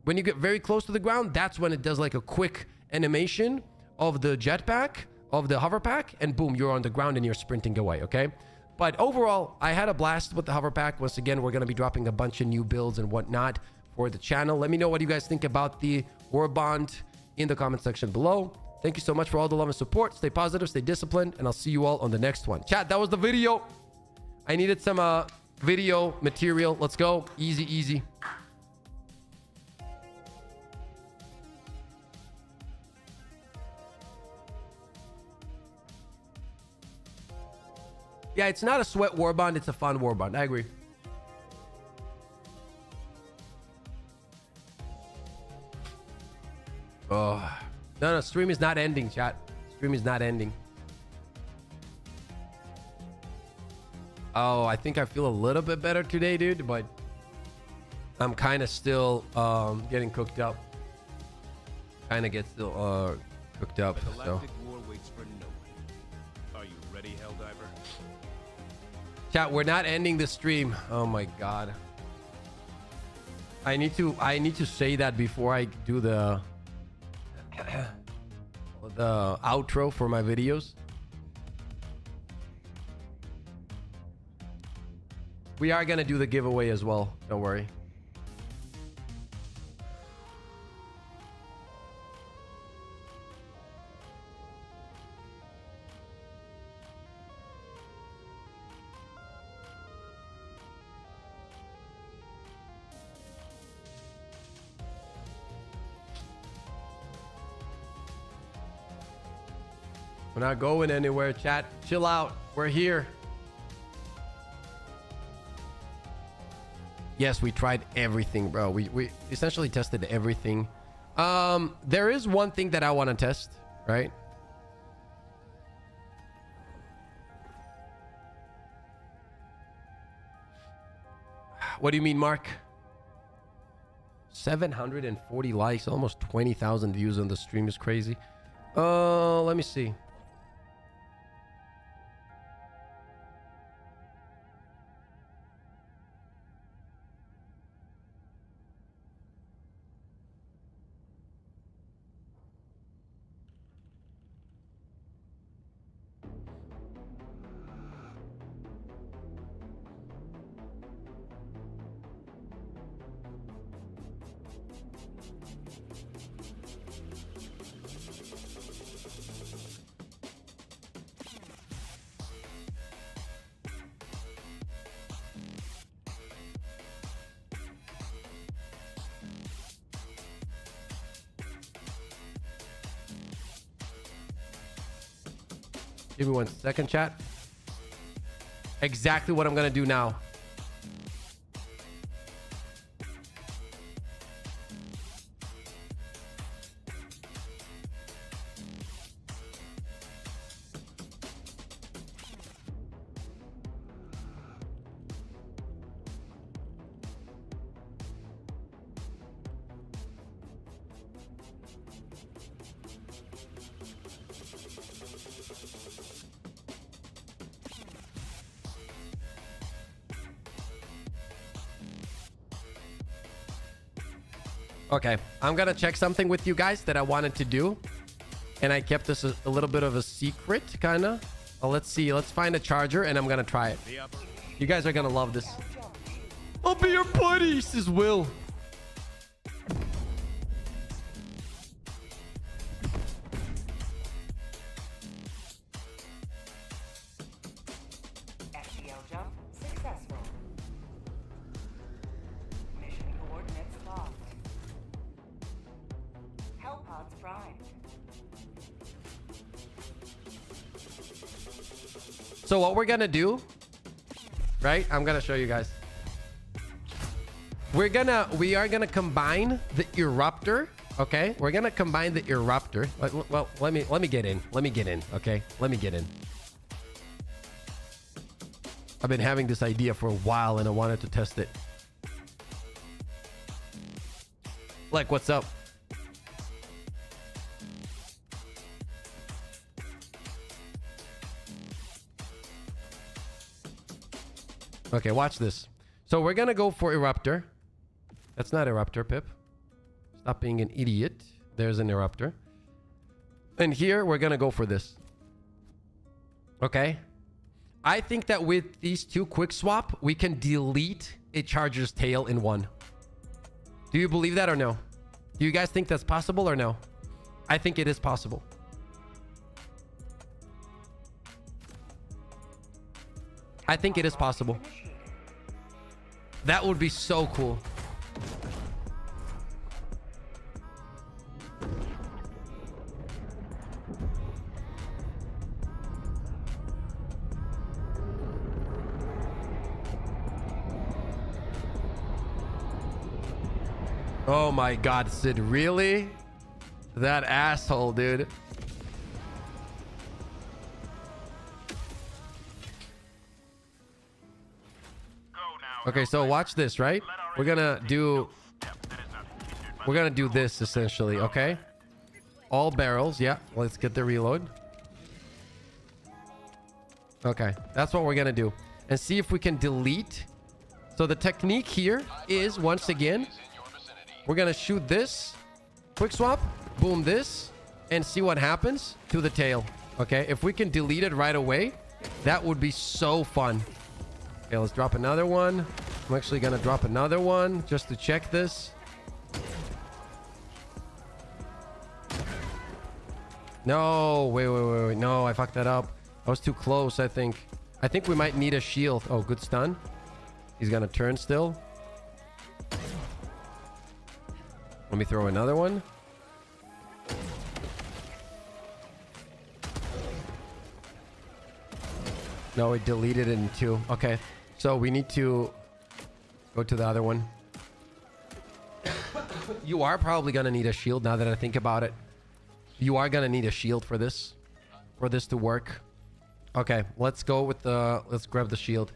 when you get very close to the ground, that's when it does like a quick animation of the jetpack, of the hover pack, and boom, you're on the ground and you're sprinting away. Okay, but overall I had a blast with the hover pack. Once again, we're going to be dropping a bunch of new builds and whatnot for the channel. Let me know what you guys think about the Warbond in the comment section below. Thank you so much for all the love and support. Stay positive, stay disciplined, and I'll see you all on the next one. Chat, that was the video. I needed some video material. Let's go. Easy, easy. Yeah, it's not a sweat Warbond. It's a fun Warbond. I agree. Oh, no, stream is not ending, chat. Stream is not ending. Oh, I think I feel a little bit better today, dude, but I'm kind of still getting cooked up. Kind of get still cooked up. The So galactic war waits for no one. Are you ready, Helldiver? chat, we're not ending the stream. Oh my god. I need to say that before I do the outro for my videos. We are gonna do the giveaway as well. Don't worry. We're not going anywhere, chat. Chill out. We're here. Yes, we tried everything, bro. We essentially tested everything. There is one thing that I want to test, right? What do you mean, Mark? 740 likes, almost 20,000 views on the stream is crazy. Let me see. Give me 1 second, chat. Exactly what I'm gonna do now. Okay, I'm gonna check something with you guys that I wanted to do, and I kept this a little bit of a secret, kind of. Let's see. Let's find a charger, and I'm gonna try it. You guys are gonna love this. I'll be your buddy, says Will. FTL jump successful. Mission coordinates locked. Hellpods primed. So what we're gonna do, right? I'm gonna show you guys. We are gonna combine the eruptor. Okay, we're gonna combine the eruptor. Well, let me get in. Let me get in. Okay, let me get in. I've been having this idea for a while, and I wanted to test it. Like, what's up? Okay, watch this. So we're gonna go for eruptor. That's not eruptor, Pip. Stop being an idiot. There's an eruptor. And here we're gonna go for this. Okay. I think that with these two quick swap, we can delete a charger's tail in one. Do you believe that or no? Do you guys think that's possible or no? I think it is possible. I think it is possible. That would be so cool. Oh my God, Sid, really? That asshole, dude. Okay, so watch this, right? We're gonna do this essentially, okay? All barrels, yeah. Let's get the reload. Okay, that's what we're gonna do. And see if we can delete. So the technique here is, once again, we're gonna shoot this, quick swap, boom this, and see what happens to the tail. Okay, if we can delete it right away, that would be so fun. Okay, let's drop another one. I'm actually gonna drop another one just to check this. No, wait. No, I fucked that up. I was too close, I think. I think we might need a shield. Oh, good stun. He's gonna turn still. Let me throw another one. No, it deleted it in two. Okay, so we need to go to the other one. You are probably gonna need a shield now that I think about it. You are gonna need a shield for this to work. Okay, let's go with the, let's grab the shield.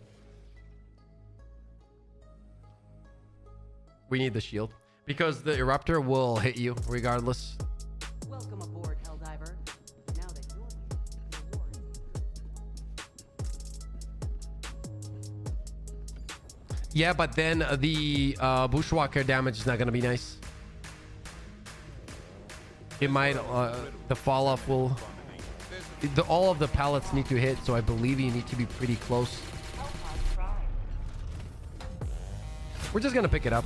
We need the shield because the eruptor will hit you regardless. Welcome aboard, Helldiver. Now that you're here, reward. Yeah, but then the bushwhacker damage is not gonna be nice. It might, the fall off will, all of the pallets need to hit, so I believe you need to be pretty close. We're just gonna pick it up.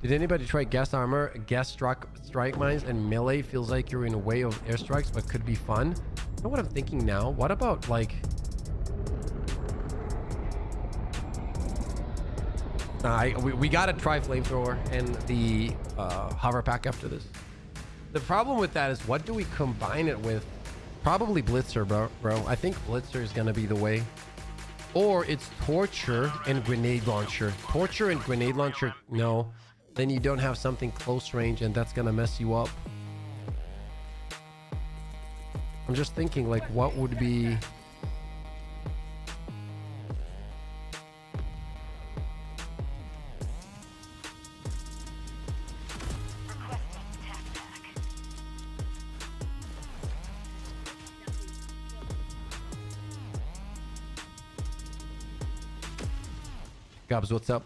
Did anybody try gas armor, gas strike mines, and melee? Feels like you're in a way of airstrikes, but could be fun. You know what I'm thinking now? What about like... we gotta try flamethrower and the hover pack after this. The problem with that is, what do we combine it with? Probably Blitzer, bro. I think Blitzer is gonna be the way. Or it's torture and grenade launcher. Torture and grenade launcher, no. Then you don't have something close range and that's gonna mess you up. I'm just thinking like what would be... Gabs, what's up?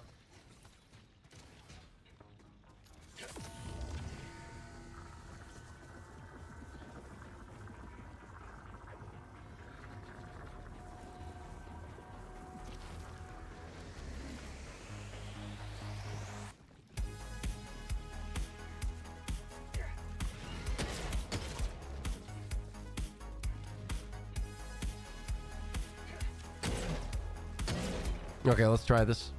Okay, let's try this.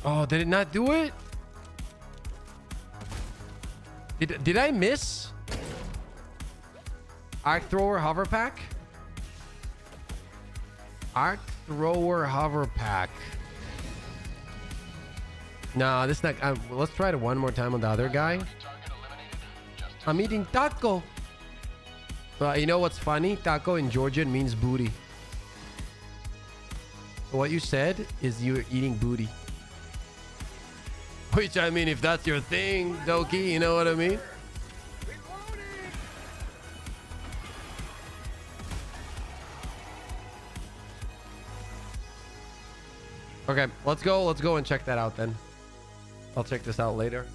Oh, did it not do it? Did I miss? Arc thrower hover pack? Arc thrower hover pack. No, this not. Let's try it one more time on the other guy. I'm eating taco. You know what's funny? Taco in Georgian means booty. So what you said is you're eating booty. Which, I mean, if that's your thing, Doki, you know what I mean? Okay, let's go and check that out then. I'll check this out later.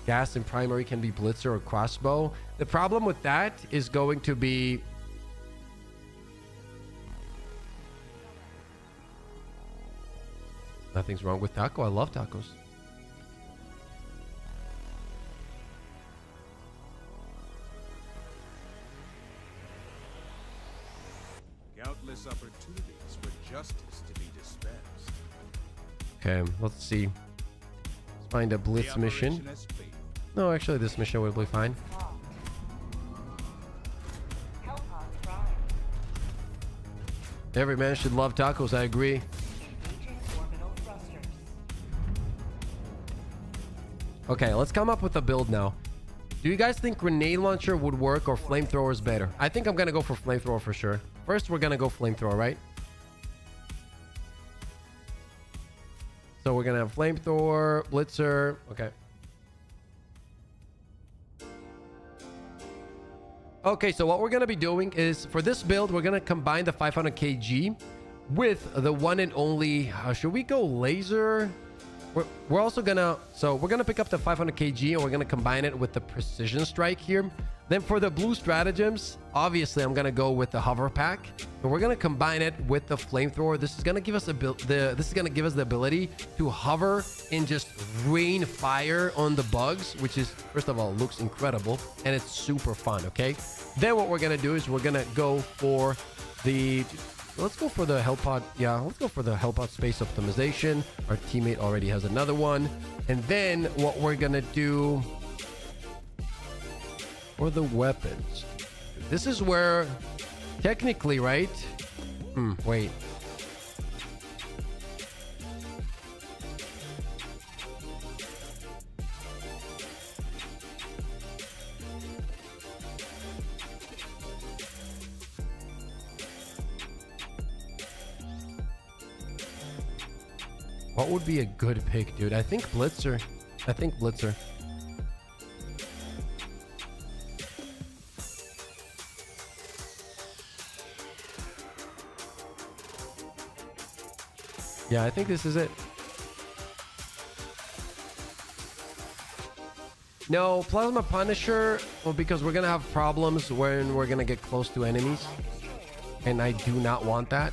Gas in primary can be blitzer or crossbow. The problem with that is going to be... Nothing's wrong with taco. I love tacos. Countless opportunities for justice to be dispensed. Okay, let's see. Let's find a blitz mission. No, actually, this mission will be fine. Every man should love tacos. I agree. Okay, let's come up with a build now. Do you guys think grenade launcher would work or flamethrower is better? I think I'm gonna go for flamethrower for sure. First, we're gonna go flamethrower, right? So we're gonna have flamethrower, blitzer. Okay. Okay, so what we're gonna be doing is for this build, we're gonna combine the 500 kg with the one and only. Should we go laser? We're also gonna, so we're gonna pick up the 500 kg and we're gonna combine it with the precision strike here. Then for the blue stratagems, obviously I'm gonna go with the hover pack, and we're gonna combine it with the flamethrower. This is gonna give us the ability to hover and just rain fire on the bugs, which is, first of all, looks incredible and it's super fun. Okay, then what we're gonna do is we're gonna go for the... Let's go for the Hellpod. Yeah, let's go for the Hellpod space optimization. Our teammate already has another one. And then what we're gonna do for the weapons. This is where technically, right? Wait. What would be a good pick, dude? I think Blitzer. Yeah, I think this is it. No, Plasma Punisher, well, because we're gonna have problems when we're gonna get close to enemies. And I do not want that.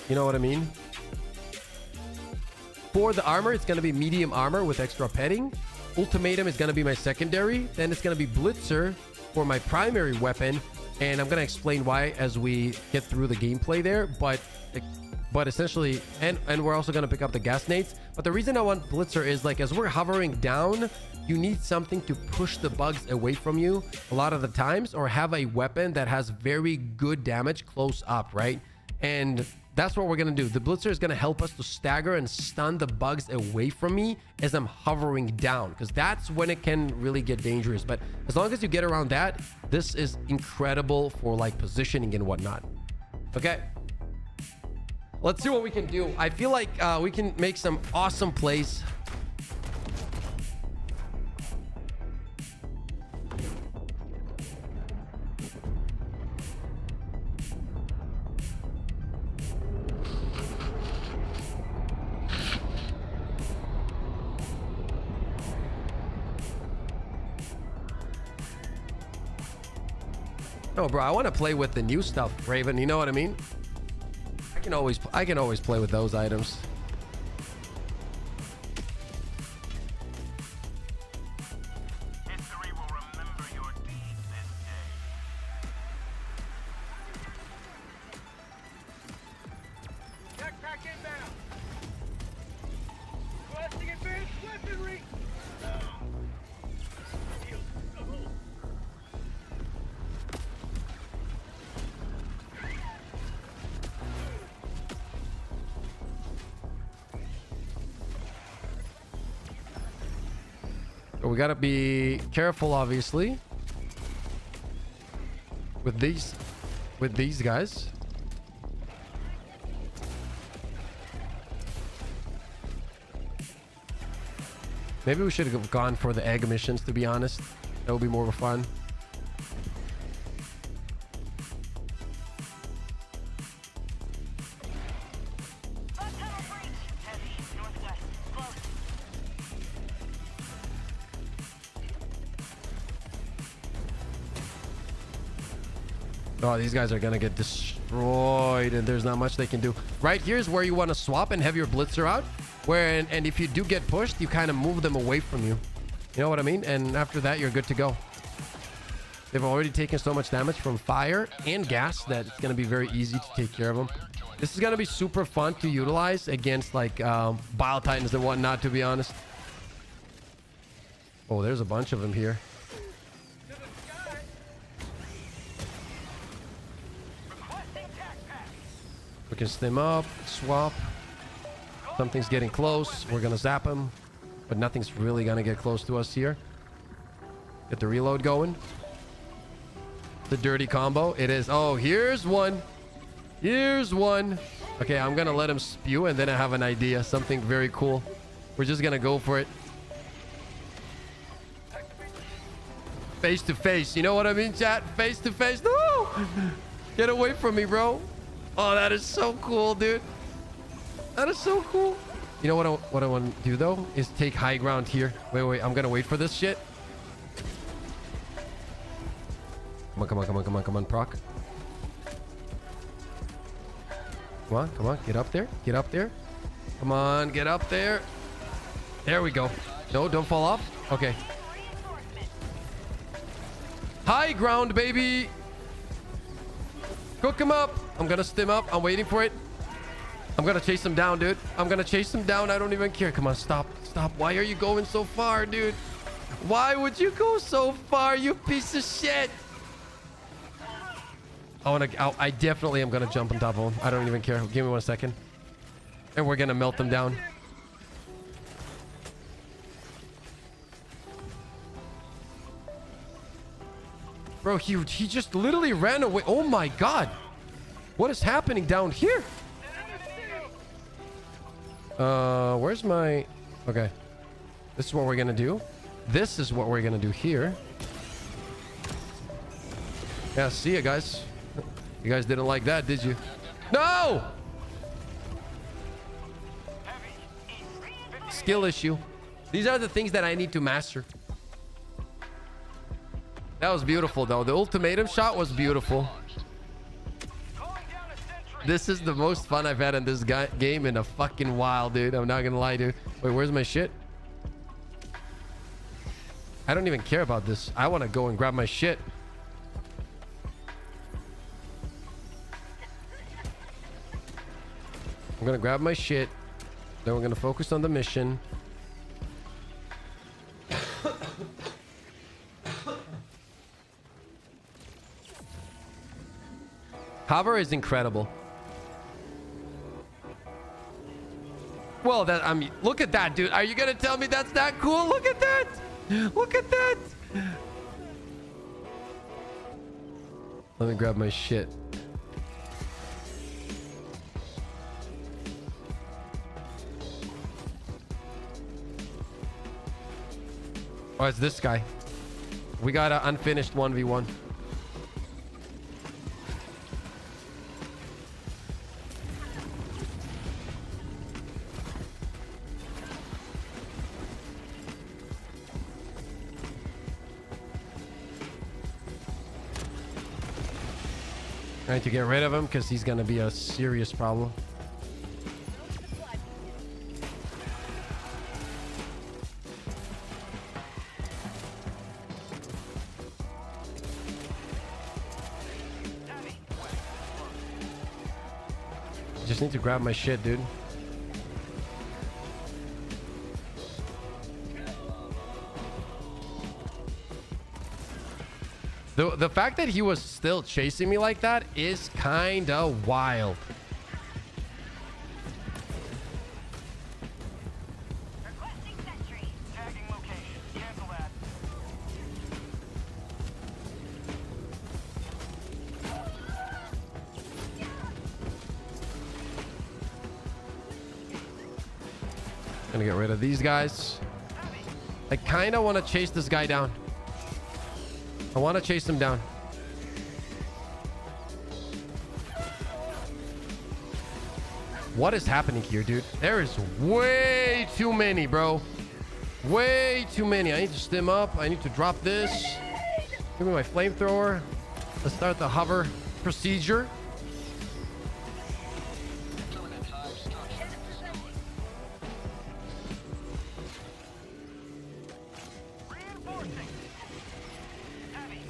You know what I mean? For the armor, it's going to be medium armor with extra petting. Ultimatum is going to be my secondary. Then it's going to be Blitzer for my primary weapon. And I'm going to explain why as we get through the gameplay there. But But essentially, and we're also going to pick up the gas nades. But the reason I want Blitzer is like, as we're hovering down, you need something to push the bugs away from you a lot of the times, or have a weapon that has very good damage close up, right? And that's what we're going to do. The Blitzer is going to help us to stagger and stun the bugs away from me as I'm hovering down, because that's when it can really get dangerous. But as long as you get around that, this is incredible for like positioning and whatnot. Okay. Let's see what we can do. I feel like we can make some awesome plays. No, bro, I want to play with the new stuff, Raven. You know what I mean? I can always play with those items. History will remember your deeds this day. Backpack inbound. Requesting advanced weaponry. We gotta be careful, obviously, with these guys. Maybe we should have gone for the egg missions, to be honest. That would be more fun. Oh, these guys are gonna get destroyed, and there's not much they can do. Right here's where you want to swap and have your Blitzer out, where and if you do get pushed, you kind of move them away from you. You know what I mean? And after that, you're good to go. They've already taken so much damage from fire and gas that it's gonna be very easy to take care of them. This is gonna be super fun to utilize against like Bile Titans and whatnot, to be honest. Oh, there's a bunch of them here. We can stim up, swap. Something's getting close. We're gonna zap him, but nothing's really gonna get close to us here. Get the reload going. The dirty combo. It is. Oh, here's one. Here's one. Okay, I'm gonna let him spew, and then I have an idea. Something very cool. We're just gonna go for it. Face to face. You know what I mean, chat? Face to face. No! Get away from me, bro. Oh, that is so cool, dude. That is so cool. You know what I want to do, though, is take high ground here. Wait. I'm going to wait for this shit. Come on, proc. Come on. Get up there. Come on, get up there. There we go. No, don't fall off. Okay. High ground, baby. Cook him up. I'm gonna stim up. I'm waiting for it. I'm gonna chase him down, dude. I'm gonna chase him down. I don't even care. Come on, stop. Why are you going so far, dude? Why would you go so far, you piece of shit? I definitely am gonna jump on top of him. I don't even care. Give me 1 second. And we're gonna melt them down. Bro, he just literally ran away. Oh my god. What is happening down here? Where's my... Okay. This is what we're gonna do. This is what we're gonna do here. Yeah, see ya, guys. You guys didn't like that, did you? No! Skill issue. These are the things that I need to master. That was beautiful, though. The ultimatum shot was beautiful. This is the most fun I've had in this game in a fucking while, dude. I'm not gonna lie, dude. Wait, where's my shit? I don't even care about this. I want to go and grab my shit. I'm gonna grab my shit. Then we're gonna focus on the mission. Cover is incredible. Well, that, I mean, look at that, dude. Are you gonna tell me that's not cool? Look at that. Look at that. Let me grab my shit. Oh, it's this guy. We got an unfinished 1v1. I need to get rid of him because he's gonna be a serious problem. Just need to grab my shit, dude. The fact that he was still chasing me like that is kind of wild. Requesting sentry. Tagging location. Cancel that. Gonna get rid of these guys. I kind of want to chase this guy down. I want to chase him down. What is happening here, dude? There is way too many, bro. Way too many. I need to stim up. I need to drop this. Give me my flamethrower. Let's start the hover procedure.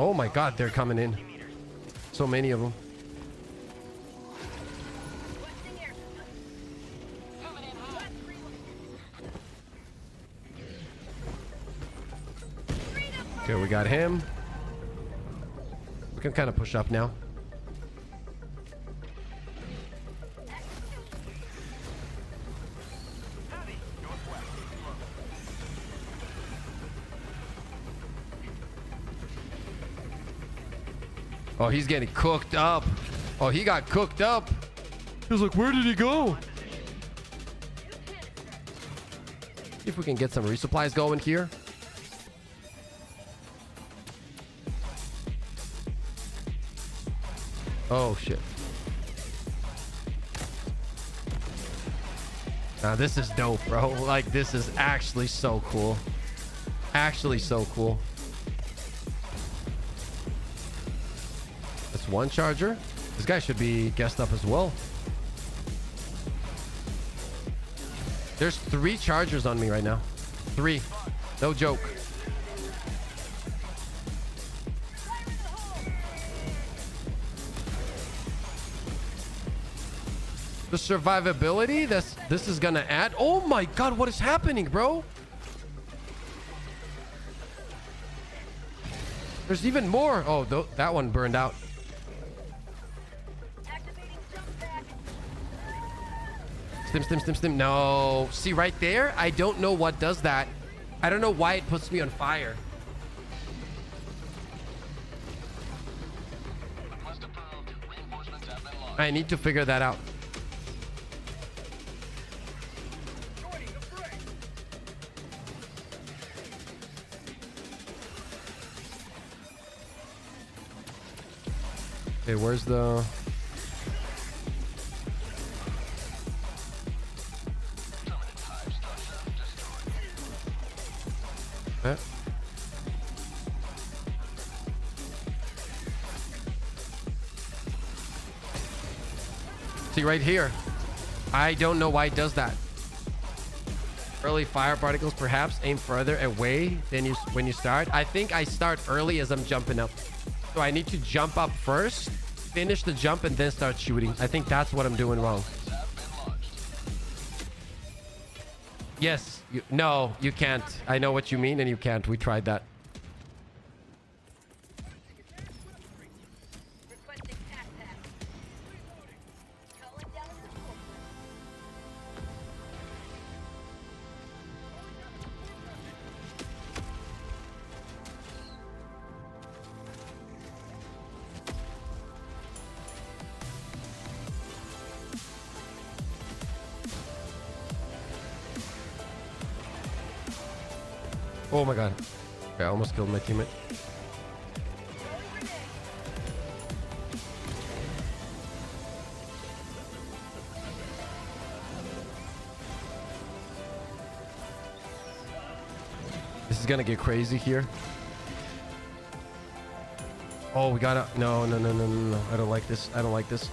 Oh my god, they're coming in. So many of them. Okay, we got him. We can kind of push up now. Oh, he's getting cooked up. Oh, he got cooked up. He was like, where did he go? See if we can get some resupplies going here. Oh, shit. Now, this is dope, bro. Like, this is actually so cool. Actually so cool. That's one charger. This guy should be gassed up as well. There's 3 chargers on me right now. 3. No joke. The survivability this is gonna add. Oh my god, what is happening, bro? There's even more. Oh, that one burned out. Stim. No. See right there? I don't know what does that. I don't know why it puts me on fire. I need to figure that out. Okay, where's the... Okay. See right here. I don't know why it does that. Early fire particles perhaps aim further away than when you start. I think I start early as I'm jumping up. So I need to jump up first, finish the jump, and then start shooting. I think that's what I'm doing wrong. Yes. No, you can't. I know what you mean, and you can't. We tried that. Requesting backpack. Calling down support. Oh my god. Okay, I almost killed my teammate. This is gonna get crazy here. Oh, we gotta... No. I don't like this. I don't like this.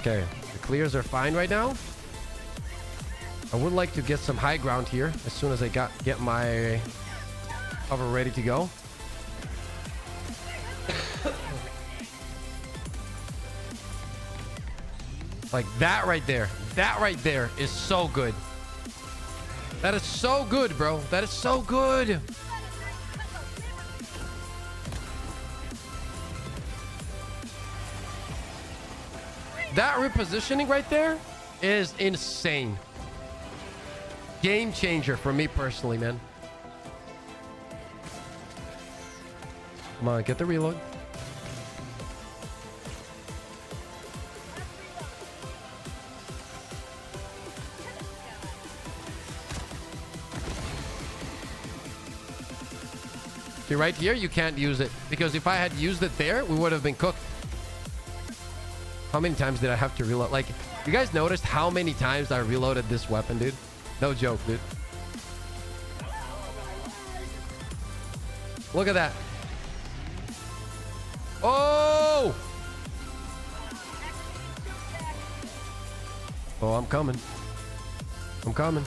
Okay, the clears are fine right now. I would like to get some high ground here as soon as I get my cover ready to go. Like that right there. That right there is so good. That is so good, bro. That is so good. That repositioning right there is insane. Game changer for me personally, man. Come on, get the reload. See, right here, you can't use it. Because if I had used it there, we would have been cooked. How many times did I have to reload? Like, you guys noticed how many times I reloaded this weapon, dude? No joke, dude. Look at that. Oh! Oh, I'm coming. I'm coming.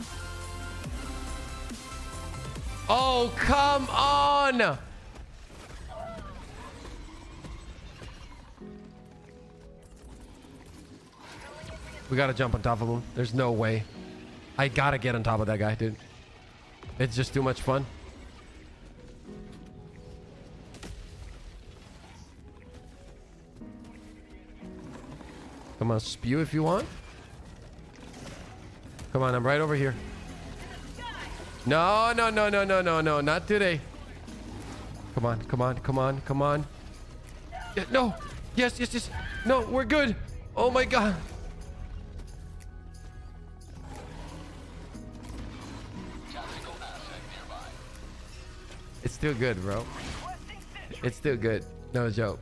Oh, come on! We gotta jump on top of him. There's no way. I gotta get on top of that guy, dude. It's just too much fun. Come on, spew if you want. Come on, I'm right over here. No, not today. Come on. Yeah, no. Yes. No, we're good. Oh my god. It's still good, bro. It's still good. No joke.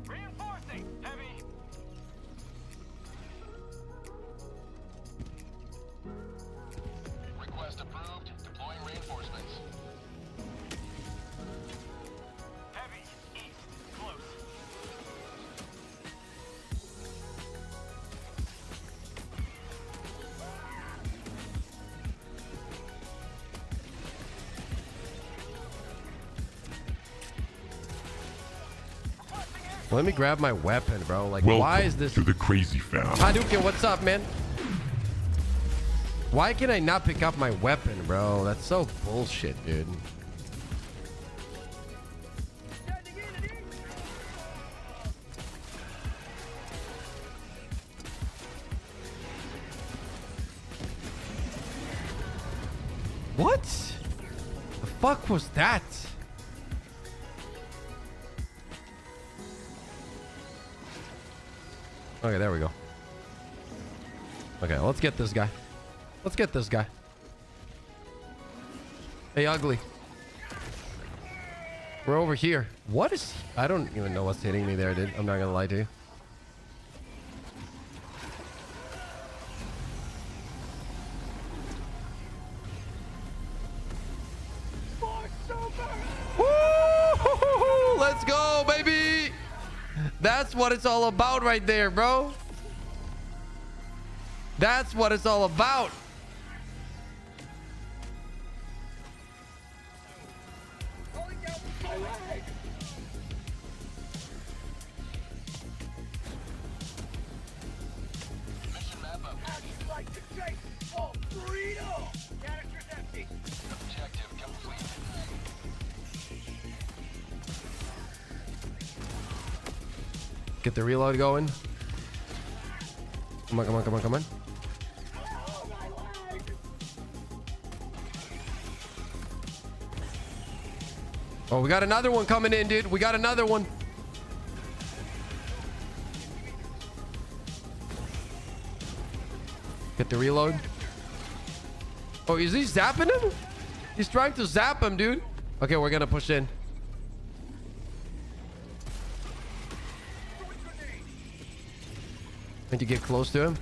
Reinforcing. Heavy. Request approved. Deploying reinforcements. Heavy. East. Close. Let me grab my weapon, bro. Like, Welcome why is this... to the Crazy Fam. Hadouken, what's up, man? Why can I not pick up my weapon, bro? That's so bullshit, dude. What? The fuck was that? Okay, there we go. Okay, let's get this guy. Let's get this guy. Hey, ugly. We're over here. What is... I don't even know what's hitting me there, dude. I'm not gonna lie to you. Woo! Let's go, baby! That's what it's all about right there, bro. That's what it's all about. Get the reload going. Come on, come on, come on, come on. Oh, we got another one coming in, dude. We got another one. Get the reload. Oh, is he zapping him? He's trying to zap him, dude. Okay, we're gonna push in. Need to get close to him.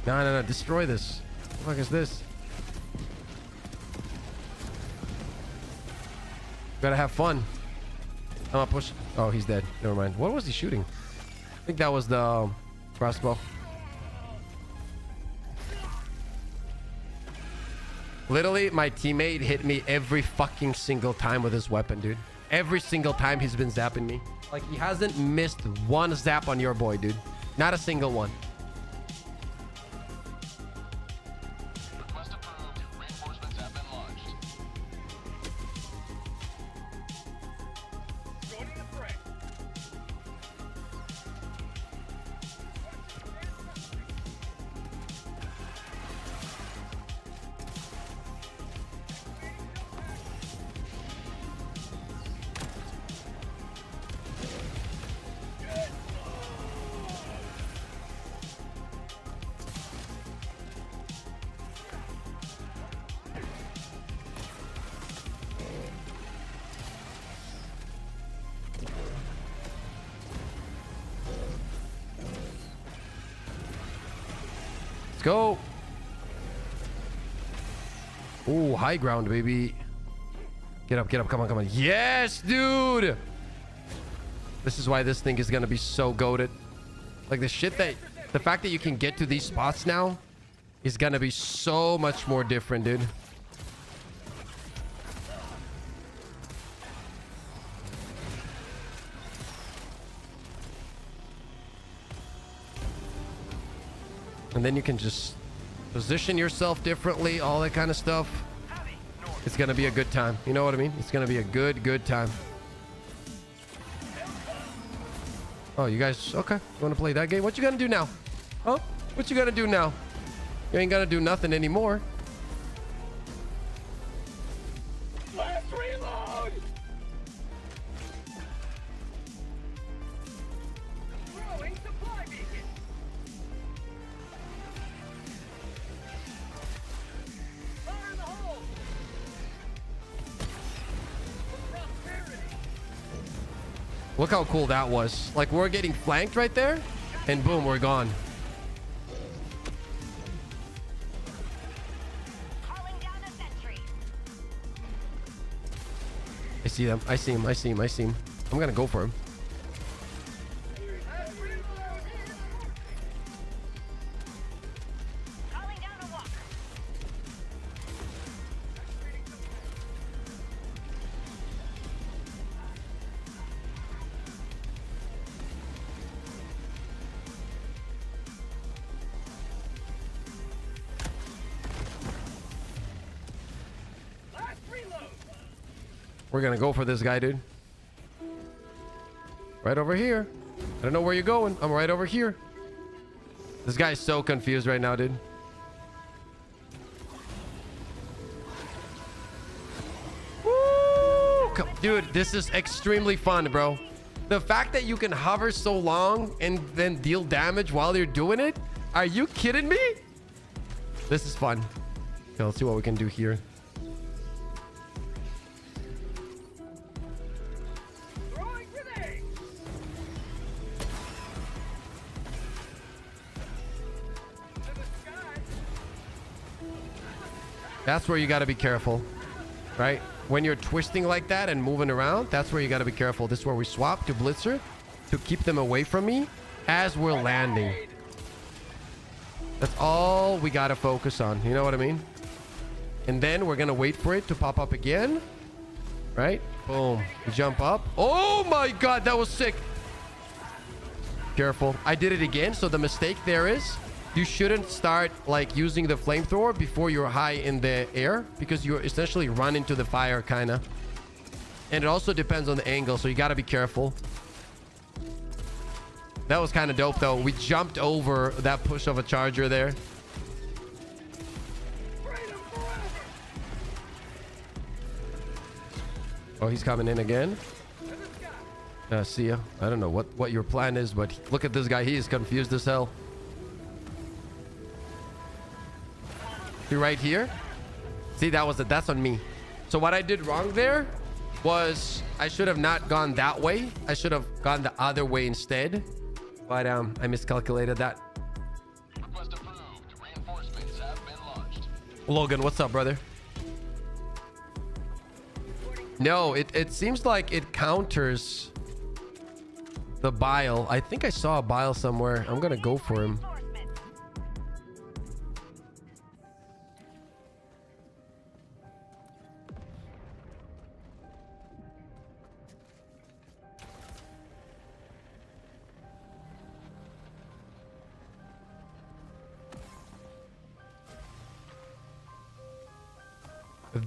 No, no, no. Destroy this. What the fuck is this? Gotta have fun. I'm gonna push. Oh, he's dead. Never mind. What was he shooting? I think that was the crossbow. Literally, my teammate hit me every fucking single time with his weapon, dude. Every single time he's been zapping me. Like, he hasn't missed one zap on your boy, dude. Not a single one. Request approved. Reinforcements have been launched. Joining the fray. Let's go. Ooh, high ground, baby. Get up, get up. Come on, come on. Yes, dude. This is why this thing is gonna be so goated. Like, the shit that... The fact that you can get to these spots now is gonna be so much more different, dude. And then you can just position yourself differently, all that kind of stuff. It's gonna be a good time. You know what I mean? It's gonna be a good time. Oh, you guys, okay. You wanna play that game? What you gonna do now? Huh? What you gonna do now? You ain't gonna do nothing anymore. Last reload! Throwing supply beacon! Fire in the hole! Prosperity! Look how cool that was. Like, we're getting flanked right there, and boom, we're gone. Calling down a sentry. I see them. I see him. I see him. I see him. I'm gonna go for him. Calling down a walker. Last reload! We're gonna go for this guy, dude. Right over here. I don't know where you're going. I'm right over here. This guy's so confused right now, dude. Woo! Dude, this is extremely fun, bro. The fact that you can hover so long and then deal damage while you're doing it. Are you kidding me? This is fun. Okay, let's see what we can do here. Throwing grenade! To the sky! That's where you got to be careful, right? When you're twisting like that and moving around, that's where you got to be careful. This is where we swap to Blitzer to keep them away from me as we're landing. That's all we got to focus on. You know what I mean? And then we're going to wait for it to pop up again, right? Boom. We jump up. Oh my God, that was sick. Careful. I did it again. So the mistake there is you shouldn't start like using the flamethrower before you're high in the air, because you essentially run into the fire kind of. And it also depends on the angle, so you got to be careful. That was kind of dope, though. We jumped over that push of a charger there. Oh, he's coming in again. See ya. I don't know what your plan is, but look at this guy. He is confused as hell. He right here. See, that's on me. So what I did wrong there was I should have not gone that way. I should have gone the other way instead. But I miscalculated that. Request approved. Reinforcements have been launched. Logan, what's up, brother? No, it seems like it counters the bile. I think I saw a bile somewhere. I'm gonna go for him.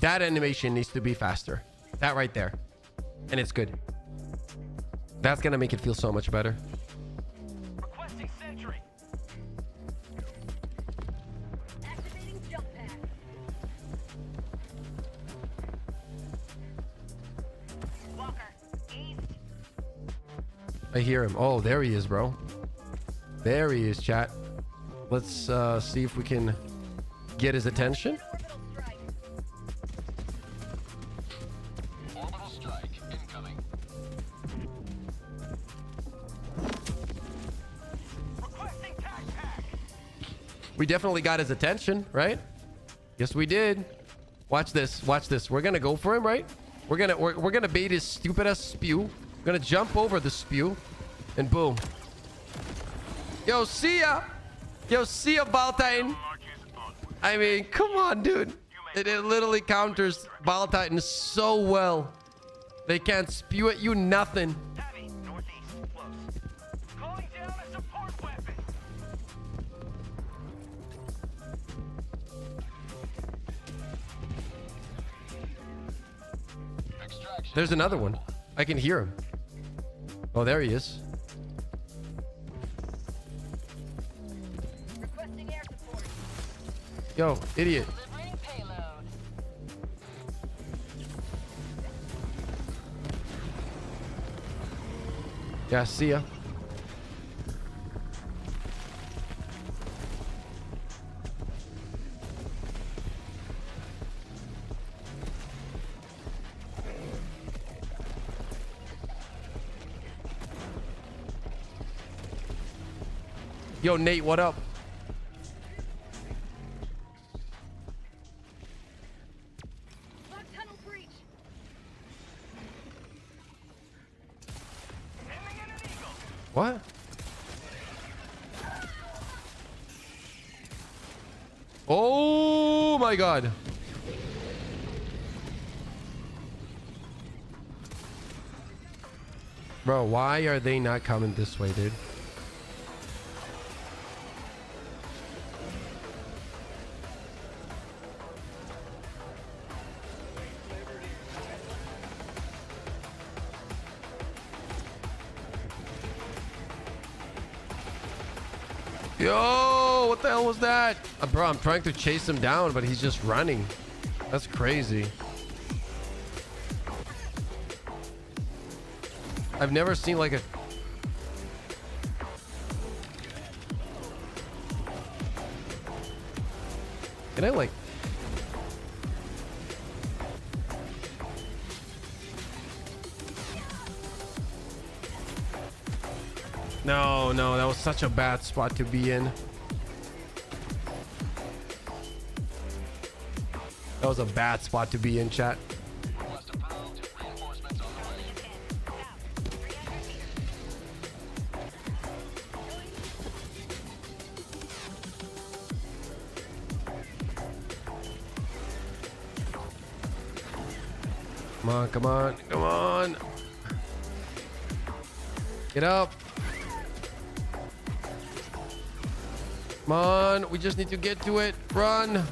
That animation needs to be faster. That right there. And it's good. That's gonna make it feel so much better. Requesting sentry. Activating jump pad. Walker, east. I hear him. Oh, there he is, bro. There he is, chat. Let's see if we can get his attention. Orbital strike incoming. Requesting tac pack. We definitely got his attention, right? Yes, we did. Watch this. Watch this. We're gonna go for him, right? We're gonna bait his stupid ass spew. We're gonna jump over the spew, and boom. Yo, see ya. Yo, see ya, Baltine. I mean, come on, dude. It literally counters Bile Titan so well. They can't spew at you nothing. Heavy, northeast, close. Calling down a support weapon. Extraction. There's another one. I can hear him. Oh, there he is. Requesting air support. Yo, idiot. Delivering payload. Yeah, see ya. Yo, Nate, what up? Lock tunnel breach. Aiming at an eagle. What? Oh my god. Bro, why are they not coming this way, dude? Yo, what the hell was that? Bro, I'm trying to chase him down, but he's just running. That's crazy. I've never seen like a... Can I like... No, that was such a bad spot to be in. That was a bad spot to be in, chat. Request approved. Reinforcements on the way. Come on, come on, come on. Get up. Come on, we just need to get to it. Run.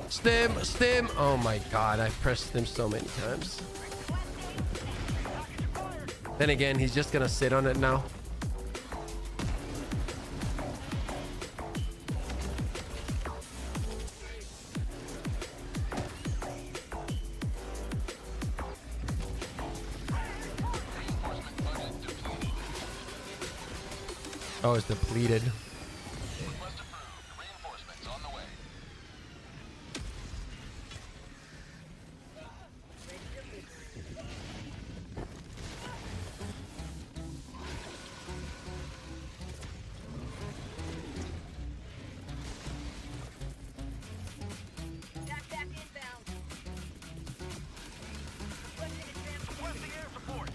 Stim, stim. Oh my god, I pressed stim so many times. Then again, he's just gonna sit on it now. Oh, it's depleted. Request approved. Reinforcements on the way. Backpack inbound. Requesting air support.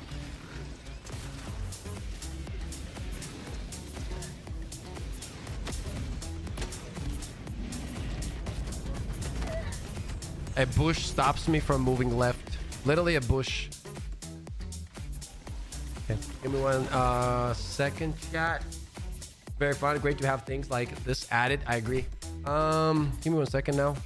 A bush stops me from moving left. Literally a bush. Okay, give me one second, chat. Very fun. Great to have things like this added. I agree. Give me 1 second now.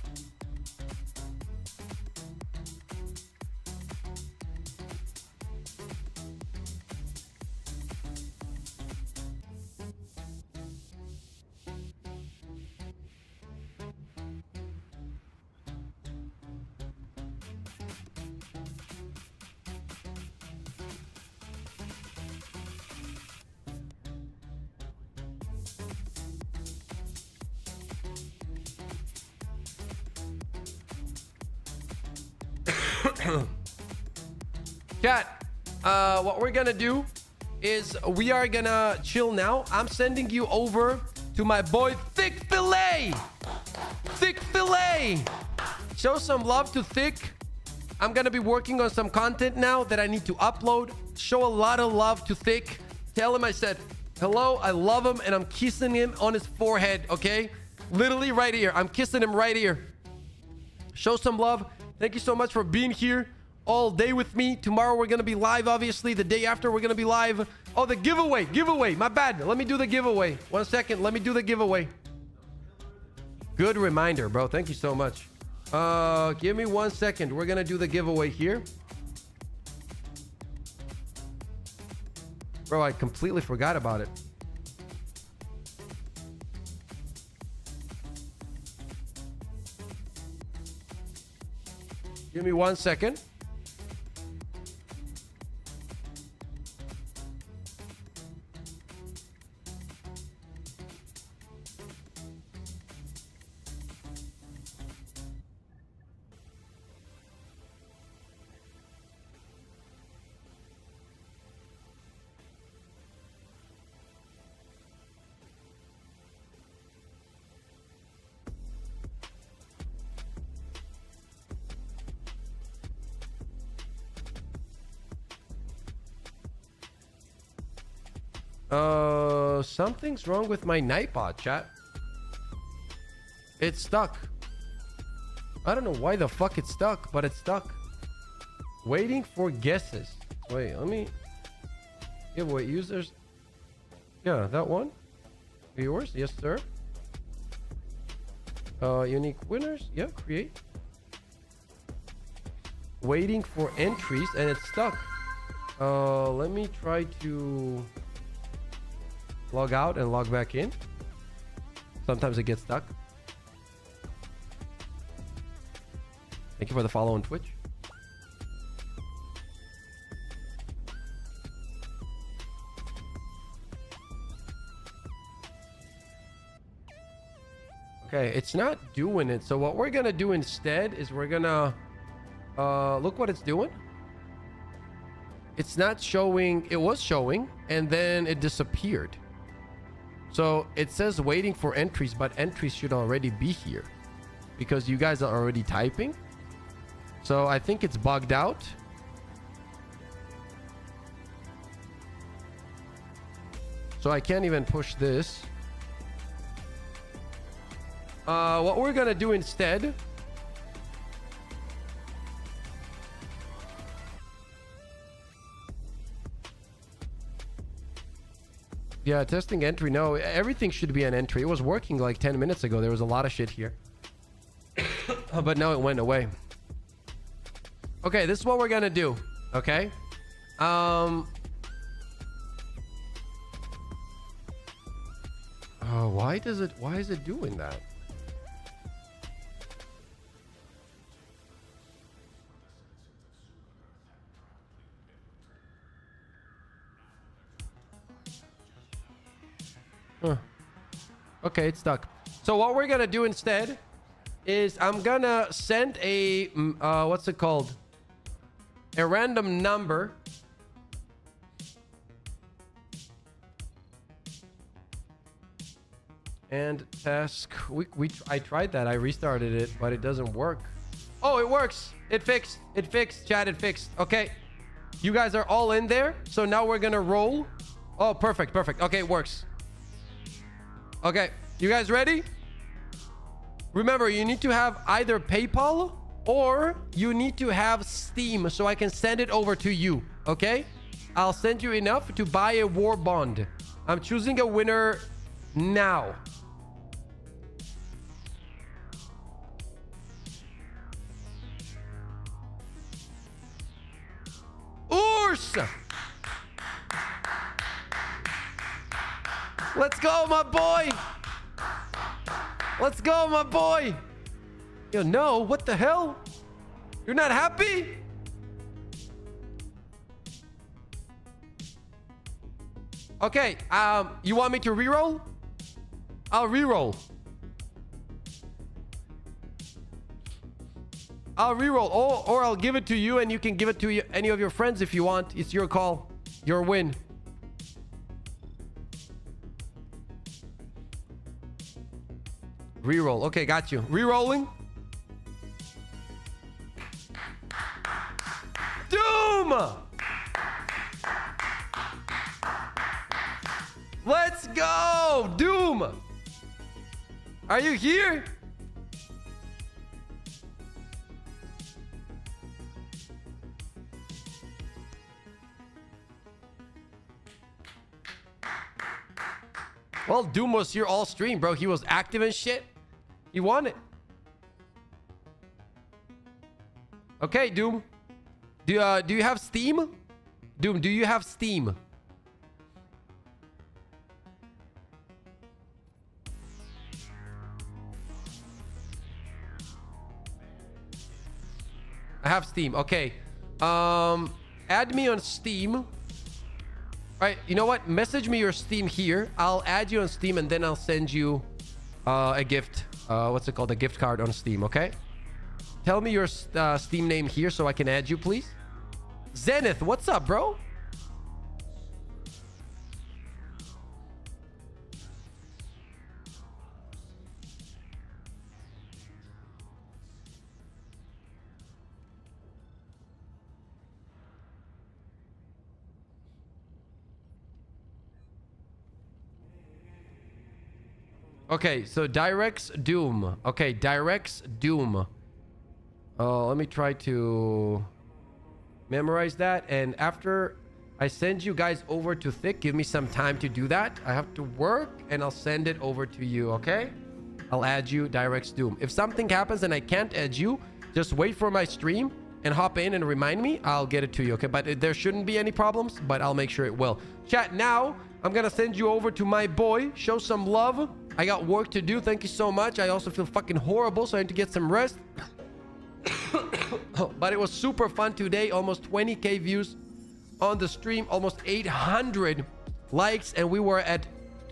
Chat, what we're gonna do is we are gonna chill now. I'm sending you over to my boy Thick Fillet. Thick Fillet. Show some love to Thick. I'm gonna be working on some content now that I need to upload. Show a lot of love to Thick. Tell him I said hello, I love him, and I'm kissing him on his forehead, okay? Literally right here. I'm kissing him right here. Show some love. Thank you so much for being here all day with me. Tomorrow we're gonna be live, obviously. The day after we're gonna be live. Oh, the giveaway. My bad. Let me do the giveaway. 1 second. Let me do the giveaway. Good reminder, bro. Thank you so much. Give me 1 second. We're gonna do the giveaway here. Bro, I completely forgot about it. Give me 1 second. Something's wrong with my Nightbot, chat. It's stuck. I don't know why the fuck it's stuck, but it's stuck. Waiting for guesses. Wait, let me... Giveaway users. Yeah, that one. Viewers, yes sir. Unique winners. Yeah, create. Waiting for entries, and it's stuck. Let me try to log out and log back in. Sometimes it gets stuck. Thank you for the follow on Twitch. Okay, it's not doing it. So what we're gonna do instead is we're gonna look what it's doing. It's not showing. It was showing and then it disappeared. So it says waiting for entries, but entries should already be here because you guys are already typing. So I think it's bugged out. So I can't even push this. What we're gonna do instead. Yeah, testing entry. No, everything should be an entry. It was working like 10 minutes ago. There was a lot of shit here. But now it went away. Okay, this is what we're gonna do. Okay. Oh, why is it doing that? Okay, it's stuck. So what we're gonna do instead is I'm gonna send a what's it called? A random number. And task. I tried that. I restarted it, but it doesn't work. Oh, it works. It fixed. It fixed. Chat, it fixed. Okay. You guys are all in there. So now we're gonna roll. Oh, perfect. Perfect. Okay, it works. Okay. You guys ready? Remember, you need to have either PayPal or you need to have Steam so I can send it over to you. Okay? I'll send you enough to buy a Warbond. I'm choosing a winner now. Urs! Let's go, my boy! Let's go, my boy! Yo, no, what the hell? You're not happy? Okay, you want me to reroll? I'll reroll. I'll reroll, or I'll give it to you and you can give it to any of your friends if you want. It's your call. Your win. Reroll. Okay, got you. Rerolling. Doom! Let's go! Doom! Are you here? Well, Doom was here all stream, bro. He was active and shit. He won it. Okay, Doom. Do you have Steam? Doom, do you have Steam? I have Steam. Okay. Add me on Steam. All right, you know what? Message me your Steam here. I'll add you on Steam and then I'll send you a gift. What's it called? A gift card on Steam, okay? Tell me your Steam name here so I can add you, please. Zenith, what's up, bro? Okay, so Directs Doom. Okay, Directs Doom. Let me try to memorize that. And after I send you guys over to Thick, give me some time to do that. I have to work and I'll send it over to you, okay? I'll add you, Directs Doom. If something happens and I can't add you, just wait for my stream and hop in and remind me. I'll get it to you, okay? But there shouldn't be any problems, but I'll make sure it will. Chat, now I'm gonna send you over to my boy. Show some love. I got work to do. Thank you so much. I also feel fucking horrible, so I need to get some rest. But it was super fun today. Almost 20k views on the stream, almost 800 likes, and we were at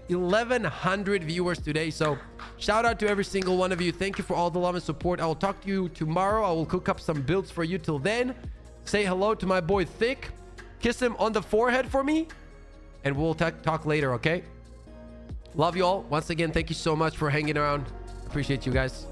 1100 viewers today. So shout out to every single one of you. Thank you for all the love and support. I will talk to you tomorrow. I will cook up some builds for you. Till then, say hello to my boy Thick. Kiss him on the forehead for me, and we'll talk later, okay? Love you all. Once again, thank you so much for hanging around. Appreciate you guys.